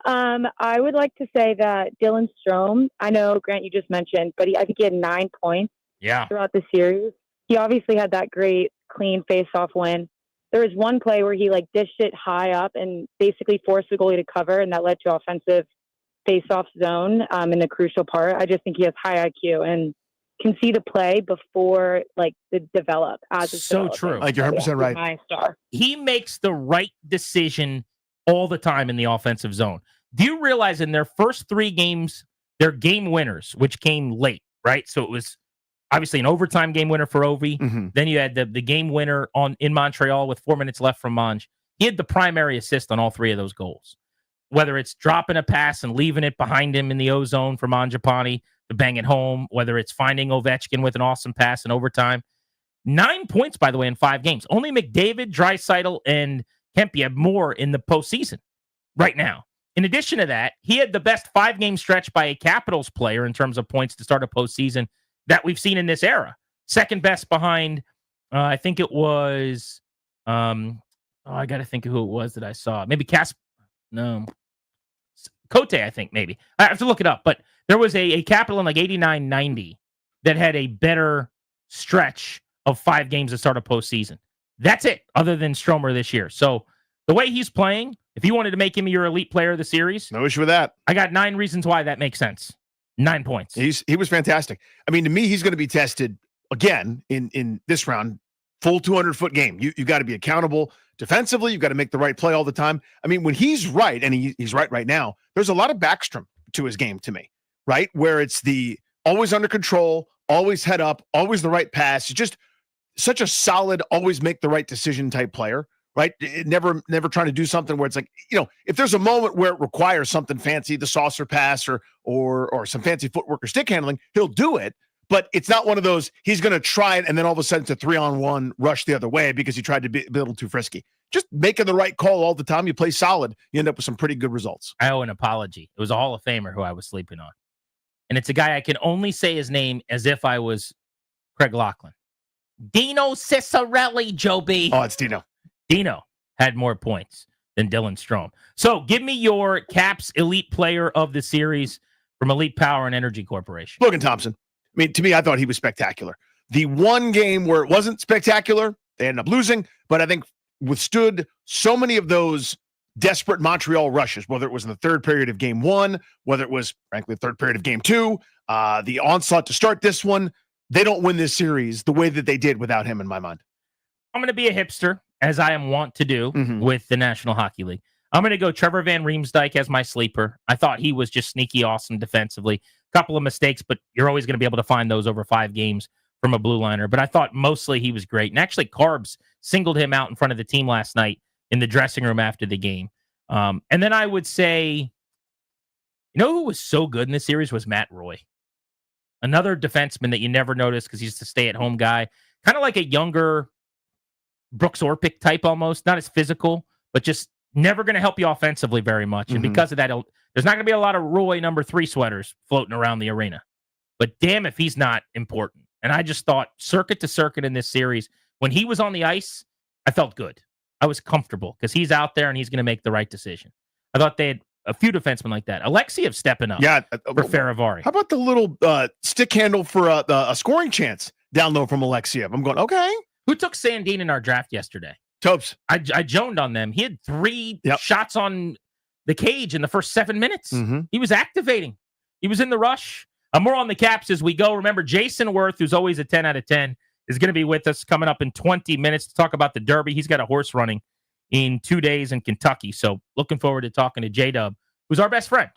I would like to say that Dylan Strome, I know, Grant, you just mentioned, but I think he had 9 points throughout the series. He obviously had that great, clean face-off win. There was one play where he dished it high up and basically forced the goalie to cover, and that led to offensive face-off zone in the crucial part. I just think he has high IQ and can see the play before the develop as it's so developing. true. Like you're 100% right. My star. He makes the right decision all the time in the offensive zone. Do you realize in their first 3 games, their game winners, which came late, right? So it was obviously an overtime game winner for Ovi. Then you had the game winner in Montreal with 4 minutes left from Monge. He had the primary assist on all 3 of those goals. Whether it's dropping a pass and leaving it behind him in the O zone for Mangiapane to bang it home, whether it's finding Ovechkin with an awesome pass in overtime. 9 points, by the way, in 5 games. Only McDavid, Draisaitl, and Kempe have more in the postseason right now. In addition to that, he had the best 5-game stretch by a Capitals player in terms of points to start a postseason that we've seen in this era. Second best behind, I think it was, I got to think of who it was that I saw. Maybe Cote, I think, maybe. I have to look it up. But there was a Capital in 89-90 that had a better stretch of 5 games to start a postseason. That's it, other than Stromer this year. So the way he's playing, if you wanted to make him your elite player of the series, no issue with that. I got 9 reasons why that makes sense. 9 points. He was fantastic. I mean, to me, he's going to be tested again in this round. Full 200-foot game. You got to be accountable defensively. You've got to make the right play all the time. I mean, when he's right, and he's right now, there's a lot of Backstrom to his game to me, right? Where it's the always under control, always head up, always the right pass. It's just such a solid, always make the right decision type player, right? Never trying to do something where it's like, if there's a moment where it requires something fancy, the saucer pass or some fancy footwork or stick handling, he'll do it. But it's not one of those, he's going to try it and then all of a sudden it's a 3-on-1 rush the other way because he tried to be a little too frisky. Just making the right call all the time. You play solid, you end up with some pretty good results. I owe an apology. It was a Hall of Famer who I was sleeping on. And it's a guy I can only say his name as if I was Craig Laughlin. Dino Ciccarelli, Joe B. Oh, it's Dino. Dino had more points than Dylan Strome. So give me your Caps elite player of the series from Elite Power and Energy Corporation. Logan Thompson. I mean, to me, I thought he was spectacular. The one game where it wasn't spectacular, they ended up losing, but I think withstood so many of those desperate Montreal rushes, whether it was in the third period of game 1, whether it was, frankly, the third period of game 2, the onslaught to start this one. They don't win this series the way that they did without him in my mind. I'm going to be a hipster, as I am wont to do with the National Hockey League. I'm going to go Trevor Van Riemsdyk as my sleeper. I thought he was just sneaky awesome defensively. Couple of mistakes, but you're always going to be able to find those over 5 games from a blue liner. But I thought mostly he was great. And actually, Carbs singled him out in front of the team last night in the dressing room after the game. And then I would say, who was so good in this series was Matt Roy. Another defenseman that you never notice because he's a stay-at-home guy. Kind of like a younger Brooks Orpik type almost. Not as physical, but just never going to help you offensively very much. And because of that, there's not going to be a lot of Roy number 3 sweaters floating around the arena. But damn if he's not important. And I just thought circuit to circuit in this series, when he was on the ice, I felt good. I was comfortable because he's out there and he's going to make the right decision. I thought they had a few defensemen like that. Alexiev stepping up for Faravari. How about the little stick handle for a scoring chance down low from Alexiev? I'm going, okay. Who took Sandine in our draft yesterday? Topes. I joned on them. He had 3 shots on the cage in the first 7 minutes. He was activating. He was in the rush. More on the Caps as we go. Remember, Jason Worth, who's always a 10 out of 10, is going to be with us coming up in 20 minutes to talk about the Derby. He's got a horse running in 2 days in Kentucky. So looking forward to talking to J-Dub, who's our best friend.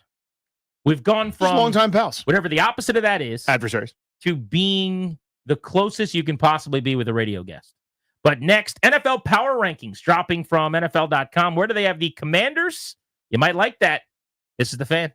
We've gone from longtime pals, whatever the opposite of that is, adversaries, to being the closest you can possibly be with a radio guest. But next, NFL Power Rankings dropping from NFL.com. Where do they have the Commanders? You might like that. This is The Fan.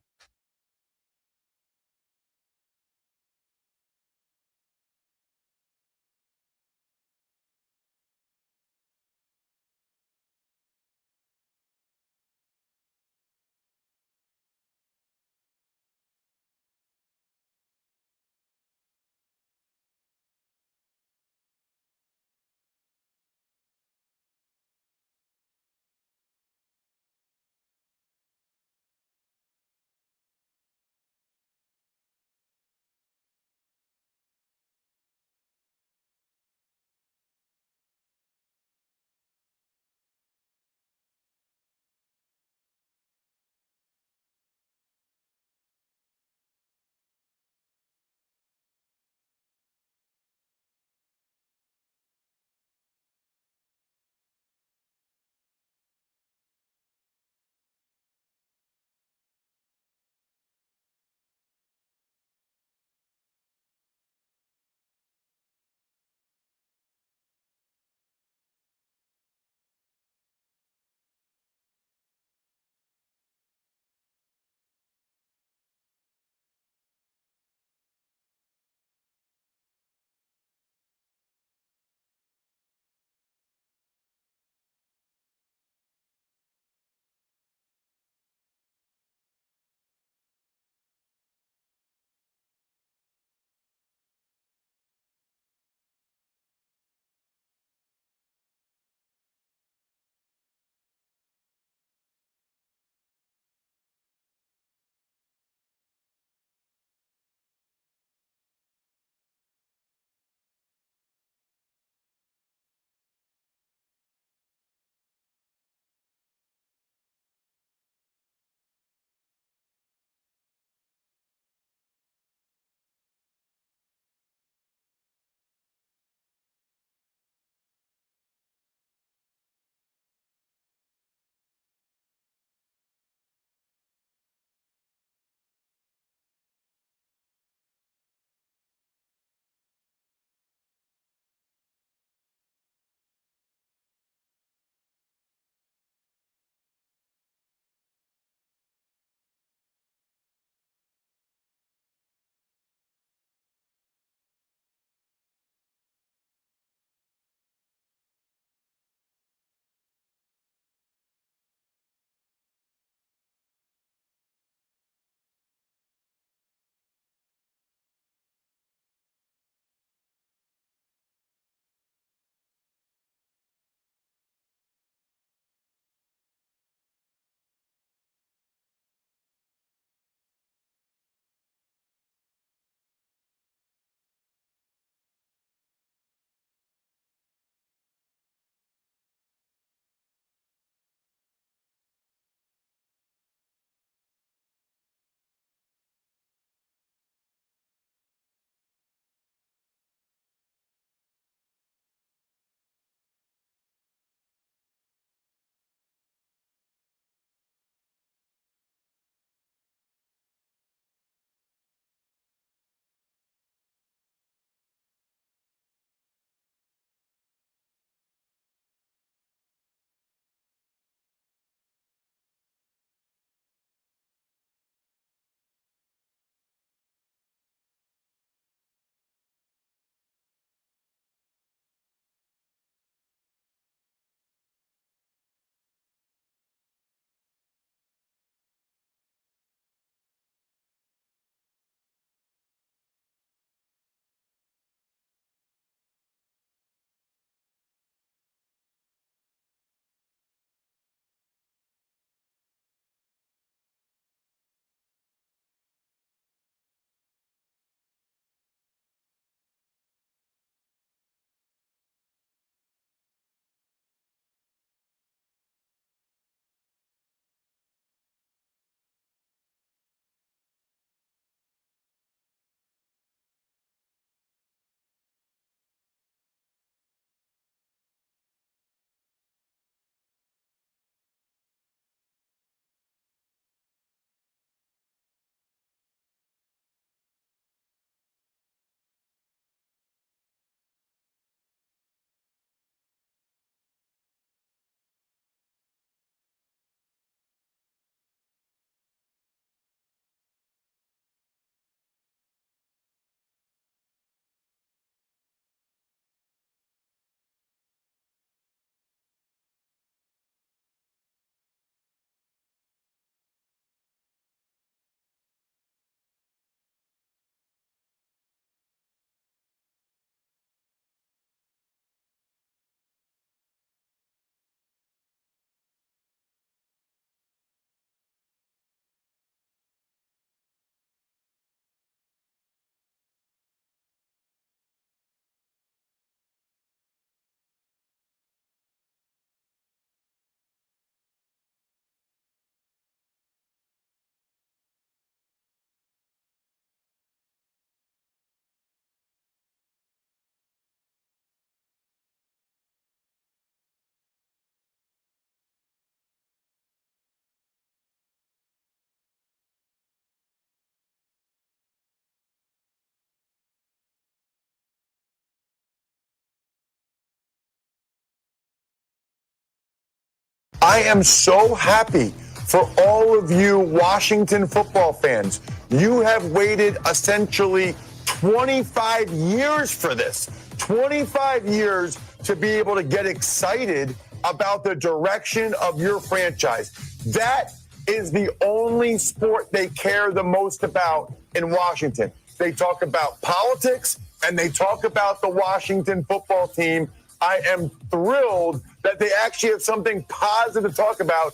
I am so happy for all of you Washington football fans. You have waited essentially 25 years for this. 25 years to be able to get excited about the direction of your franchise. That is the only sport they care the most about in Washington. They talk about politics and they talk about the Washington football team. I am thrilled that they actually have something positive to talk about.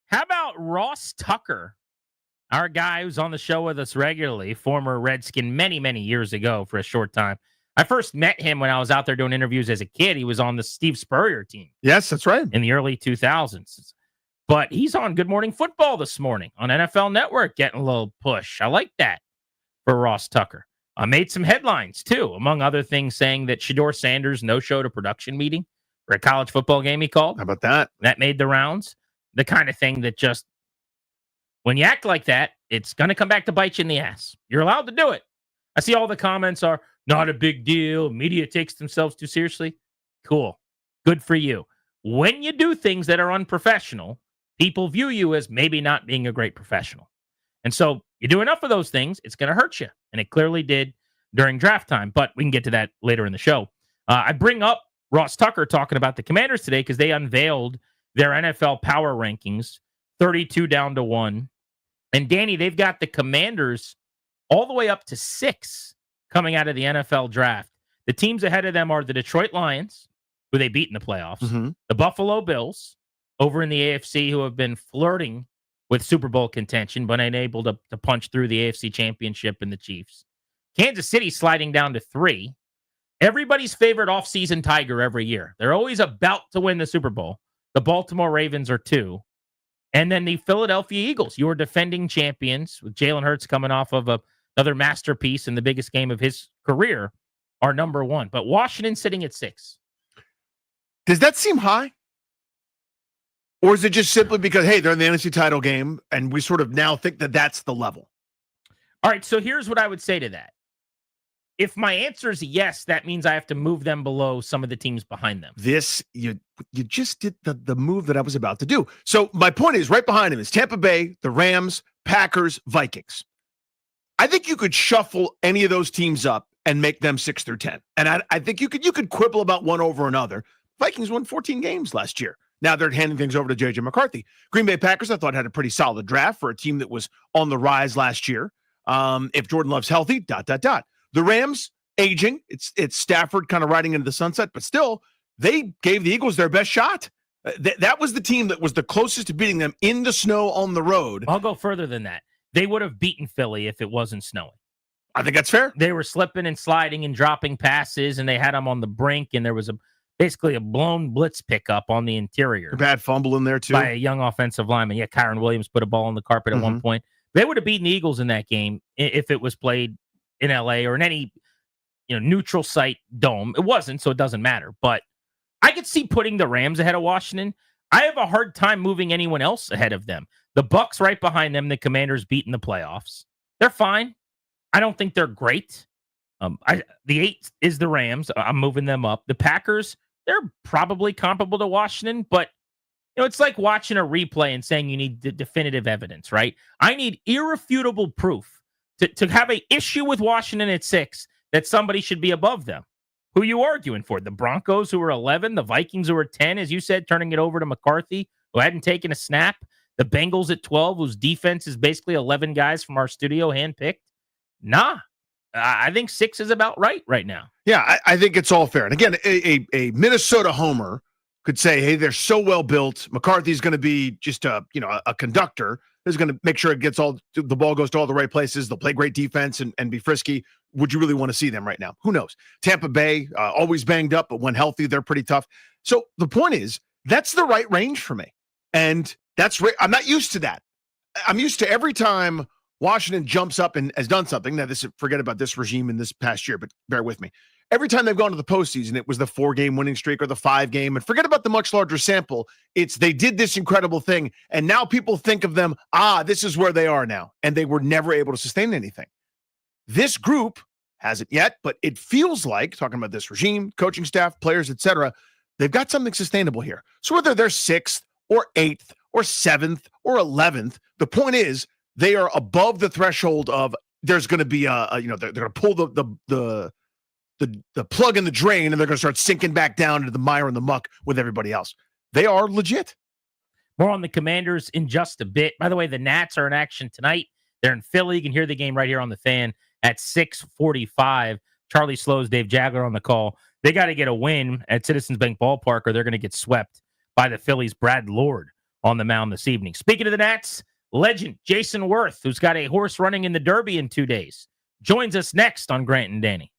How about Ross Tucker, our guy who's on the show with us regularly, former Redskin many, many years ago for a short time. I first met him when I was out there doing interviews as a kid. He was on the Steve Spurrier team. Yes, that's right. In the early 2000s. But he's on Good Morning Football this morning on NFL Network, getting a little push. I like that for Ross Tucker. Made some headlines, too, among other things, saying that Shedeur Sanders no-showed a production meeting for a college football game he called. How about that? That made the rounds. The kind of thing that just, when you act like that, it's going to come back to bite you in the ass. You're allowed to do it. I see all the comments are, not a big deal. Media takes themselves too seriously. Cool. Good for you. When you do things that are unprofessional, people view you as maybe not being a great professional. And so you do enough of those things, it's going to hurt you. And it clearly did during draft time, but we can get to that later in the show. I bring up Ross Tucker talking about the Commanders today because they unveiled their NFL power rankings, 32 down to 1. And Danny, they've got the Commanders all the way up to 6 coming out of the NFL draft. The teams ahead of them are the Detroit Lions, who they beat in the playoffs, the Buffalo Bills over in the AFC, who have been flirting with Super Bowl contention, but unable to punch through the AFC Championship, and the Chiefs. Kansas City sliding down to 3. Everybody's favorite offseason Tiger every year. They're always about to win the Super Bowl. The Baltimore Ravens are 2. And then the Philadelphia Eagles, your defending champions, with Jalen Hurts coming off of another masterpiece in the biggest game of his career, are number 1. But Washington sitting at 6. Does that seem high? Or is it just simply because, hey, they're in the NFC title game, and we sort of now think that that's the level? All right, so here's what I would say to that. If my answer is yes, that means I have to move them below some of the teams behind them. This, you just did the move that I was about to do. So my point is, right behind him is Tampa Bay, the Rams, Packers, Vikings. I think you could shuffle any of those teams up and make them 6 through 10. And I think you could quibble about one over another. Vikings won 14 games last year. Now they're handing things over to J.J. McCarthy. Green Bay Packers, I thought, had a pretty solid draft for a team that was on the rise last year. If Jordan Love's healthy, ... The Rams, aging. It's Stafford kind of riding into the sunset, but still, they gave the Eagles their best shot. That was the team that was the closest to beating them in the snow on the road. I'll go further than that. They would have beaten Philly if it wasn't snowing. I think that's fair. They were slipping and sliding and dropping passes, and they had them on the brink, and there was basically a blown blitz pickup on the interior. A bad fumble in there, too. By a young offensive lineman. Yeah, Kyron Williams put a ball on the carpet at one point. They would have beaten the Eagles in that game if it was played in LA or in any neutral site dome. It wasn't, so it doesn't matter. But I could see putting the Rams ahead of Washington. I have a hard time moving anyone else ahead of them. The Bucs right behind them, the Commanders beating the playoffs. They're fine. I don't think they're great. The 8 is the Rams. I'm moving them up. The Packers, they're probably comparable to Washington, but it's like watching a replay and saying you need definitive evidence, right? I need irrefutable proof to have an issue with Washington at 6 that somebody should be above them. Who are you arguing for? The Broncos, who are 11, the Vikings, who are 10, as you said, turning it over to McCarthy, who hadn't taken a snap, the Bengals at 12, whose defense is basically 11 guys from our studio handpicked. Nah, I think 6 is about right now. Yeah, I think it's all fair. And again, a Minnesota homer could say, hey, they're so well built. McCarthy's going to be just a conductor. Who's going to make sure the ball goes to all the right places. They'll play great defense and be frisky. Would you really want to see them right now? Who knows? Tampa Bay, always banged up, but when healthy, they're pretty tough. So the point is, that's the right range for me. And I'm not used to that. I'm used to every time Washington jumps up and has done something. Now, forget about this regime in this past year, but bear with me. Every time they've gone to the postseason, it was the 4-game winning streak or the 5-game. And forget about the much larger sample. It's they did this incredible thing. And now people think of them, this is where they are now. And they were never able to sustain anything. This group hasn't yet, but it feels like, talking about this regime, coaching staff, players, etc., they've got something sustainable here. So whether they're 6th or 8th or 7th or 11th, the point is they are above the threshold of there's going to be they're going to pull the plug in the drain and they're going to start sinking back down into the mire and the muck with everybody else. They are legit. More on the Commanders in just a bit. By the way, the Nats are in action tonight. They're in Philly. You can hear the game right here on the Fan at 6:45. Charlie Slows, Dave Jagler on the call. They got to get a win at Citizens Bank Ballpark or they're going to get swept by the Phillies. Brad Lord on the mound this evening. Speaking of the Nats, legend Jason Worth, who's got a horse running in the Derby in 2 days, joins us next on Grant and Danny.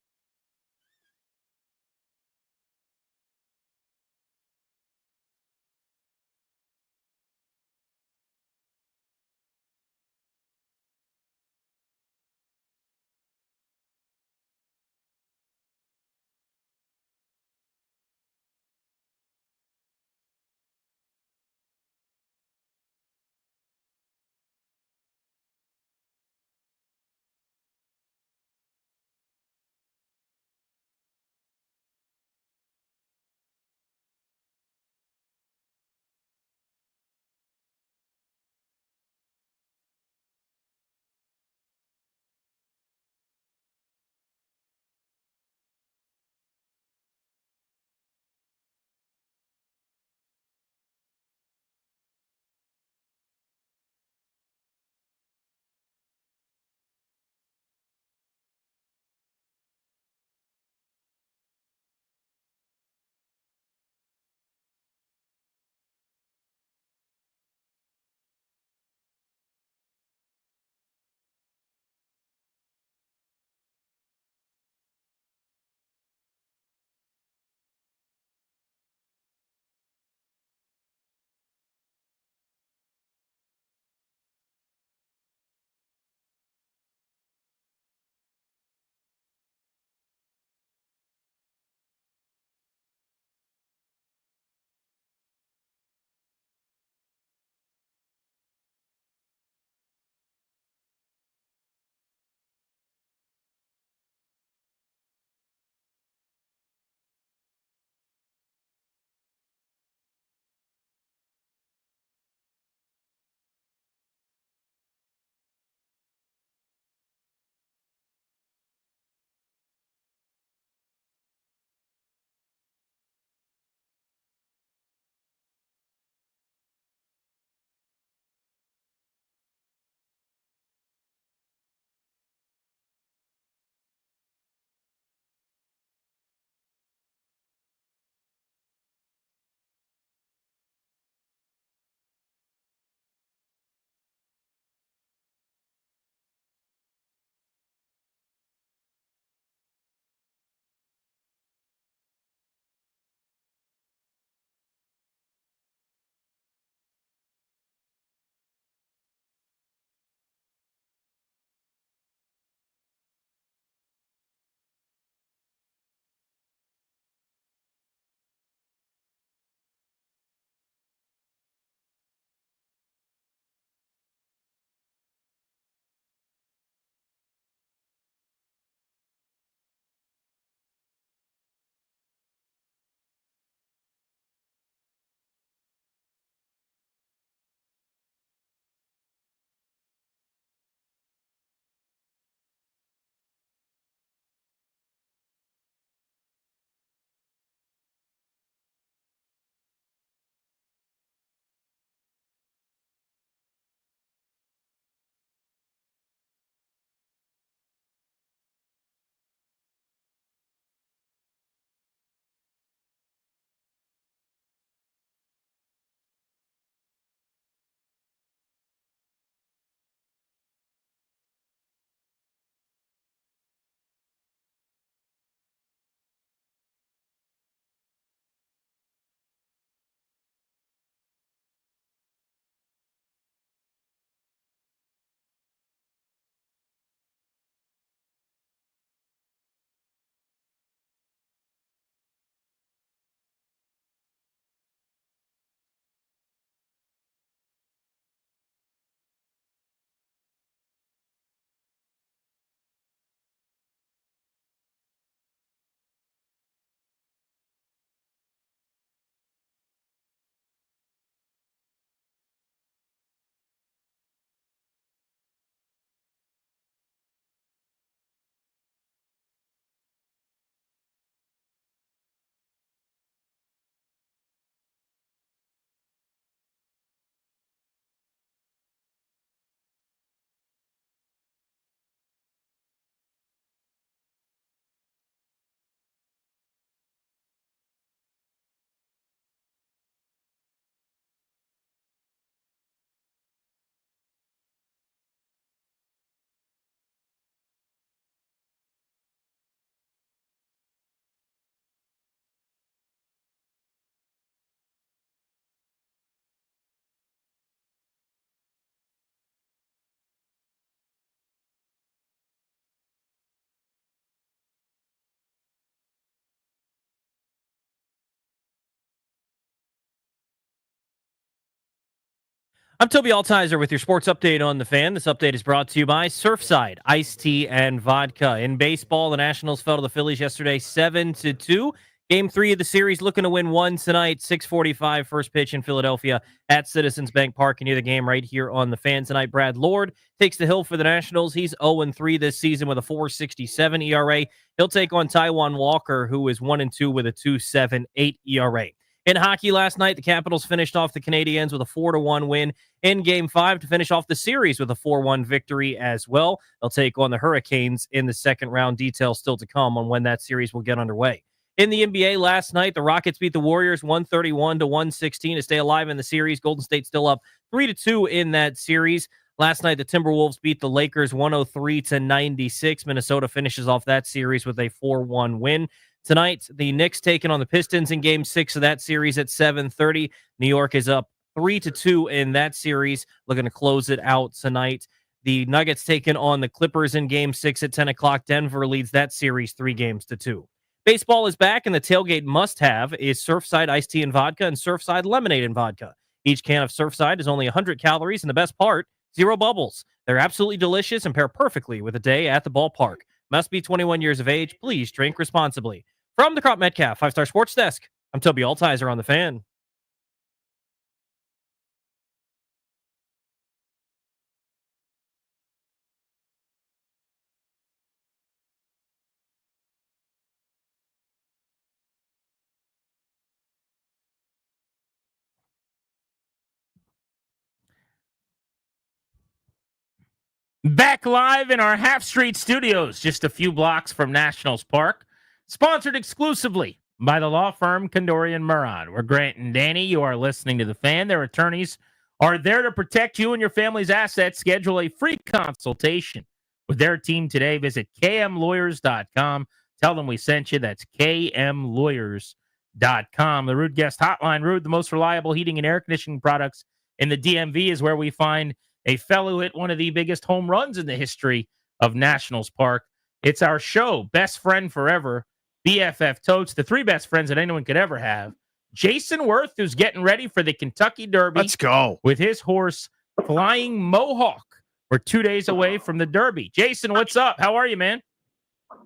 I'm Toby Altizer with your sports update on The Fan. This update is brought to you by Surfside, iced tea, and vodka. In baseball, the Nationals fell to the Phillies yesterday 7-2. Game 3 of the series looking to win one tonight, 6:45 first pitch in Philadelphia at Citizens Bank Park. And near the game right here on The Fan tonight. Brad Lord takes the hill for the Nationals. He's 0-3 this season with a 4.67 ERA. He'll take on Taijuan Walker, who is 1-2 with a 2.78 ERA. In hockey last night, the Capitals finished off the Canadiens with a 4-1 win in Game 5 to finish off the series with a 4-1 victory as well. They'll take on the Hurricanes in the second round. Details still to come on when that series will get underway. In the NBA last night, the Rockets beat the Warriors 131-116 to stay alive in the series. Golden State still up 3-2 in that series. Last night, the Timberwolves beat the Lakers 103-96. Minnesota finishes off that series with a 4-1 win. Tonight, the Knicks taking on the Pistons in Game 6 of that series at 7:30. New York is up 3-2 in that series, looking to close it out tonight. The Nuggets taking on the Clippers in Game 6 at 10 o'clock. Denver leads that series 3-2. Baseball is back, and the tailgate must-have is Surfside iced tea and vodka and Surfside lemonade and vodka. Each can of Surfside is only 100 calories, and the best part, 0 bubbles. They're absolutely delicious and pair perfectly with a day at the ballpark. Must be 21 years of age. Please drink responsibly. From the Crop Metcalf 5-Star Sports Desk, I'm Toby Altizer on The Fan. Back live in our Half Street studios, just a few blocks from Nationals Park. Sponsored exclusively by the law firm Kondorian Muran. We're Grant and Danny. You are listening to The Fan. Their attorneys are there to protect you and your family's assets. Schedule a free consultation with their team today. Visit kmlawyers.com. Tell them we sent you. That's kmlawyers.com. The Rude Guest Hotline. Rude, the most reliable heating and air conditioning products in the DMV, is where we find a fellow who hit one of the biggest home runs in the history of Nationals Park. It's our show, Best Friend Forever, BFF Totes, the 3 best friends that anyone could ever have. Jason Worth, who's getting ready for the Kentucky Derby. Let's go. With his horse, Flying Mohawk. We're 2 days away from the Derby. Jason, what's up? How are you, man?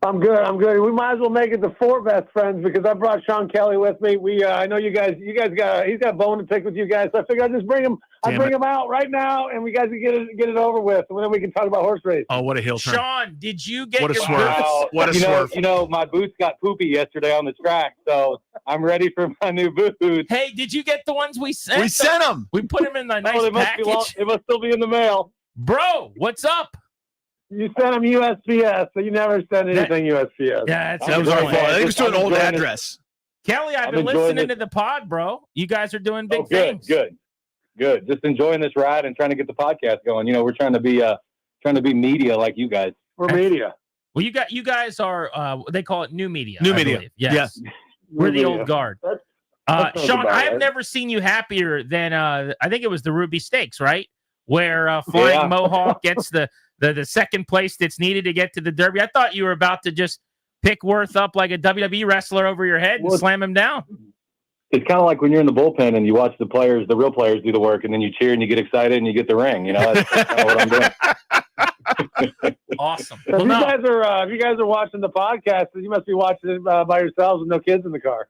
I'm good. We might as well make it the 4 best friends because I brought Sean Kelly with me. I know you guys he's got a bone to pick with you guys. So I figured I'd just bring him. Bring him out right now, and we guys can get it over with, and then we can talk about horse racing. Oh, what a heel turn! Sean, did you get what a your swerve? boots? What a swerve! My boots got poopy yesterday on the track, so I'm ready for my new boots. Hey, did you get the ones we sent? We sent them. We put them in the nice package. They must still be in the mail. Bro, what's up? You sent them USPS, so you never sent anything USPS. Yeah, that was our fault. I think it was to an old address. Kelly, I've been listening to the pod, bro. You guys are doing big things. Good. Just enjoying this ride and trying to get the podcast going. You know, we're trying to be media like you guys. We're media. Well, you guys are. They call it new media. New media. Yes. We're the old guard. That's Sean, I have right. never seen you happier than I think it was the Ruby Stakes, right? Where Flying Mohawk gets the second place that's needed to get to the Derby. I thought you were about to just pick Worth up like a WWE wrestler over your head and slam him down. It's kind of like when you're in the bullpen and you watch the real players do the work, and then you cheer and you get excited and you get the ring. You know, that's kind of what I'm doing. Awesome. If you guys are watching the podcast, you must be watching it by yourselves with no kids in the car.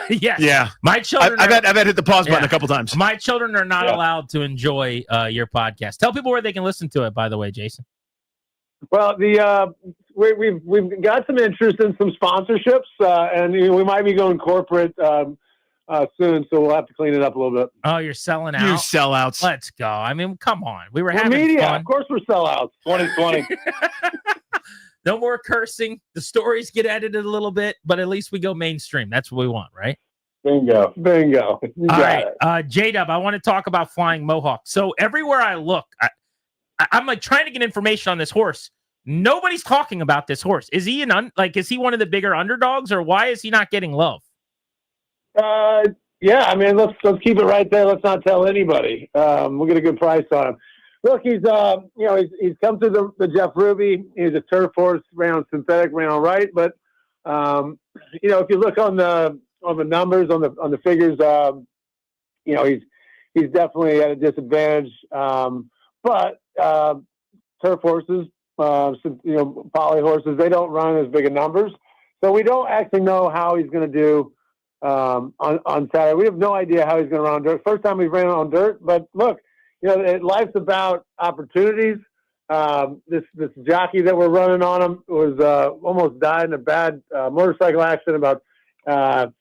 Yes. Yeah. My children. I've had hit the pause button a couple times. My children are not allowed to enjoy your podcast. Tell people where they can listen to it. By the way, Jason. Well, we've got some interest in some sponsorships, and we might be going corporate soon, so we'll have to clean it up a little bit. Oh, you're selling out. You sellouts. Let's go. I mean, come on. We're having media. Fun. Of course, we're sellouts. 2020. No more cursing. The stories get edited a little bit, but at least we go mainstream. That's what we want, right? Bingo. You All right, J-Dub, I want to talk about Flying Mohawk. So everywhere I look, I'm like trying to get information on this horse. Nobody's talking about this horse. Is he is he one of the bigger underdogs, or why is he not getting love? Yeah, I mean, let's keep it right there. Let's not tell anybody. We'll get a good price on him. Look, he's come through the Jeff Ruby. He's a turf horse, ran on synthetic, ran all right. But if you look on the numbers, on the figures, he's definitely at a disadvantage. But turf horses, poly horses, they don't run as big of numbers. So we don't actually know how he's going to do on Saturday. We have no idea how he's going to run on dirt. First time we've ran on dirt, but look, life's about opportunities. This jockey that we're running on him was almost died in a bad motorcycle accident about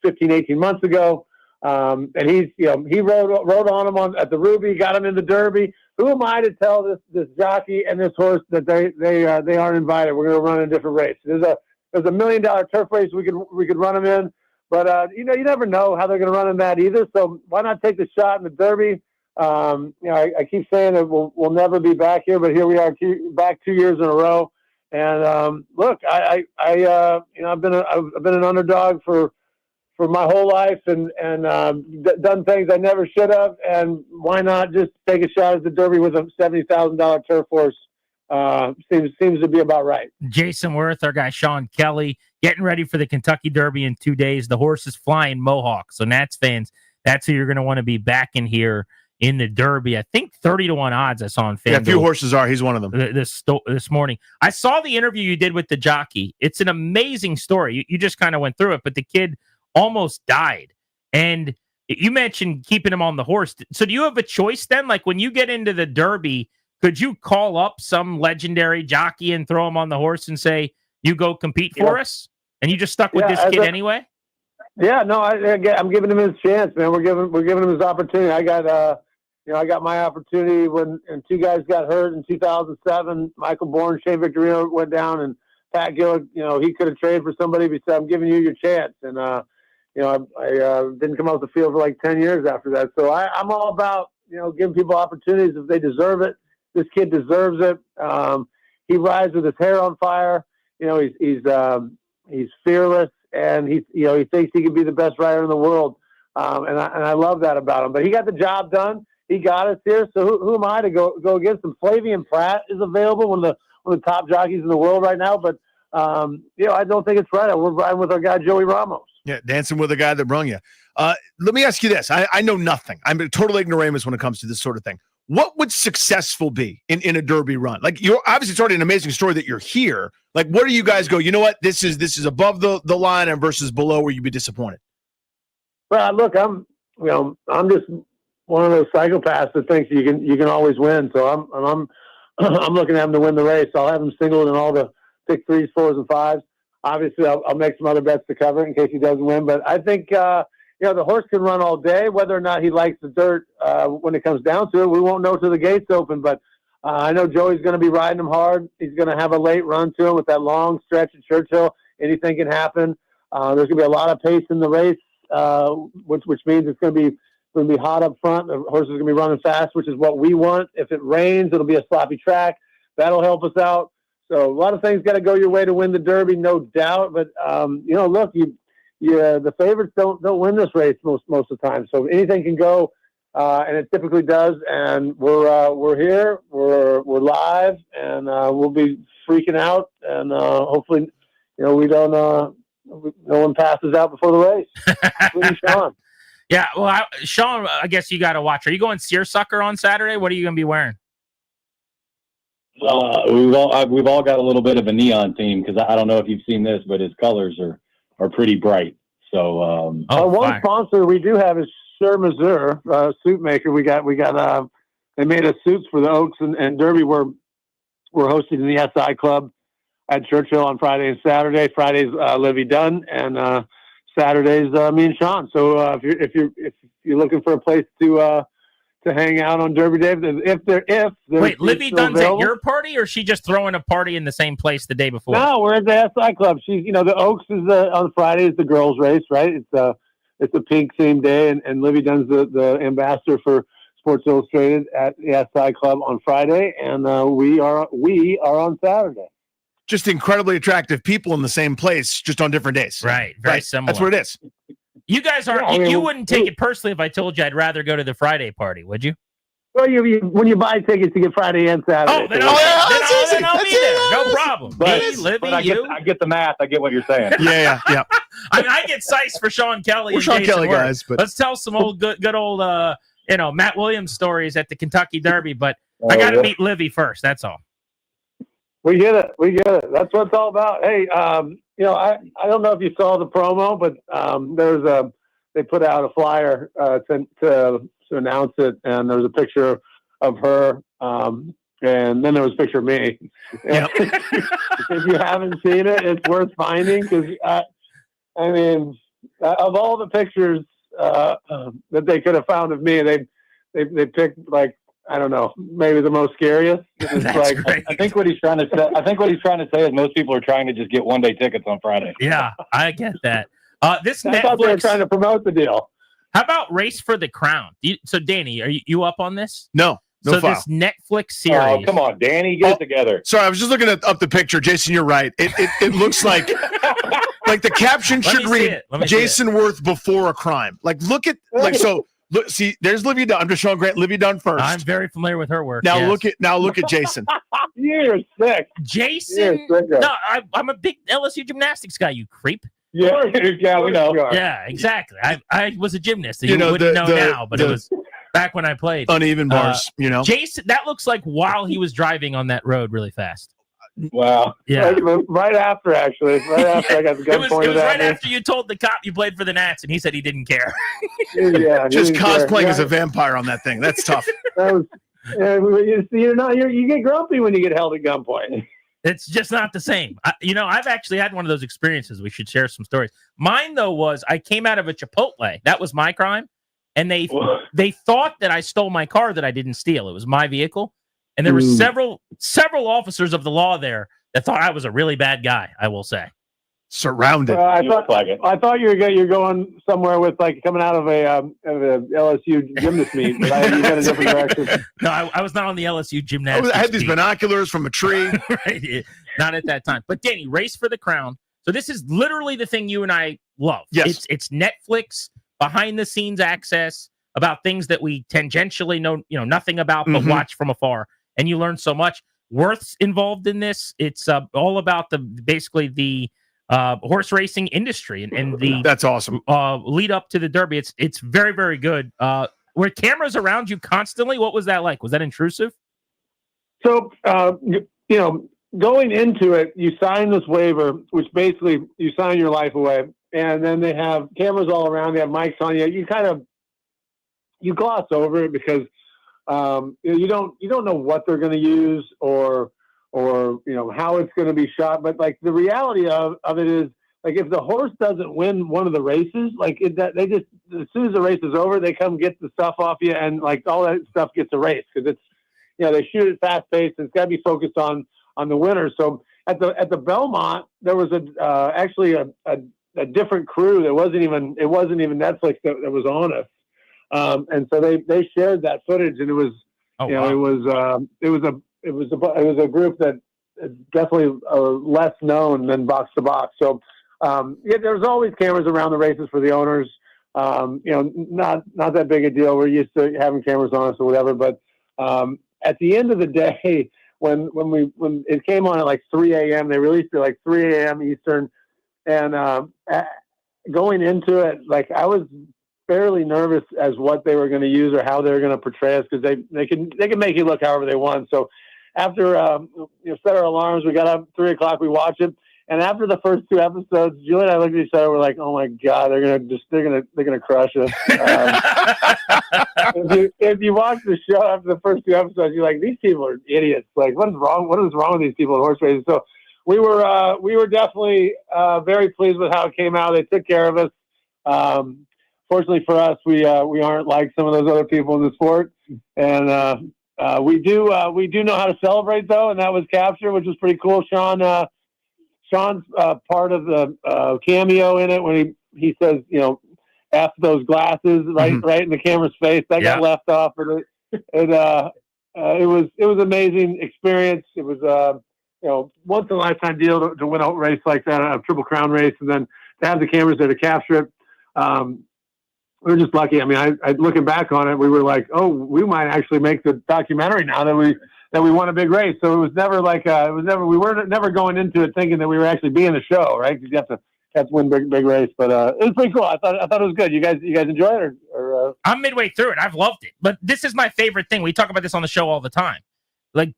15, 18 months ago. And he rode on him at the Ruby, got him in the Derby. Who am I to tell this jockey and this horse that they aren't invited? We're going to run a different race. There's a $1 million turf race we could run them in, but you never know how they're going to run in that either. So why not take the shot in the Derby? I keep saying that we'll never be back here, but here we are, back 2 years in a row. And look, I've been an underdog for my whole life and done things I never should have. And why not just take a shot at the Derby with a $70,000 turf horse? Seems to be about right. Jason Worth, our guy Sean Kelly, getting ready for the Kentucky Derby in 2 days. The horse is flying Mohawk. So Nats fans, that's who you're going to want to be backing here in the Derby. I think 30-1 odds I saw on FanDuel. Yeah, a few horses are. He's one of them. This morning. I saw the interview you did with the jockey. It's an amazing story. You just kind of went through it, but the kid almost died. And you mentioned keeping him on the horse. So do you have a choice then? Like when you get into the Derby, could you call up some legendary jockey and throw him on the horse and say, you go compete for us? And you just stuck with this kid anyway? Yeah, no, I'm giving him his chance, man. We're giving him his opportunity. I got my opportunity when two guys got hurt in 2007. Michael Bourne, Shane Victorino went down, and Pat Gillick, he could have traded for somebody, but he said, I'm giving you your chance. And, I didn't come off the field for like 10 years after that. So I'm all about, giving people opportunities if they deserve it. This kid deserves it. He rides with his hair on fire. He's fearless, and he thinks he can be the best rider in the world. And I love that about him. But he got the job done. He got us here. So who am I to go against him? Flavian Pratt is available, one of the top jockeys in the world right now. But I don't think it's right. We're riding with our guy Joey Ramos. Yeah, dancing with the guy that brung you. Let me ask you this. I know nothing. I'm a total ignoramus when it comes to this sort of thing. What would successful be in a Derby run? Like, you're obviously, it's already an amazing story that you're here. Like, what do you guys go, you know what, this is above the line and versus below where you'd be disappointed? Well, look, I'm just one of those psychopaths that thinks you can always win. So I'm looking at him to win the race. I'll have him singled in all the pick 3s, 4s, and 5s. Obviously, I'll make some other bets to cover it in case he doesn't win. But I think, the horse can run all day. Whether or not he likes the dirt when it comes down to it, we won't know till the gates open. But I know Joey's going to be riding him hard. He's going to have a late run to him with that long stretch at Churchill. Anything can happen. There's going to be a lot of pace in the race, which means it's going to be hot up front. The horse is going to be running fast, which is what we want. If it rains, it'll be a sloppy track. That'll help us out. So a lot of things got to go your way to win the Derby, no doubt. But look, the favorites don't win this race most of the time. So anything can go, and it typically does. And we're here, we're live, and we'll be freaking out. And hopefully, we don't no one passes out before the race, including Sean. Yeah, well, Sean, I guess you got to watch. Are you going seersucker on Saturday? What are you going to be wearing? We've all got a little bit of a neon theme because I don't know if you've seen this, but his colors are pretty bright. So one sponsor we do have is Sur Mesure, suit maker. We got they made us suits for the Oaks and Derby. We're hosting in the SI Club at Churchill on Friday and Saturday. Friday's Livy Dunn, and Saturday's me and Sean. So if you're looking for a place to hang out on Derby Day, if Livy Dunn's at your party, or is she just throwing a party in the same place the day before? No, we're at the SI Club. She's the Oaks is on Friday is the girls' race, right? It's a pink themed day, and Livy Dunn's the ambassador for Sports Illustrated at the SI Club on Friday, and we are on Saturday. Just incredibly attractive people in the same place, just on different days. Right, very similar. That's what it is. You guys aren't. You wouldn't take it personally if I told you I'd rather go to the Friday party, would you? Well, when you buy tickets, you get Friday and Saturday. Oh, then I'll be there. No problem. Me, Livy, you. I get the math. I get what you're saying. Yeah. I mean, I get size for Sean Kelly. We're and Sean Jason Kelly Worth. guys, but let's tell some good old Matt Williams stories at the Kentucky Derby, but I got to meet Livy first. That's all. We get it. That's what it's all about. Hey, I don't know if you saw the promo, but they put out a flyer to announce it, and there was a picture of her, and then there was a picture of me. Yep. If you haven't seen it, it's worth finding because of all the pictures that they could have found of me, they picked like, I don't know, maybe the most scariest. That's great. I think what he's trying to say is most people are trying to just get one-day tickets on Friday. Yeah, I get that. I thought they were trying to promote the deal. How about Race for the Crown? So, Danny, are you up on this? No so file. This Netflix series. Oh, come on, Danny, get it together. Sorry, I was just looking up the picture. Jason, you're right. It looks like like the caption should read Jason Worth before a crime. Like, look at Look, see, there's Livy Dunn. I'm just showing Grant Livy Dunn first. I'm very familiar with her work. Now look at Jason. You're sick. Jason. No, I'm a big LSU gymnastics guy. You creep. Yeah, we know. Yeah, exactly. I was a gymnast. You wouldn't know now, but it was back when I played. Uneven bars. Jason. That looks like while he was driving on that road really fast. Wow. Yeah. Right after I got the gun pointed it was at right me. after you told the cop you played for the Nats, and he said he didn't care. Yeah, just cosplaying as a vampire on that thing. That's tough. You get grumpy when you get held at gunpoint. It's just not the same. I've actually had one of those experiences. We should share some stories. Mine, though, was I came out of a Chipotle. That was my crime. And they thought that I stole my car that I didn't steal. It was my vehicle. And there were several officers of the law there that thought I was a really bad guy, I will say. Surrounded. I thought you were going somewhere with like coming out of a LSU gymnast meet. But you got a different direction. No, I was not on the LSU gymnastics. I had these binoculars from a tree. Right, not at that time. But Danny, Race for the Crown. So this is literally the thing you and I love. Yes. It's Netflix behind the scenes access about things that we tangentially know nothing about, but watch from afar. And you learn so much. Worth's involved in this. It's all about the horse racing industry and the that's awesome. Lead up to the Derby. It's very, very good. Were cameras around you constantly? What was that like? Was that intrusive? So going into it, you sign this waiver, which basically you sign your life away, and then they have cameras all around. They have mics on you. You gloss over it because you don't know what they're going to use or how it's going to be shot. But like the reality of it is, like if the horse doesn't win one of the races, they just as soon as the race is over, they come get the stuff off you, and like all that stuff gets erased because it's they shoot it fast paced. It's got to be focused on the winner. So at the Belmont, there was actually a different crew that wasn't even Netflix that was on us. And so they shared that footage, and it was it was a group that definitely less known than Box to Box. So there's always cameras around the races for the owners. Not that big a deal. We're used to having cameras on us or whatever. But at the end of the day, when it came on at like 3 a.m., they released it like 3 a.m. Eastern, and going into it, like I was fairly nervous as what they were going to use or how they were going to portray us because they can make you look however they want. So after set our alarms, we got up 3 o'clock, we watched it, and after the first 2 episodes, Julie and I looked at each other, we're like, oh my god, they're gonna crush us. If you watch the show after the first 2 episodes, you're like, these people are idiots. Like, what is wrong with these people in horse races? So we were definitely very pleased with how it came out. They took care of us. Fortunately for us, we aren't like some of those other people in the sport, and we do know how to celebrate though, and that was capture, which was pretty cool. Sean's part of the cameo in it when he says, F those glasses right in the camera's face. That got left off, and it was amazing experience. It was once in a lifetime deal to win a race like that, a Triple Crown race, and then to have the cameras there to capture it. We were just lucky. I mean, I looking back on it, we were like, oh, we might actually make the documentary now that we won a big race. So it was never like we weren't never going into it thinking that we were actually being the show, right? Because you have to win big race. But it was pretty cool. I thought it was good. You guys enjoy it or I'm midway through it. I've loved it, but this is my favorite thing. We talk about this on the show all the time. Like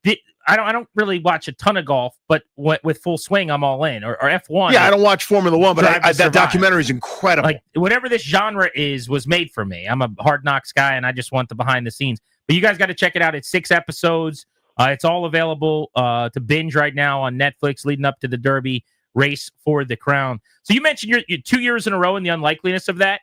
I don't really watch a ton of golf, but with Full Swing, I'm all in. Or F1. Yeah, I don't watch Formula One, but that documentary is incredible. Like whatever this genre was made for me. I'm a Hard Knocks guy, and I just want the behind the scenes. But you guys got to check it out. It's 6 episodes. It's all available to binge right now on Netflix, leading up to the Derby race for the crown. So you mentioned you're 2 years in a row and the unlikeliness of that.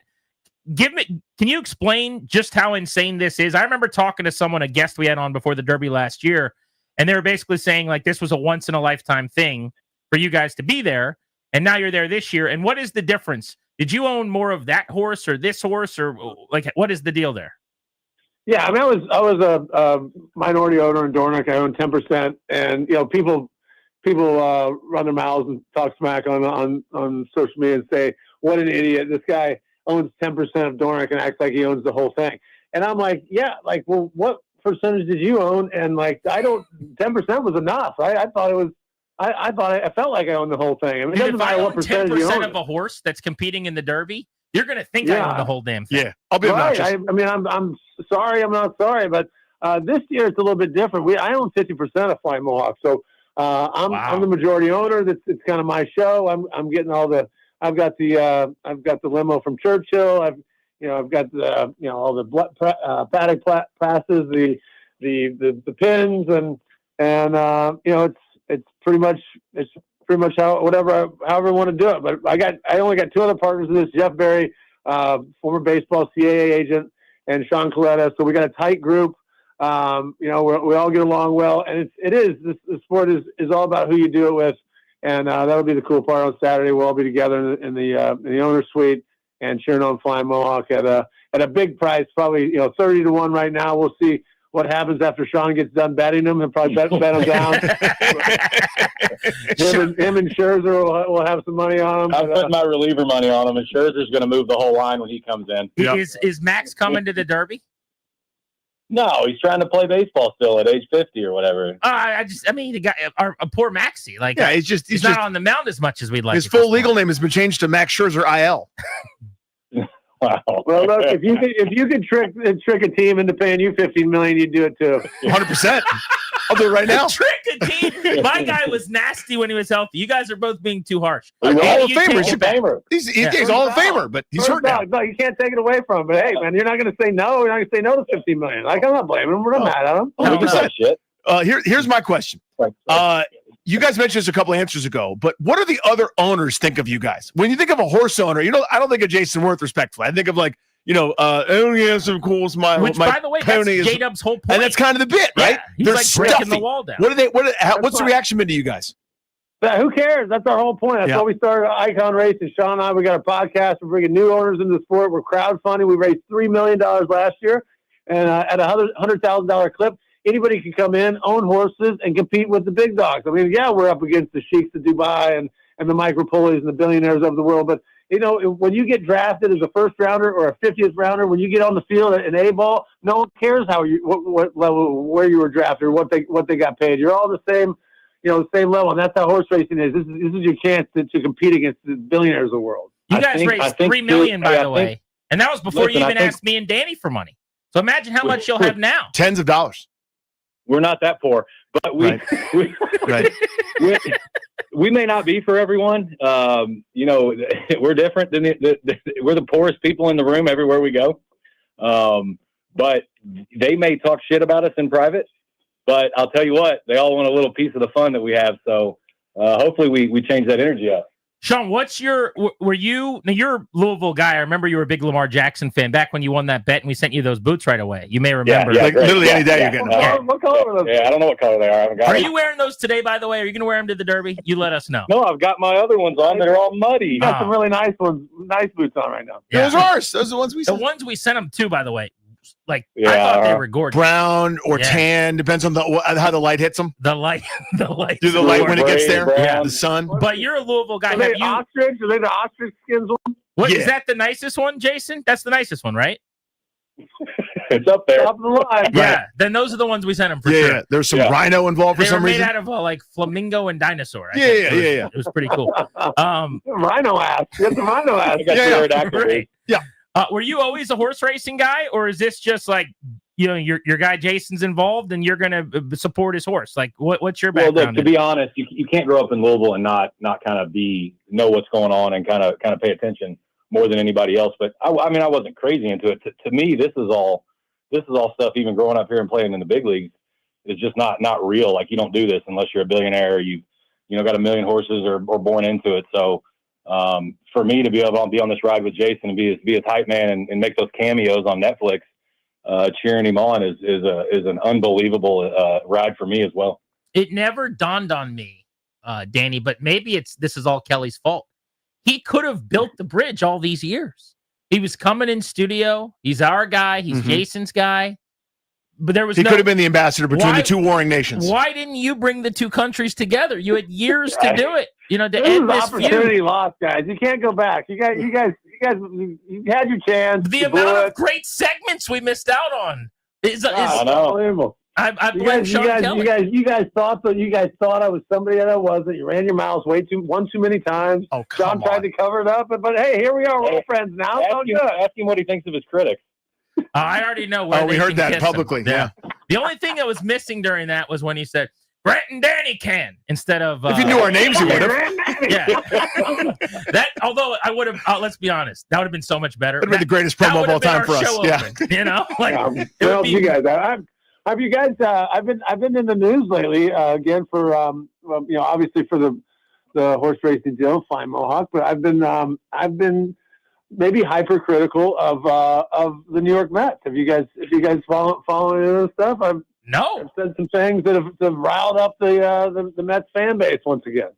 Can you explain just how insane this is? I remember talking to someone, a guest we had on before the Derby last year, and they were basically saying like this was a once in a lifetime thing for you guys to be there, and now you're there this year. And what is the difference? Did you own more of that horse or this horse, or like what is the deal there? Yeah, I mean, I was a minority owner in Dornoch. I owned 10%, and people run their mouths and talk smack on social media and say, "What an idiot! This guy owns 10% of Dornoch and acts like he owns the whole thing." And I'm like, yeah, like, well, what percentage did you own? And like, 10% was enough, right? I thought it was. I felt like I owned the whole thing. I mean, it doesn't matter what percentage you own. 10% of a horse that's competing in the Derby, you're going to think I own the whole damn thing. Yeah, I'll be obnoxious. I mean, I'm sorry, I'm not sorry, but this year it's a little bit different. I own 50% of Flying Mohawk, so I'm the majority owner. It's kind of my show. I'm getting all the. I've got the limo from Churchill. I've got the all the paddock passes, the pins, and it's pretty much however I want to do it. But I only got 2 other partners in this: Jeff Berry, former baseball CAA agent, and Sean Coletta. So we got a tight group. We all get along well, and the sport is all about who you do it with. And that'll be the cool part on Saturday. We'll all be together in the owner's suite and cheering on Flying Mohawk at a big price, probably 30-1 right now. We'll see what happens after Sean gets done betting him. He'll probably bet him down. him and Scherzer will have some money on him. I'm putting my reliever money on him, and Scherzer's going to move the whole line when he comes in. Yep. Is Max coming to the Derby? No, he's trying to play baseball still at age 50 or whatever. The guy, our poor Maxie, like, yeah, he's not on the mound as much as we'd like. His full legal name has been changed to Max Scherzer IL. Wow. Well, look, if you could trick a team into paying you $15 million, you'd do it too. 100%. I'll do it right now. Trick a team. My guy was nasty when he was healthy. You guys are both being too harsh. He's All in Famer. He's All in Famer, but he's hurt now. No, you can't take it away from him. But hey, man, you're not going to say no. You're not going to say no to $15 million. Like, I'm not blaming him. We're not mad at him. 100%. Here's my question. You guys mentioned this a couple of answers ago, but what do the other owners think of you guys? When you think of a horse owner, I don't think of Jason Worth respectfully. I think of like, only has some cool smile. Which, by the way, that's J-Dub's whole point. And that's kind of the bit, right? He's They're like breaking the wall down. What's the reaction been to you guys? But who cares? That's our whole point. That's why we started Icon Racing. Sean and I, we got a podcast. We're bringing new owners into the sport. We're crowdfunding. We raised $3 million last year, and at a $100,000 clip, anybody can come in, own horses, and compete with the big dogs. I mean, we're up against the sheiks of Dubai and the Micro Pulleys and the billionaires of the world. But, when you get drafted as a first rounder or a 50th rounder, when you get on the field in A-ball, no one cares what level, where you were drafted or what they got paid. You're all the same, same level. And that's how horse racing is. This is your chance to compete against the billionaires of the world. You guys raised $3 million, by the way. And that was before you even asked me and Danny for money. So imagine how much you'll have now. Tens of dollars. We're not that poor, but we may not be for everyone. We're different than we're the poorest people in the room everywhere we go. But they may talk shit about us in private, but I'll tell you what, they all want a little piece of the fun that we have. So hopefully we change that energy up. Sean, you're a Louisville guy. I remember you were a big Lamar Jackson fan back when you won that bet and we sent you those boots right away. You may remember. Literally any day you're getting them. What color are those? Yeah, I don't know what color they are. I haven't got Are them. you wearing those today, by the way? Are you going to wear them to the Derby? You let us know. No, I've got my other ones on. They're all muddy. You got some really nice ones, nice boots on right now. Those are ours. Those are the ones we sent. The ones we sent them to, by the way. I thought they were gorgeous. Brown or tan, depends on how the light hits them. The light. Do the light when it gets there? Yeah. The sun. But you're a Louisville guy. Are they ostrich? Are they the ostrich skins one? What is that? The nicest one, Jason? That's the nicest one, right? It's up there. Up the line. Yeah. Right. Then those are the ones we sent them for sure. Yeah. There's some rhino involved for they some were reason. made out of like flamingo and dinosaur. Yeah. It was pretty cool. Rhino ass. Get the rhino ass. Right. Yeah. Were you always a horse racing guy, or is this just like, your guy Jason's involved and you're going to support his horse? Like, what's your background? Well, look, to be honest, you can't grow up in Louisville and not kind of know what's going on and kind of pay attention more than anybody else. But I wasn't crazy into it. To me, this is all stuff. Even growing up here and playing in the big leagues is just not real. Like, you don't do this unless you're a billionaire. Or you got 1 million horses or born into it. So for me to be able to be on this ride with Jason and be his hype man and make those cameos on Netflix, cheering him on is an unbelievable ride for me as well. It never dawned on me, Danny, but maybe this is all Kelly's fault. He could have built the bridge all these years. He was coming in studio. He's our guy. He's Jason's guy. But he could have been the ambassador between the two warring nations. Why didn't you bring the two countries together? You had years to do it. To end this opportunity feud. lost, guys. You can't go back. You guys had your chance. The amount of great segments we missed out on is unbelievable. I blame Sean Kelly. You guys thought I was somebody that I wasn't. You ran your mouth one too many times. Oh, Sean tried to cover it up, but hey, here we are. We're all friends now. Ask him what he thinks of his critics. I already know. Where we heard that publicly. Yeah. The only thing that was missing during that was when he said, Grant and Danny can, instead of if you knew our names, you would have. Yeah. Although I would have, let's be honest, that would have been so much better. It would have been the greatest promo of all time for us. Yeah. You guys, have you guys? I've been in the news lately again for obviously for the horse racing deal, Flying Mohawk, but I've been maybe hypercritical of the New York Mets. Have you guys following this stuff? I've said some things that have riled up the Mets fan base once again.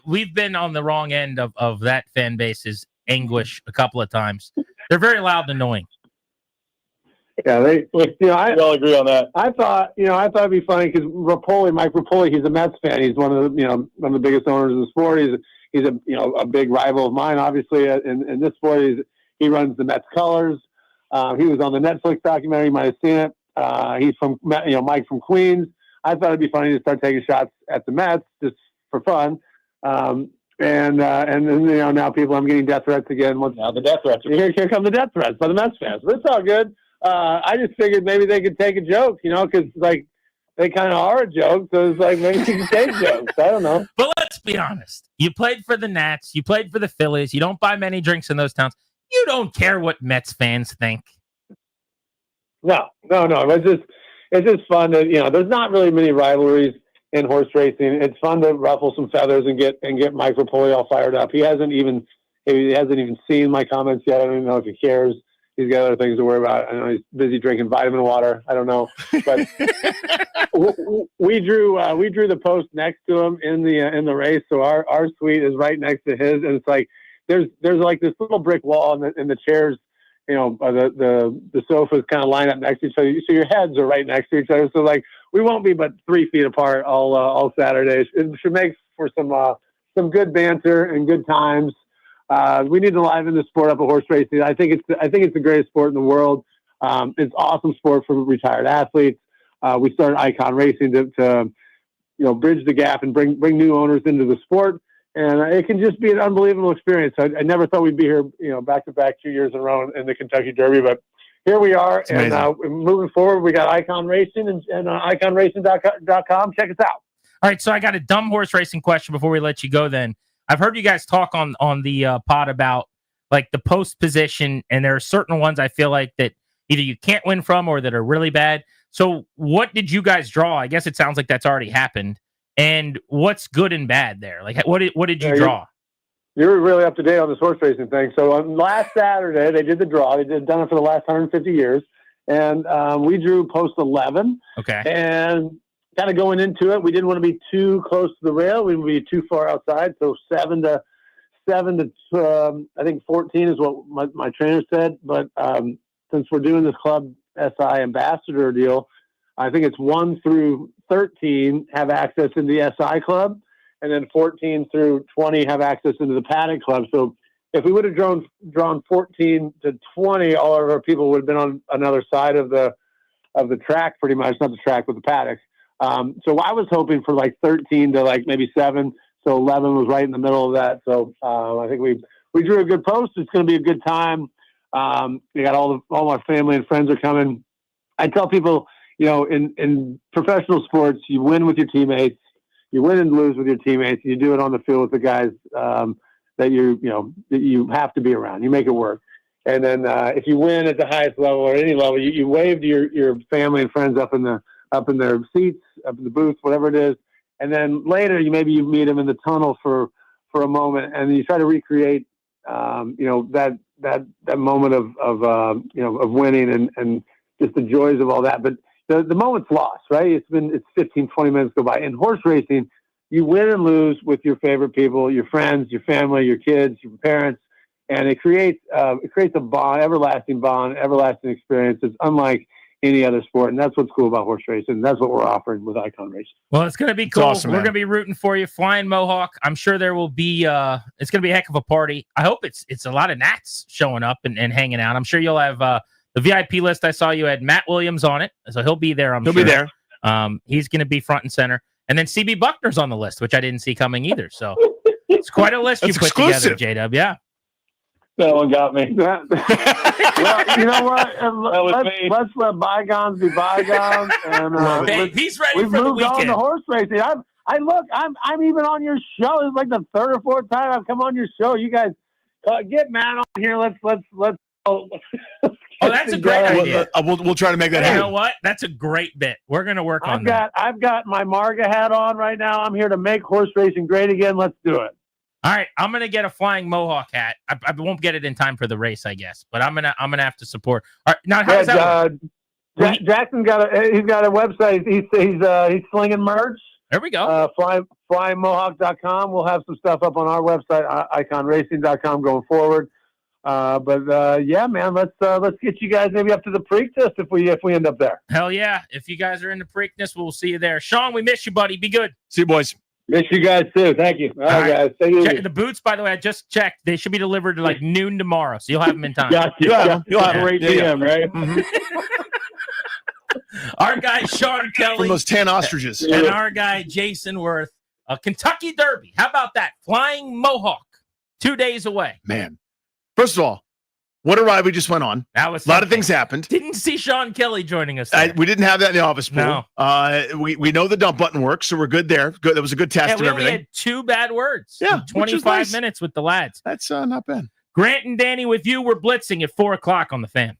We've been on the wrong end of that fan base's anguish a couple of times. They're very loud and annoying. Yeah, I all agree on that. I thought it'd be funny because Mike Rapoli, he's a Mets fan. He's one of the biggest owners of the sport. He's a big rival of mine, obviously, in this sport. He runs the Mets colors. He was on the Netflix documentary. You might have seen it. He's from Mike from Queens. I thought it'd be funny to start taking shots at the Mets just for fun. And then now I'm getting death threats again. Now the death threats. Here come the death threats by the Mets fans. But it's all good. I just figured maybe they could take a joke, because like they kind of are a joke. So it's like maybe you can take jokes. I don't know. But let's be honest. You played for the Nats. You played for the Phillies. You don't buy many drinks in those towns. You don't care what Mets fans think. No. It's just fun that there's not really many rivalries in horse racing. It's fun to ruffle some feathers and get Mike Rapoli all fired up. He hasn't even seen my comments yet. I don't even know if he cares. He's got other things to worry about. I know he's busy drinking vitamin water. I don't know, but we drew the post next to him in the race. So our suite is right next to his, and it's like there's like this little brick wall, and the chairs, the sofas kind of line up next to each other. So your heads are right next to each other. So like we won't be but 3 feet apart all Saturdays. It should make for some good banter and good times. We need to liven the sport up of horse racing. I think it's the greatest sport in the world. It's awesome sport for retired athletes. We started Icon Racing to bridge the gap and bring new owners into the sport, and it can just be an unbelievable experience. I never thought we'd be here, back to back 2 years in a row in the Kentucky Derby, but here we are. And moving forward, we got Icon Racing and iconracing.com. Check us out. All right, so I got a dumb horse racing question before we let you go. Then I've heard you guys talk on the pod about like the post position, and there are certain ones I feel like that either you can't win from or that are really bad. So what did you guys draw? I guess it sounds like that's already happened. And what's good and bad there? Like what did you draw? You're really up to date on this horse racing thing. So on last Saturday, they did the draw. They've done it for the last 150 years. And we drew post 11. Okay. And kind of going into it, we didn't want to be too close to the rail. We didn't want to be too far outside. So 7 to I think 14 is what my trainer said. But since we're doing this Club SI ambassador deal, I think it's 1 through 13 have access in the SI club, and then 14 through 20 have access into the paddock club. So if we would have drawn 14 to 20, all of our people would have been on another side of the track, pretty much, not the track, but the paddock. So I was hoping for like 13 to like maybe 7. So 11 was right in the middle of that. So I think we drew a good post. It's going to be a good time. We got all my family and friends are coming. I tell people, in professional sports, you win with your teammates, you win and lose with your teammates, and you do it on the field with the guys that you have to be around. You make it work. And then if you win at the highest level or any level, you wave to your family and friends up in their seats, up in the booth, whatever it is. And then later, you meet them in the tunnel for a moment, and you try to recreate, that moment of winning and just the joys of all that. But the moment's lost, right? It's 15, 20 minutes go by. In horse racing, you win and lose with your favorite people, your friends, your family, your kids, your parents, and it creates a bond, everlasting experience. It's unlike any other sport, and that's what's cool about horse racing. That's what we're offering with Icon Racing. Well, it's going to be cool. Awesome, we're man. going to be rooting for you, Flying Mohawk. I'm sure there will be. It's going to be a heck of a party. I hope it's a lot of Nats showing up and hanging out. I'm sure you'll have the VIP list. I saw you had Matt Williams on it, so he'll be there. He'll be there. He's going to be front and center, and then CB Buckner's on the list, which I didn't see coming either. So it's quite a list you put together, J-Dub. Yeah. That one got me. Well, you know what? Let's let bygones be bygones. And he's ready we've for the moved on weekend. to horse racing. I'm even on your show. It's like the third or fourth time I've come on your show. You guys get Matt on here. Let's. Oh, that's a great idea. We'll try to make that You happen. know what? That's a great bit. We're going to work on that. I've got my Marga hat on right now. I'm here to make horse racing great again. Let's do it. All right, I'm gonna get a Flying Mohawk hat. I won't get it in time for the race, I guess, but I'm gonna have to support. All right, now how does that work? Jackson's got a website. He's slinging merch. There we go. Flyingmohawk.com. We'll have some stuff up on our website, iconracing.com, going forward. Yeah, man, let's get you guys maybe up to the Preakness if we end up there. Hell yeah! If you guys are in the Preakness, we'll see you there. Sean, we miss you, buddy. Be good. See you, boys. Miss you guys too. Thank you. All right, guys. Stay easy. The boots, by the way, I just checked. They should be delivered at like noon tomorrow, so you'll have them in time. Gotcha. You'll have 8 p.m., right? Our guy Sean Kelly From those tan ostriches. and our guy Jason Worth, a Kentucky Derby. How about that? Flying Mohawk, 2 days away. Man, first of all, what a ride we just went on. That was a lot of things happened. Didn't see Sean Kelly joining us. We didn't have that in the office pool. No. We know the dump button works, so we're good there. Good. That was a good test Yeah, of we only everything. had 2 bad words. Yeah, in which 25 was nice. minutes with the lads. That's not bad. Grant and Danny with you. We're blitzing at 4:00 on the Fan.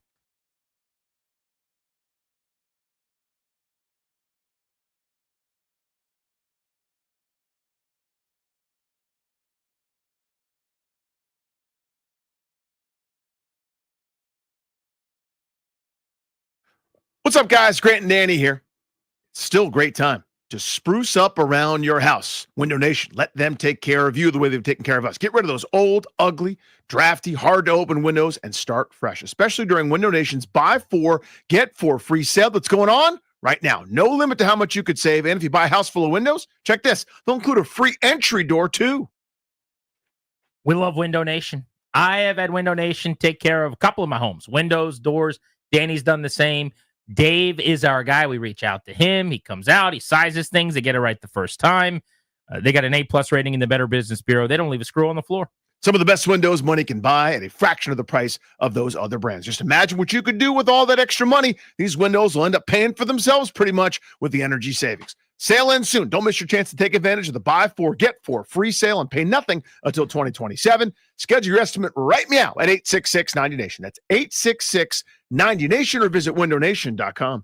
What's up, guys? Grant and Danny here. Still a great time to spruce up around your house. Window Nation, let them take care of you the way they've taken care of us. Get rid of those old, ugly, drafty, hard-to-open windows and start fresh, especially during Window Nation's Buy 4, Get 4 free sale that's going on right now. No limit to how much you could save. And if you buy a house full of windows, check this. They'll include a free entry door, too. We love Window Nation. I have had Window Nation take care of a couple of my homes. Windows, doors. Danny's done the same. Dave is our guy. We reach out to him. He comes out. He sizes things. They get it right the first time. They got an A+ rating in the Better Business Bureau. They don't leave a screw on the floor. Some of the best windows money can buy at a fraction of the price of those other brands. Just imagine what you could do with all that extra money. These windows will end up paying for themselves pretty much with the energy savings. Sale ends soon. Don't miss your chance to take advantage of the Buy 4, Get 4 free sale and pay nothing until 2027. Schedule your estimate right meow at 866-90Nation. That's 866-90Nation or visit windownation.com.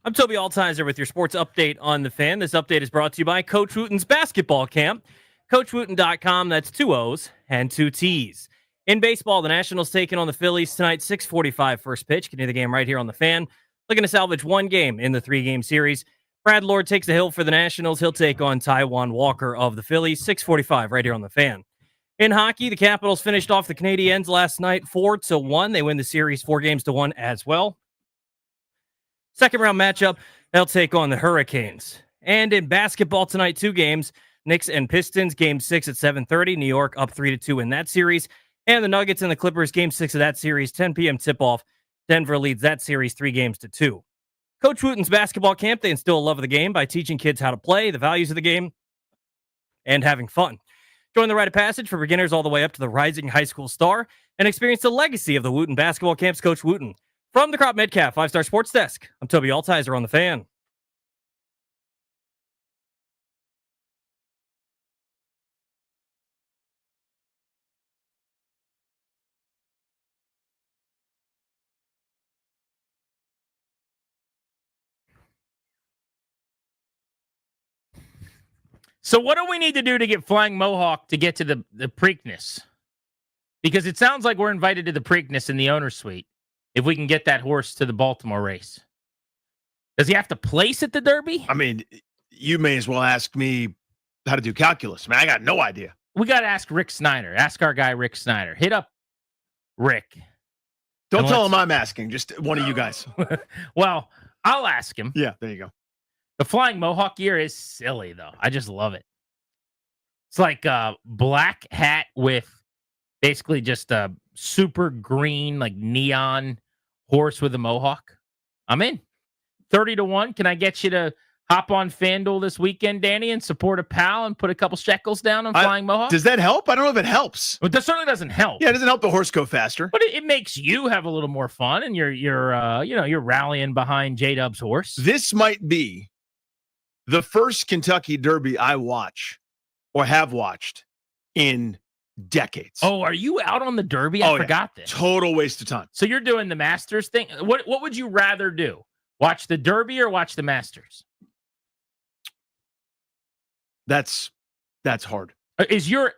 I'm Toby Altizer with your sports update on the Fan. This update is brought to you by Coach Wooten's basketball camp. CoachWooten.com, that's 2 O's and 2 T's. In baseball, the Nationals taking on the Phillies tonight, 6:45 first pitch. Can do the game right here on the Fan. Looking to salvage one game in the 3-game series. Brad Lord takes the hill for the Nationals. He'll take on Taijuan Walker of the Phillies, 6:45 right here on the Fan. In hockey, the Capitals finished off the Canadiens last night 4-1. They win the series 4-1 as well. Second round matchup, they'll take on the Hurricanes. And in basketball tonight, 2 games. Knicks and Pistons, Game 6 at 7:30. New York up 3-2 in that series. And the Nuggets and the Clippers, Game 6 of that series, 10 p.m. tip-off. Denver leads that series 3-2. Coach Wooten's basketball camp, they instill a love of the game by teaching kids how to play, the values of the game, and having fun. Join the rite of passage for beginners all the way up to the rising high school star and experience the legacy of the Wooten basketball camp's Coach Wooten. From the Crop Metcalf 5-Star Sports Desk, I'm Toby Altizer on the Fan. So what do we need to do to get Flying Mohawk to get to the Preakness? Because it sounds like we're invited to the Preakness in the owner's suite if we can get that horse to the Baltimore race. Does he have to place at the Derby? I mean, you may as well ask me how to do calculus. I mean, I got no idea. We got to ask Rick Snyder. Ask our guy, Rick Snyder. Hit up Rick. Don't tell him I'm asking, just one of you guys. Well, I'll ask him. Yeah, there you go. The Flying Mohawk gear is silly, though. I just love it. It's like a black hat with basically just a super green, like neon horse with a mohawk. I'm in. 30-1. Can I get you to hop on FanDuel this weekend, Danny, and support a pal and put a couple shekels down on Flying Mohawk? Does that help? I don't know if it helps. But that certainly doesn't help. Yeah, it doesn't help the horse go faster. But it makes you have a little more fun, and you're rallying behind J-Dub's horse. This might be the first Kentucky Derby I watch or have watched in decades. Oh, are you out on the Derby? I forgot this. Total waste of time. So you're doing the Masters thing. What would you rather do? Watch the Derby or watch the Masters? That's hard. Is your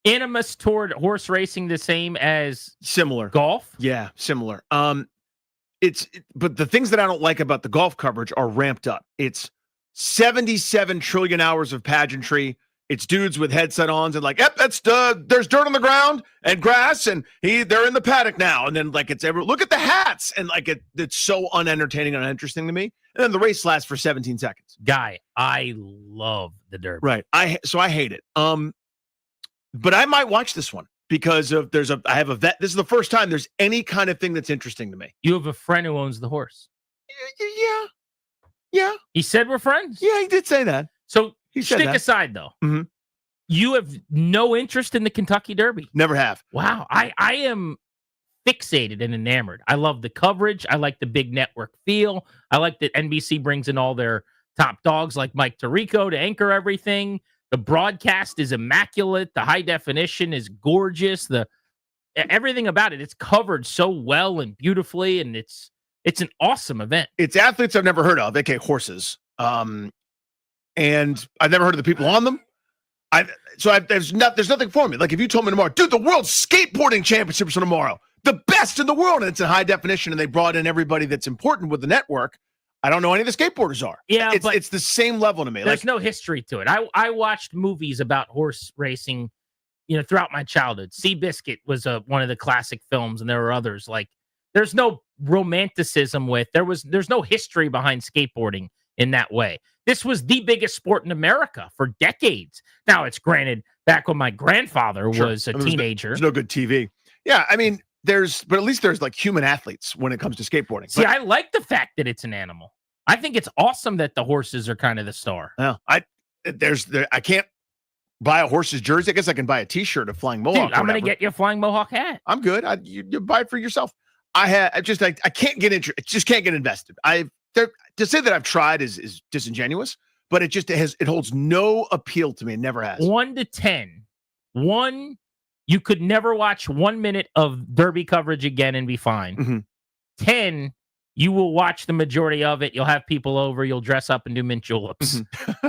animus toward horse racing the same as similar golf? Yeah, similar. But the things that I don't like about the golf coverage are ramped up. It's 77 trillion hours of pageantry. It's dudes with headset ons and like, yep, that's there's dirt on the ground and grass, and they're in the paddock now. And then like look at the hats, and like it's so unentertaining and uninteresting to me. And then the race lasts for 17 seconds. Guy, I love the Derby. Right. I hate it. But I might watch this one because I have a vet. This is the first time there's any kind of thing that's interesting to me. You have a friend who owns the horse. Yeah. He said we're friends? Yeah, he did say that. So he said stick that. aside, though. Mm-hmm. You have no interest in the Kentucky Derby? Never have. Wow. I am fixated and enamored. I love the coverage. I like the big network feel. I like that NBC brings in all their top dogs like Mike Tirico to anchor everything. The broadcast is immaculate. The high definition is gorgeous. Everything about it, it's covered so well and beautifully, and it's an awesome event. It's athletes I've never heard of, aka horses. And I've never heard of the people on them. There's nothing for me. Like if you told me tomorrow, dude, the World Skateboarding Championships are tomorrow, the best in the world, and it's in high definition, and they brought in everybody that's important with the network. I don't know any of the skateboarders are. Yeah, but it's the same level to me. There's no history to it. I watched movies about horse racing, throughout my childhood. Seabiscuit was one of the classic films, and there were others. Like there's no romanticism there's no history behind skateboarding in that way. This was the biggest sport in America for decades. Now, it's granted back when my grandfather was a teenager. There's no good TV. Yeah, I mean, but at least there's like human athletes when it comes to skateboarding. See, I like the fact that it's an animal. I think it's awesome that the horses are kind of the star. Yeah, I can't buy a horse's jersey. I guess I can buy a T-shirt of Flying Mohawk. Dude, I'm going to get you a Flying Mohawk hat. I'm good. You buy it for yourself. I can't get just can't get invested. To say that I've tried is disingenuous, but it holds no appeal to me. It never has. 1 to 10. 1, you could never watch 1 minute of Derby coverage again and be fine. Mm-hmm. 10, You will watch the majority of it. You'll have people over. You'll dress up and do mint juleps.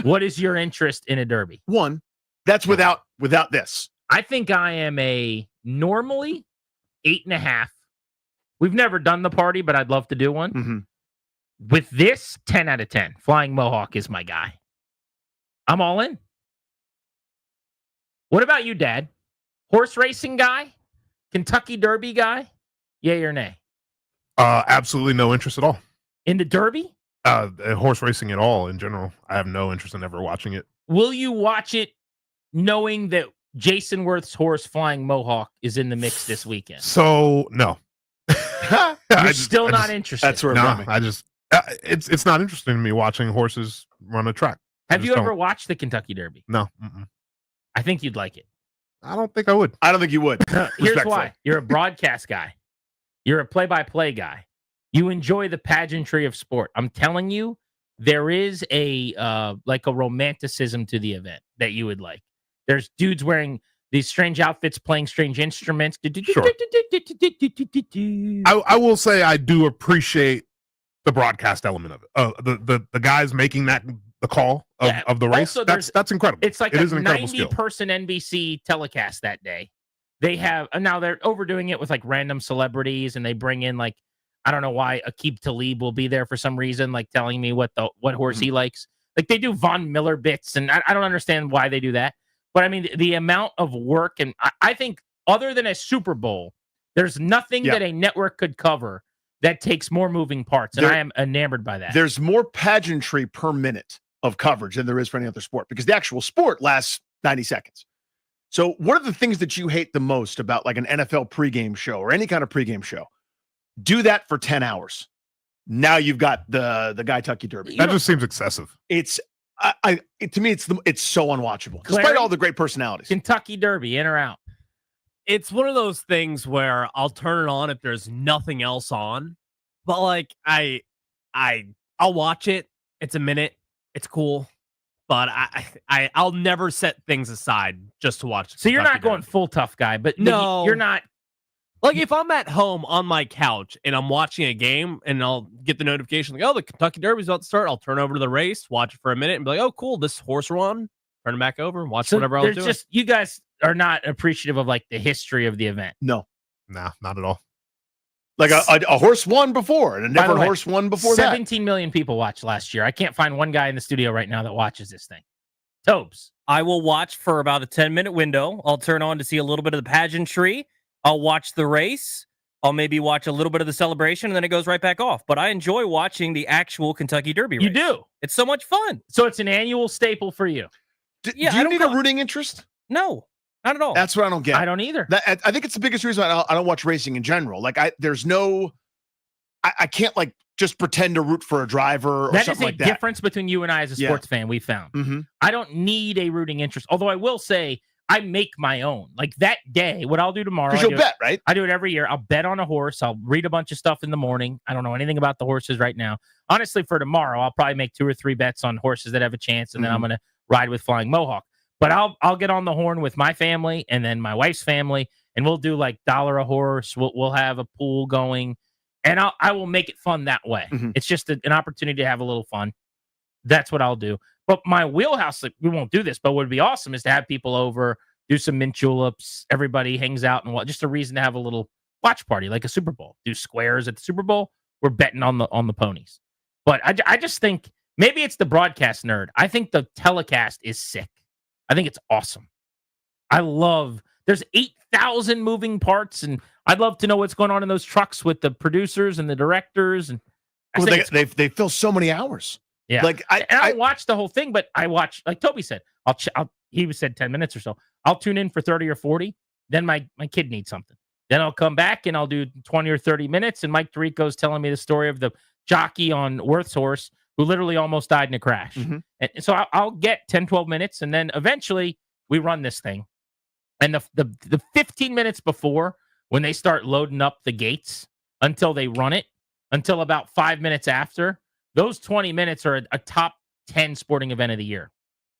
What is your interest in a derby? One. That's without this. I think I am a normally 8.5. We've never done the party, but I'd love to do one. Mm-hmm. With this, 10 out of 10. Flying Mohawk is my guy. I'm all in. What about you, Dad? Horse racing guy? Kentucky Derby guy? Yay or nay? Absolutely no interest at all. In the Derby? Horse racing at all in general. I have no interest in ever watching it. Will you watch it knowing that Jason Worth's horse Flying Mohawk is in the mix this weekend? So no. You're still not interested. That's where it's not interesting to me watching horses run a track. Have you ever watched the Kentucky Derby? No. I think you'd like it. I don't think I would. I don't think you would. Here's why. You're a broadcast guy. You're a play-by-play guy. You enjoy the pageantry of sport. I'm telling you, there is a like a romanticism to the event that you would like. There's dudes wearing these strange outfits, playing strange instruments. Sure. I will say I do appreciate the broadcast element of it. The guys making the call of the race. Also, That's incredible. It's like it a is an incredible skill. 90-person NBC telecast that day. They have now they're overdoing it with like random celebrities, and they bring in like I don't know why Aqib Talib will be there for some reason, like telling me what horse he likes. Like they do Von Miller bits, and I don't understand why they do that. But I mean, the amount of work, and I think other than a Super Bowl, there's nothing that a network could cover that takes more moving parts, and I am enamored by that. There's more pageantry per minute of coverage than there is for any other sport because the actual sport lasts 90 seconds. So what are the things that you hate the most about like an NFL pregame show or any kind of pregame show? Do that for 10 hours. Now you've got the Kentucky Derby. That just seems excessive. It's to me, it's so unwatchable. Clary, despite all the great personalities. Kentucky Derby, in or out? It's one of those things where I'll turn it on if there's nothing else on. But like I'll watch it. It's a minute. It's cool. But I'll never set things aside just to watch. So you're not going full tough guy, but no, you're not. Like if I'm at home on my couch and I'm watching a game and I'll get the notification like, oh, the Kentucky Derby's about to start. I'll turn over to the race, watch it for a minute, and be like, oh, cool, this horse won. Turn it back over and watch whatever I was doing. You guys are not appreciative of like the history of the event. No, nah, not at all. Like a horse won before and a different horse won before 17 million people watched last year. I can't find one guy in the studio right now that watches this thing. Tobes. I will watch for about a 10-minute window. I'll turn on to see a little bit of the pageantry. I'll watch the race. I'll maybe watch a little bit of the celebration, and then it goes right back off. But I enjoy watching the actual Kentucky Derby race. You do? It's so much fun. So it's an annual staple for you. Do you need a rooting interest? No, not at all. That's what I don't get. I don't either. I think it's the biggest reason I don't watch racing in general. Like there's no, I can't like just pretend to root for a driver or that something like that. That is a difference between you and I as a sports fan, we found. Mm-hmm. I don't need a rooting interest. Although I will say, I make my own. Like that day, what I'll do tomorrow. Because you'll bet, right? I do it every year. I'll bet on a horse. I'll read a bunch of stuff in the morning. I don't know anything about the horses right now. Honestly, for tomorrow, I'll probably make 2 or 3 bets on horses that have a chance, and then I'm going to ride with Flying Mohawk. But I'll get on the horn with my family and then my wife's family, and we'll do like $1 a horse. We'll have a pool going, and I will make it fun that way. Mm-hmm. It's just an opportunity to have a little fun. That's what I'll do. But my wheelhouse, like, we won't do this, but what would be awesome is to have people over, do some mint juleps. Everybody hangs out and just a reason to have a little watch party, like a Super Bowl. Do squares at the Super Bowl. We're betting on the ponies. But I just think maybe it's the broadcast nerd. I think the telecast is sick. I think it's awesome. There's 8,000 moving parts, and I'd love to know what's going on in those trucks with the producers and the directors. And they fill so many hours. Yeah, like I watch the whole thing, but I watch, like Toby said, he said 10 minutes or so. I'll tune in for 30 or 40. Then my kid needs something. Then I'll come back and I'll do 20 or 30 minutes. And Mike Tirico's telling me the story of the jockey on Worth's horse who literally almost died in a crash. Mm-hmm. And so I'll get 10, 12 minutes. And then eventually we run this thing. And the 15 minutes before, when they start loading up the gates until they run it, until about 5 minutes after, those 20 minutes are a top 10 sporting event of the year,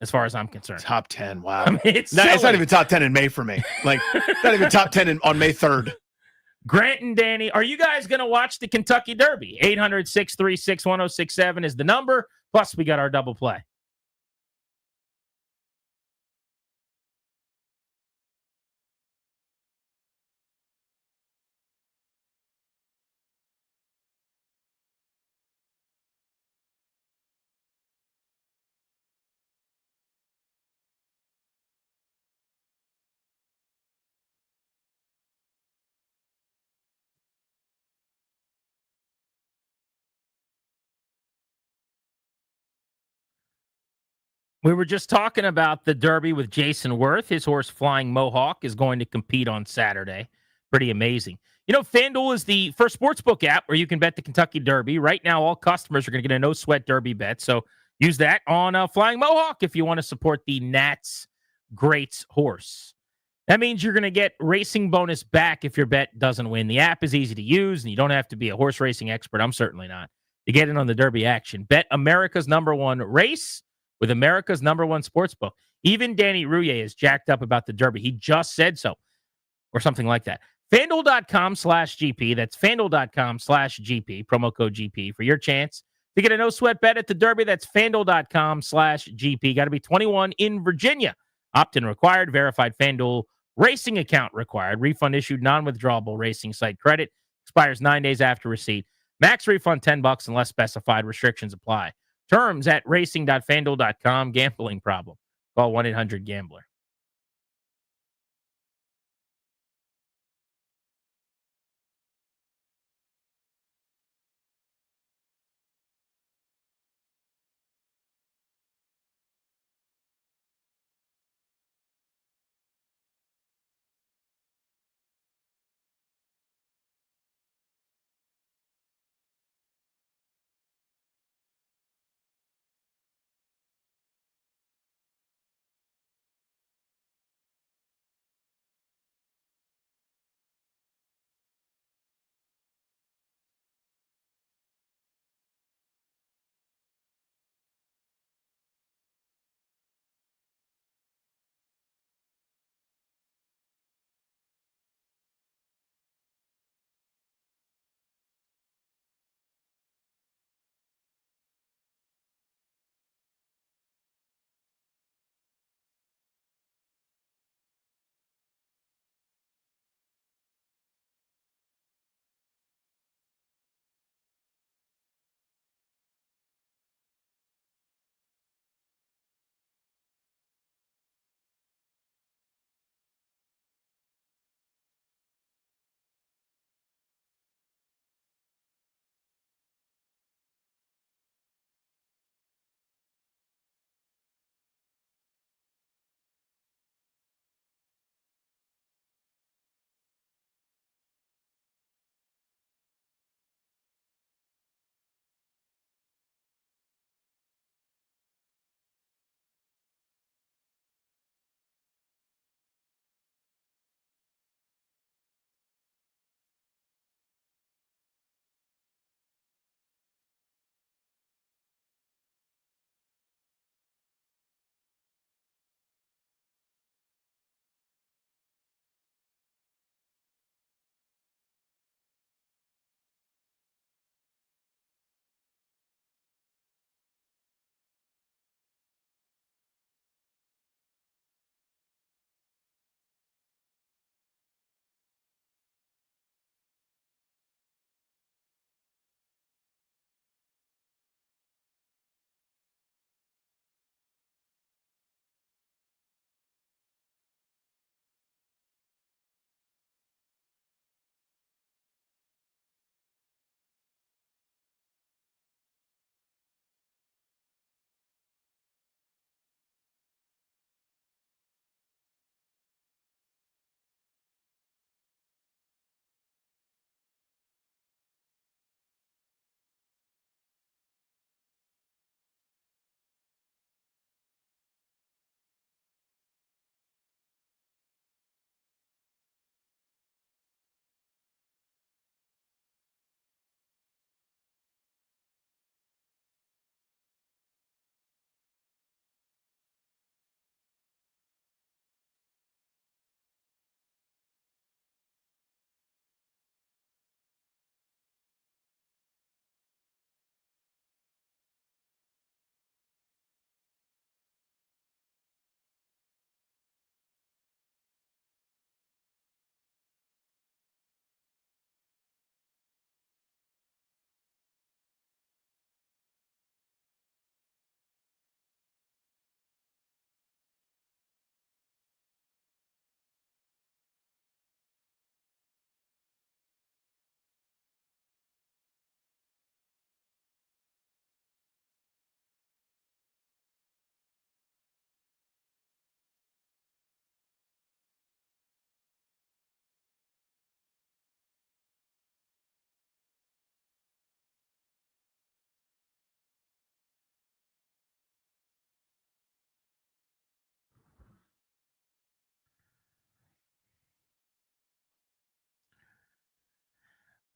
as far as I'm concerned. Top 10, wow. I mean, it's not even top 10 in May for me. Like, not even top 10 on May 3rd. Grant and Danny, are you guys going to watch the Kentucky Derby? 800-636-1067 is the number. Plus, we got our double play. We were just talking about the Derby with Jason Worth. His horse Flying Mohawk is going to compete on Saturday. Pretty amazing. You know, FanDuel is the first sportsbook app where you can bet the Kentucky Derby. Right now, all customers are going to get a no-sweat Derby bet. So use that on Flying Mohawk if you want to support the Nats Greats horse. That means you're going to get racing bonus back if your bet doesn't win. The app is easy to use, and you don't have to be a horse racing expert. I'm certainly not. To get in on the Derby action, bet America's #1 race with America's #1 sportsbook. Even Danny Rouillet is jacked up about the Derby. He just said so, or something like that. FanDuel.com/GP. That's FanDuel.com/GP. Promo code GP for your chance to get a no-sweat bet at the Derby. That's FanDuel.com/GP. Got to be 21 in Virginia. Opt-in required. Verified FanDuel racing account required. Refund issued. Non-withdrawable racing site credit. Expires 9 days after receipt. Max refund $10 unless specified. Restrictions apply. Terms at racing.fanduel.com. Gambling problem. Call 1-800-GAMBLER.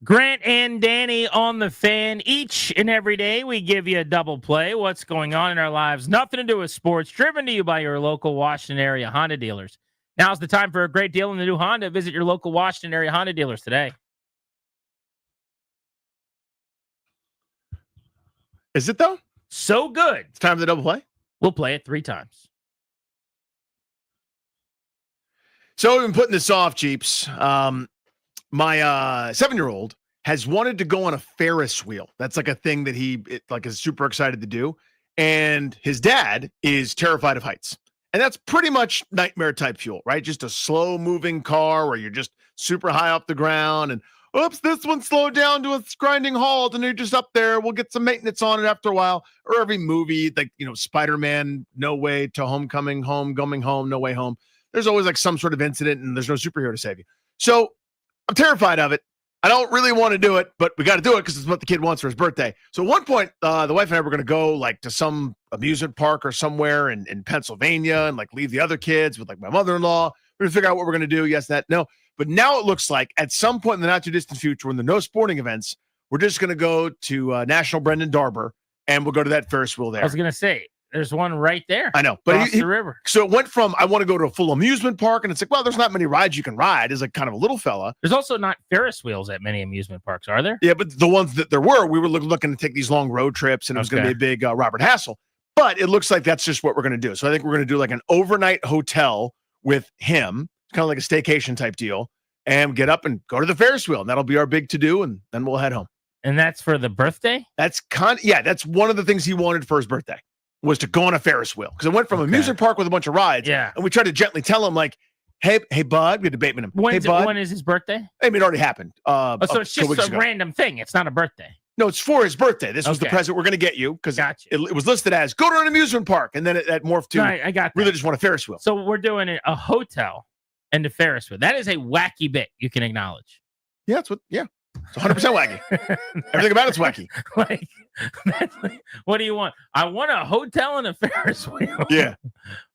Grant and Danny on the Fan. Each and every day, we give you a double play. What's going on in our lives? Nothing to do with sports. Driven to you by your local Washington area Honda dealers. Now's the time for a great deal in the new Honda. Visit your local Washington area Honda dealers today. Is it, though? So good. It's time for the double play? We'll play it 3 times. So we've been putting this off, Jeeps. My 7-year-old has wanted to go on a Ferris wheel. That's like a thing that he is super excited to do. And his dad is terrified of heights. And that's pretty much nightmare type fuel, right? Just a slow moving car where you're just super high off the ground and oops, this one slowed down to a grinding halt and you're just up there. We'll get some maintenance on it after a while. Or every movie, like, Spider-Man, No Way to Homecoming, Home, Coming Home, No Way Home. There's always like some sort of incident and there's no superhero to save you. So I'm terrified of it. I don't really want to do it, but we got to do it because it's what the kid wants for his birthday. So at one point, the wife and I were going to go like to some amusement park or somewhere in Pennsylvania and like leave the other kids with like my mother-in-law. We're going to figure out what we're going to do. Yes, that, no. But now it looks like at some point in the not too distant future, when there are no sporting events, we're just going to go to National Brendan Darber and we'll go to that Ferris wheel there. I was going to say, there's one right there. I know, but across the river. So it went from I want to go to a full amusement park, and it's like, well, there's not many rides you can ride. As like kind of a little fella. There's also not Ferris wheels at many amusement parks, are there? Yeah, but the ones that there were, we were looking to take these long road trips, and it was going to be a big Robert hassle. But it looks like that's just what we're going to do. So I think we're going to do like an overnight hotel with him, kind of like a staycation type deal, and get up and go to the Ferris wheel, and that'll be our big to do, and then we'll head home. And that's for the birthday? That's that's one of the things he wanted for his birthday. Was to go on a Ferris wheel because it went from amusement park with a bunch of rides. Yeah. And we tried to gently tell him, like, hey, bud, we had debating him. Hey, bud. When is his birthday? I mean, it already happened. So it's just a random thing. It's not a birthday. No, it's for his birthday. This was the present we're going to get you because it was listed as go to an amusement park. And then it morphed to I got really just want a Ferris wheel. So we're doing a hotel and a Ferris wheel. That is a wacky bit, you can acknowledge. Yeah, it's 100% wacky. Everything about it's wacky. What do you want? I want a hotel and a Ferris wheel. Yeah.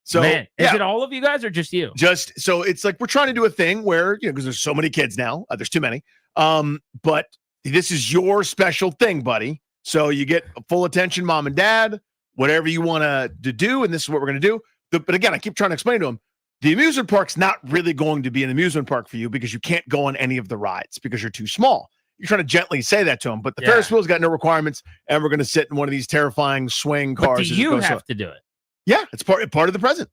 So man, is it all of you guys or just you? Just so it's like we're trying to do a thing where because there's so many kids now, there's too many. But this is your special thing, buddy. So you get full attention, mom and dad, whatever you want to do, and this is what we're going to do. But again, I keep trying to explain to him. The amusement park's not really going to be an amusement park for you because you can't go on any of the rides because you're too small. You're trying to gently say that to him, but the Ferris wheel's got no requirements, and we're going to sit in one of these terrifying swing cars. But do you have to do it? Yeah, it's part of the present.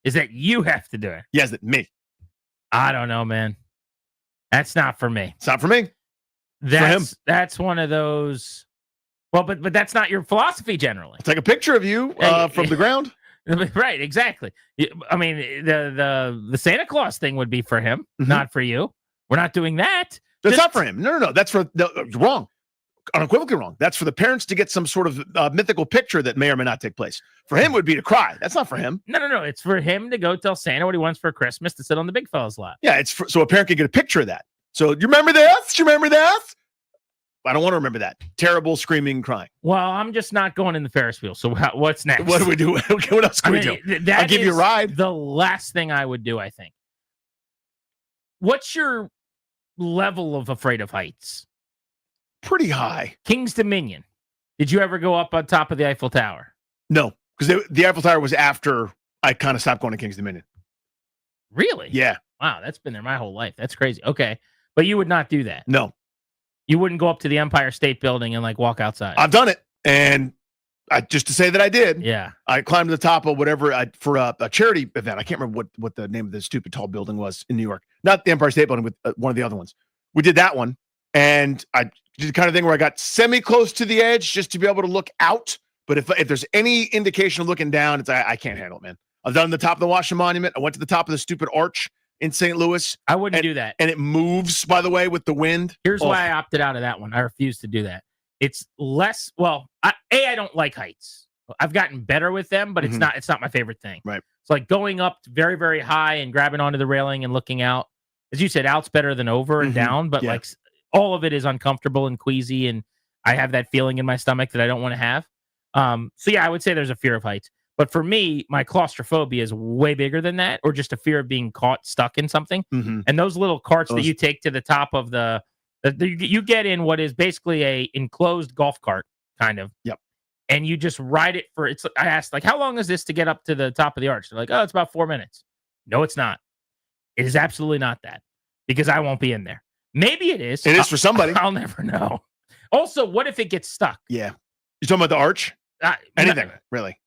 Is that you have to do it? Yes, that me. I don't know, man. That's not for me. It's not for me. That's one of those. Well, but that's not your philosophy generally. I'll take a picture of you from the ground. Right, exactly. I mean, the Santa Claus thing would be for him, not for you. We're not doing that. That's not for him. No. That's for you're wrong. Unequivocally wrong. That's for the parents to get some sort of mythical picture that may or may not take place. For him, would be to cry. That's not for him. No. It's for him to go tell Santa what he wants for Christmas to sit on the big fella's lap. Yeah, so a parent can get a picture of that. So you remember this? You remember this? I don't want to remember that. Terrible screaming, crying. Well, I'm just not going in the Ferris wheel. So what's next? What do we do? What else can we do? I'll give you a ride. The last thing I would do, I think. What's your level of afraid of heights? Pretty high. King's Dominion. Did you ever go up on top of the Eiffel Tower? No, because the Eiffel Tower was after I kind of stopped going to King's Dominion. Really? Yeah. Wow, that's been there my whole life. That's crazy. Okay, but you would not do that. No. You wouldn't go up to the Empire State Building and like walk outside. I've done it, and just to say that I did. Yeah. I climbed to the top of whatever for a charity event. I can't remember what the name of the stupid tall building was in New York. Not the Empire State Building, but one of the other ones. We did that one, and I did the kind of thing where I got semi close to the edge just to be able to look out. But if there's any indication of looking down, it's I can't handle it, man. I've done the top of the Washington Monument. I went to the top of the stupid arch in St. Louis. I wouldn't do that. And it moves, by the way, with the wind. Here's why I opted out of that one. I refuse to do that. It's less, well, I don't like heights. I've gotten better with them, but it's not my favorite thing. Right. It's like going up very, very high and grabbing onto the railing and looking out. As you said, out's better than over and down, but like all of it is uncomfortable and queasy, and I have that feeling in my stomach that I don't want to have. So yeah, I would say there's a fear of heights. But for me, my claustrophobia is way bigger than that, or just a fear of being caught stuck in something. And those little carts that you take to the top of the You get in what is basically a enclosed golf cart, kind of. Yep. And you just ride it for it's. I asked, like, how long is this to get up to the top of the arch? They're like, oh, it's about 4 minutes. No, it's not. It is absolutely not that, because I won't be in there. Maybe it is. It is for somebody. I'll never know. Also, what if it gets stuck? Yeah. You're talking about the arch? Anything, really.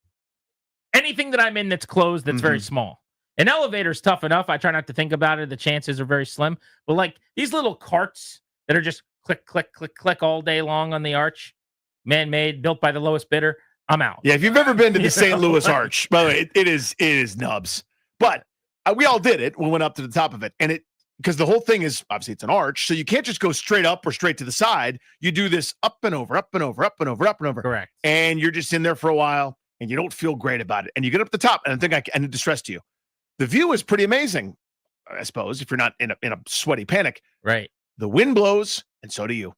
Anything that I'm in that's closed that's very small. An elevator's tough enough. I try not to think about it. The chances are very slim. But like these little carts that are just click, click, click, click all day long on the arch, man-made, built by the lowest bidder, I'm out. Yeah, if you've ever been to the St. Louis Arch, by the way, it is nubs. But we all did it. We went up to the top of it, and because the whole thing is obviously it's an arch, so you can't just go straight up or straight to the side. You do this up and over, up and over, up and over, up and over. Correct. And you're just in there for a while, and you don't feel great about it. And you get up the top, and and it distressed you. The view is pretty amazing, I suppose, if you're not in a sweaty panic. Right. The wind blows, and so do you.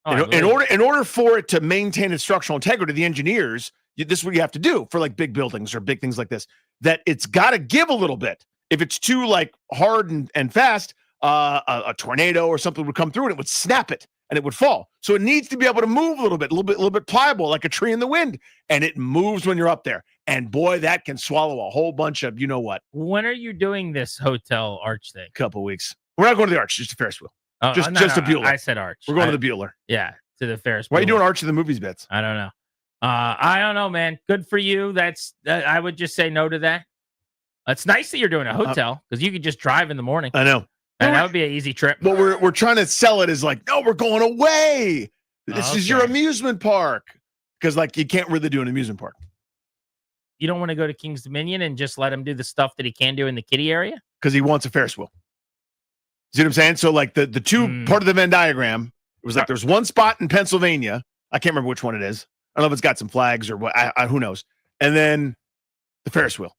Oh, In order for it to maintain its structural integrity, the engineers, this is what you have to do for like big buildings or big things like this, that it's got to give a little bit. If it's too like hard and fast, a tornado or something would come through and it would snap it and it would fall. So it needs to be able to move a little bit pliable, like a tree in the wind. And it moves when you're up there. And boy, that can swallow a whole bunch of, you know what? When are you doing this hotel arch thing? Couple weeks. We're not going to the arch, just a Ferris wheel. Oh, just no, a Bueller. I said arch. We're going to the Bueller. Yeah, to the Ferris. Why are you Bueller. doing Arch of the Movies bits? I don't know. I don't know, man. Good for you. I would just say no to that. It's nice that you're doing a hotel because you could just drive in the morning. I know. And that would be an easy trip. But we're trying to sell it as like, no, we're going away. This is your amusement park. Because like you can't really do an amusement park. You don't want to go to King's Dominion and just let him do the stuff that he can do in the kiddie area? Because he wants a Ferris wheel. See what I'm saying? So like the two part of the Venn diagram, it was like there's one spot in Pennsylvania. I can't remember which one it is. I don't know if it's got some flags or what. Who knows? And then the Ferris wheel.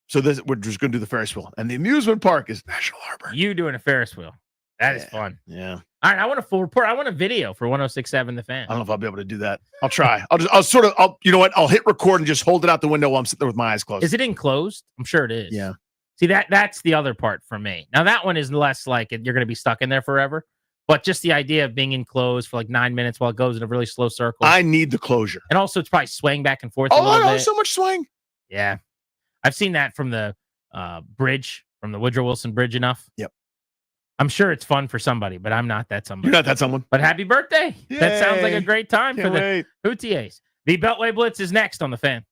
So we're just going to do the Ferris wheel. And the amusement park is National Harbor. You doing a Ferris wheel. That is fun. Yeah. All right. I want a full report. I want a video for 106.7 The Fan. I don't know if I'll be able to do that. I'll try. You know what? I'll hit record and just hold it out the window while I'm sitting there with my eyes closed. Is it enclosed? I'm sure it is. Yeah. See, that's the other part for me. Now, that one is less like you're going to be stuck in there forever. But just the idea of being enclosed for like 9 minutes while it goes in a really slow circle. I need the closure. And also, it's probably swaying back and forth a little bit. So much swing. Yeah. I've seen that from the bridge, from the Woodrow Wilson Bridge enough. Yep. I'm sure it's fun for somebody, but I'm not that somebody. You're not that someone. But happy birthday. Yay. That sounds like a great time Can't for the wait. Houtiers. The Beltway Blitz is next on The Fan.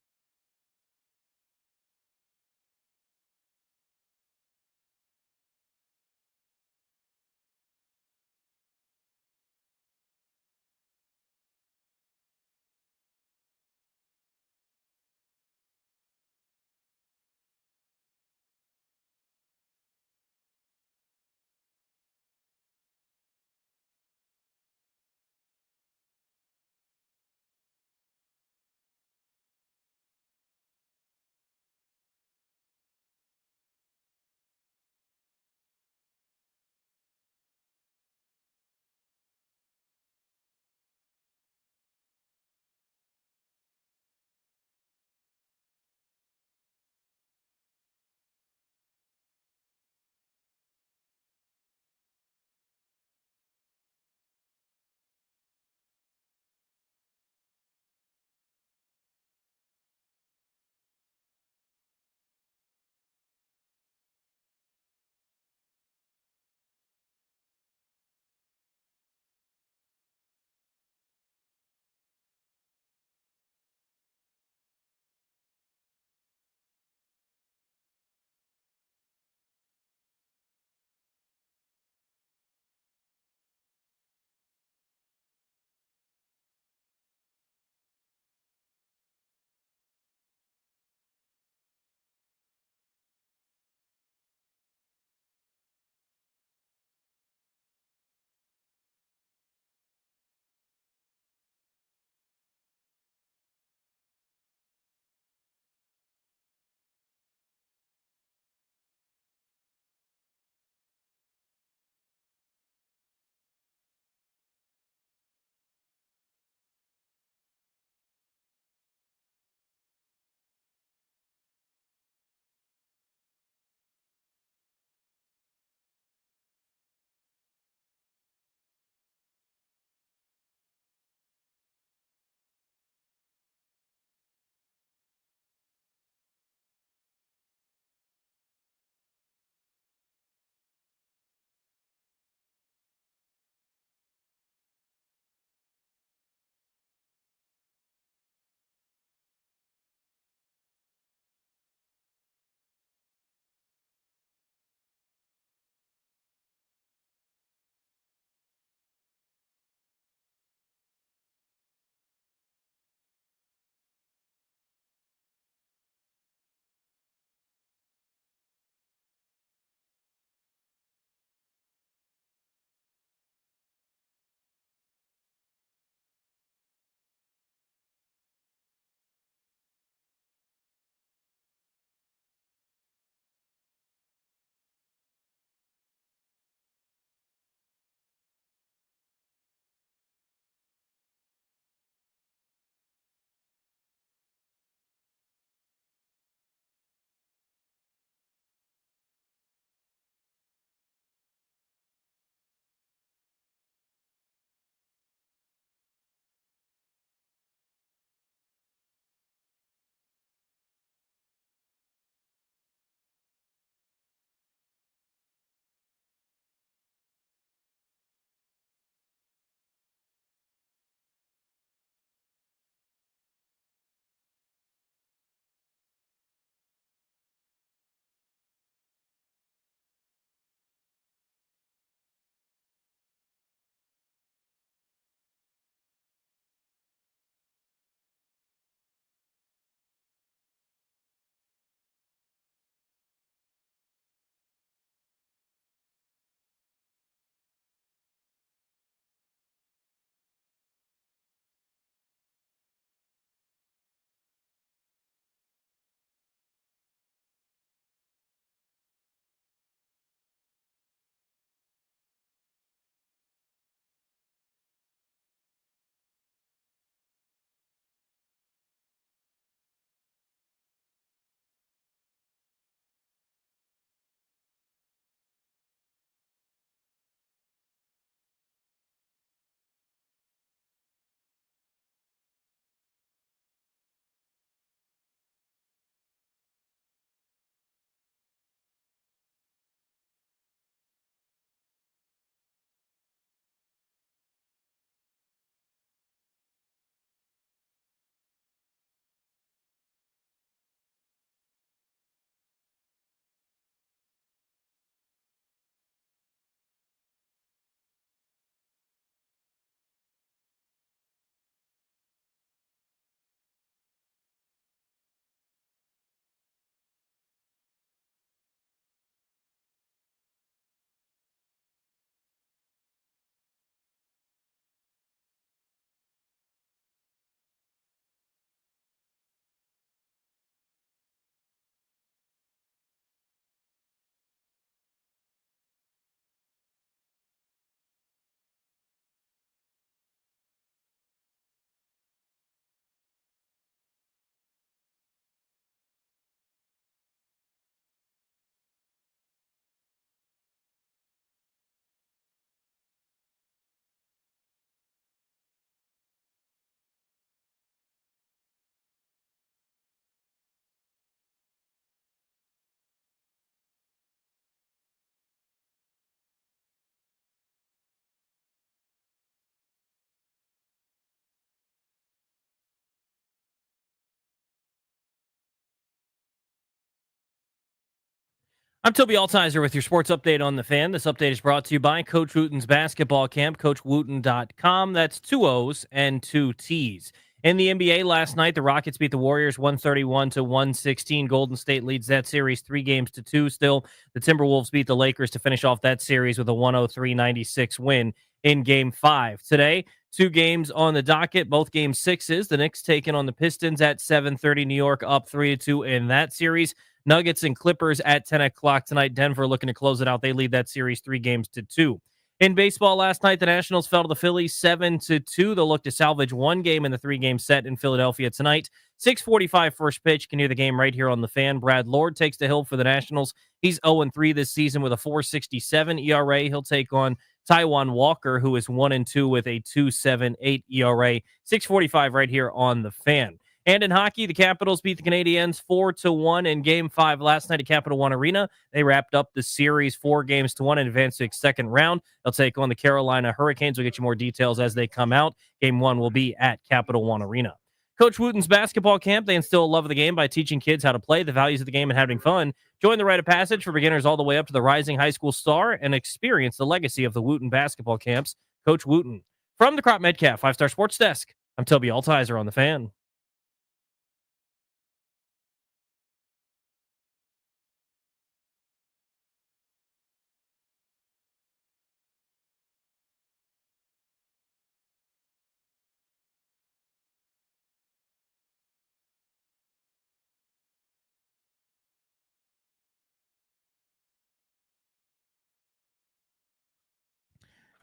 I'm Toby Altizer with your sports update on the Fan. This update is brought to you by Coach Wooten's basketball camp, CoachWooten.com. That's 2 O's and 2 T's. In the NBA last night, the Rockets beat the Warriors 131-116. Golden State leads that series 3-2 still. The Timberwolves beat the Lakers to finish off that series with a 103-96 win in Game 5. Today, 2 games on the docket, both Game 6s. The Knicks taking on the Pistons at 7:30. New York up 3-2 in that series. Nuggets and Clippers at 10 o'clock tonight. Denver looking to close it out. They lead that series 3-2. In baseball last night, the Nationals fell to the Phillies 7-2. They'll look to salvage 1 game in the 3-game set in Philadelphia tonight. 6:45 first pitch. Can hear the game right here on the Fan. Brad Lord takes the hill for the Nationals. He's 0-3 this season with a 4.67 ERA. He'll take on Taijuan Walker, who is 1-2 with a 2.78 ERA. 6:45 right here on the Fan. And in hockey, the Capitals beat the Canadiens 4-1 in Game 5 last night at Capital One Arena. They wrapped up the series 4-1 and advanced to the second round. They'll take on the Carolina Hurricanes. We'll get you more details as they come out. Game 1 will be at Capital One Arena. Coach Wooten's basketball camp, they instill a love of the game by teaching kids how to play, the values of the game, and having fun. Join the rite of passage for beginners all the way up to the rising high school star and experience the legacy of the Wooten basketball camps. Coach Wooten. From the Crop Medcalf 5-Star Sports Desk, I'm Toby Altizer on the Fan.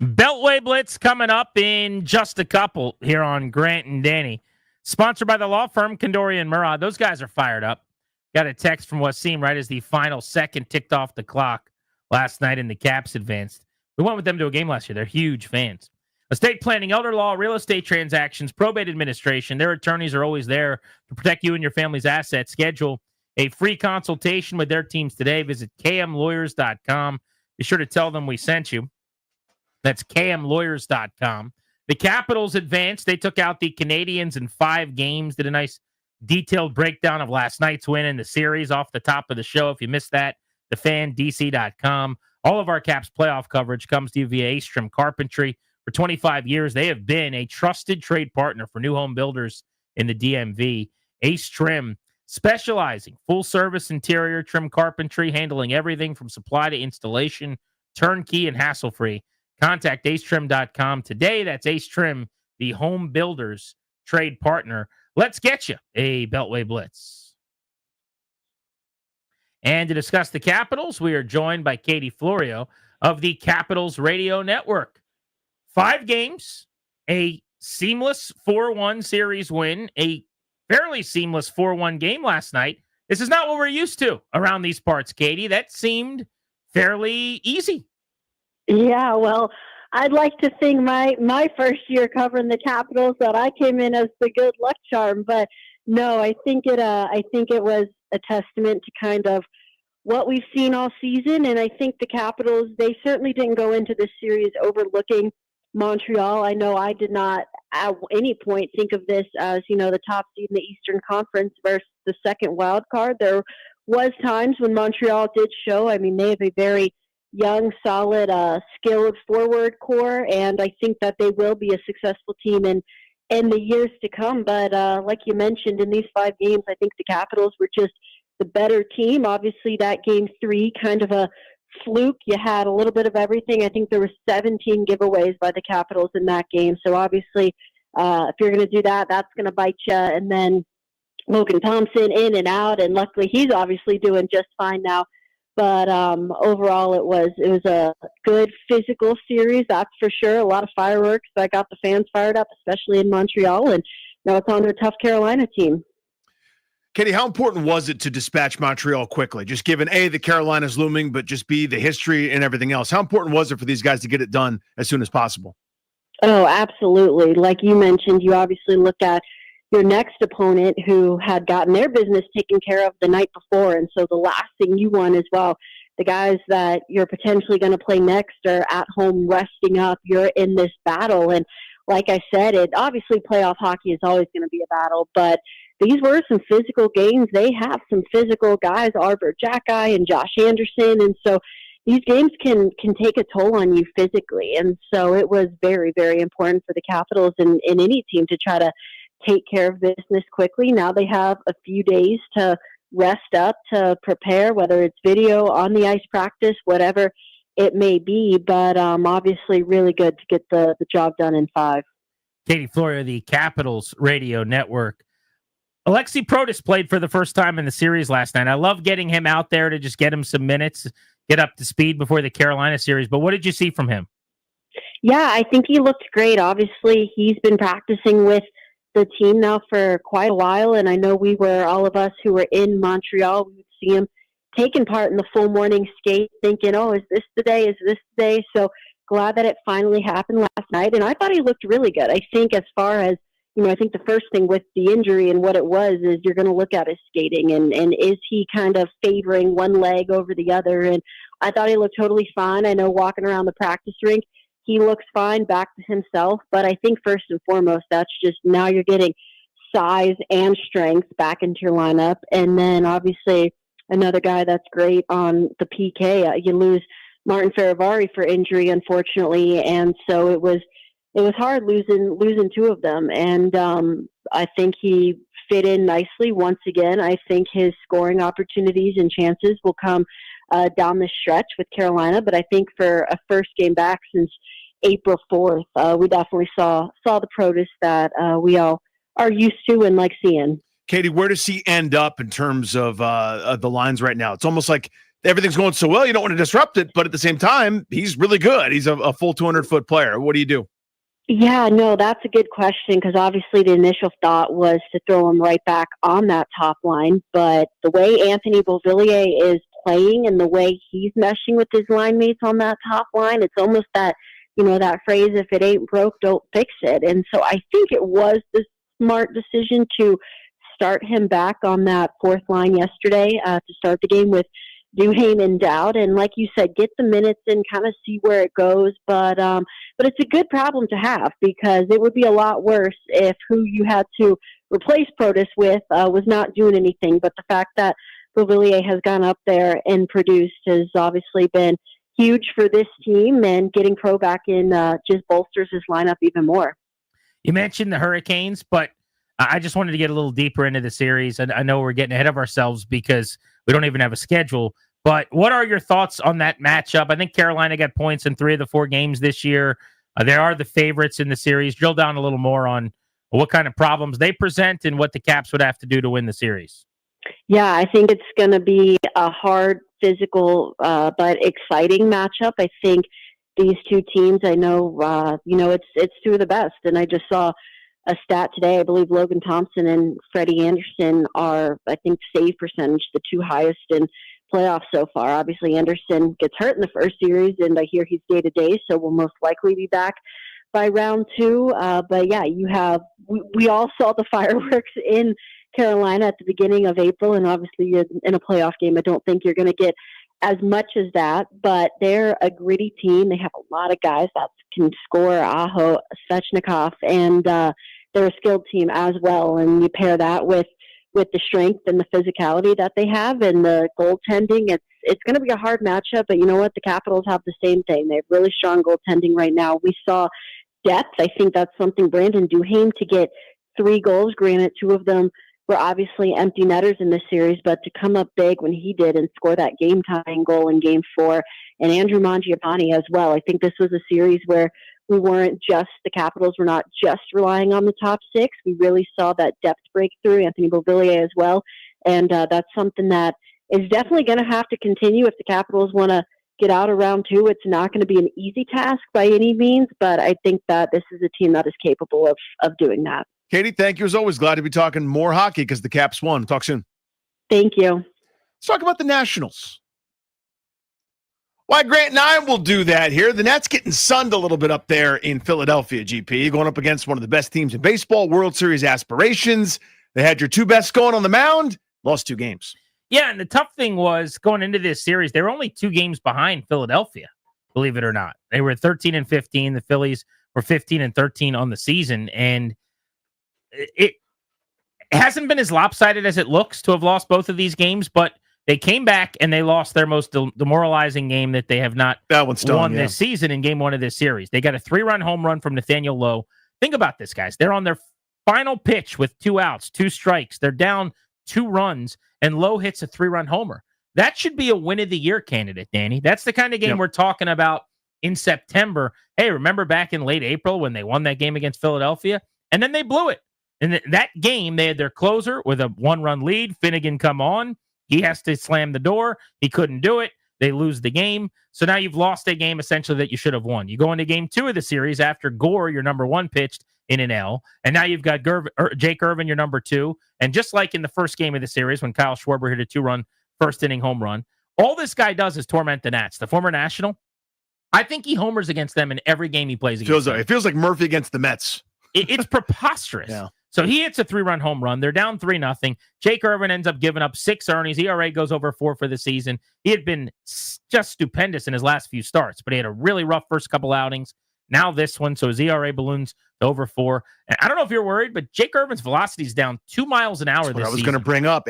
Beltway Blitz coming up in just a couple here on Grant and Danny. Sponsored by the law firm Kandori and Murad. Those guys are fired up. Got a text from what seemed right as the final second ticked off the clock last night and the Caps advanced. We went with them to a game last year. They're huge fans. Estate planning, elder law, real estate transactions, probate administration. Their attorneys are always there to protect you and your family's assets. Schedule a free consultation with their teams today. Visit kmlawyers.com. Be sure to tell them we sent you. That's kmlawyers.com. The Capitals advanced. They took out the Canadiens in 5 games. Did a nice detailed breakdown of last night's win in the series off the top of the show. If you missed that, thefandc.com. All of our Caps playoff coverage comes to you via Ace Trim Carpentry. For 25 years, they have been a trusted trade partner for new home builders in the DMV. Ace Trim, specializing full-service interior trim carpentry, handling everything from supply to installation, turnkey and hassle-free. Contact acetrim.com today. That's Ace Trim, the home builders trade partner. Let's get you a Beltway Blitz. And to discuss the Capitals, we are joined by Katie Florio of the Capitals Radio Network. 5 games, a seamless 4-1 series win, a fairly seamless 4-1 game last night. This is not what we're used to around these parts, Katie. That seemed fairly easy. Yeah, well, I'd like to think my first year covering the Capitals that I came in as the good luck charm, but no, I think it was a testament to kind of what we've seen all season, and I think the Capitals, they certainly didn't go into this series overlooking Montreal. I know I did not at any point think of this as, the top seed in the Eastern Conference versus the second wild card. There was times when Montreal did show. I mean, they have a very young, solid, skilled forward core, and I think that they will be a successful team in the years to come. But like you mentioned, in these 5 games, I think the Capitals were just the better team. Obviously, that Game 3, kind of a fluke. You had a little bit of everything. I think there were 17 giveaways by the Capitals in that game. So obviously, if you're going to do that, that's going to bite you. And then Logan Thompson in and out, and luckily he's obviously doing just fine now. But overall, it was a good physical series, that's for sure. A lot of fireworks that got the fans fired up, especially in Montreal. And now it's on to a tough Carolina team. Katie, how important was it to dispatch Montreal quickly? Just given, A, the Carolinas looming, but just B, the history and everything else. How important was it for these guys to get it done as soon as possible? Oh, absolutely. Like you mentioned, you obviously look at your next opponent who had gotten their business taken care of the night before. And so the last thing you want is, well, the guys that you're potentially going to play next are at home resting up. You're in this battle. And like I said, obviously playoff hockey is always going to be a battle, but these were some physical games. They have some physical guys, Arbor Jacki and Josh Anderson. And so these games can take a toll on you physically. And so it was very, very important for the Capitals and any team to try to take care of business quickly. Now they have a few days to rest up, to prepare, whether it's video, on the ice practice, whatever it may be. But obviously really good to get the job done in 5. Katie Florio, the Capitals radio network. Alexi Protas played for the first time in the series last night. I love getting him out there to just get him some minutes, get up to speed before the Carolina series. But what did you see from him? Yeah, I think he looked great. Obviously, he's been practicing with the team now for quite a while. And I know all of us who were in Montreal, we would see him taking part in the full morning skate, thinking, oh, is this the day? Is this the day? So glad that it finally happened last night. And I thought he looked really good. I think as far as, I think the first thing with the injury and what it was is you're going to look at his skating and is he kind of favoring one leg over the other? And I thought he looked totally fine. I know walking around the practice rink, he looks fine, back to himself. But I think first and foremost, that's just now you're getting size and strength back into your lineup. And then obviously another guy that's great on the PK. You lose Martin Faravari for injury, unfortunately. And so it was hard losing two of them. And I think he fit in nicely once again. I think his scoring opportunities and chances will come down the stretch with Carolina. But I think for a first game back since April 4th, we definitely saw the Protas that we all are used to and like seeing. Katie, where does he end up in terms of the lines right now? It's almost like everything's going so well, you don't want to disrupt it, but at the same time, he's really good. He's a full 200-foot player. What do you do? Yeah, no, that's a good question because obviously the initial thought was to throw him right back on that top line. But the way Anthony Beauvillier is playing and the way he's meshing with his line mates on that top line, it's almost that, that phrase, if it ain't broke, don't fix it. And so I think it was the smart decision to start him back on that fourth line yesterday to start the game with Duhaime in doubt, and like you said, get the minutes and kind of see where it goes. But it's a good problem to have because it would be a lot worse if who you had to replace Protas with was not doing anything. But the fact that Beauvillier has gone up there and produced has obviously been huge for this team, and getting Pro back in just bolsters his lineup even more. You mentioned the Hurricanes, but I just wanted to get a little deeper into the series. And I know we're getting ahead of ourselves because we don't even have a schedule. But what are your thoughts on that matchup? I think Carolina got points in 3 of the 4 games this year. They are the favorites in the series. Drill down a little more on what kind of problems they present and what the Caps would have to do to win the series. Yeah, I think it's going to be a hard, physical, but exciting matchup. I think these two teams, I know, it's two of the best. And I just saw a stat today. I believe Logan Thompson and Freddie Anderson are, I think, save percentage, the 2 highest in playoffs so far. Obviously, Anderson gets hurt in the first series, and I hear he's day-to-day, so will most likely be back by round 2. But yeah, we all saw the fireworks in Carolina at the beginning of April, and obviously in a playoff game, I don't think you're going to get as much as that, but they're a gritty team. They have a lot of guys that can score, Aho, Svechnikov, and they're a skilled team as well. And you pair that with the strength and the physicality that they have and the goaltending, it's going to be a hard matchup. But you know what? The Capitals have the same thing. They have really strong goaltending right now. We saw depth. I think that's something Brandon Duhaime to get 3 goals. Granted, 2 of them were obviously empty netters in this series, but to come up big when he did and score that game-tying goal in Game 4, and Andrew Mangiapane as well. I think this was a series where the Capitals were not just relying on the top 6. We really saw that depth breakthrough, Anthony Beauvillier as well, and that's something that is definitely going to have to continue if the Capitals want to get out of round 2. It's not going to be an easy task by any means, but I think that this is a team that is capable of doing that. Katie, thank you as always. Glad to be talking more hockey because the Caps won. Talk soon. Thank you. Let's talk about the Nationals. Why, Grant and I will do that here. The Nats getting sunned a little bit up there in Philadelphia, GP, going up against one of the best teams in baseball, World Series aspirations. They had your 2 best going on the mound, lost 2 games. Yeah, and the tough thing was going into this series, they were only 2 games behind Philadelphia, believe it or not. They were 13-15. The Phillies were 15-13 on the season, and It hasn't been as lopsided as it looks to have lost both of these games, but they came back and they lost their most demoralizing game that they have not won this season in game 1 of this series. They got a 3-run home run from Nathaniel Lowe. Think about this, guys. They're on their final pitch with 2 outs, 2 strikes. They're down 2 runs, and Lowe hits a 3-run homer. That should be a win of the year candidate, Danny. That's the kind of game we're talking about in September. Hey, remember back in late April when they won that game against Philadelphia? And then they blew it. In that game, they had their closer with a 1-run lead. Finnegan come on. He has to slam the door. He couldn't do it. They lose the game. So now you've lost a game essentially that you should have won. You go into game 2 of the series after Gore, your number 1, pitched in an L. And now you've got Jake Irvin, your number 2. And just like in the first game of the series when Kyle Schwarber hit a 2-run first-inning home run, all this guy does is torment the Nats. The former National, I think he homers against them in every game he plays against them. It feels like Murphy against the Mets. It's preposterous. Yeah. So he hits a 3-run home run. They're down 3-0. Jake Irvin ends up giving up 6 earnings. ERA goes over 4 for the season. He had been just stupendous in his last few starts, but he had a really rough first couple outings. Now this one, so his ERA balloons to over 4. And I don't know if you're worried, but Jake Irvin's velocity is down 2 miles an hour this season. I was going to bring up.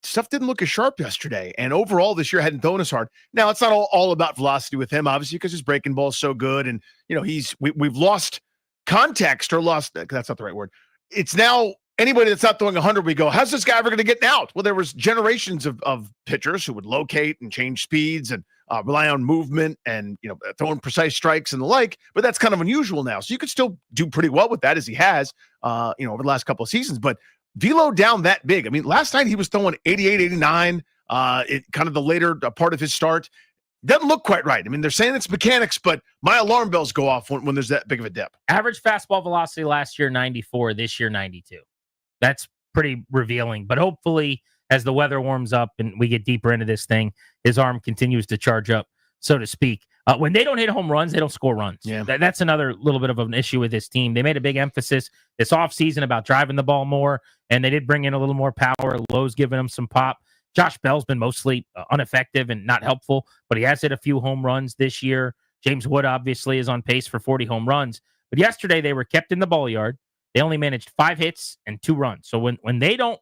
Stuff didn't look as sharp yesterday, and overall this year hadn't thrown as hard. Now, it's not all about velocity with him, obviously, because his breaking ball is so good, and we've lost context or lost. That's not the right word. It's now anybody that's not throwing 100, we go, how's this guy ever going to get out? Well, there was generations of pitchers who would locate and change speeds and rely on movement and, throwing precise strikes and the like, but that's kind of unusual now. So you could still do pretty well with that as he has, over the last couple of seasons, but velo down that big. I mean, last night he was throwing 88, 89, kind of the later part of his start. Doesn't look quite right. I mean, they're saying it's mechanics, but my alarm bells go off when there's that big of a dip. Average fastball velocity last year, 94. This year, 92. That's pretty revealing. But hopefully, as the weather warms up and we get deeper into this thing, his arm continues to charge up, so to speak. When they don't hit home runs, they don't score runs. Yeah. That's another little bit of an issue with this team. They made a big emphasis this offseason about driving the ball more, and they did bring in a little more power. Lowe's giving them some pop. Josh Bell's been mostly ineffective and not helpful, but he has hit a few home runs this year. James Wood obviously is on pace for 40 home runs. But yesterday they were kept in the ball yard. They only managed 5 hits and 2 runs. So when they don't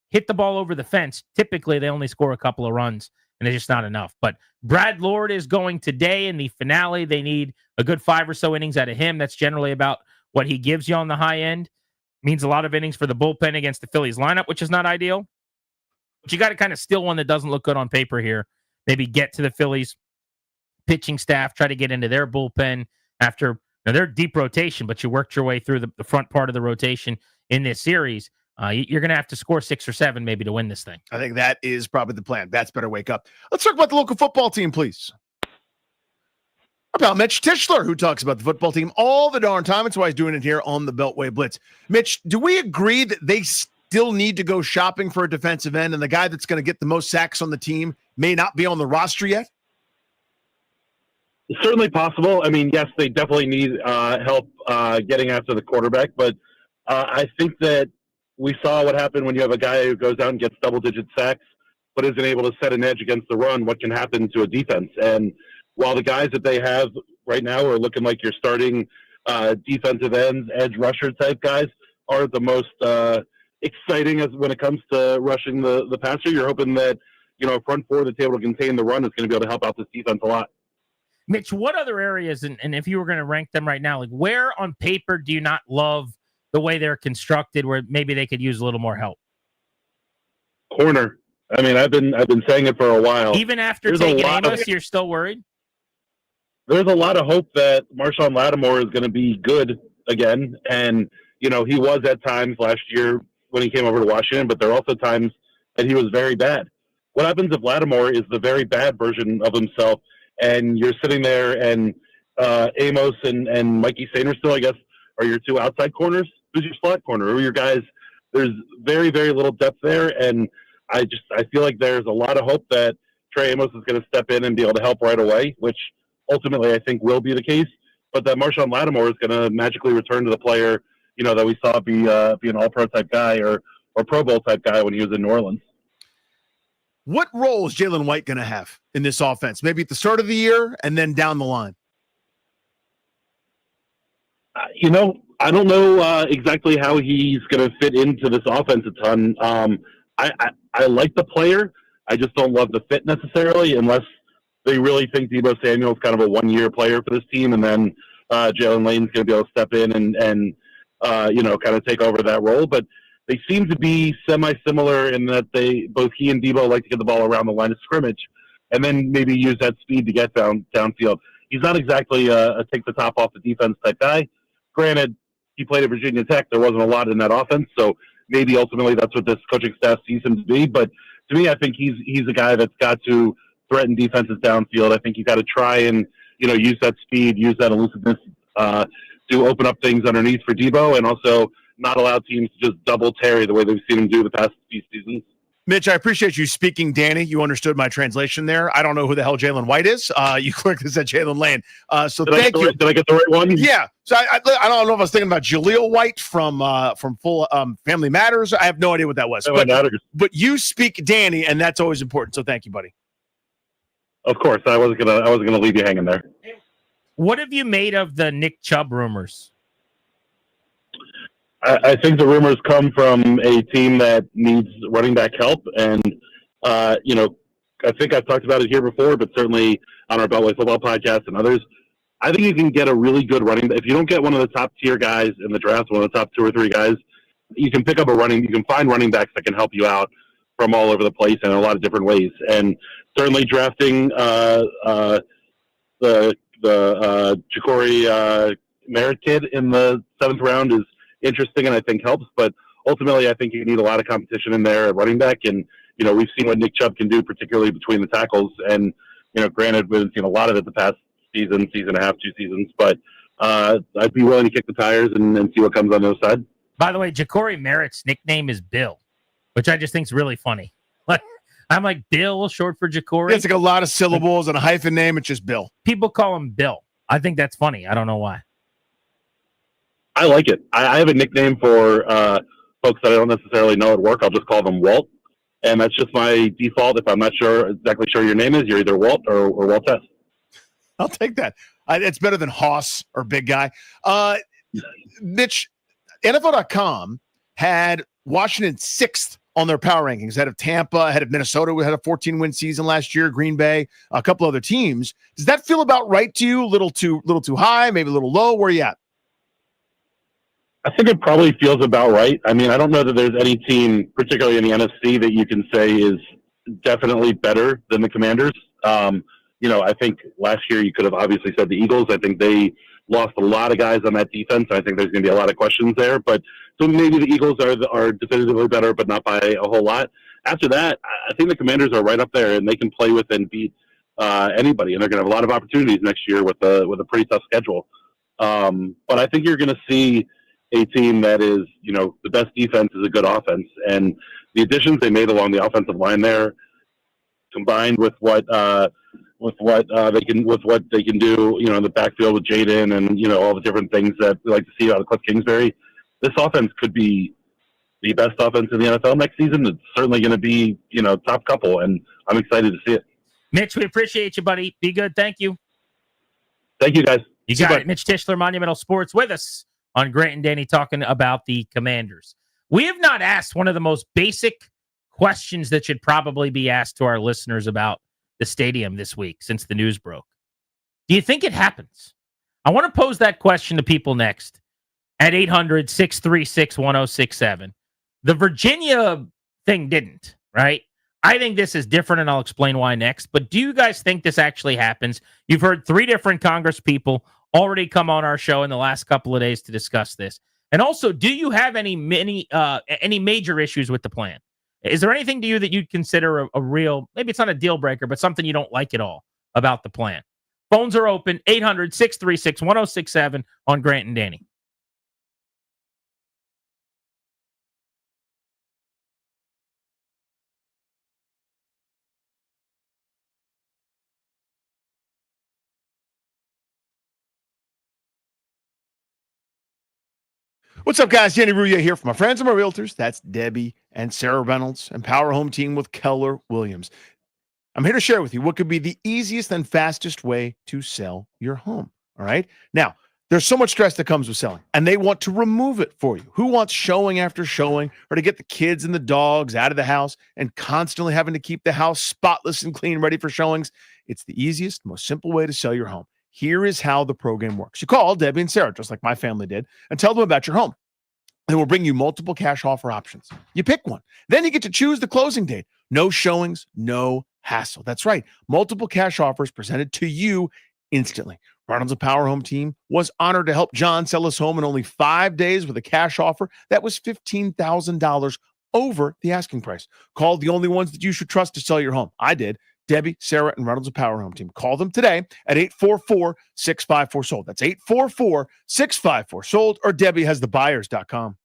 hit the ball over the fence, typically they only score a couple of runs, and it's just not enough. But Brad Lord is going today in the finale. They need a good 5 or so innings out of him. That's generally about what he gives you on the high end. Means a lot of innings for the bullpen against the Phillies lineup, which is not ideal. But you got to kind of steal one that doesn't look good on paper here. Maybe get to the Phillies pitching staff, try to get into their bullpen after their deep rotation, but you worked your way through the front part of the rotation in this series. You're going to have to score 6 or 7 maybe to win this thing. I think that is probably the plan. That's better wake up. Let's talk about the local football team, please. About Mitch Tischler, who talks about the football team all the darn time. That's why he's doing it here on the Beltway Blitz. Mitch, do we agree that they still need to go shopping for a defensive end, and the guy that's going to get the most sacks on the team may not be on the roster yet? Certainly possible. I mean, yes, they definitely need help getting after the quarterback, but I think that we saw what happened when you have a guy who goes out and gets double-digit sacks but isn't able to set an edge against the run, what can happen to a defense. And while the guys that they have right now are looking like you're starting defensive ends, edge rusher type guys, aren't the most exciting as when it comes to rushing the passer. You're hoping that, front four that's able to contain the run is going to be able to help out this defense a lot. Mitch, what other areas, and if you were going to rank them right now, like where on paper do you not love the way they're constructed, where maybe they could use a little more help? Corner. I mean, I've been saying it for a while. Even after taking Amos, you're still worried? There's a lot of hope that Marshawn Lattimore is going to be good again. And, he was at times last year when he came over to Washington, but there are also times that he was very bad. What happens if Lattimore is the very bad version of himself, and you're sitting there and Amos and Mikey Sainristil, I guess, are your 2 outside corners? Who's your slot corner? Who are your guys? There's very, very little depth there, and I feel like there's a lot of hope that Trey Amos is going to step in and be able to help right away, which ultimately I think will be the case. But that Marshawn Lattimore is going to magically return to the player, that we saw be an all-pro type guy or Pro Bowl type guy when he was in New Orleans. What role is Jalen White going to have in this offense? Maybe at the start of the year and then down the line? I don't know exactly how he's going to fit into this offense a ton. I like the player. I just don't love the fit necessarily, unless they really think Deebo Samuel's kind of a one-year player for this team, and then Jaylen Lane's going to be able to step in and kind of take over that role. But they seem to be semi-similar in that both he and Deebo like to get the ball around the line of scrimmage, and then maybe use that speed to get downfield. He's not exactly a take the top off the defense type guy. Granted, he played at Virginia Tech. There wasn't a lot in that offense, so maybe ultimately that's what this coaching staff sees him to be. But to me, I think he's a guy that's got to threaten defenses downfield. I think you got to try and use that speed, use that elusiveness to open up things underneath for Deebo, and also not allow teams to just double Terry the way they've seen him do the past few seasons. Mitch, I appreciate you speaking Danny. You understood my translation there. I don't know who the hell Jaylen White is. You clearly said Jaylen Lane. So thank you. Did I get the right one? Yeah. So I don't know if I was thinking about Jaleel White from Full Family Matters. I have no idea what that was. But you speak Danny, and that's always important. So thank you, buddy. Of course, I wasn't gonna leave you hanging there. What have you made of the Nick Chubb rumors? I think the rumors come from a team that needs running back help, and I think I've talked about it here before, but certainly on our Beltway Football podcast and others, I think you can get a really good running back. If you don't get one of the top tier guys in the draft, one of the top 2 or 3 guys, you can find running backs that can help you out from all over the place in a lot of different ways. And certainly drafting the Ja'Cory Merritt kid in the 7th round is interesting and I think helps, but ultimately I think you need a lot of competition in there at running back, and we've seen what Nick Chubb can do, particularly between the tackles, and granted we've seen a lot of it the past season and a half, 2 seasons, but I'd be willing to kick the tires and see what comes on the other side. By the way, Ja'Cory Merritt's nickname is Bill, which I just think is really funny. I'm like, Bill, short for Ja'Cory. It's like a lot of syllables and a hyphen name. It's just Bill. People call him Bill. I think that's funny. I don't know why. I like it. I have a nickname for folks that I don't necessarily know at work. I'll just call them Walt, and that's just my default. If I'm not exactly sure your name is, you're either Walt or Walt S. I'll take that. It's better than Hoss or Big Guy. Mitch, NFL.com had Washington 6th on their power rankings, ahead of Tampa, ahead of Minnesota, who had a 14-win season last year, Green Bay, a couple other teams. Does that feel about right to you? A little too high, maybe a little low? Where are you at? I think it probably feels about right. I mean, I don't know that there's any team, particularly in the NFC, that you can say is definitely better than the Commanders. I think last year you could have obviously said the Eagles. I think they lost a lot of guys on that defense. I think there's going to be a lot of questions there. But so maybe the Eagles are definitively better, but not by a whole lot. After that, I think the Commanders are right up there, and they can play with and beat anybody. And they're going to have a lot of opportunities next year with a pretty tough schedule. But I think you're going to see a team that is, the best defense is a good offense, and the additions they made along the offensive line there, combined with what they can do, in the backfield with Jaden and all the different things that we like to see out of Cliff Kingsbury, this offense could be the best offense in the NFL next season. It's certainly going to be, top couple, and I'm excited to see it. Mitch, we appreciate you, buddy. Be good. Thank you. Thank you, guys. You got it. Mitch Tischler, Monumental Sports, with us on Grant and Danny talking about the Commanders. We have not asked one of the most basic questions that should probably be asked to our listeners about the stadium this week since the news broke. Do you think it happens? I want to pose that question to people next at 800-636-1067. The Virginia thing didn't, right? I think this is different, and I'll explain why next. But do you guys think this actually happens? You've heard 3 different Congress people already come on our show in the last couple of days to discuss this. And also, do you have any major issues with the plan? Is there anything to you that you'd consider a real, maybe it's not a deal breaker, but something you don't like at all about the plan? Phones are open, 800-636-1067 on Grant and Danny. What's up, guys? Danny Ruya here from my friends and my realtors. That's Debbie and Sarah Reynolds and Power Home Team with Keller Williams. I'm here to share with you what could be the easiest and fastest way to sell your home. All right. Now, There's so much stress that comes with selling, and they want to remove it for you. Who wants showing after showing, or to get the kids and the dogs out of the house and constantly having to keep the house spotless and clean, ready for showings? It's the easiest, most simple way to sell your home. Here is how the program works. You call Debbie and Sarah, just like my family did, and tell them about your home. They will bring you multiple cash offer options. You pick one. Then you get to choose the closing date. No showings, no hassle. That's right. Multiple cash offers presented to you instantly. Reynolds and Power Home team was honored to help John sell his home in only 5 days with a cash offer that was $15,000 over the asking price. Call the only ones that you should trust to sell your home. I did. Debbie, Sarah, and Reynolds and Power Home team. Call them today at 844-654-SOLD. That's 844-654-SOLD, or Debbie has thebuyers.com.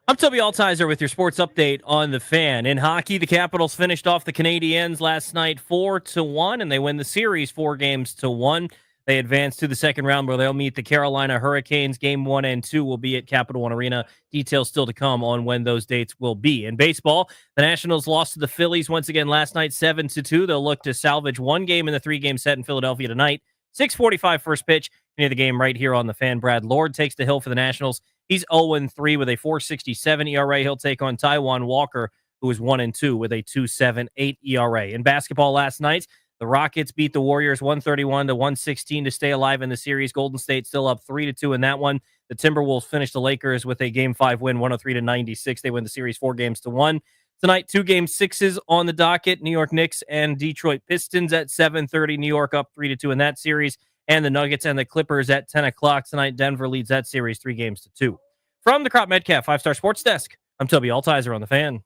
I'm Toby Altizer with your sports update on the Fan. In hockey, the Capitals finished off the Canadiens last night 4-1, and they win the series 4-1. They advance to the second round where they'll meet the Carolina Hurricanes. Game 1 and 2 will be at Capital One Arena. Details still to come on when those dates will be. In baseball, the Nationals lost to the Phillies once again last night 7-2. They'll look to salvage one game in the 3-game set in Philadelphia tonight. 6:45 first pitch. Near the game right here on the Fan. Brad Lord takes the hill for the Nationals. He's 0-3 with a 4.67 ERA. He'll take on Taijuan Walker, who is 1-2 with a 2.78 ERA. In basketball last night, the Rockets beat the Warriors 131-116 to stay alive in the series. Golden State still up 3-2 in that one. The Timberwolves finished the Lakers with a Game 5 win, 103-96. They win the series 4-1. Tonight, 2 Game 6s on the docket. New York Knicks and Detroit Pistons at 7:30. New York up 3-2 in that series. And the Nuggets and the Clippers at 10 o'clock tonight. Denver leads that series 3-2. From the Crop Metcalf 5-Star Sports Desk, I'm Toby Altizer on the Fan.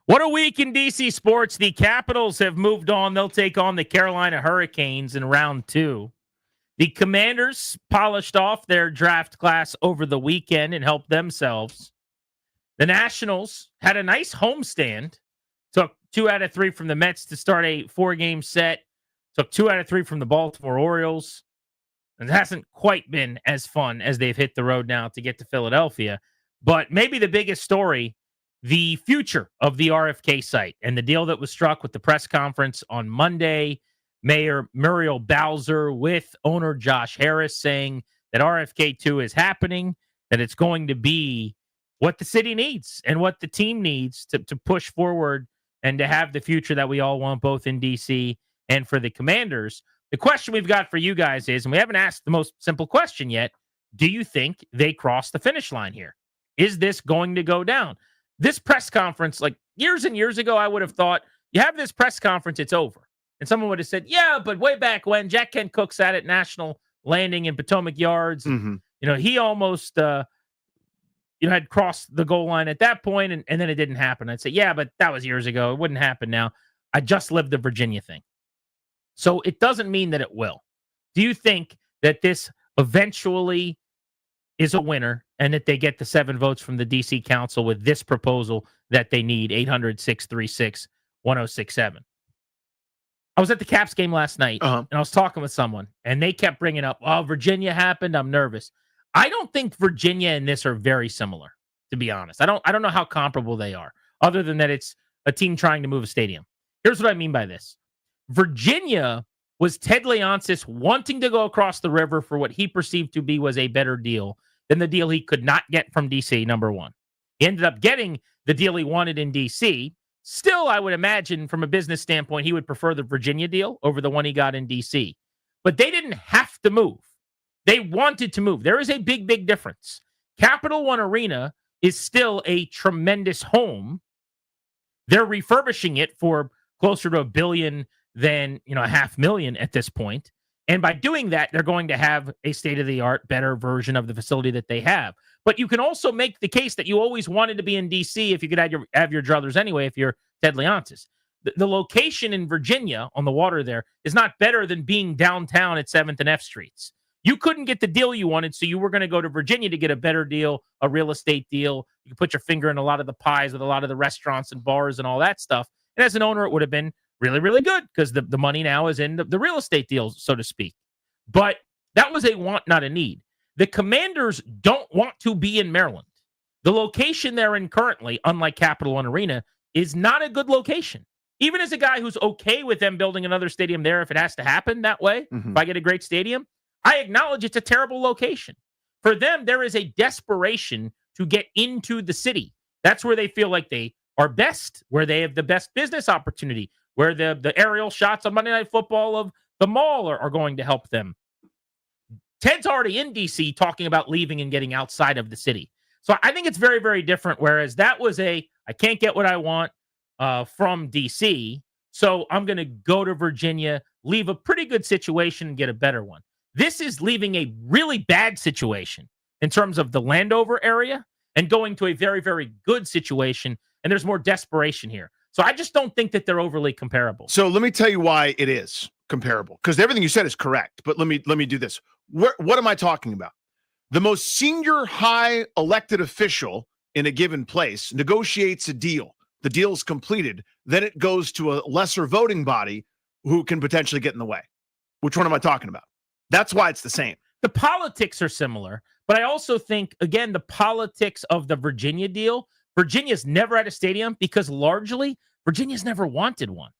What a week in DC sports. The Capitals have moved on. They'll take on the Carolina Hurricanes in round 2. The Commanders polished off their draft class over the weekend and helped themselves. The Nationals had a nice homestand. Took 2 out of 3 from the Mets to start a 4-game set. Took 2 out of 3 from the Baltimore Orioles. And it hasn't quite been as fun as they've hit the road now to get to Philadelphia. But maybe the biggest story, the future of the RFK site and the deal that was struck with the press conference on Monday. Mayor Muriel Bowser with owner Josh Harris saying that RFK2 is happening, that it's going to be what the city needs and what the team needs to push forward and to have the future that we all want, both in DC and for the Commanders. The question we've got for you guys is, and we haven't asked the most simple question yet, do you think they crossed the finish line here? Is this going to go down? This press conference, like years and years ago, I would have thought, you have this press conference, it's over. And someone would have said, yeah, but way back when Jack Kent Cooke sat at National Landing in Potomac Yards, he almost, had crossed the goal line at that point, and then it didn't happen. I'd say, yeah, but that was years ago. It wouldn't happen now. I just lived the Virginia thing. So it doesn't mean that it will. Do you think that this eventually is a winner and that they get the 7 votes from the DC Council with this proposal that they need? 800-636-1067. I was at the Caps game last night, and I was talking with someone, and they kept bringing up, oh, Virginia happened. I'm nervous. I don't think Virginia and this are very similar, to be honest. I don't know how comparable they are, other than that it's a team trying to move a stadium. Here's what I mean by this. Virginia was Ted Leonsis wanting to go across the river for what he perceived to be was a better deal than the deal he could not get from DC, number one. He ended up getting the deal he wanted in DC. Still, I would imagine from a business standpoint, he would prefer the Virginia deal over the one he got in DC. But they didn't have to move. They wanted to move. There is a big, big difference. Capital One Arena is still a tremendous home. They're refurbishing it for closer to $1 billion than $500,000 at this point. And by doing that, they're going to have a state-of-the-art, better version of the facility that they have. But you can also make the case that you always wanted to be in D.C. if you could have your druthers anyway, if you're Ted Leonsis. The location in Virginia on the water there is not better than being downtown at 7th and F Streets. You couldn't get the deal you wanted, so you were going to go to Virginia to get a better deal, a real estate deal. You could put your finger in a lot of the pies with a lot of the restaurants and bars and all that stuff. And as an owner, it would have been really, really good because the money now is in the real estate deals, so to speak. But that was a want, not a need. The Commanders don't want to be in Maryland. The location they're in currently, unlike Capital One Arena, is not a good location. Even as a guy who's okay with them building another stadium there if it has to happen that way, if I get a great stadium, I acknowledge it's a terrible location. For them, there is a desperation to get into the city. That's where they feel like they are best, where they have the best business opportunity, where the aerial shots on Monday Night Football of the mall are going to help them. Ted's already in D.C. talking about leaving and getting outside of the city. So I think it's very, very different, whereas that was I can't get what I want from D.C., So I'm going to go to Virginia, leave a pretty good situation and get a better one. This is leaving a really bad situation in terms of the Landover area and going to a very, very good situation. And there's more desperation here. So I just don't think that they're overly comparable. So let me tell you why it is comparable, because everything you said is correct. But let me do this. What am I talking about? The most senior high elected official in a given place negotiates a deal. The deal is completed. Then it goes to a lesser voting body who can potentially get in the way. Which one am I talking about? That's why it's the same. The politics are similar, but I also think, again, the politics of the Virginia deal, Virginia's never had a stadium because largely Virginia's never wanted one.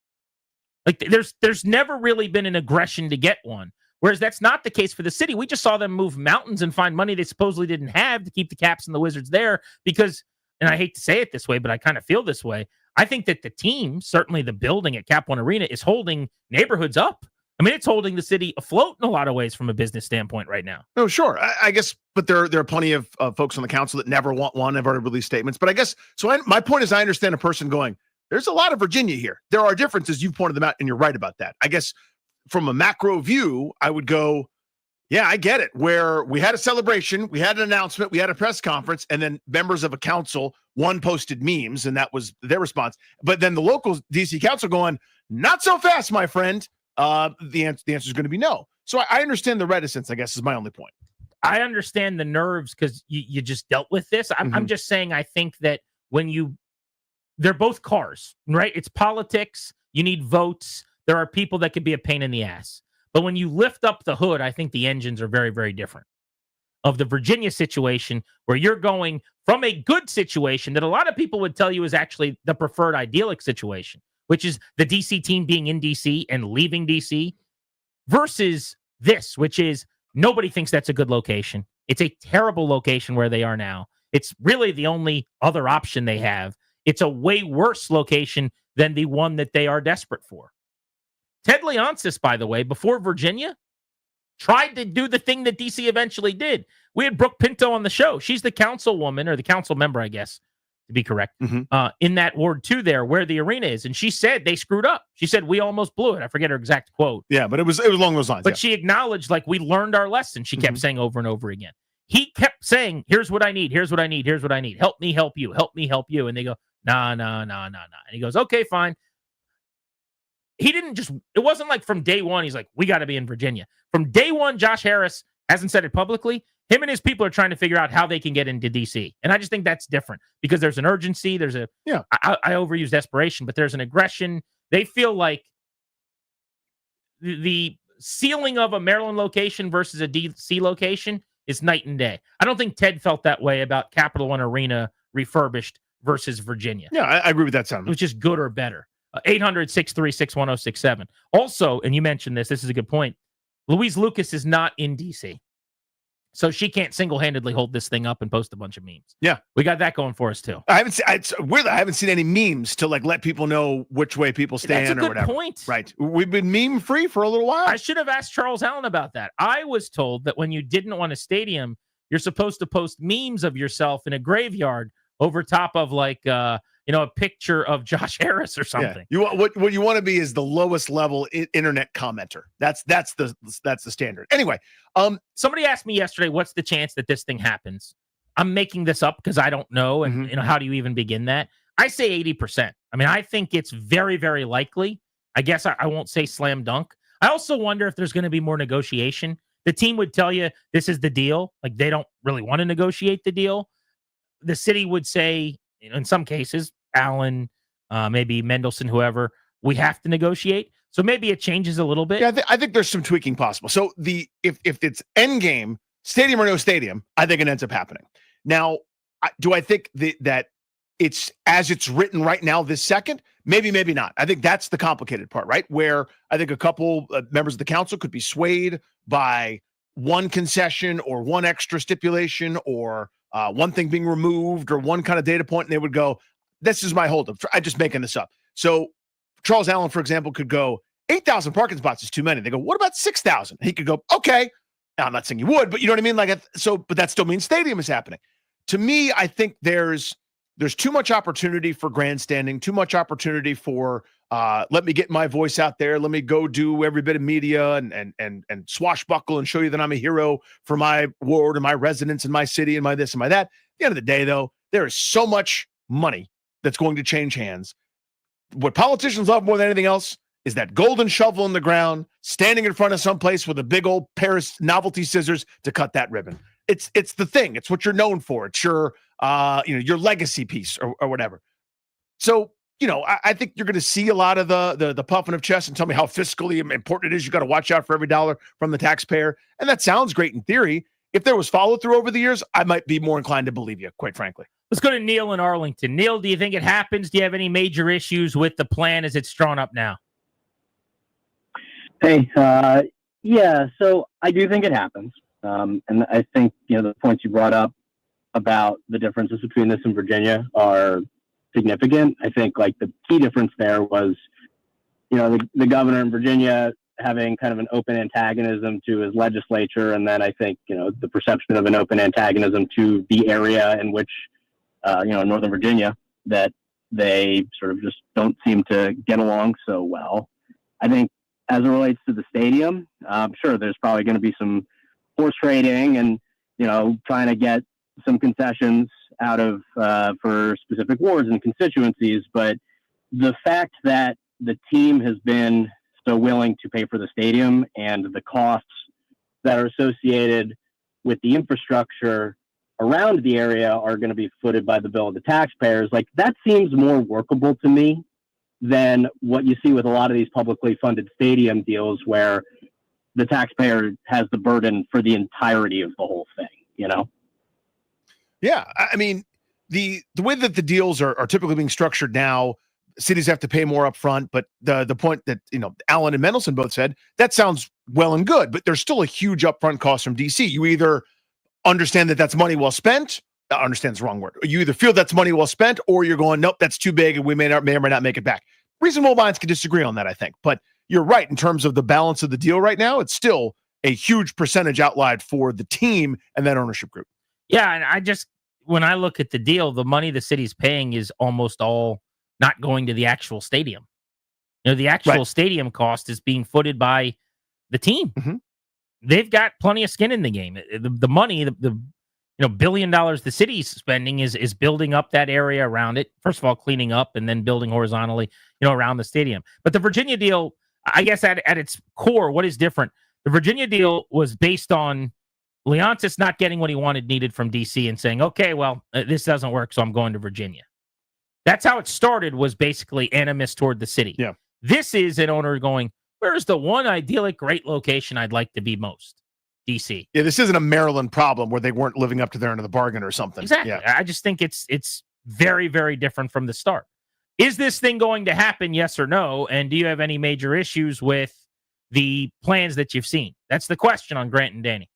Like there's never really been an aggression to get one. Whereas that's not the case for the city. We just saw them move mountains and find money they supposedly didn't have to keep the Caps and the Wizards there because, and I hate to say it this way, but I kind of feel this way. I think that the team, certainly the building at Cap One Arena, is holding neighborhoods up. I mean, it's holding the city afloat in a lot of ways from a business standpoint right now. No, sure. I guess, but there are plenty of folks on the council that never want one, have already released statements. But I guess, my point is I understand a person going, there's a lot of Virginia here. There are differences. You've pointed them out, and you're right about that. I guess from a macro view, I would go, yeah, I get it. Where we had a celebration, we had an announcement, we had a press conference, and then members of a council, one posted memes, and that was their response. But then the local DC council going, not so fast, my friend. The answer is going to be no. So I understand the reticence, I guess, is my only point. I understand the nerves because you just dealt with this. I'm just saying I think that they're both cars, right? It's politics. You need votes. There are people that could be a pain in the ass. But when you lift up the hood, I think the engines are very, very different. Of the Virginia situation, where you're going from a good situation that a lot of people would tell you is actually the preferred idyllic situation, which is the DC team being in DC and leaving DC, versus this, which is nobody thinks that's a good location. It's a terrible location where they are now. It's really the only other option they have. It's a way worse location than the one that they are desperate for. Ted Leonsis, by the way, before Virginia, tried to do the thing that DC eventually did. We had Brooke Pinto on the show. She's the councilwoman, or the council member, I guess, to be correct, in that Ward 2 there where the arena is. And she said they screwed up. She said, we almost blew it. I forget her exact quote. Yeah, but it was along those lines. But she acknowledged, like, we learned our lesson. She kept saying over and over again. He kept saying, here's what I need. Here's what I need. Here's what I need. Help me help you. Help me help you. And they go, nah. And he goes, okay, fine. He didn't just, it wasn't like from day one, he's like, we got to be in Virginia. From day one, Josh Harris hasn't said it publicly. Him and his people are trying to figure out how they can get into DC. And I just think that's different because there's an urgency. There's I overuse desperation, but there's an aggression. They feel like the ceiling of a Maryland location versus a DC location is night and day. I don't think Ted felt that way about Capital One Arena refurbished versus Virginia. Yeah, I agree with that sound. Which is good or better. 800-636-1067. Also, and you mentioned this is a good point. Louise Lucas is not in DC. So she can't single-handedly hold this thing up and post a bunch of memes. Yeah. We got that going for us too. I haven't seen any memes to like let people know which way people stand. That's a or good whatever. point. Right. We've been meme free for a little while. I should have asked Charles Allen about that. I was told that when you didn't want a stadium, you're supposed to post memes of yourself in a graveyard over top of like a picture of Josh Harris or something. Yeah. What you want to be is the lowest level internet commenter. That's the standard. Anyway, somebody asked me yesterday, what's the chance that this thing happens? I'm making this up because I don't know, and how do you even begin that? I say 80%. I mean, I think it's very, very likely. I guess I won't say slam dunk. I also wonder if there's going to be more negotiation. The team would tell you this is the deal. Like they don't really want to negotiate the deal. The city would say, in some cases, Allen, maybe Mendelson, whoever, we have to negotiate. So maybe it changes a little bit. Yeah, I think there's some tweaking possible. So if it's end game, stadium or no stadium, I think it ends up happening. Now, do I think that it's as it's written right now this second? Maybe not. I think that's the complicated part, right? Where I think a couple members of the council could be swayed by one concession or one extra stipulation or one thing being removed or one kind of data point, and they would go, this is my holdup. I'm just making this up. So Charles Allen, for example, could go, 8,000 parking spots is too many. They go, what about 6,000? He could go, okay. Now, I'm not saying you would, but you know what I mean? But that still means stadium is happening. To me, I think there's there's too much opportunity for grandstanding, too much opportunity for let me get my voice out there, let me go do every bit of media and swashbuckle and show you that I'm a hero for my ward and my residents and my city and my this and my that. At the end of the day, though, there is so much money that's going to change hands. What politicians love more than anything else is that golden shovel in the ground, standing in front of someplace with a big old pair of novelty scissors to cut that ribbon. It's the thing. It's what you're known for. It's your your legacy piece or whatever. So, I think you're going to see a lot of the puffing of chest and tell me how fiscally important it is. You got to watch out for every dollar from the taxpayer. And that sounds great in theory. If there was follow through over the years, I might be more inclined to believe you, quite frankly. Let's go to Neil in Arlington. Neil, do you think it happens? Do you have any major issues with the plan as it's drawn up now? Hey, yeah, so I do think it happens. And I think, the points you brought up about the differences between this and Virginia are significant. I think, the key difference there was, the governor in Virginia having kind of an open antagonism to his legislature. And then I think, the perception of an open antagonism to the area in which, Northern Virginia, that they sort of just don't seem to get along so well. I think, as it relates to the stadium, sure, there's probably going to be some horse trading and, trying to get some concessions out of for specific wards and constituencies. But the fact that the team has been so willing to pay for the stadium and the costs that are associated with the infrastructure around the area are going to be footed by the bill of the taxpayers, that seems more workable to me than what you see with a lot of these publicly funded stadium deals where the taxpayer has the burden for the entirety of the whole thing, Yeah. I mean, the way that the deals are typically being structured now, cities have to pay more up front, but the point that, Allen and Mendelson both said, that sounds well and good, but there's still a huge upfront cost from DC. You either understand that that's money well spent, understand is the wrong word. You either feel that's money well spent or you're going, nope, that's too big and we may or may not make it back. Reasonable minds can disagree on that, I think. But you're right in terms of the balance of the deal right now. It's still a huge percentage outlined for the team and that ownership group. Yeah, and when I look at the deal, the money the city's paying is almost all not going to the actual stadium. The actual stadium cost is being footed by the team. Mm-hmm. They've got plenty of skin in the game. The money, the $1 billion the city's spending is building up that area around it. First of all, cleaning up and then building horizontally, around the stadium. But the Virginia deal, I guess at its core, what is different? The Virginia deal was based on Leontis not getting what he needed from DC and saying, okay, well, this doesn't work, so I'm going to Virginia. That's how it started, was basically animus toward the city. Yeah. This is an owner going, where's the one idyllic great location I'd like to be most? DC. Yeah, this isn't a Maryland problem where they weren't living up to their end of the bargain or something. Exactly. Yeah. I just think it's very, very different from the start. Is this thing going to happen, yes or no? And do you have any major issues with the plans that you've seen? That's the question on Grant and Danny.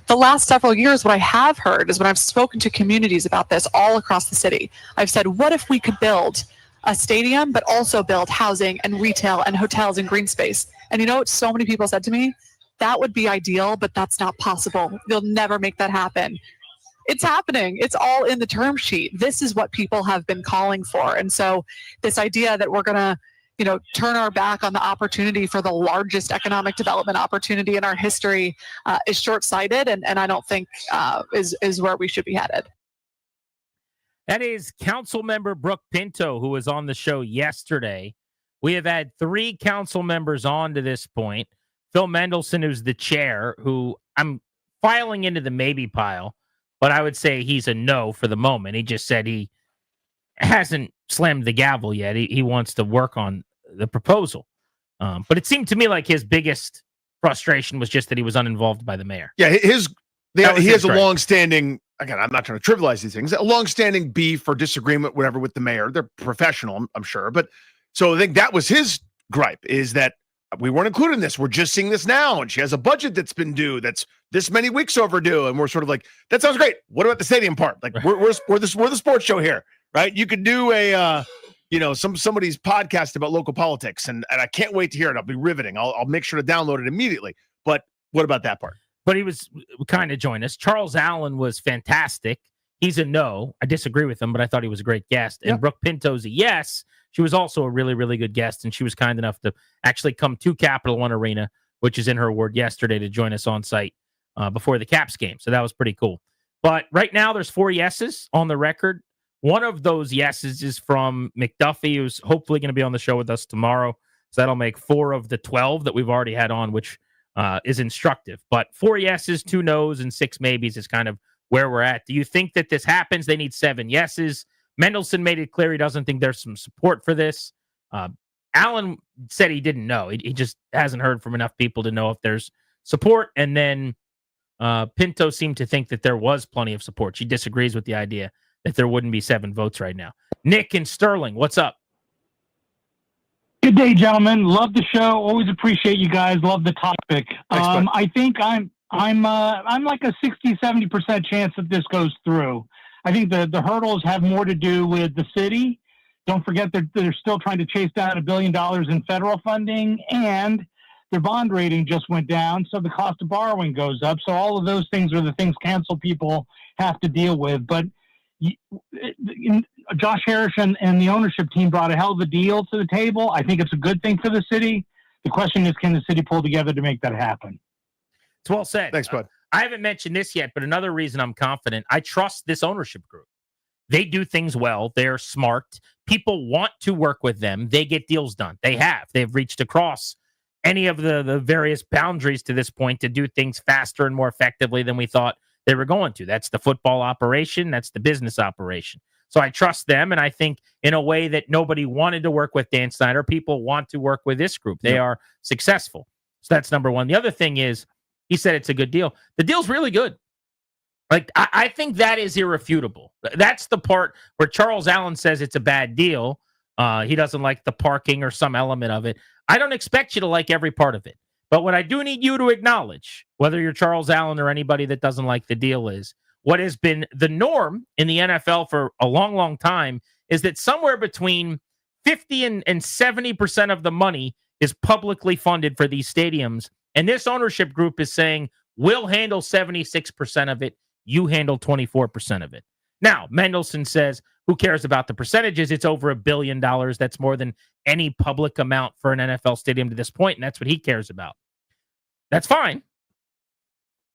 the last several years, what I have heard is when I've spoken to communities about this all across the city, I've said, what if we could build a stadium, but also build housing and retail and hotels and green space? And you know what so many people said to me? That would be ideal, but that's not possible. You'll never make that happen. It's happening. It's all in the term sheet. This is what people have been calling for. And so this idea that we're going to, turn our back on the opportunity for the largest economic development opportunity in our history is short-sighted, and I don't think is where we should be headed. That is council member Brooke Pinto, who was on the show yesterday. We have had 3 council members on to this point. Phil Mendelson, who's the chair, who I'm filing into the maybe pile, but I would say he's a no for the moment. He just said he hasn't slammed the gavel yet. He wants to work on the proposal. But it seemed to me like his biggest frustration was just that he was uninvolved by the mayor. Yeah, he has a gripe. long-standing, again, I'm not trying to trivialize these things, a long-standing beef or disagreement, whatever, with the mayor. They're professional, I'm sure. But so I think that was his gripe, is that we weren't included in this. We're just seeing this now, and she has a budget that's been due that's this many weeks overdue, and we're sort of like, that sounds great. What about the stadium part? Like, we're the sports show here, right? You could do a somebody's podcast about local politics, and I can't wait to hear it. I'll be riveting. I'll make sure to download it immediately. But what about that part? But he was kind of joined us. Charles Allen was fantastic. He's a no. I disagree with him, but I thought he was a great guest. And Brooke Pinto's a yes. She was also a really, really good guest, and she was kind enough to actually come to Capital One Arena, which is in her ward, yesterday to join us on site before the Caps game. So that was pretty cool. But right now there's 4 yeses on the record. One of those yeses is from McDuffie, who's hopefully going to be on the show with us tomorrow. So that'll make 4 of the 12 that we've already had on, which is instructive. But 4 yeses, 2 nos, and 6 maybes is kind of where we're at. Do you think that this happens? They need 7 yeses. Mendelson made it clear he doesn't think there's some support for this. Allen said he didn't know. He just hasn't heard from enough people to know if there's support. And then Pinto seemed to think that there was plenty of support. She disagrees with the idea that there wouldn't be 7 votes right now. Nick and Sterling, what's up? Good day, gentlemen. Love the show. Always appreciate you guys. Love the topic. Thanks, I think I'm like a 60-70% chance that this goes through. I think the hurdles have more to do with the city. Don't forget that they're still trying to chase down $1 billion in federal funding, and their bond rating just went down, so the cost of borrowing goes up. So all of those things are the things council people have to deal with. But Josh Harris and the ownership team brought a hell of a deal to the table. I think it's a good thing for the city. The question is, can the city pull together to make that happen? It's well said. Thanks, bud. I haven't mentioned this yet, but another reason I'm confident, I trust this ownership group. They do things well. They're smart. People want to work with them. They get deals done. They have. They've reached across any of the various boundaries to this point to do things faster and more effectively than we thought they were going to. That's the football operation. That's the business operation. So I trust them, and I think in a way that nobody wanted to work with Dan Snyder, people want to work with this group. They are successful. So that's number one. The other thing is, he said it's a good deal. The deal's really good. Like, I think that is irrefutable. That's the part where Charles Allen says it's a bad deal. He doesn't like the parking or some element of it. I don't expect you to like every part of it. But what I do need you to acknowledge, whether you're Charles Allen or anybody that doesn't like the deal, is what has been the norm in the NFL for a long, long time is that somewhere between 50 and 70% of the money is publicly funded for these stadiums. And this ownership group is saying, we'll handle 76% of it. You handle 24% of it. Now, Mendelson says, who cares about the percentages? It's over $1 billion. That's more than any public amount for an NFL stadium to this point, and that's what he cares about. That's fine.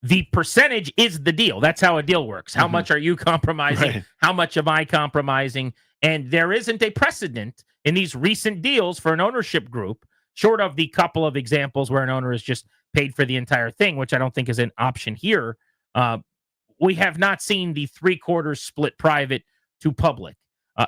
The percentage is the deal. That's how a deal works. How much are you compromising? Right. How much am I compromising? And there isn't a precedent in these recent deals for an ownership group, short of the couple of examples where an owner has just paid for the entire thing, which I don't think is an option here. We have not seen the 3/4 split private to public.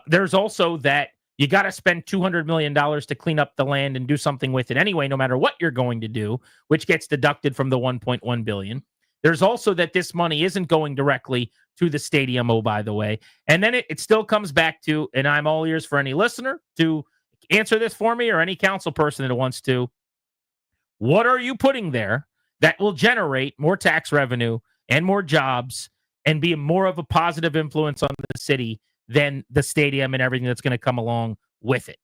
There's also that you got to spend $200 million to clean up the land and do something with it anyway, no matter what you're going to do, which gets deducted from the $1.1 billion. There's also that this money isn't going directly to the stadium, oh, by the way. And then it still comes back to, and I'm all ears for any listener to answer this for me or any council person that wants to, what are you putting there that will generate more tax revenue and more jobs and be more of a positive influence on the city than the stadium and everything that's going to come along with it.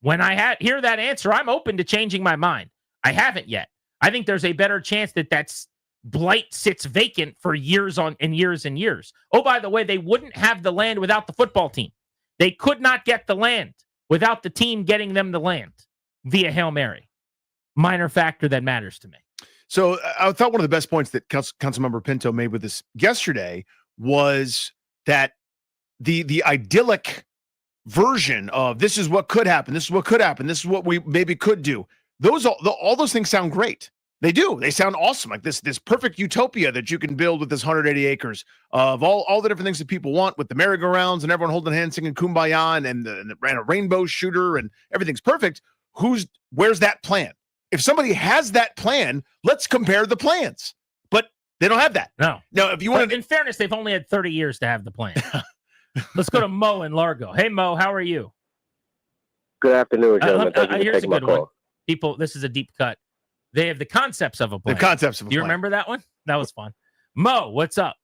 When I hear that answer, I'm open to changing my mind. I haven't yet. I think there's a better chance that that's blight sits vacant for years on and years and years. Oh, by the way, they wouldn't have the land without the football team. They could not get the land without the team getting them the land via Hail Mary. Minor factor that matters to me. So I thought one of the best points that Councilmember Pinto made with this yesterday was that the idyllic version of this is what could happen, this is what could happen, this is what we maybe could do. All those things sound great. They do. They sound awesome. Like this perfect utopia that you can build with this 180 acres of all the different things that people want, with the merry-go-rounds and everyone holding hands singing Kumbaya and a rainbow shooter and everything's perfect. Where's that plan? If somebody has that plan, let's compare the plans. But they don't have that. No. If you want in fairness, they've only had 30 years to have the plan. Let's go to Mo in Largo. Hey, Mo, how are you? Good afternoon, gentlemen. Thank you for Here's a taking my good one. call. People, this is a deep cut. They have the concepts of a plan. Do you remember that one? That was fun. Mo, what's up?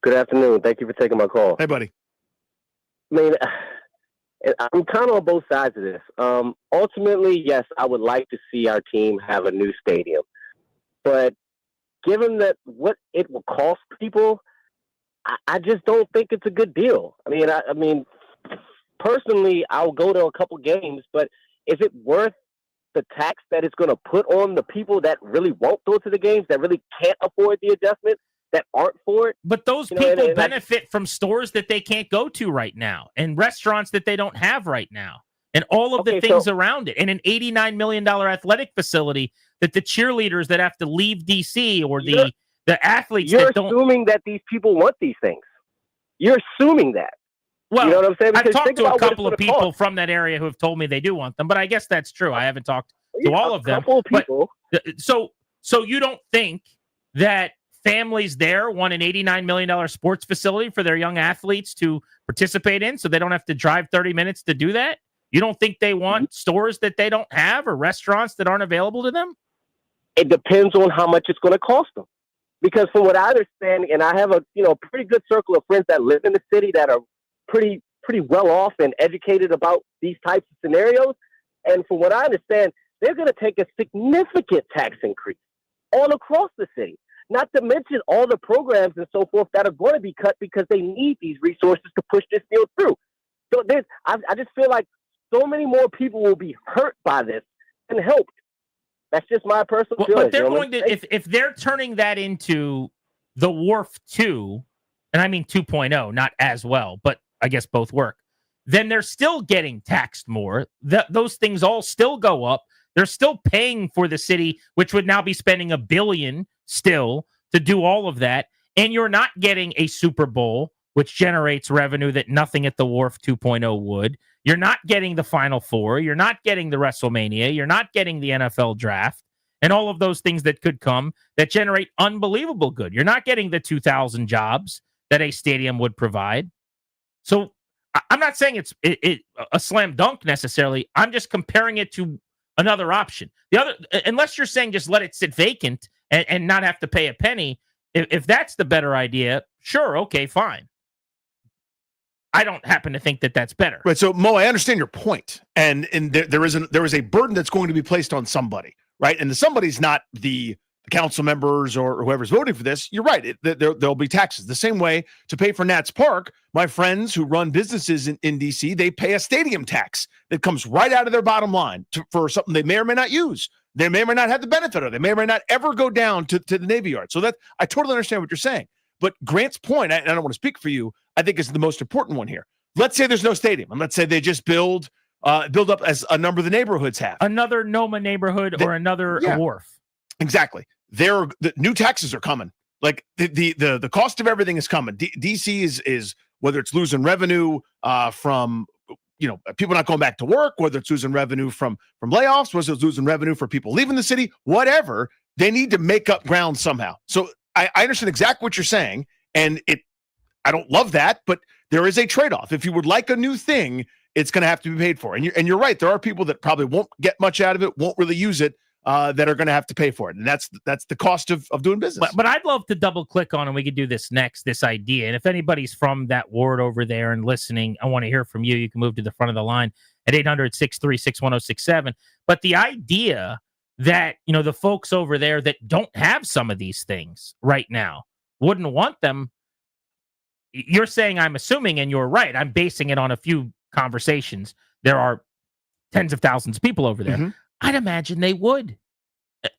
Good afternoon. Thank you for taking my call. Hey, buddy. I mean, I'm kind of on both sides of this. Ultimately, yes, I would like to see our team have a new stadium. But given that what it will cost people, I just don't think it's a good deal. I mean, personally, I'll go to a couple games, but is it worth the tax that it's going to put on the people that really won't go to the games, that really can't afford the adjustment, that aren't for it? But those people benefit from stores that they can't go to right now and restaurants that they don't have right now and all of the things around it, and an $89 million athletic facility that the cheerleaders that have to leave D.C. or the athletes You're that don't... assuming that these people want these things. You're assuming that. Well, you know what I'm saying? I've Because talked think to a about what couple it's of gonna people cost. from that area who have told me they do want them, but I guess that's true. I haven't talked to all of them. couple of people. But, so you don't think that families there want an $89 million sports facility for their young athletes to participate in so they don't have to drive 30 minutes to do that? You don't think they want stores that they don't have or restaurants that aren't available to them? It depends on how much it's going to cost them. Because from what I understand, and I have a pretty good circle of friends that live in the city that are pretty well off and educated about these types of scenarios. And from what I understand, they're going to take a significant tax increase all across the city. Not to mention all the programs and so forth that are going to be cut because they need these resources to push this deal through. So I just feel like so many more people will be hurt by this than helped. That's just my personal feeling. But they're going to, if they're turning that into the Wharf 2, and I mean 2.0, not as well, but I guess both work, then they're still getting taxed more. Those things all still go up. They're still paying for the city, which would now be spending $1 billion still to do all of that. And you're not getting a Super Bowl, which generates revenue that nothing at the Wharf 2.0 would. You're not getting the Final Four. You're not getting the WrestleMania. You're not getting the NFL draft and all of those things that could come that generate unbelievable good. You're not getting the 2,000 jobs that a stadium would provide. So I'm not saying it's a slam dunk necessarily. I'm just comparing it to another option. Unless you're saying just let it sit vacant and not have to pay a penny. If that's the better idea, sure, okay, fine. I don't happen to think that that's better. Right. So Mo, I understand your point, and there is a burden that's going to be placed on somebody, right? And the somebody's not the council members or whoever's voting for this. You're right. There'll be taxes. The same way to pay for Nats Park, my friends who run businesses in DC, they pay a stadium tax that comes right out of their bottom line for something they may or may not use. They may or may not have the benefit of. They may or may not ever go down to the Navy Yard. So that I totally understand what you're saying. But Grant's point, I don't want to speak for you, I think is the most important one here. Let's say there's no stadium, and let's say they just build up as a number of the neighborhoods have. Another Noma neighborhood or another wharf. Exactly. The new taxes are coming. Like the cost of everything is coming. DC is whether it's losing revenue from people not going back to work, whether it's losing revenue from layoffs, whether it's losing revenue for people leaving the city, whatever, they need to make up ground somehow. So I understand exactly what you're saying, and I don't love that, but there is a trade-off. If you would like a new thing, it's going to have to be paid for. And you're right. There are people that probably won't get much out of it, won't really use it. that are going to have to pay for it. And that's the cost of doing business. But I'd love to double click on, and we could do this next, this idea. And if anybody's from that ward over there and listening, I want to hear from you. You can move to the front of the line at 800-636-1067. But the idea that, the folks over there that don't have some of these things right now wouldn't want them. You're saying, I'm assuming, and you're right, I'm basing it on a few conversations. There are tens of thousands of people over there. I'd imagine they would.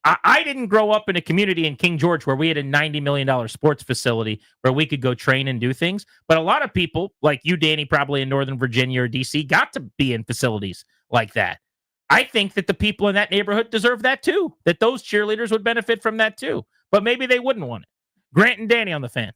I didn't grow up in a community in King George where we had a $90 million sports facility where we could go train and do things. But a lot of people, like you, Danny, probably in Northern Virginia or DC, got to be in facilities like that. I think that the people in that neighborhood deserve that too, that those cheerleaders would benefit from that too. But maybe they wouldn't want it. Grant and Danny on the Fan.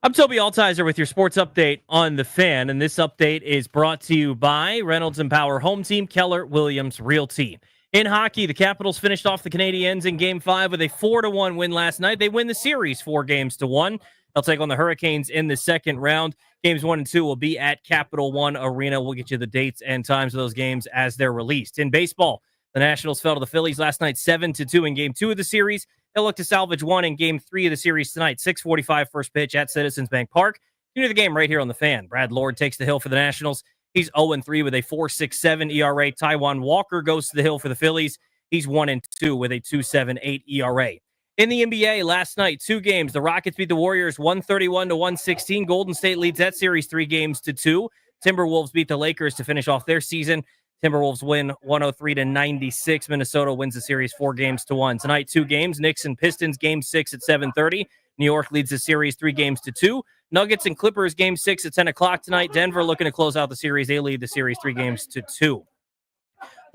I'm Toby Altizer with your sports update on The Fan, and this update is brought to you by Reynolds and Power Home Team, Keller Williams Realty. In hockey, the Capitals finished off the Canadiens in Game 5 with a 4-1 win last night. They win the series 4-1. They'll take on the Hurricanes in the second round. Games 1 and 2 will be at Capital One Arena. We'll get you the dates and times of those games as they're released. In baseball, the Nationals fell to the Phillies last night 7-2 in Game 2 of the series. They'll look to salvage one in Game 3 of the series tonight, 6:45 first pitch at Citizens Bank Park. You know the game right here on The Fan. Brad Lord takes the hill for the Nationals. He's 0-3 with a 4.67 ERA. Taijuan Walker goes to the hill for the Phillies. He's 1-2 with a 2.78 ERA. In the NBA last night, 2 games. The Rockets beat the Warriors 131-116. Golden State leads that series 3-2. Timberwolves beat the Lakers to finish off their season. Timberwolves win 103-96. Minnesota wins the series 4-1. Tonight, 2 games. Knicks and Pistons, Game 6 at 7:30. New York leads the series 3-2. Nuggets and Clippers, Game 6 at 10 o'clock tonight. Denver looking to close out the series. They lead the series 3-2.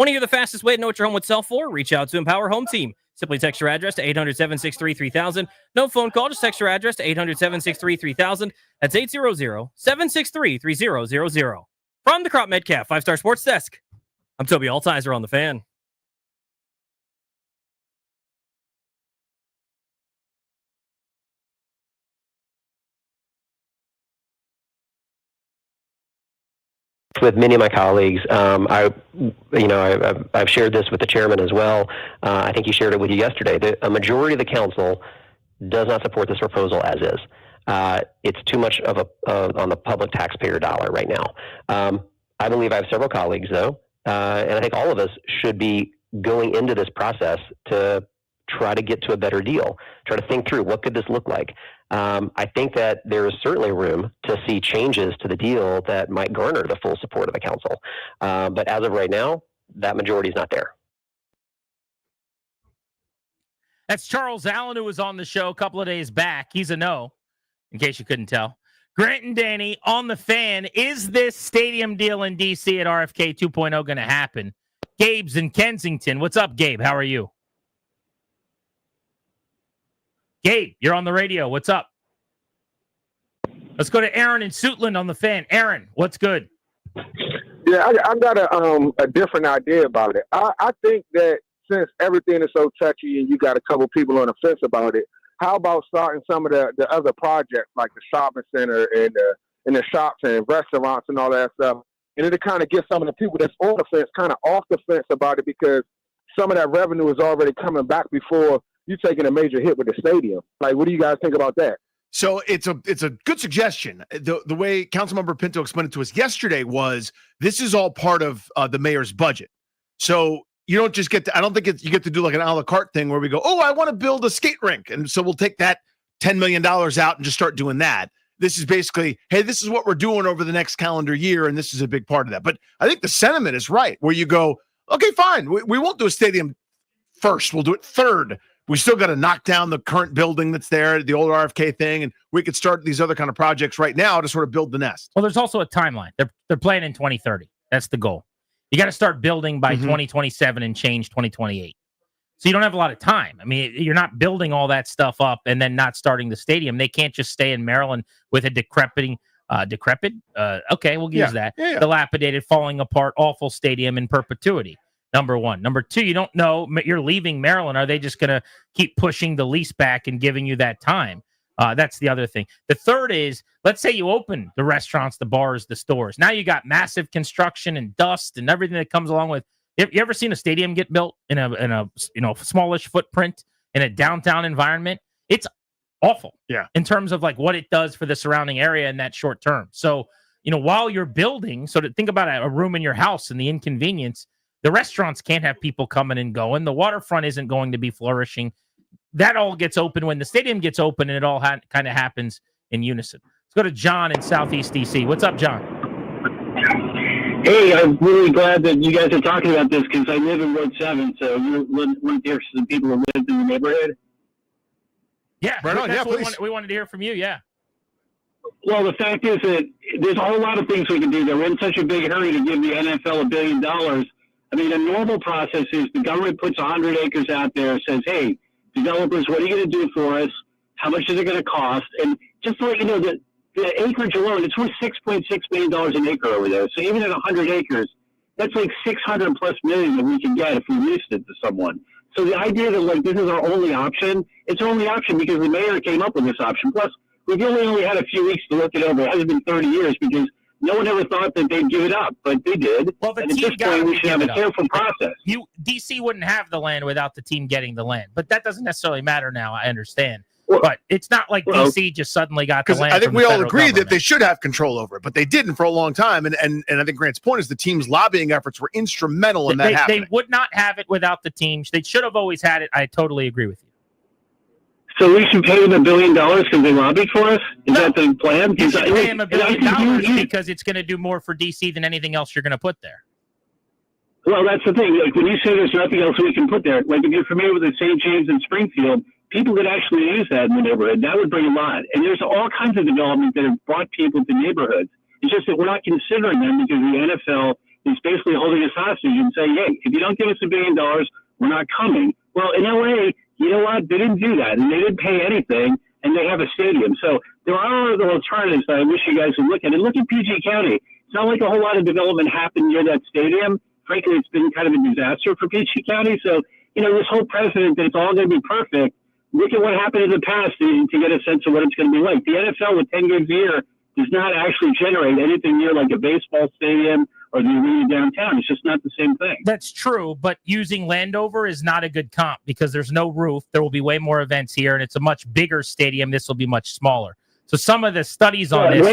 Want to hear the fastest way to know what your home would sell for? Reach out to Empower Home Team. Simply text your address to 800-763-3000. No phone call, just text your address to 800-763-3000. That's 800-763-3000. From the Crop Metcalf 5-Star Sports Desk, I'm Toby Altizer on The Fan. With many of my colleagues, I've shared this with the chairman as well. I think he shared it with you yesterday. A majority of the council does not support this proposal as is. It's too much of on the public taxpayer dollar right now. I believe I have several colleagues, though, and I think all of us should be going into this process to try to get to a better deal, try to think through what could this look like. I think that there is certainly room to see changes to the deal that might garner the full support of the council. But as of right now, that majority is not there. That's Charles Allen, who was on the show a couple of days back. He's a no, in case you couldn't tell. Grant and Danny on The Fan. Is this stadium deal in D.C. at RFK 2.0 going to happen? Gabe's in Kensington. What's up, Gabe? How are you? Gabe, you're on the radio. What's up? Let's go to Aaron in Suitland on The Fan. Aaron, what's good? Yeah, I got a different idea about it. I think that since everything is so touchy and you got a couple people on the fence about it, how about starting some of the other projects like the shopping center and the shops and restaurants and all that stuff? And it'll kind of get some of the people that's on the fence kind of off the fence about it, because some of that revenue is already coming back before you taking a major hit with the stadium. Like, what do you guys think about that? So it's a good suggestion. The way Councilmember Pinto explained it to us yesterday was this is all part of the mayor's budget. So you don't just get to, I don't think you get to do like an a la carte thing where we go, oh, I want to build a skate rink. And so we'll take that $10 million out and just start doing that. This is basically, hey, this is what we're doing over the next calendar year, and this is a big part of that. But I think the sentiment is right, where you go, okay, fine, we won't do a stadium first. We'll do it third. We still got to knock down the current building that's there, the old RFK thing, and we could start these other kind of projects right now to sort of build the nest. Well, there's also a timeline. They're playing in 2030. That's the goal. You got to start building by 2027 and change 2028. So you don't have a lot of time. I mean, you're not building all that stuff up and then not starting the stadium. They can't just stay in Maryland with a decrepit, okay, we'll use that. Yeah. Dilapidated, falling apart, awful stadium in perpetuity. Number one. Number two, you don't know, you're leaving Maryland. Are they just going to keep pushing the lease back and giving you that time? That's the other thing. The third is, let's say you open the restaurants, the bars, the stores. Now you got massive construction and dust and everything that comes along with. You ever seen a stadium get built in a smallish footprint in a downtown environment? It's awful. Yeah. In terms of like what it does for the surrounding area in that short term. So, while you're building, so to think about a room in your house and the inconvenience, the restaurants can't have people coming and going. The waterfront isn't going to be flourishing. That all gets open when the stadium gets open, and it all kind of happens in unison. Let's go to John in Southeast DC. What's up, John? Hey, I'm really glad that you guys are talking about this because I live in Road 7, so you want to hear some people who live in the neighborhood? Yeah, right on. Yeah, please. We wanted to hear from you, yeah. Well, the fact is that there's a whole lot of things we can do. They're in such a big hurry to give the NFL $1 billion. I mean, a normal process is the government puts 100 acres out there, says, hey, developers, what are you going to do for us? How much is it going to cost? And just to let you know that the acreage alone, it's worth $6.6 million an acre over there. So even at 100 acres, that's like 600 plus million that we can get if we leased it to someone. So the idea that like this is our only option, it's our only option because the mayor came up with this option. Plus, we've only had a few weeks to look it over. It hasn't been 30 years because no one ever thought that they'd give it up, but they did. Well, the and at team this got point, we to should have give a it up. careful process. DC wouldn't have the land without the team getting the land, but that doesn't necessarily matter now. I understand, but it's not like DC just suddenly got the Because land. I think from we the all federal agree government. that they should have control over it, but they didn't for a long time. And I think Grant's point is the team's lobbying efforts were instrumental in that happening. They would not have it without the team. They should have always had it. I totally agree with you. So we should pay them $1 billion because they lobbied for us? Is that the plan? You should pay him $1 billion you- because it's going to do more for DC than anything else you're going to put there. Well, that's the thing. Like when you say there's nothing else we can put there, like if you're familiar with the St. James and Springfield, people could actually use that in the neighborhood. That would bring a lot. And there's all kinds of development that have brought people to neighborhoods. It's just that we're not considering them because the NFL is basically holding us hostage and saying, hey, if you don't give us $1 billion, we're not coming. Well, in LA, you know what? They didn't do that, and they didn't pay anything, and they have a stadium. So there are other alternatives that I wish you guys would look at. And look at PG County. It's not like a whole lot of development happened near that stadium. Frankly, it's been kind of a disaster for PG County. So, you know, this whole precedent that it's all going to be perfect, look at what happened in the past to get a sense of what it's going to be like. The NFL with 10 games a year does not actually generate anything near like a baseball stadium or the arena downtown. It's just not the same thing. That's true, but using Landover is not a good comp because there's no roof. There will be way more events here, and it's a much bigger stadium. This will be much smaller. So some of the studies on this,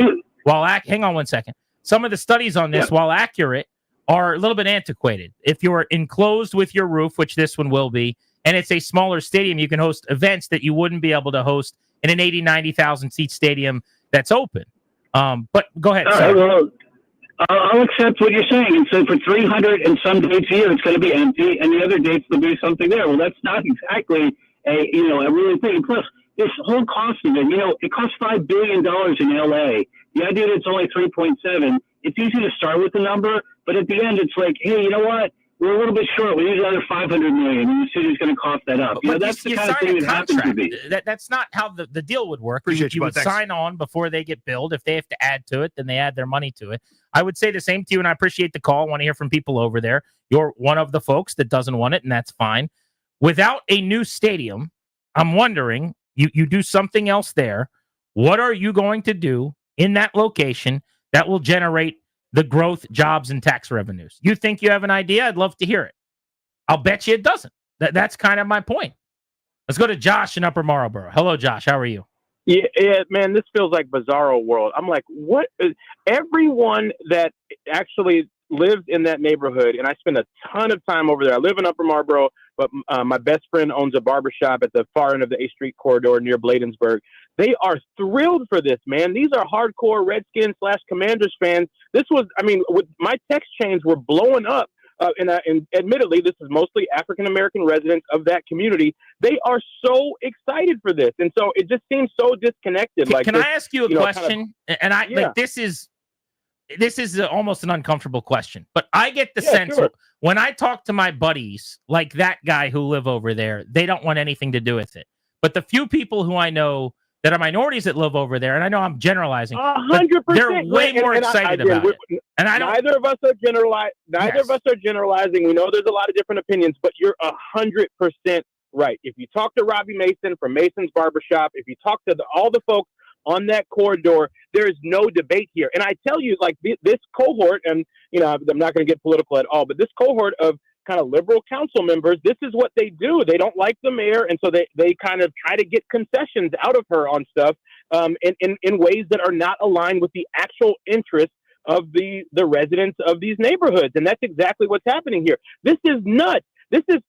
hang on one second. Some of the studies on this, while accurate, are a little bit antiquated. If you're enclosed with your roof, which this one will be, and it's a smaller stadium, you can host events that you wouldn't be able to host in an 80, 90,000 seat stadium that's open. But go ahead. All right, well, I'll accept what you're saying. And so for 300 and some dates a year, it's going to be empty, and the other dates there'll be something there. Well, that's not exactly a really thing. Plus, this whole cost of it, it costs $5 billion in LA. The idea that it's only 3.7, it's easy to start with the number, but at the end, it's like, hey, you know what? We're a little bit short. We need another $500 million, and the city's going to cough that up. That's the kind of thing that happens to be. That's not how the deal would work. You would sign on before they get billed. If they have to add to it, then they add their money to it. I would say the same to you, and I appreciate the call. I want to hear from people over there. You're one of the folks that doesn't want it, and that's fine. Without a new stadium, I'm wondering, you do something else there. What are you going to do in that location that will generate the growth, jobs, and tax revenues? You think you have an idea? I'd love to hear it. I'll bet you it doesn't. That's kind of my point. Let's go to Josh in Upper Marlboro. Hello, Josh. How are you? Yeah, man, this feels like Bizarro World. I'm like, what? Everyone that actually lives in that neighborhood, and I spend a ton of time over there. I live in Upper Marlboro, but my best friend owns a barbershop at the far end of the 8th Street corridor near Bladensburg. They are thrilled for this, man. These are hardcore Redskins / Commanders fans. This was, with my text chains were blowing up. And admittedly, this is mostly African-American residents of that community. They are so excited for this. And so it just seems so disconnected. Can I ask you a question? This is almost an uncomfortable question, but I get the sense when I talk to my buddies, like that guy who live over there, they don't want anything to do with it. But the few people who I know that are minorities that live over there, and I know I'm generalizing, 100%. They're way more excited about it. And neither of us are generalizing. We know there's a lot of different opinions, but you're 100% right. If you talk to Robbie Mason from Mason's Barbershop, if you talk to all the folks on that corridor, there is no debate here. And I tell you, like this cohort, and I'm not going to get political at all, but this cohort of kind of liberal council members, this is what they do. They don't like the mayor, and so they kind of try to get concessions out of her on stuff in ways that are not aligned with the actual interests of the residents of these neighborhoods. And that's exactly what's happening here. This is nuts. This is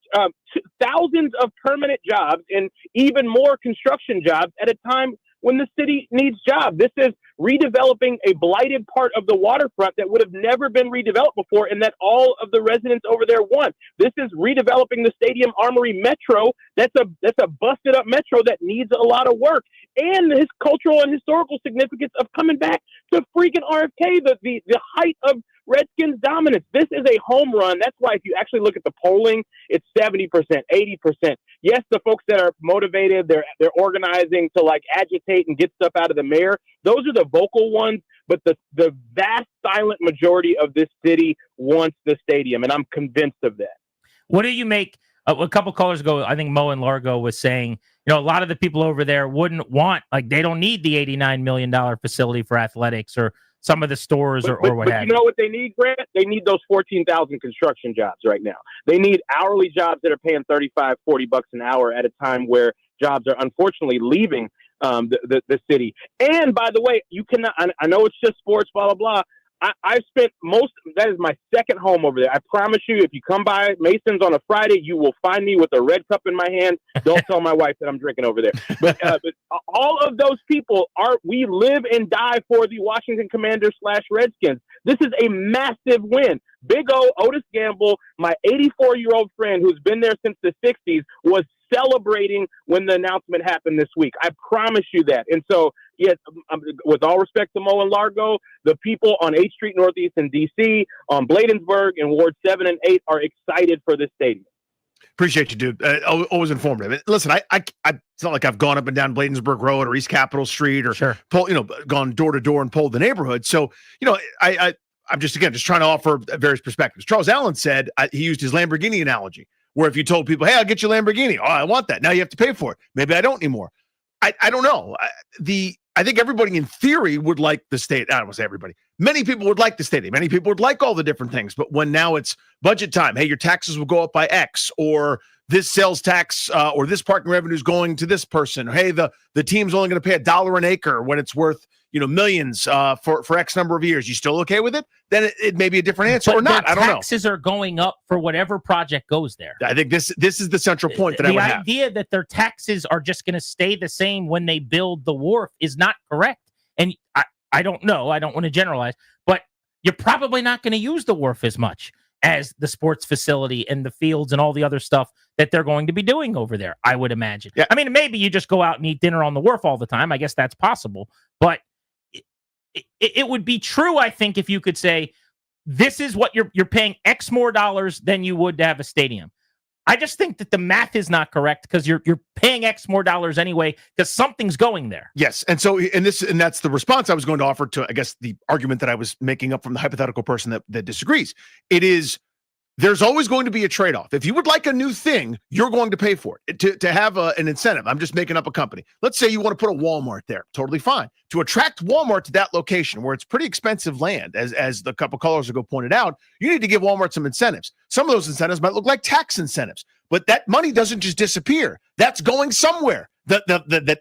thousands of permanent jobs and even more construction jobs at a time when the city needs jobs. This is redeveloping a blighted part of the waterfront that would have never been redeveloped before and that all of the residents over there want. This is redeveloping the Stadium Armory Metro. That's a busted up metro that needs a lot of work. And his cultural and historical significance of coming back to freaking RFK, the height of Redskins dominance. This is a home run. That's why if you actually look at the polling, it's 70%, 80%. Yes, the folks that are motivated, they're organizing to like agitate and get stuff out of the mayor. Those are the vocal ones, but the vast silent majority of this city wants the stadium, and I'm convinced of that. What do you make? A couple callers ago, I think Mo in Largo was saying, a lot of the people over there wouldn't want, they don't need the $89 million facility for athletics or some of the stores or what have you. But you know what they need, Grant? They need those 14,000 construction jobs right now. They need hourly jobs that are paying $35, $40 an hour at a time where jobs are unfortunately leaving the city. And by the way, you cannot, I know it's just sports, blah, blah, blah. I've spent that is my second home over there. I promise you, if you come by Mason's on a Friday, you will find me with a red cup in my hand. Don't tell my wife that I'm drinking over there. But all of those people we live and die for the Washington Commanders / Redskins. This is a massive win. Big O, Otis Gamble, my 84-year-old friend who's been there since the 60s, was celebrating when the announcement happened this week. I promise you that. And so, yes, with all respect to Mo and Largo, the people on 8th Street Northeast in D.C., on Bladensburg and Ward 7 and 8 are excited for this stadium. Appreciate you, dude. Always informative. Listen, it's not like I've gone up and down Bladensburg Road or East Capitol Street or gone door to door and polled the neighborhood. So, I'm just trying to offer various perspectives. Charles Allen said he used his Lamborghini analogy, where if you told people, hey, I'll get you a Lamborghini. Oh, I want that. Now you have to pay for it. Maybe I don't anymore. I don't know. I think everybody in theory would like the state. I don't want to say everybody. Many people would like the stadium. Many people would like all the different things. But when now it's budget time, hey, your taxes will go up by X, or this sales tax or this parking revenue is going to this person. Or, hey, the team's only going to pay $1 an acre when it's worth millions for X number of years. You still okay with it? Then it may be a different answer or not. I don't know. Taxes are going up for whatever project goes there. I think this is the central point that I would have. The idea that their taxes are just going to stay the same when they build the wharf is not correct. And I don't know. I don't want to generalize, but you're probably not going to use the wharf as much as the sports facility and the fields and all the other stuff that they're going to be doing over there, I would imagine. Yeah. I mean, maybe you just go out and eat dinner on the wharf all the time. I guess that's possible. But it would be true, I think, if you could say, this is what you're paying X more dollars than you would to have a stadium. I just think that the math is not correct because you're paying X more dollars anyway because something's going there. Yes, and that's the response I was going to offer to, I guess, the argument that I was making up from the hypothetical person that disagrees. It is, there's always going to be a trade-off. If you would like a new thing, you're going to pay for it to have an incentive. I'm just making up a company. Let's say you want to put a Walmart there. Totally fine. To attract Walmart to that location where it's pretty expensive land, as the couple callers ago pointed out, you need to give Walmart some incentives. Some of those incentives might look like tax incentives, but that money doesn't just disappear. That's going somewhere.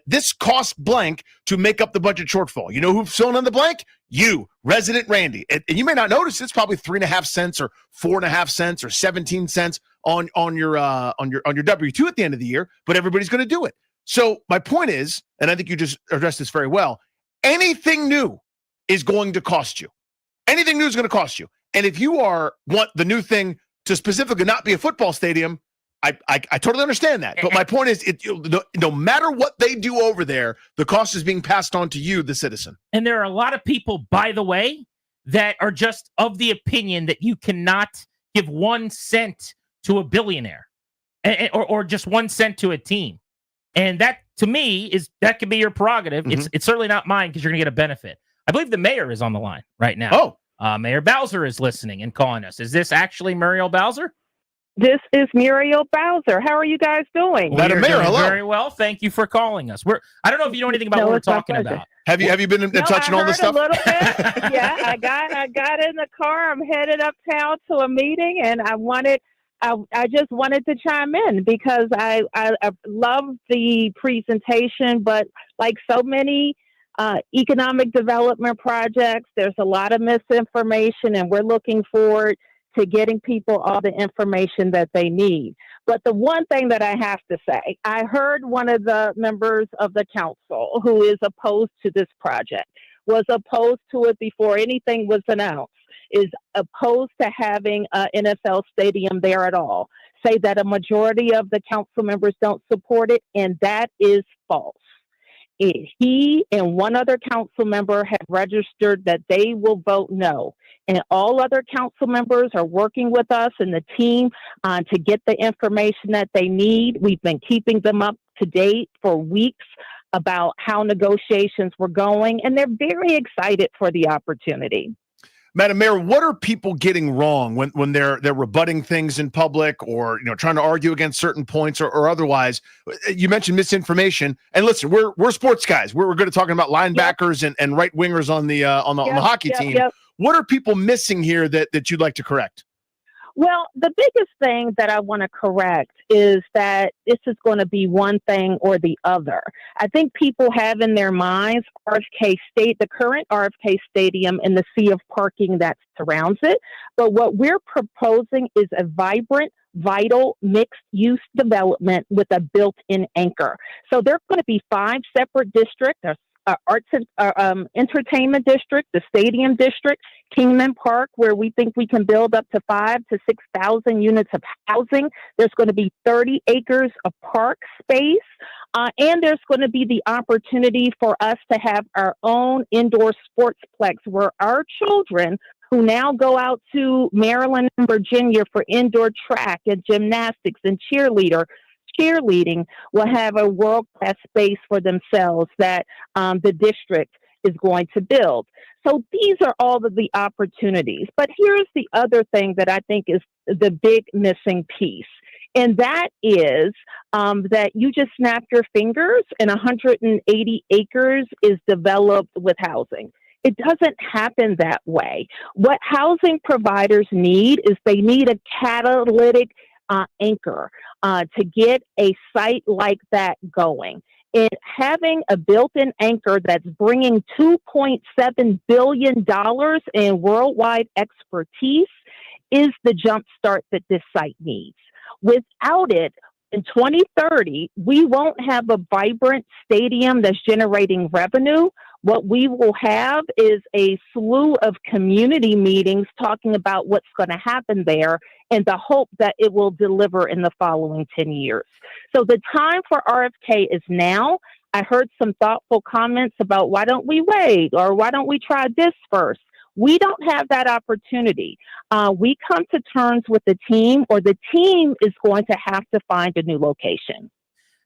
This costs blank to make up the budget shortfall. You know who's filling in the blank? You, resident Randy. And you may not notice it's probably 3.5 cents or 4.5 cents or 17 cents on your W-2 at the end of the year, but everybody's going to do it. So my point is, and I think you just addressed this very well, anything new is going to cost you. Anything new is going to cost you. And if you want the new thing to specifically not be a football stadium, I totally understand that. But my point is, no matter what they do over there, the cost is being passed on to you, the citizen. And there are a lot of people, by the way, that are just of the opinion that you cannot give 1 cent to a billionaire or just 1 cent to a team. And that, to me, that could be your prerogative. Mm-hmm. It's certainly not mine because you're going to get a benefit. I believe the mayor is on the line right now. Oh, Mayor Bowser is listening and calling us. Is this actually Muriel Bowser? This is Muriel Bowser. How are you guys doing? Madam Mayor, hello. Very well. Thank you for calling us. I don't know if you know anything about what we're talking about. Have you been in touch on all this stuff? A little bit. Yeah, I got in the car. I'm headed uptown to a meeting, and I just wanted to chime in because I love the presentation, but like so many economic development projects, there's a lot of misinformation, and we're looking forward to getting people all the information that they need. But the one thing that I have to say, I heard one of the members of the council who is opposed to this project, was opposed to it before anything was announced, is opposed to having an NFL stadium there at all, say that a majority of the council members don't support it, and that is false. He and one other council member have registered that they will vote no. and all other council members are working with us and the team to get the information that they need. We've been keeping them up to date for weeks about how negotiations were going, and they're very excited for the opportunity. Madam Mayor, what are people getting wrong when they're rebutting things in public, or trying to argue against certain points or otherwise? You mentioned misinformation, and listen, we're sports guys. We're good at talking about linebackers and right wingers on the hockey team. What are people missing here that you'd like to correct? Well, the biggest thing that I want to correct is that this is going to be one thing or the other. I think people have in their minds the current RFK Stadium and the sea of parking that surrounds it. But what we're proposing is a vibrant, vital, mixed-use development with a built-in anchor. So there are going to be 5 separate districts. Arts and entertainment district, the stadium district, Kingman Park, where we think we can build up to 5,000 to 6,000 units of housing. There's going to be 30 acres of park space, and there's going to be the opportunity for us to have our own indoor sportsplex where our children who now go out to Maryland and Virginia for indoor track and gymnastics and cheerleading will have a world-class space for themselves that the district is going to build. So these are all of the opportunities. But here's the other thing that I think is the big missing piece. And that is that you just snap your fingers and 180 acres is developed with housing. It doesn't happen that way. What housing providers need is they need a catalytic anchor to get a site like that going. And having a built-in anchor that's bringing $2.7 billion in worldwide expertise is the jumpstart that this site needs. Without it, in 2030, we won't have a vibrant stadium that's generating revenue. What we will have is a slew of community meetings talking about what's going to happen there and the hope that it will deliver in the following 10 years. So the time for RFK is now. I heard some thoughtful comments about why don't we wait or why don't we try this first? We don't have that opportunity. We come to terms with the team, or the team is going to have to find a new location.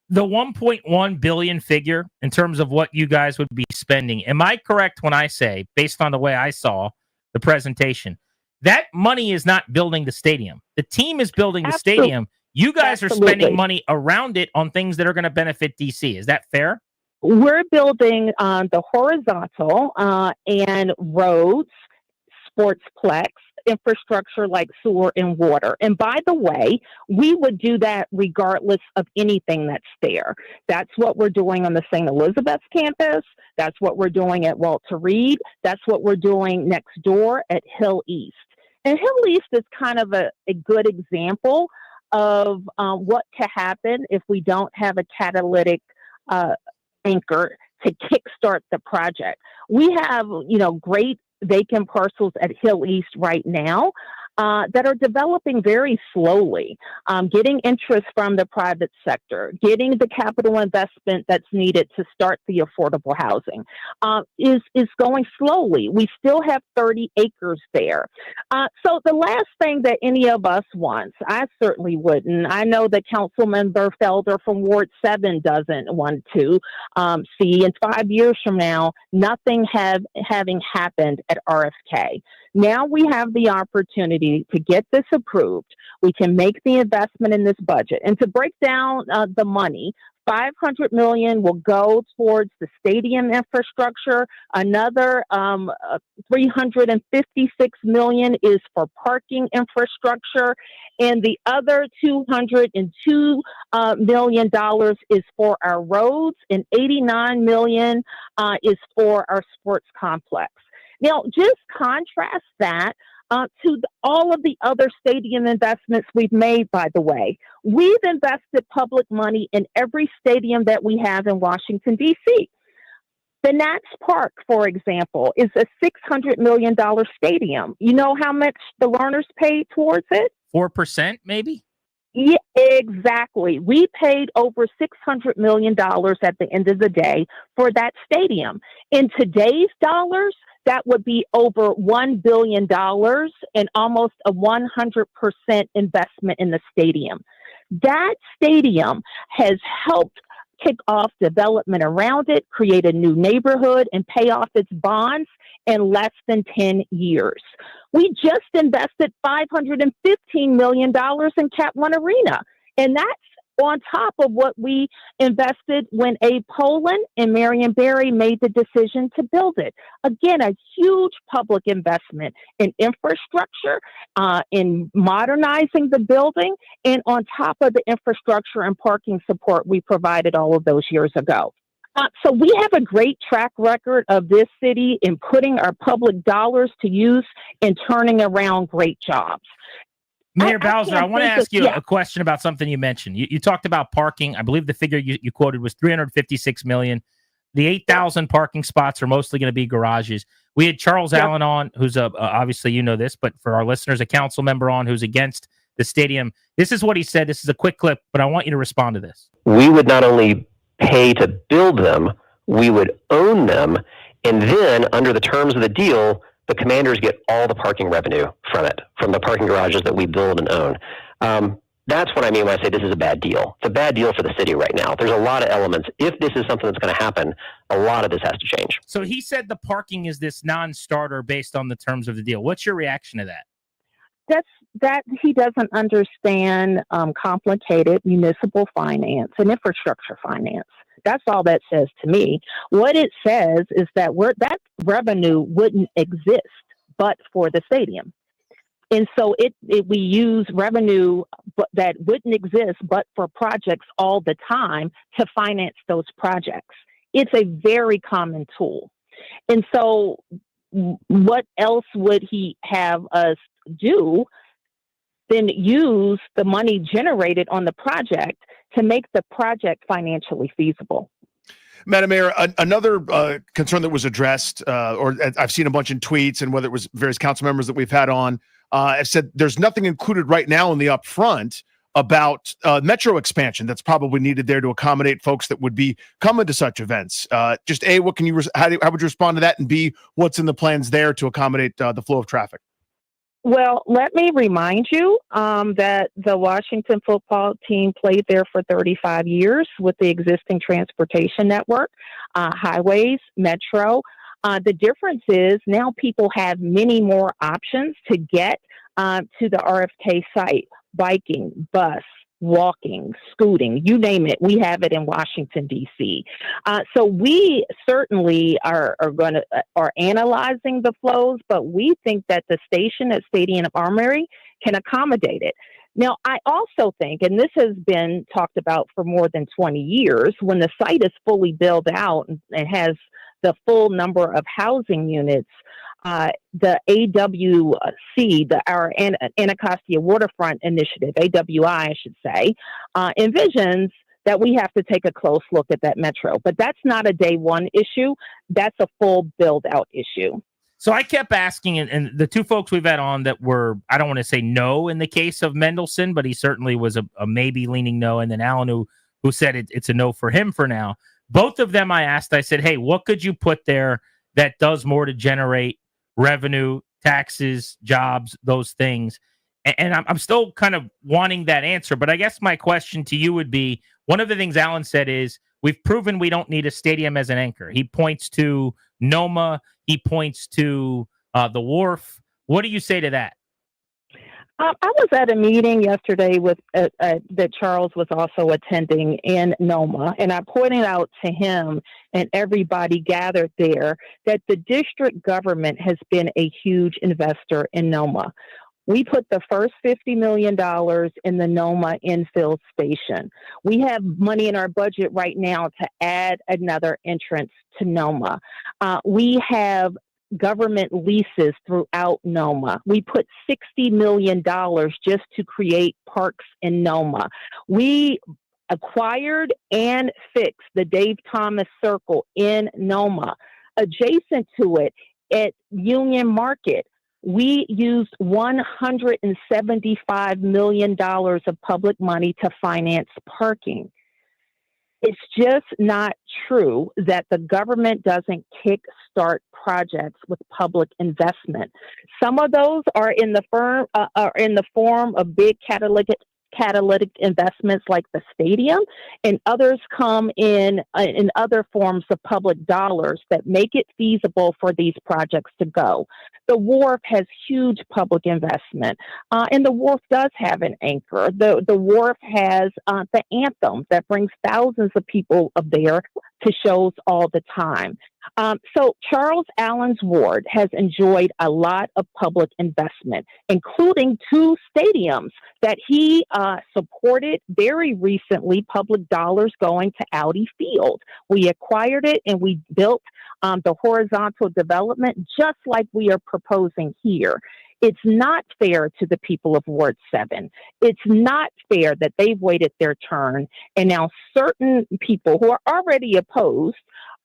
The 1.1 billion figure in terms of what you guys would be spending, am I correct when I say, based on the way I saw the presentation, that money is not building the stadium? The team is building the stadium. You guys are spending money around it on things that are going to benefit DC. Is that fair? We're building the horizontal and roads, sportsplex, infrastructure like sewer and water. And by the way, we would do that regardless of anything that's there. That's what we're doing on the St. Elizabeth's campus. That's what we're doing at Walter Reed. That's what we're doing next door at Hill East. And Hill East is kind of a good example of what could happen if we don't have a catalytic anchor to kickstart the project. We have, great vacant parcels at Hill East right now that are developing very slowly, getting interest from the private sector, getting the capital investment that's needed to start the affordable housing is going slowly. We still have 30 acres there. So the last thing that any of us wants, I certainly wouldn't. I know that Councilmember Felder from Ward 7 doesn't want to see in 5 years from now, nothing having happened at RFK. Now we have the opportunity to get this approved. We can make the investment in this budget. And to break down the money, $500 million will go towards the stadium infrastructure. Another $356 million is for parking infrastructure. And the other $202 million is for our roads, and $89 million is for our sports complex. Now, just contrast that to all of the other stadium investments we've made, by the way. We've invested public money in every stadium that we have in Washington, D.C. The Nats Park, for example, is a $600 million stadium. You know how much the Lerners paid towards it? 4%, maybe? Yeah, exactly. We paid over $600 million at the end of the day for that stadium. In today's dollars, that would be over $1 billion and almost a 100% investment in the stadium. That stadium has helped kick off development around it, create a new neighborhood, and pay off its bonds in less than 10 years. We just invested $515 million in Cap One Arena, and that's on top of what we invested when Abe Poland and Marion Barry made the decision to build it. Again, a huge public investment in infrastructure, in modernizing the building, and on top of the infrastructure and parking support we provided all of those years ago. So we have a great track record of this city in putting our public dollars to use and turning around great jobs. Mayor Bowser, I want to ask you yeah. a question about something you mentioned. You talked about parking. I believe the figure you quoted was $356 million. The 8,000 parking spots are mostly going to be garages. We had Charles Allen on, who's obviously you know this, but for our listeners, a council member on who's against the stadium. This is what he said. This is a quick clip, but I want you to respond to this. We would not only pay to build them, we would own them, and then under the terms of the deal, the Commanders get all the parking revenue from it, from the parking garages that we build and own. That's what I mean when I say this is a bad deal. It's a bad deal for the city right now. There's a lot of elements. If this is something that's going to happen, a lot of this has to change. So he said the parking is this non-starter based on the terms of the deal. What's your reaction to that? That he doesn't understand complicated municipal finance and infrastructure finance. That's all that says to me. What it says is that that revenue wouldn't exist but for the stadium. And so we use revenue that wouldn't exist but for projects all the time to finance those projects. It's a very common tool. And so what else would he have us do than use the money generated on the project to make the project financially feasible? Madam Mayor, another concern that was addressed, or I've seen a bunch in tweets, and whether it was various council members that we've had on, have said there's nothing included right now in the upfront about metro expansion that's probably needed there to accommodate folks that would be coming to such events. Just A, what can you how would you respond to that, and B, what's in the plans there to accommodate the flow of traffic? Well, let me remind you that the Washington football team played there for 35 years with the existing transportation network, highways, metro. The difference is now people have many more options to get to the RFK site: biking, bus, walking, scooting, you name it. We have it in Washington, D.C. So we certainly are analyzing the flows, but we think that the station at Stadium Armory can accommodate it. Now, I also think, and this has been talked about for more than 20 years, when the site is fully built out and has the full number of housing units, the AWC, our Anacostia Waterfront Initiative, AWI, I should say, envisions that we have to take a close look at that metro. But that's not a day one issue. That's a full build out issue. So I kept asking, and the two folks we've had on that were, I don't want to say no in the case of Mendelson, but he certainly was a maybe leaning no. And then Alan, who said it's a no for him for now. Both of them I asked, I said, hey, what could you put there that does more to generate revenue, taxes, jobs, those things? And I'm still kind of wanting that answer. But I guess my question to you would be, one of the things Alan said is, we've proven we don't need a stadium as an anchor. He points to NOMA. He points to the Wharf. What do you say to that? I was at a meeting yesterday with that Charles was also attending in NOMA, and I pointed out to him and everybody gathered there that the district government has been a huge investor in NOMA. We put the first $50 million in the NOMA infield station. We have money in our budget right now to add another entrance to NOMA. We have government leases throughout NOMA. We put $60 million just to create parks in NOMA. We acquired and fixed the Dave Thomas Circle in NOMA. Adjacent to it at Union Market, we used $175 million of public money to finance parking. It's just not true that the government doesn't kickstart projects with public investment. Some of those are in the form of big catalytic investments like the stadium, and others come in other forms of public dollars that make it feasible for these projects to go. The wharf has huge public investment, and the wharf does have an anchor. The wharf has the anthem that brings thousands of people up there to shows all the time. So Charles Allen's ward has enjoyed a lot of public investment, including 2 stadiums that he supported very recently, public dollars going to Audi Field. We acquired it and we built the horizontal development just like we are proposing here. It's not fair to the people of Ward 7. It's not fair that they've waited their turn, and now certain people who are already opposed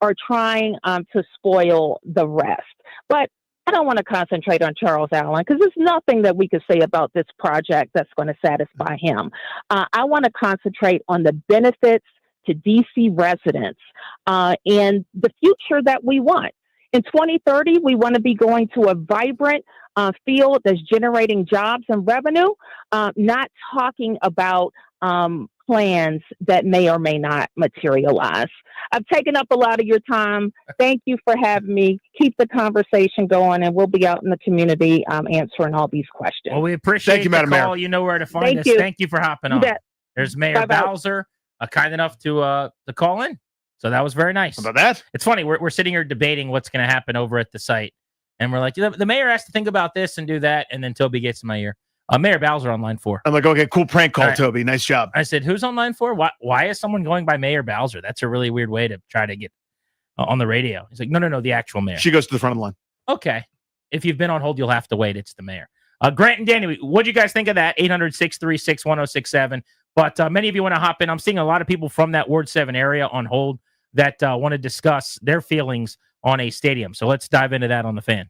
are trying to spoil the rest. But I don't want to concentrate on Charles Allen because there's nothing that we could say about this project that's going to satisfy him. I want to concentrate on the benefits to DC residents and the future that we want. In 2030, we want to be going to a vibrant field that's generating jobs and revenue, not talking about plans that may or may not materialize. I've taken up a lot of your time. Thank you for having me. Keep the conversation going, and we'll be out in the community answering all these questions. Well, we appreciate Thank you, the Madam call. Mayor. You know where to find Thank us. you. Thank you for hopping You on. bet. There's Mayor Bye-bye. Bowser, kind enough to call in. So that was very nice. How about that? It's funny. We're sitting here debating what's going to happen over at the site. And we're like, the mayor has to think about this and do that. And then Toby gets in my ear. Mayor Bowser on line 4. I'm like, okay, cool prank call, All right. Toby. Nice job. I said, who's on line 4? Why is someone going by Mayor Bowser? That's a really weird way to try to get on the radio. He's like, no, the actual mayor. She goes to the front of the line. Okay. If you've been on hold, you'll have to wait. It's the mayor. Grant and Danny, what'd you guys think of that? 800-636-1067. But many of you want to hop in. I'm seeing a lot of people from that Ward 7 area on hold that want to discuss their feelings on a stadium. So let's dive into that on the Fan.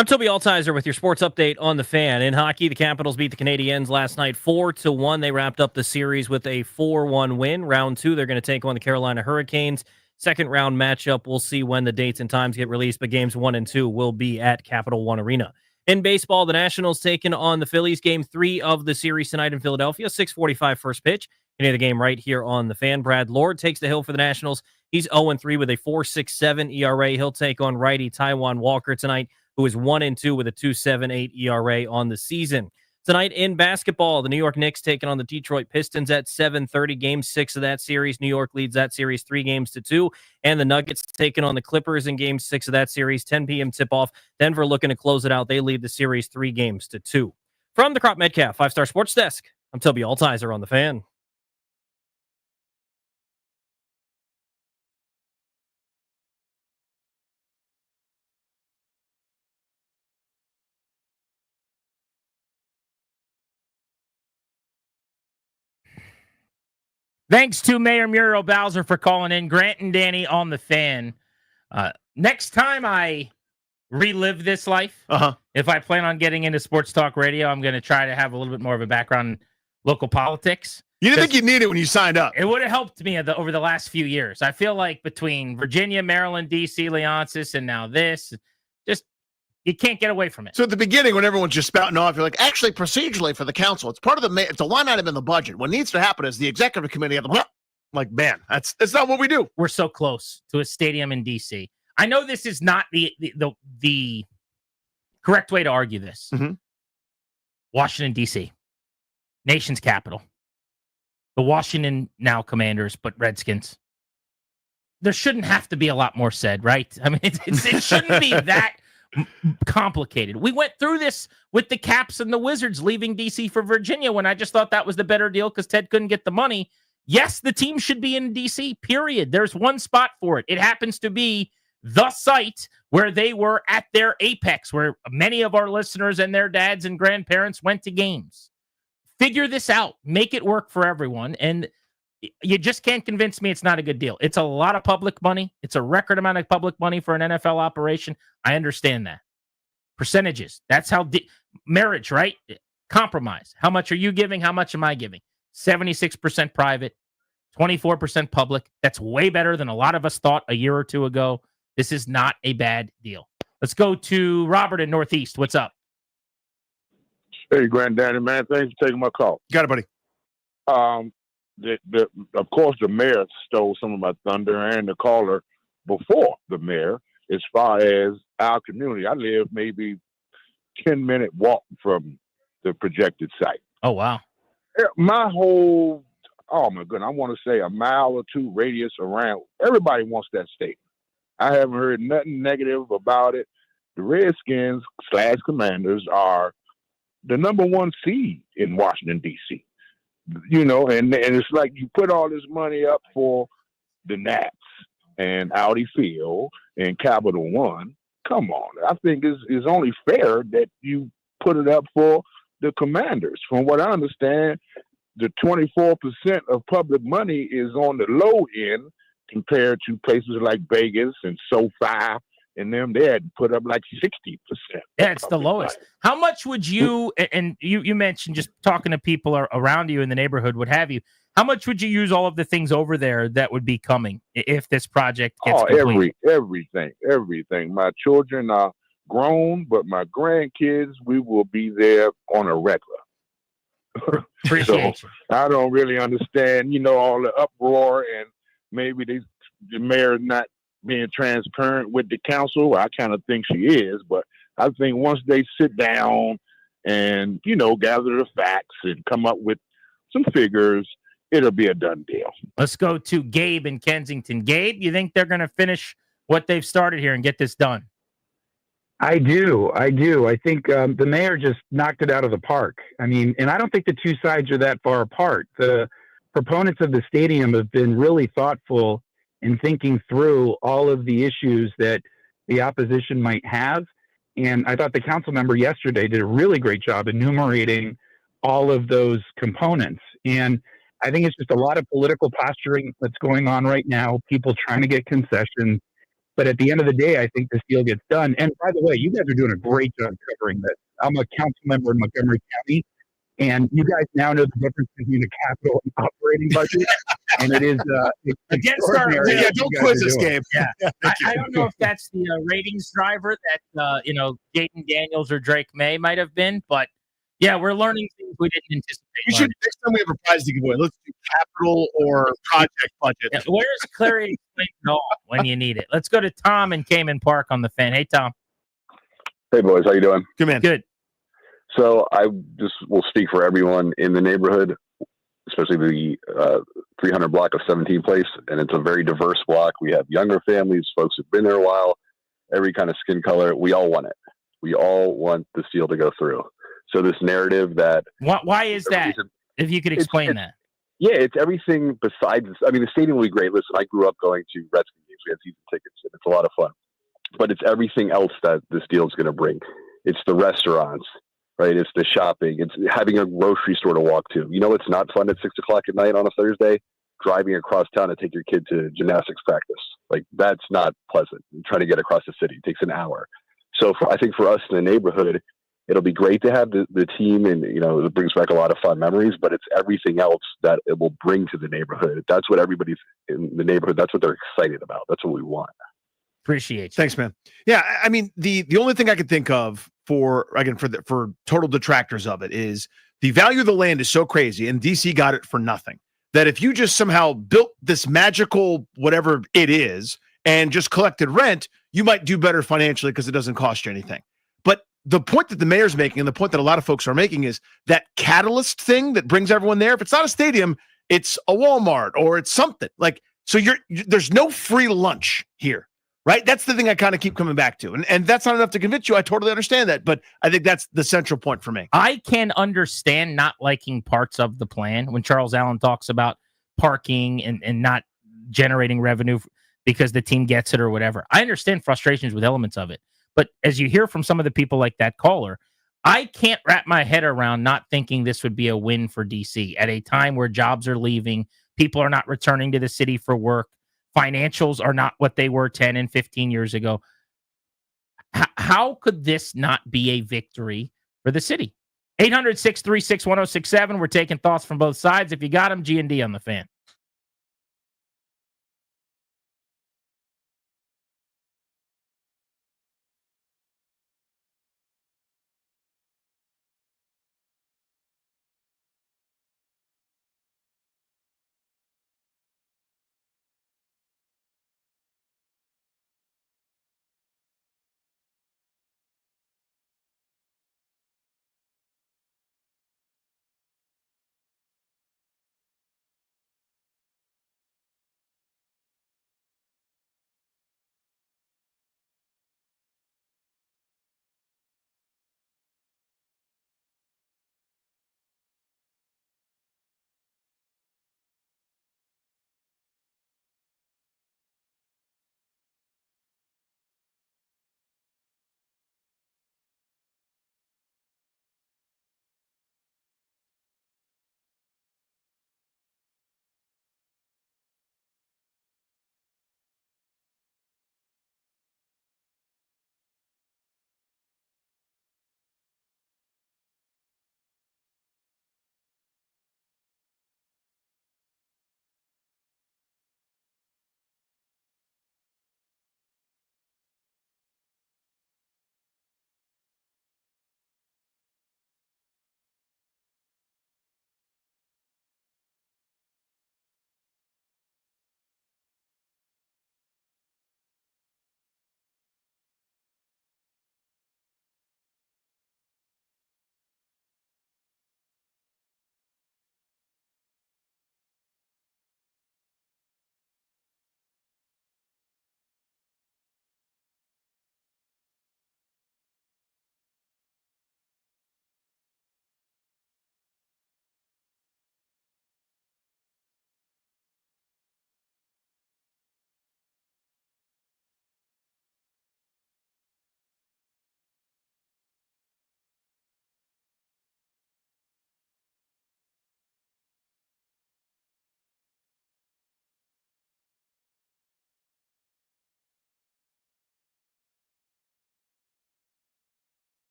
I'm Toby Altizer with your sports update on the Fan. In hockey, the Capitals beat the Canadiens last night 4-1. They wrapped up the series with a 4-1 win. Round 2, they're going to take on the Carolina Hurricanes. Second round matchup, we'll see when the dates and times get released, but games 1 and 2 will be at Capital One Arena. In baseball, the Nationals taking on the Phillies. Game 3 of the series tonight in Philadelphia. 6:45 first pitch. You hear the game right here on the Fan. Brad Lord takes the hill for the Nationals. He's 0-3 with a 4.67 ERA. He'll take on righty Taijuan Walker tonight, who is 1-2 with a 2.78 ERA on the season. Tonight in basketball, the New York Knicks taking on the Detroit Pistons at 7:30. Game 6 of that series. New York leads that series 3-2. And the Nuggets taking on the Clippers in Game 6 of that series. 10 p.m. tip-off. Denver looking to close it out. They lead the series 3-2. From the Crop Metcalf 5-Star Sports Desk, I'm Toby Altizer on the Fan. Thanks to Mayor Muriel Bowser for calling in. Grant and Danny on the Fan. Next time I relive this life, if I plan on getting into sports talk radio, I'm going to try to have a little bit more of a background in local politics. You didn't think you'd need it when you signed up. It would have helped me over the last few years. I feel like between Virginia, Maryland, D.C., Leonsis, and now this, just you can't get away from it. So at the beginning, when everyone's just spouting off, you're like, actually, procedurally for the council, it's part of it's a line item in the budget. What needs to happen is the executive committee at the like, man, that's not what we do. We're so close to a stadium in D.C. I know this is not the correct way to argue this. Washington, D.C., nation's capital. The Washington now Commanders, but Redskins. There shouldn't have to be a lot more said, right? I mean, it shouldn't be that complicated. We went through this with the Caps and the Wizards leaving DC for Virginia when I just thought that was the better deal because Ted couldn't get the money. Yes, the team should be in DC, period. There's one spot for it. It happens to be the site where they were at their apex, where many of our listeners and their dads and grandparents went to games. Figure this out. Make it work for everyone. And you just can't convince me it's not a good deal. It's a lot of public money. It's a record amount of public money for an NFL operation. I understand that. Percentages. That's how marriage, right? Compromise. How much are you giving? How much am I giving? 76% private, 24% public. That's way better than a lot of us thought a year or two ago. This is not a bad deal. Let's go to Robert in Northeast. What's up? Hey, Granddaddy, man. Thanks for taking my call. Got it, buddy. Of course, the mayor stole some of my thunder and the caller before the mayor as far as our community. I live maybe 10-minute walk from the projected site. Oh, wow. My whole, oh, my goodness, I want to say a mile or two radius around. Everybody wants that stadium. I haven't heard nothing negative about it. The Redskins / Commanders are the number one seed in Washington, D.C. You know, and it's like you put all this money up for the Nats and Audi Field and Capital One. Come on. I think it's only fair that you put it up for the Commanders. From what I understand, the 24% of public money is on the low end compared to places like Vegas and SoFi and them. They had to put up like 60%. Yeah, it's the lowest. Money. How much would you, and you mentioned just talking to people around you in the neighborhood, what have you, how much would you use all of the things over there that would be coming if this project gets complete? Everything. My children are grown, but my grandkids, we will be there on a regular. Appreciate you. I don't really understand, all the uproar and maybe the mayor not being transparent with the council. I kind of think she is, but I think once they sit down and, gather the facts and come up with some figures, it'll be a done deal. Let's go to Gabe in Kensington. Gabe, you think they're going to finish what they've started here and get this done? I do. I think the mayor just knocked it out of the park. I mean, and I don't think the two sides are that far apart. The proponents of the stadium have been really thoughtful in thinking through all of the issues that the opposition might have. And I thought the council member yesterday did a really great job enumerating all of those components. And I think it's just a lot of political posturing that's going on right now, people trying to get concessions. But at the end of the day, I think this deal gets done. And by the way, you guys are doing a great job covering this. I'm a council member in Montgomery County, and you guys now know the difference between a capital and operating budget. And it is Against our extraordinary. yeah, what you don't guys quiz are us, doing. Gabe. Yeah, I don't know if that's the ratings driver that Jaden Daniels or Drake May might have been, but yeah, we're learning things we didn't anticipate. You should, next time we have a prize to give away, let's do capital or project budget. Yeah, where's Clary explain it all when you need it? Let's go to Tom in Cayman Park on the Fan. Hey, Tom. Hey, boys. How you doing? Good, man. Good. So I just will speak for everyone in the neighborhood, especially the 300 block of 17 Place, and it's a very diverse block. We have younger families, folks who've been there a while, every kind of skin color. We all want it. We all want this deal to go through. So this narrative that Why is that? If you could explain that. Yeah, it's everything besides. I mean, the stadium will be great. Listen, I grew up going to Redskins games. We had season tickets, and it's a lot of fun. But it's everything else that this deal is going to bring. It's the restaurants, right? It's the shopping. It's having a grocery store to walk to. You know, it's not fun at 6 o'clock at night on a Thursday, driving across town to take your kid to gymnastics practice. Like, that's not pleasant. Trying to get across the city takes an hour. So I think for us in the neighborhood, it'll be great to have the team, and it brings back a lot of fun memories, but it's everything else that it will bring to the neighborhood. That's what everybody's in the neighborhood, that's what they're excited about. That's what we want. Appreciate you. Thanks, man. Yeah, I mean, the only thing I could think of for total detractors of it is the value of the land is so crazy, and DC got it for nothing, that if you just somehow built this magical whatever it is and just collected rent, you might do better financially because it doesn't cost you anything. But the point that the mayor's making, and the point that a lot of folks are making, is that catalyst thing that brings everyone there. If it's not a stadium, it's a Walmart or it's something like, so there's no free lunch here, right? That's the thing I kind of keep coming back to. And that's not enough to convince you. I totally understand that, but I think that's the central point for me. I can understand not liking parts of the plan when Charles Allen talks about parking and not generating revenue because the team gets it or whatever. I understand frustrations with elements of it. But as you hear from some of the people like that caller, I can't wrap my head around not thinking this would be a win for DC at a time where jobs are leaving, people are not returning to the city for work, financials are not what they were 10 and 15 years ago. How could this not be a victory for the city? 800-636-1067. We're taking thoughts from both sides. If you got them, G&D on the Fan.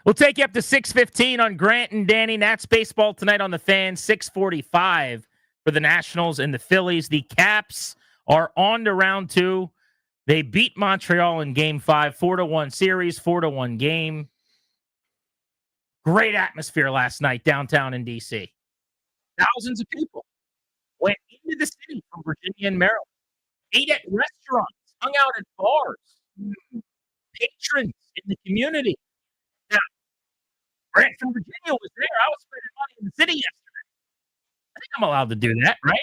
We'll take you up to 6:15 on Grant and Danny. Nats baseball tonight on the Fan. 6:45 for the Nationals and the Phillies. The Caps are on to round 2. They beat Montreal in Game 5, 4-1 series, 4-1 game. Great atmosphere last night downtown in D.C. Thousands of people went into the city from Virginia and Maryland, ate at restaurants, hung out at bars, patrons in the community. Now, Grant from Virginia was there. I was spending money in the city yesterday. I think I'm allowed to do that, right?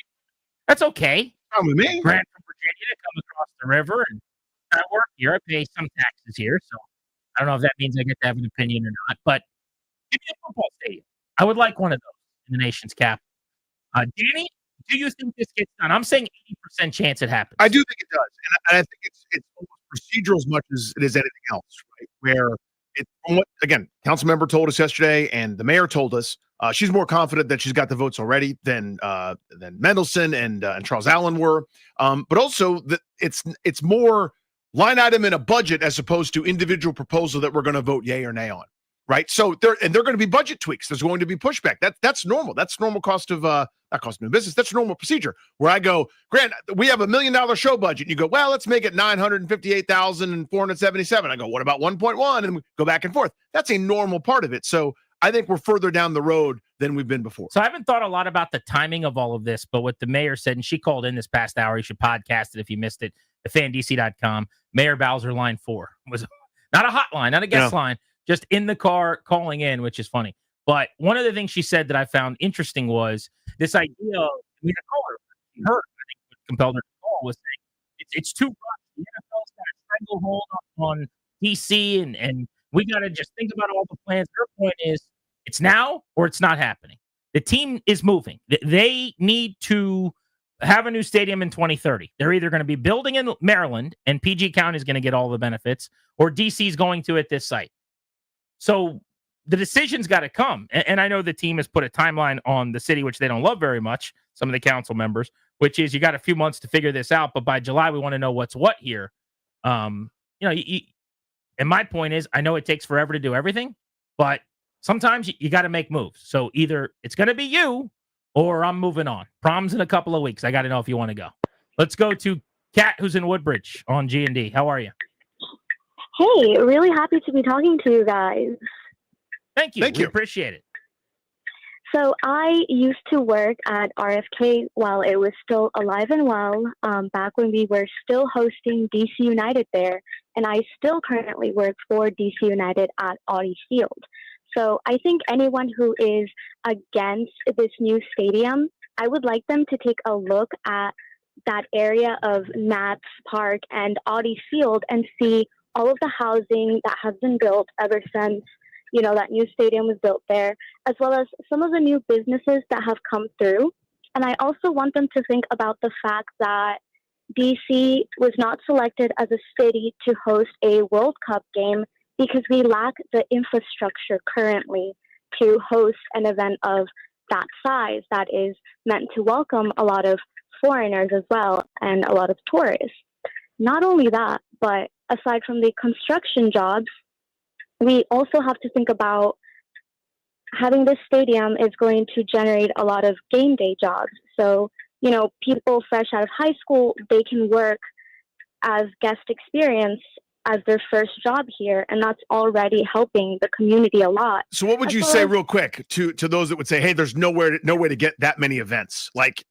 That's okay. Fine with me. Grant from Virginia to come across the river, and I work here. I pay some taxes here, so I don't know if that means I get to have an opinion or not. But give me a football stadium. I would like one of those in the nation's capital. Danny, do you think this gets done? I'm saying 80% chance it happens. I do think it does, and I think it's almost procedural as much as it is anything else, right? Where it, from what, again, council member told us yesterday, and the mayor told us she's more confident that she's got the votes already than Mendelson and Charles Allen were, but also that it's more line item in a budget as opposed to individual proposal that we're going to vote yay or nay on. Right. So they're going to be budget tweaks. There's going to be pushback. That's normal. That's normal cost of not cost of doing business. That's normal procedure where I go, Grant, we have $1 million show budget. You go, well, let's make it 958,477. I go, what about 1.1? And we go back and forth. That's a normal part of it. So I think we're further down the road than we've been before. So I haven't thought a lot about the timing of all of this, but what the mayor said, and she called in this past hour, you should podcast it if you missed it, thefandc.com. Mayor Bowser line 4 was not a hotline, not a guest line. Just in the car calling in, which is funny. But one of the things she said that I found interesting was this idea of, I think what compelled her to call was saying it's too rough. The NFL's got a stranglehold on DC, and we got to just think about all the plans. Her point is it's now or it's not happening. The team is moving. They need to have a new stadium in 2030. They're either going to be building in Maryland, and PG County is going to get all the benefits, or DC is going to at this site. So the decision's got to come. And I know the team has put a timeline on the city, which they don't love very much, some of the council members, which is you got a few months to figure this out. But by July, we want to know what's what here. And my point is, I know it takes forever to do everything, but sometimes you got to make moves. So either it's going to be you or I'm moving on. Prom's in a couple of weeks. I got to know if you want to go. Let's go to Kat, who's in Woodbridge on G&D. How are you? Hey, really happy to be talking to you guys. Thank you. We appreciate it. So I used to work at RFK while it was still alive and well, back when we were still hosting DC United there. And I still currently work for DC United at Audi Field. So I think anyone who is against this new stadium, I would like them to take a look at that area of Nats Park and Audi Field and see all of the housing that has been built ever since, that new stadium was built there, as well as some of the new businesses that have come through. And I also want them to think about the fact that DC was not selected as a city to host a World Cup game because we lack the infrastructure currently to host an event of that size that is meant to welcome a lot of foreigners as well and a lot of tourists. Not only that, but aside from the construction jobs, we also have to think about having this stadium is going to generate a lot of game day jobs. So, people fresh out of high school, they can work as guest experience as their first job here, and that's already helping the community a lot. So what would you say real quick to those that would say, hey, there's no way to get that many events? Like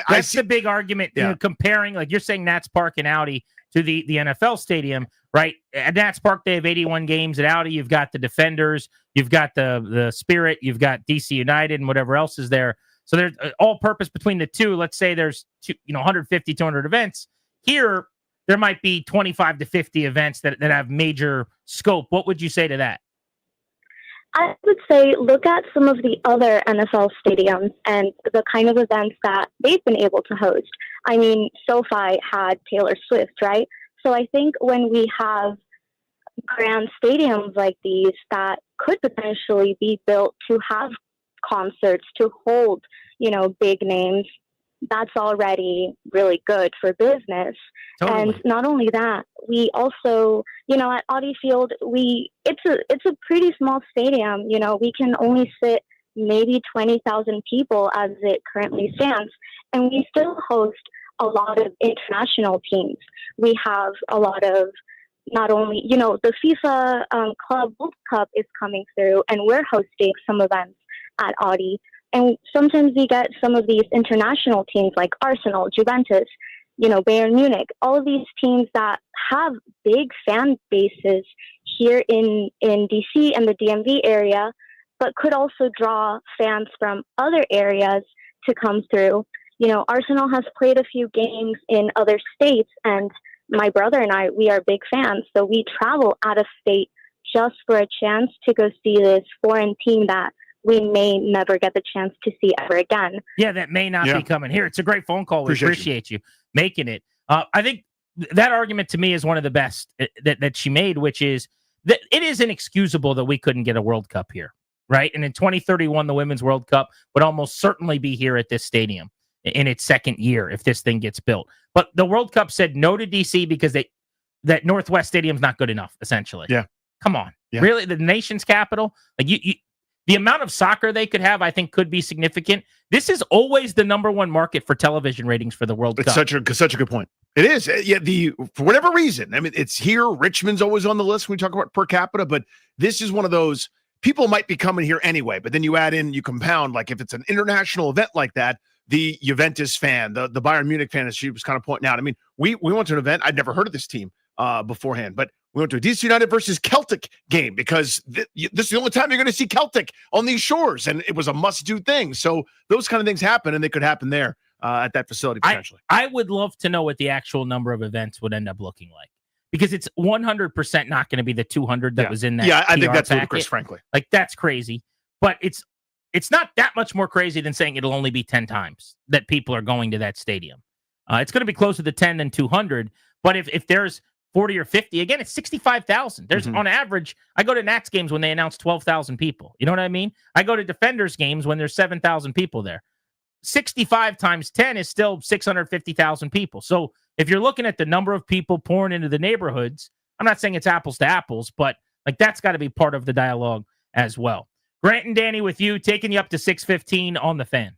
I see the big argument comparing, like you're saying Nats Park and Audi to the NFL stadium, right? At Nats Park, they have 81 games. At Audi, you've got the Defenders, you've got the Spirit, you've got DC United and whatever else is there. So there's all purpose between the two. Let's say there's 150, 200 events. Here, there might be 25 to 50 events that have major scope. What would you say to that? I would say look at some of the other NFL stadiums and the kind of events that they've been able to host. I mean, SoFi had Taylor Swift, right? So I think when we have grand stadiums like these that could potentially be built to have concerts, to hold, big names, that's already really good for business. Totally. And not only that, we also, at Audi Field, it's a pretty small stadium. We can only sit maybe 20,000 people as it currently stands, and we still host a lot of international teams. We have a lot of not only, the FIFA Club World Cup is coming through, and we're hosting some events at Audi. And sometimes we get some of these international teams like Arsenal, Juventus, Bayern Munich, all of these teams that have big fan bases here in DC and the DMV area, but could also draw fans from other areas to come through. Arsenal has played a few games in other states, and my brother and I, we are big fans. So we travel out of state just for a chance to go see this foreign team that we may never get the chance to see ever again. Yeah, that may not be coming here. It's a great phone call. We appreciate you making it. I think that argument to me is one of the best that she made, which is that it is inexcusable that we couldn't get a World Cup here, right? And in 2031, the Women's World Cup would almost certainly be here at this stadium in its second year if this thing gets built. But the World Cup said no to DC because that Northwest Stadium's not good enough, essentially. Yeah. Come on. Yeah. Really? The nation's capital? Like the amount of soccer they could have, I think, could be significant. This is always the number one market for television ratings for the World Cup. It's such a good point. It is. Yeah, for whatever reason, I mean, it's here. Richmond's always on the list when we talk about per capita, but this is one of those, people might be coming here anyway, but then you add in, you compound, like if it's an international event like that, the Juventus fan, the Bayern Munich fan, as she was kind of pointing out. I mean, we went to an event. I'd never heard of this team beforehand, but we went to a DC United versus Celtic game because this is the only time you're going to see Celtic on these shores, and it was a must-do thing. So those kind of things happen, and they could happen there at that facility potentially. I would love to know what the actual number of events would end up looking like, because it's 100% not going to be the 200 that was in that. Yeah, I think PR that's packet. ludicrous, frankly. Like, that's crazy. But it's not that much more crazy than saying it'll only be 10 times that people are going to that stadium. It's going to be closer to 10 than 200. But if there's 40 or 50, again, it's 65,000. There's on average, I go to Nats games when they announce 12,000 people. You know what I mean? I go to Defenders games when there's 7,000 people there. 65 times 10 is still 650,000 people. So if you're looking at the number of people pouring into the neighborhoods, I'm not saying it's apples to apples, but like that's got to be part of the dialogue as well. Grant and Danny with you, taking you up to 6:15 on the Fan.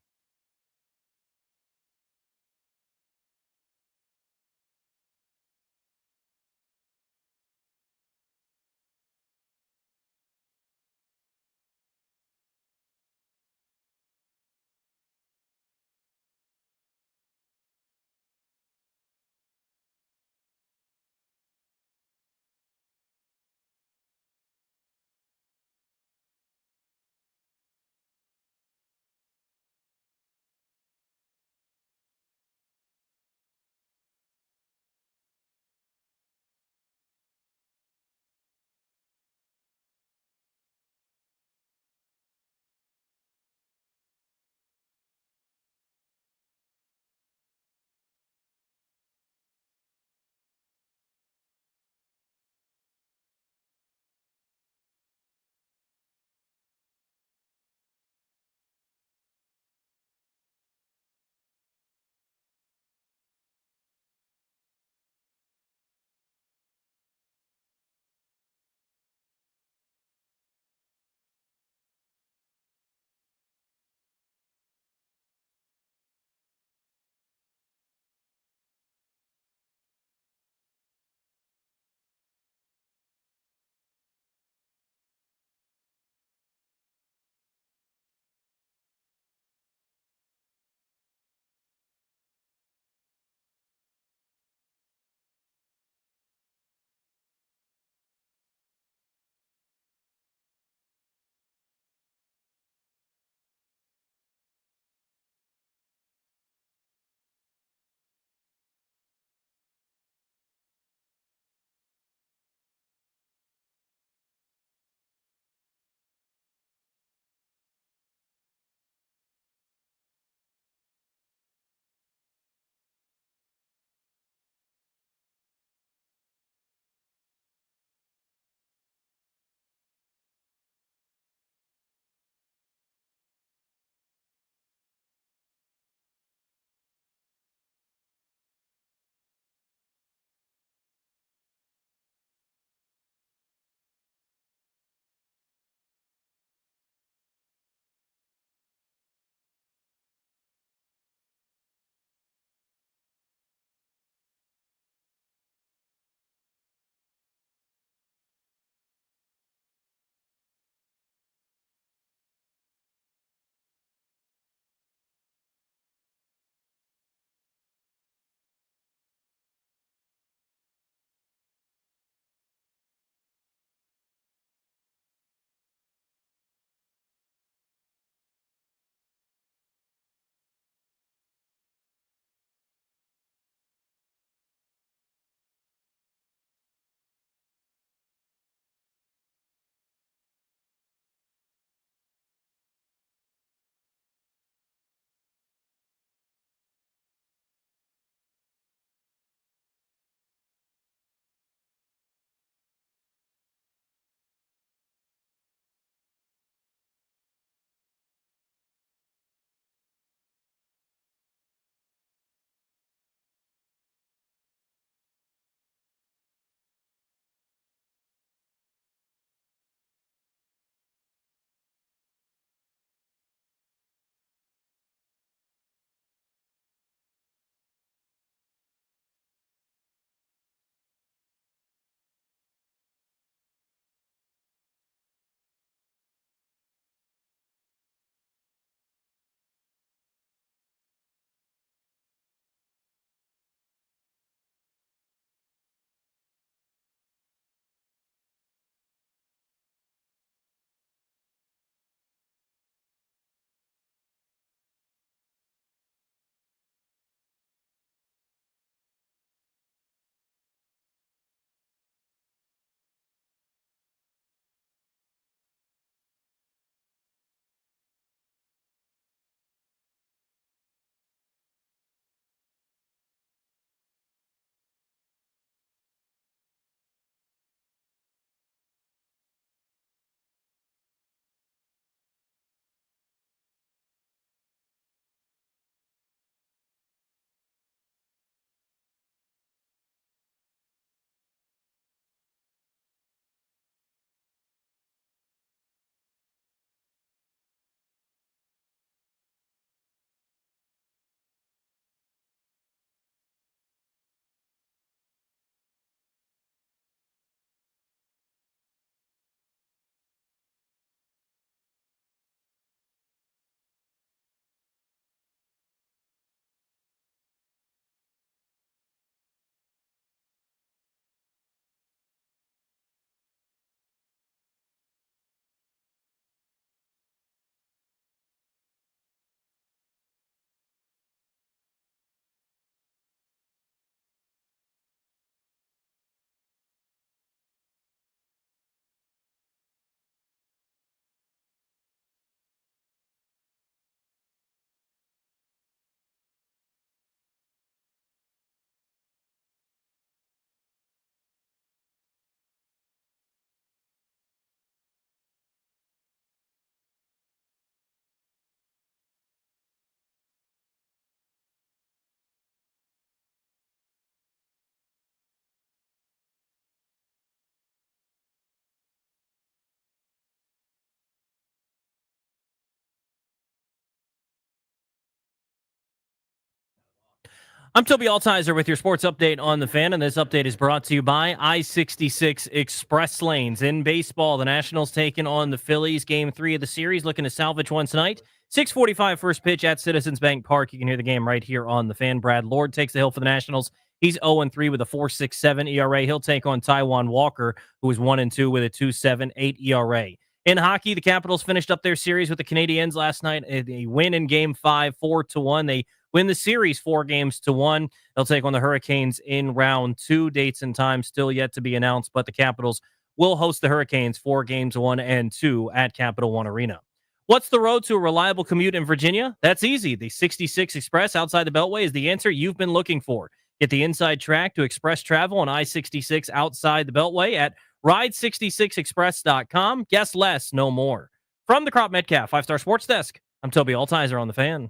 I'm Toby Altizer with your sports update on the Fan, and this update is brought to you by I-66 Express Lanes. In baseball, the Nationals taking on the Phillies. Game 3 of the series, looking to salvage one tonight. 6:45 first pitch at Citizens Bank Park. You can hear the game right here on the Fan. Brad Lord takes the hill for the Nationals. He's 0-3 with a 4.67 ERA. He'll take on Taijuan Walker, who is 1-2 with a 2.78 ERA. In hockey, the Capitals finished up their series with the Canadiens last night. They win in Game 5, 4-1. They win the series 4-1. They'll take on the Hurricanes in round 2. Dates and times still yet to be announced, but the Capitals will host the Hurricanes for Games 1 and 2 at Capital One Arena. What's the road to a reliable commute in Virginia? That's easy. The 66 Express outside the Beltway is the answer you've been looking for. Get the inside track to express travel on I-66 outside the Beltway at ride66express.com. Guess less, no more. From the Crop Metcalf 5-Star Sports Desk, I'm Toby Altizer on the Fan.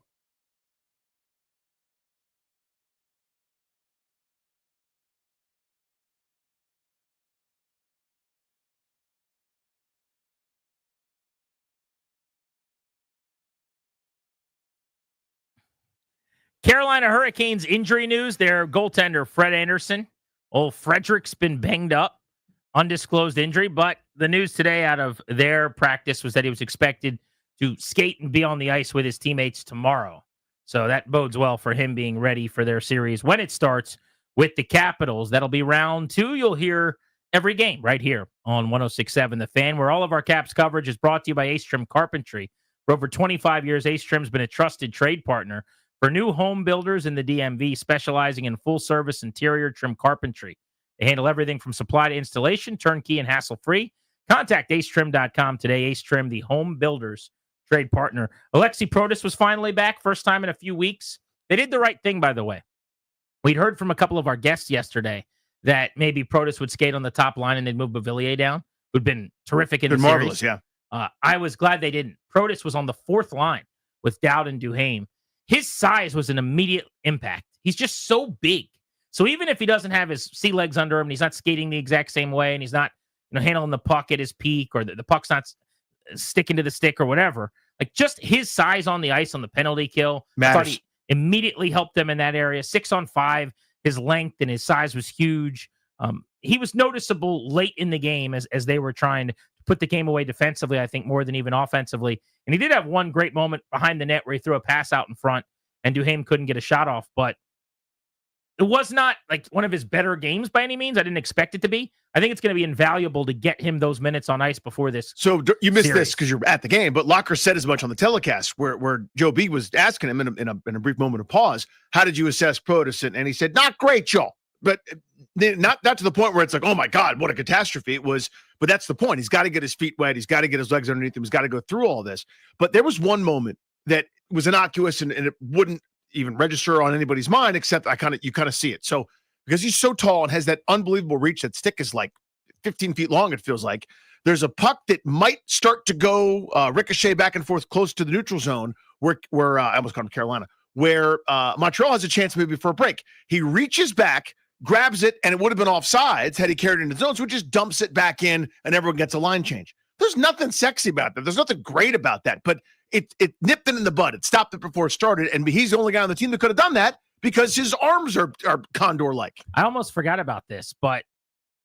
Carolina Hurricanes injury news. Their goaltender, Fred Anderson. Old Frederick's been banged up. Undisclosed injury. But the news today out of their practice was that he was expected to skate and be on the ice with his teammates tomorrow. So that bodes well for him being ready for their series when it starts with the Capitals. That'll be round 2. You'll hear every game right here on 106.7 The Fan, where all of our Caps coverage is brought to you by Ace Trim Carpentry. For over 25 years, Ace Trim's been a trusted trade partner for new home builders in the DMV, specializing in full-service interior trim carpentry. They handle everything from supply to installation, turnkey and hassle-free. Contact acetrim.com today. Ace Trim, the home builders trade partner. Alexi Protas was finally back, first time in a few weeks. They did the right thing, by the way. We'd heard from a couple of our guests yesterday that maybe Protas would skate on the top line and they'd move Beauvillier down. Who'd been terrific in the marvelous, series. yeah. I was glad they didn't. Protas was on the 4th line with Dowd and Duhaime. His size was an immediate impact. He's just so big. So even if he doesn't have his sea legs under him and he's not skating the exact same way and he's not handling the puck at his peak or the puck's not sticking to the stick or whatever, like just his size on the ice on the penalty kill, I thought he immediately helped them in that area. 6-on-5, his length and his size was huge. He was noticeable late in the game as they were trying to put the game away defensively, I think, more than even offensively. And he did have one great moment behind the net where he threw a pass out in front and Duhaime couldn't get a shot off. But it was not like one of his better games by any means. I didn't expect it to be. I think it's going to be invaluable to get him those minutes on ice before this. So you missed series. this because you're at the game, but Locker said as much on the telecast where Joe B was asking him in a brief moment of pause, how did you assess Protas? And he said, not great, Joe. But not to the point where it's like, oh my God, what a catastrophe it was. But that's the point. He's got to get his feet wet. He's got to get his legs underneath him. He's got to go through all this. But there was one moment that was innocuous and it wouldn't even register on anybody's mind, except you kind of see it. So because he's so tall and has that unbelievable reach, that stick is like 15 feet long, it feels like. There's a puck that might start to go ricochet back and forth close to the neutral zone where I almost called him Carolina, where Montreal has a chance maybe for a break. He reaches back, grabs it, and it would have been offsides had he carried it into the zone, so he just dumps it back in, and everyone gets a line change. There's nothing sexy about that. There's nothing great about that, but it nipped it in the bud. It stopped it before it started, and he's the only guy on the team that could have done that because his arms are condor-like. I almost forgot about this, but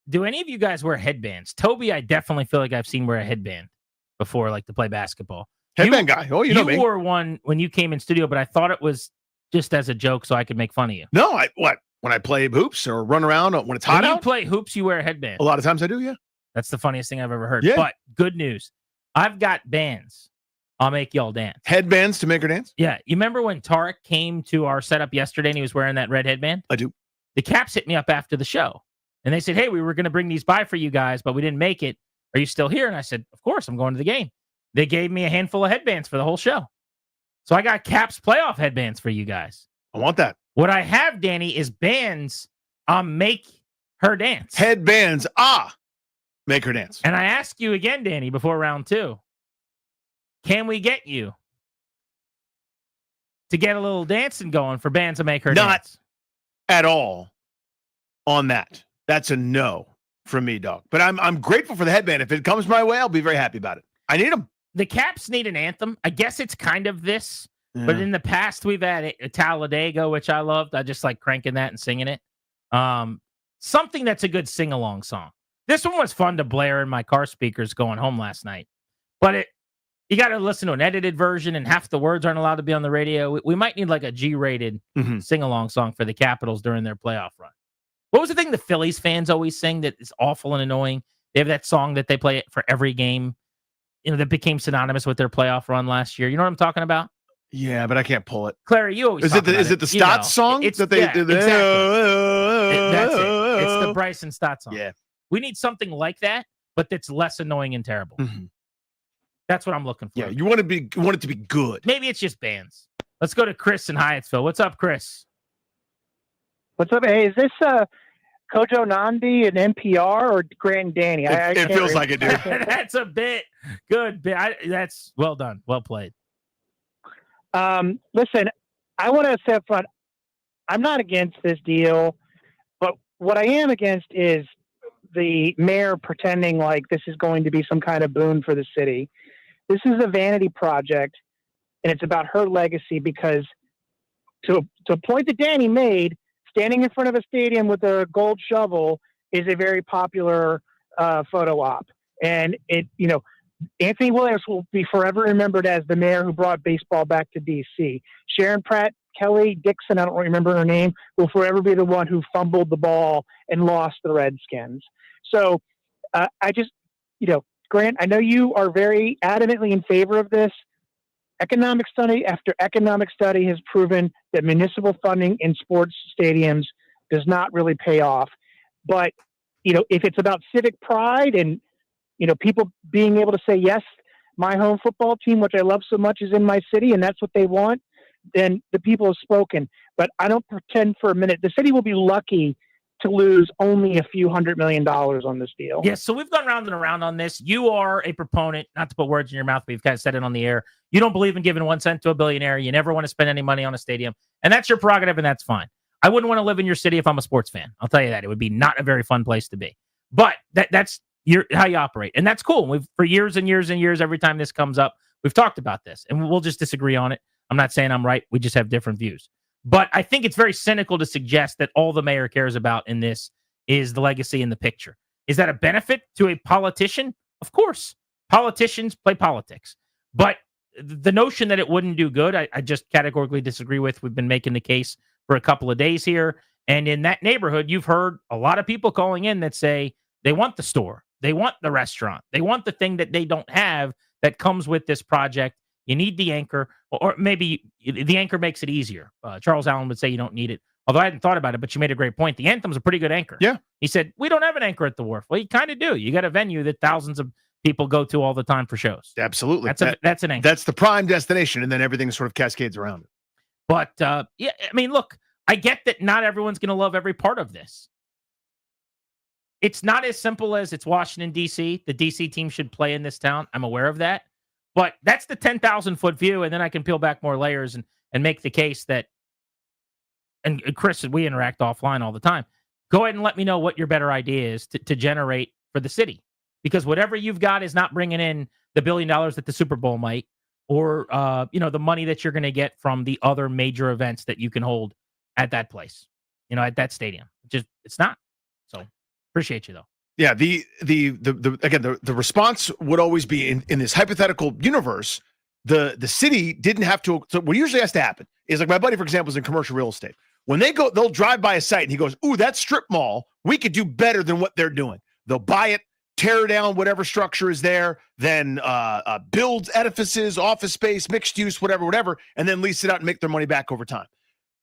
do any of you guys wear headbands? Toby, I definitely feel like I've seen wear a headband before, like to play basketball. Headband guy. Oh, you know me. You wore one when you came in studio, but I thought it was just as a joke so I could make fun of you. No, when I play hoops or run around when it's hot When out? you play hoops, you wear a headband. A lot of times I do, yeah. That's the funniest thing I've ever heard. Yeah. But good news. I've got bands. I'll make y'all dance. Headbands to make her dance? Yeah. You remember when Tarek came to our setup yesterday and he was wearing that red headband? I do. The Caps hit me up after the show. And they said, hey, we were going to bring these by for you guys, but we didn't make it. Are you still here? And I said, of course, I'm going to the game. They gave me a handful of headbands for the whole show. So I got Caps playoff headbands for you guys. I want that. What I have, Danny, is bands make her dance. Headbands, make her dance. And I ask you again, Danny, before round 2, can we get you to get a little dancing going for bands to make her dance? Not at all on that. That's a no from me, dog. But I'm grateful for the headband. If it comes my way, I'll be very happy about it. I need them. The Caps need an anthem. I guess it's kind of this, But in the past, we've had Talladega, which I loved. I just like cranking that and singing it. Something that's a good sing-along song. This one was fun to blare in my car speakers going home last night. But you got to listen to an edited version, and half the words aren't allowed to be on the radio. We might need like a G-rated sing-along song for the Capitals during their playoff run. What was the thing the Phillies fans always sing that is awful and annoying? They have that song that they play for every game, that became synonymous with their playoff run last year. You know what I'm talking about? Yeah, but I can't pull it. Clary, you always is it the Stotts song that they exactly. That's it. It's the Bryson Stott song. Yeah. We need something like that, but that's less annoying and terrible. That's what I'm looking for. Yeah, you want it to be good. Maybe it's just bands. Let's go to Chris in Hyattsville. What's up, Chris? What's up? Hey, is this Kojo Nandi and NPR or Grant and Danny? It feels like it, dude. That's a bit good. That's well done. Well played. Listen, I want to say up front, I'm not against this deal, but what I am against is the mayor pretending like this is going to be some kind of boon for the city. This is a vanity project, and it's about her legacy because to a point that Danny made, standing in front of a stadium with a gold shovel is a very popular photo op. And Anthony Williams will be forever remembered as the mayor who brought baseball back to D.C. Sharon Pratt Kelly Dixon, I don't remember her name, will forever be the one who fumbled the ball and lost the Redskins. So I just, Grant, I know you are very adamantly in favor of this. Economic study after economic study has proven that municipal funding in sports stadiums does not really pay off. But, if it's about civic pride and, people being able to say, yes, my home football team, which I love so much, is in my city, and that's what they want, then the people have spoken. But I don't pretend for a minute. The city will be lucky to lose only a few $100 million on this deal. Yes, so we've gone round and around on this. You are a proponent, not to put words in your mouth, but you've kind of said it on the air. You don't believe in giving 1 cent to a billionaire. You never want to spend any money on a stadium. And that's your prerogative, and that's fine. I wouldn't want to live in your city if I'm a sports fan. I'll tell you that. It would be not a very fun place to be. But that's how you operate. And that's cool. We've for years and years and years, every time this comes up, we've talked about this. And we'll just disagree on it. I'm not saying I'm right. We just have different views. But I think it's very cynical to suggest that all the mayor cares about in this is the legacy in the picture. Is that a benefit to a politician? Of course. Politicians play politics. But the notion that it wouldn't do good, I just categorically disagree with. We've been making the case for a couple of days here. And in that neighborhood, you've heard a lot of people calling in that say they want the store. They want the restaurant. They want the thing that they don't have that comes with this project. You need the anchor, or maybe the anchor makes it easier. Charles Allen would say you don't need it. Although I hadn't thought about it, but you made a great point. The Anthem's a pretty good anchor. Yeah. He said, we don't have an anchor at the Wharf. Well, you kind of do. You got a venue that thousands of people go to all the time for shows. Absolutely. That's an anchor. That's the prime destination, and then everything sort of cascades around it. But, yeah, I mean, look, I get that not everyone's going to love every part of this. It's not as simple as it's Washington, D.C. The D.C. team should play in this town. I'm aware of that. But that's the 10,000-foot view, and then I can peel back more layers and make the case that, and Chris, we interact offline all the time. Go ahead and let me know what your better idea is to generate for the city. Because whatever you've got is not bringing in the $1 billion that the Super Bowl might, or the money that you're going to get from the other major events that you can hold at that place, at that stadium. It's not. So appreciate you though. Yeah, the response would always be in this hypothetical universe, the city didn't have to. So what usually has to happen is, like, my buddy, for example, is in commercial real estate. When they'll drive by a site and he goes, "Ooh, that strip mall, we could do better than what they're doing." They'll buy it, tear down whatever structure is there, then build edifices, office space, mixed use, whatever, and then lease it out and make their money back over time.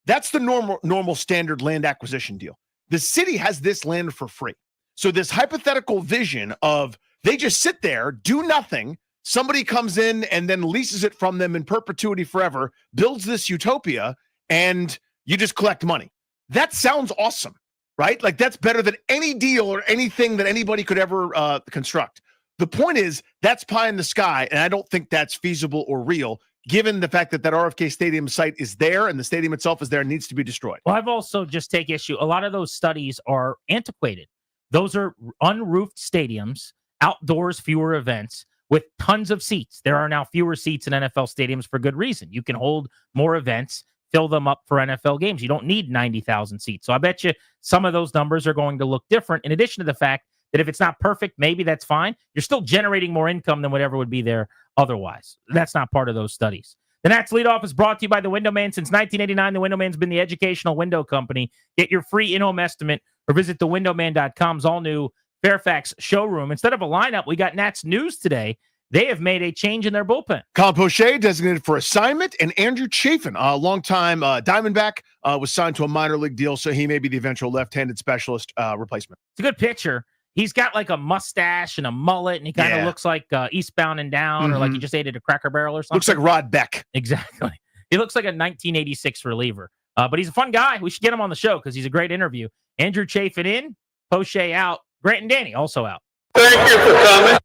That's the normal standard land acquisition deal. The city has this land for free. So this hypothetical vision of they just sit there, do nothing, somebody comes in and then leases it from them in perpetuity forever, builds this utopia, and you just collect money. That sounds awesome, right? Like, that's better than any deal or anything that anybody could ever construct. The point is, that's pie in the sky, and I don't think that's feasible or real, given the fact that RFK Stadium site is there and the stadium itself is there and needs to be destroyed. Well, I've also just take issue. A lot of those studies are antiquated. Those are unroofed stadiums, outdoors, fewer events. with tons of seats. There are now fewer seats in NFL stadiums for good reason. You can hold more events, fill them up for NFL games. You don't need 90,000 seats. So I bet you some of those numbers are going to look different, in addition to the fact that if it's not perfect, maybe that's fine. You're still generating more income than whatever would be there otherwise. That's not part of those studies. The Nats leadoff is brought to you by The Window Man. Since 1989, The Window Man's been the educational window company. Get your free in-home estimate or visit thewindowman.com's all-new Fairfax showroom. Instead of a lineup, we got Nats news today. They have made a change in their bullpen. Colin Poche designated for assignment, and Andrew Chafin, a longtime Diamondback, was signed to a minor league deal, so he may be the eventual left-handed specialist replacement. It's a good picture. He's got like a mustache and a mullet, and he kind of looks like Eastbound and Down, or like he just ate at a Cracker Barrel or something. Looks like Rod Beck. Exactly. He looks like a 1986 reliever. But he's a fun guy. We should get him on the show because he's a great interview. Andrew Chafin in, Poche out. Grant and Danny also out. Thank you for coming.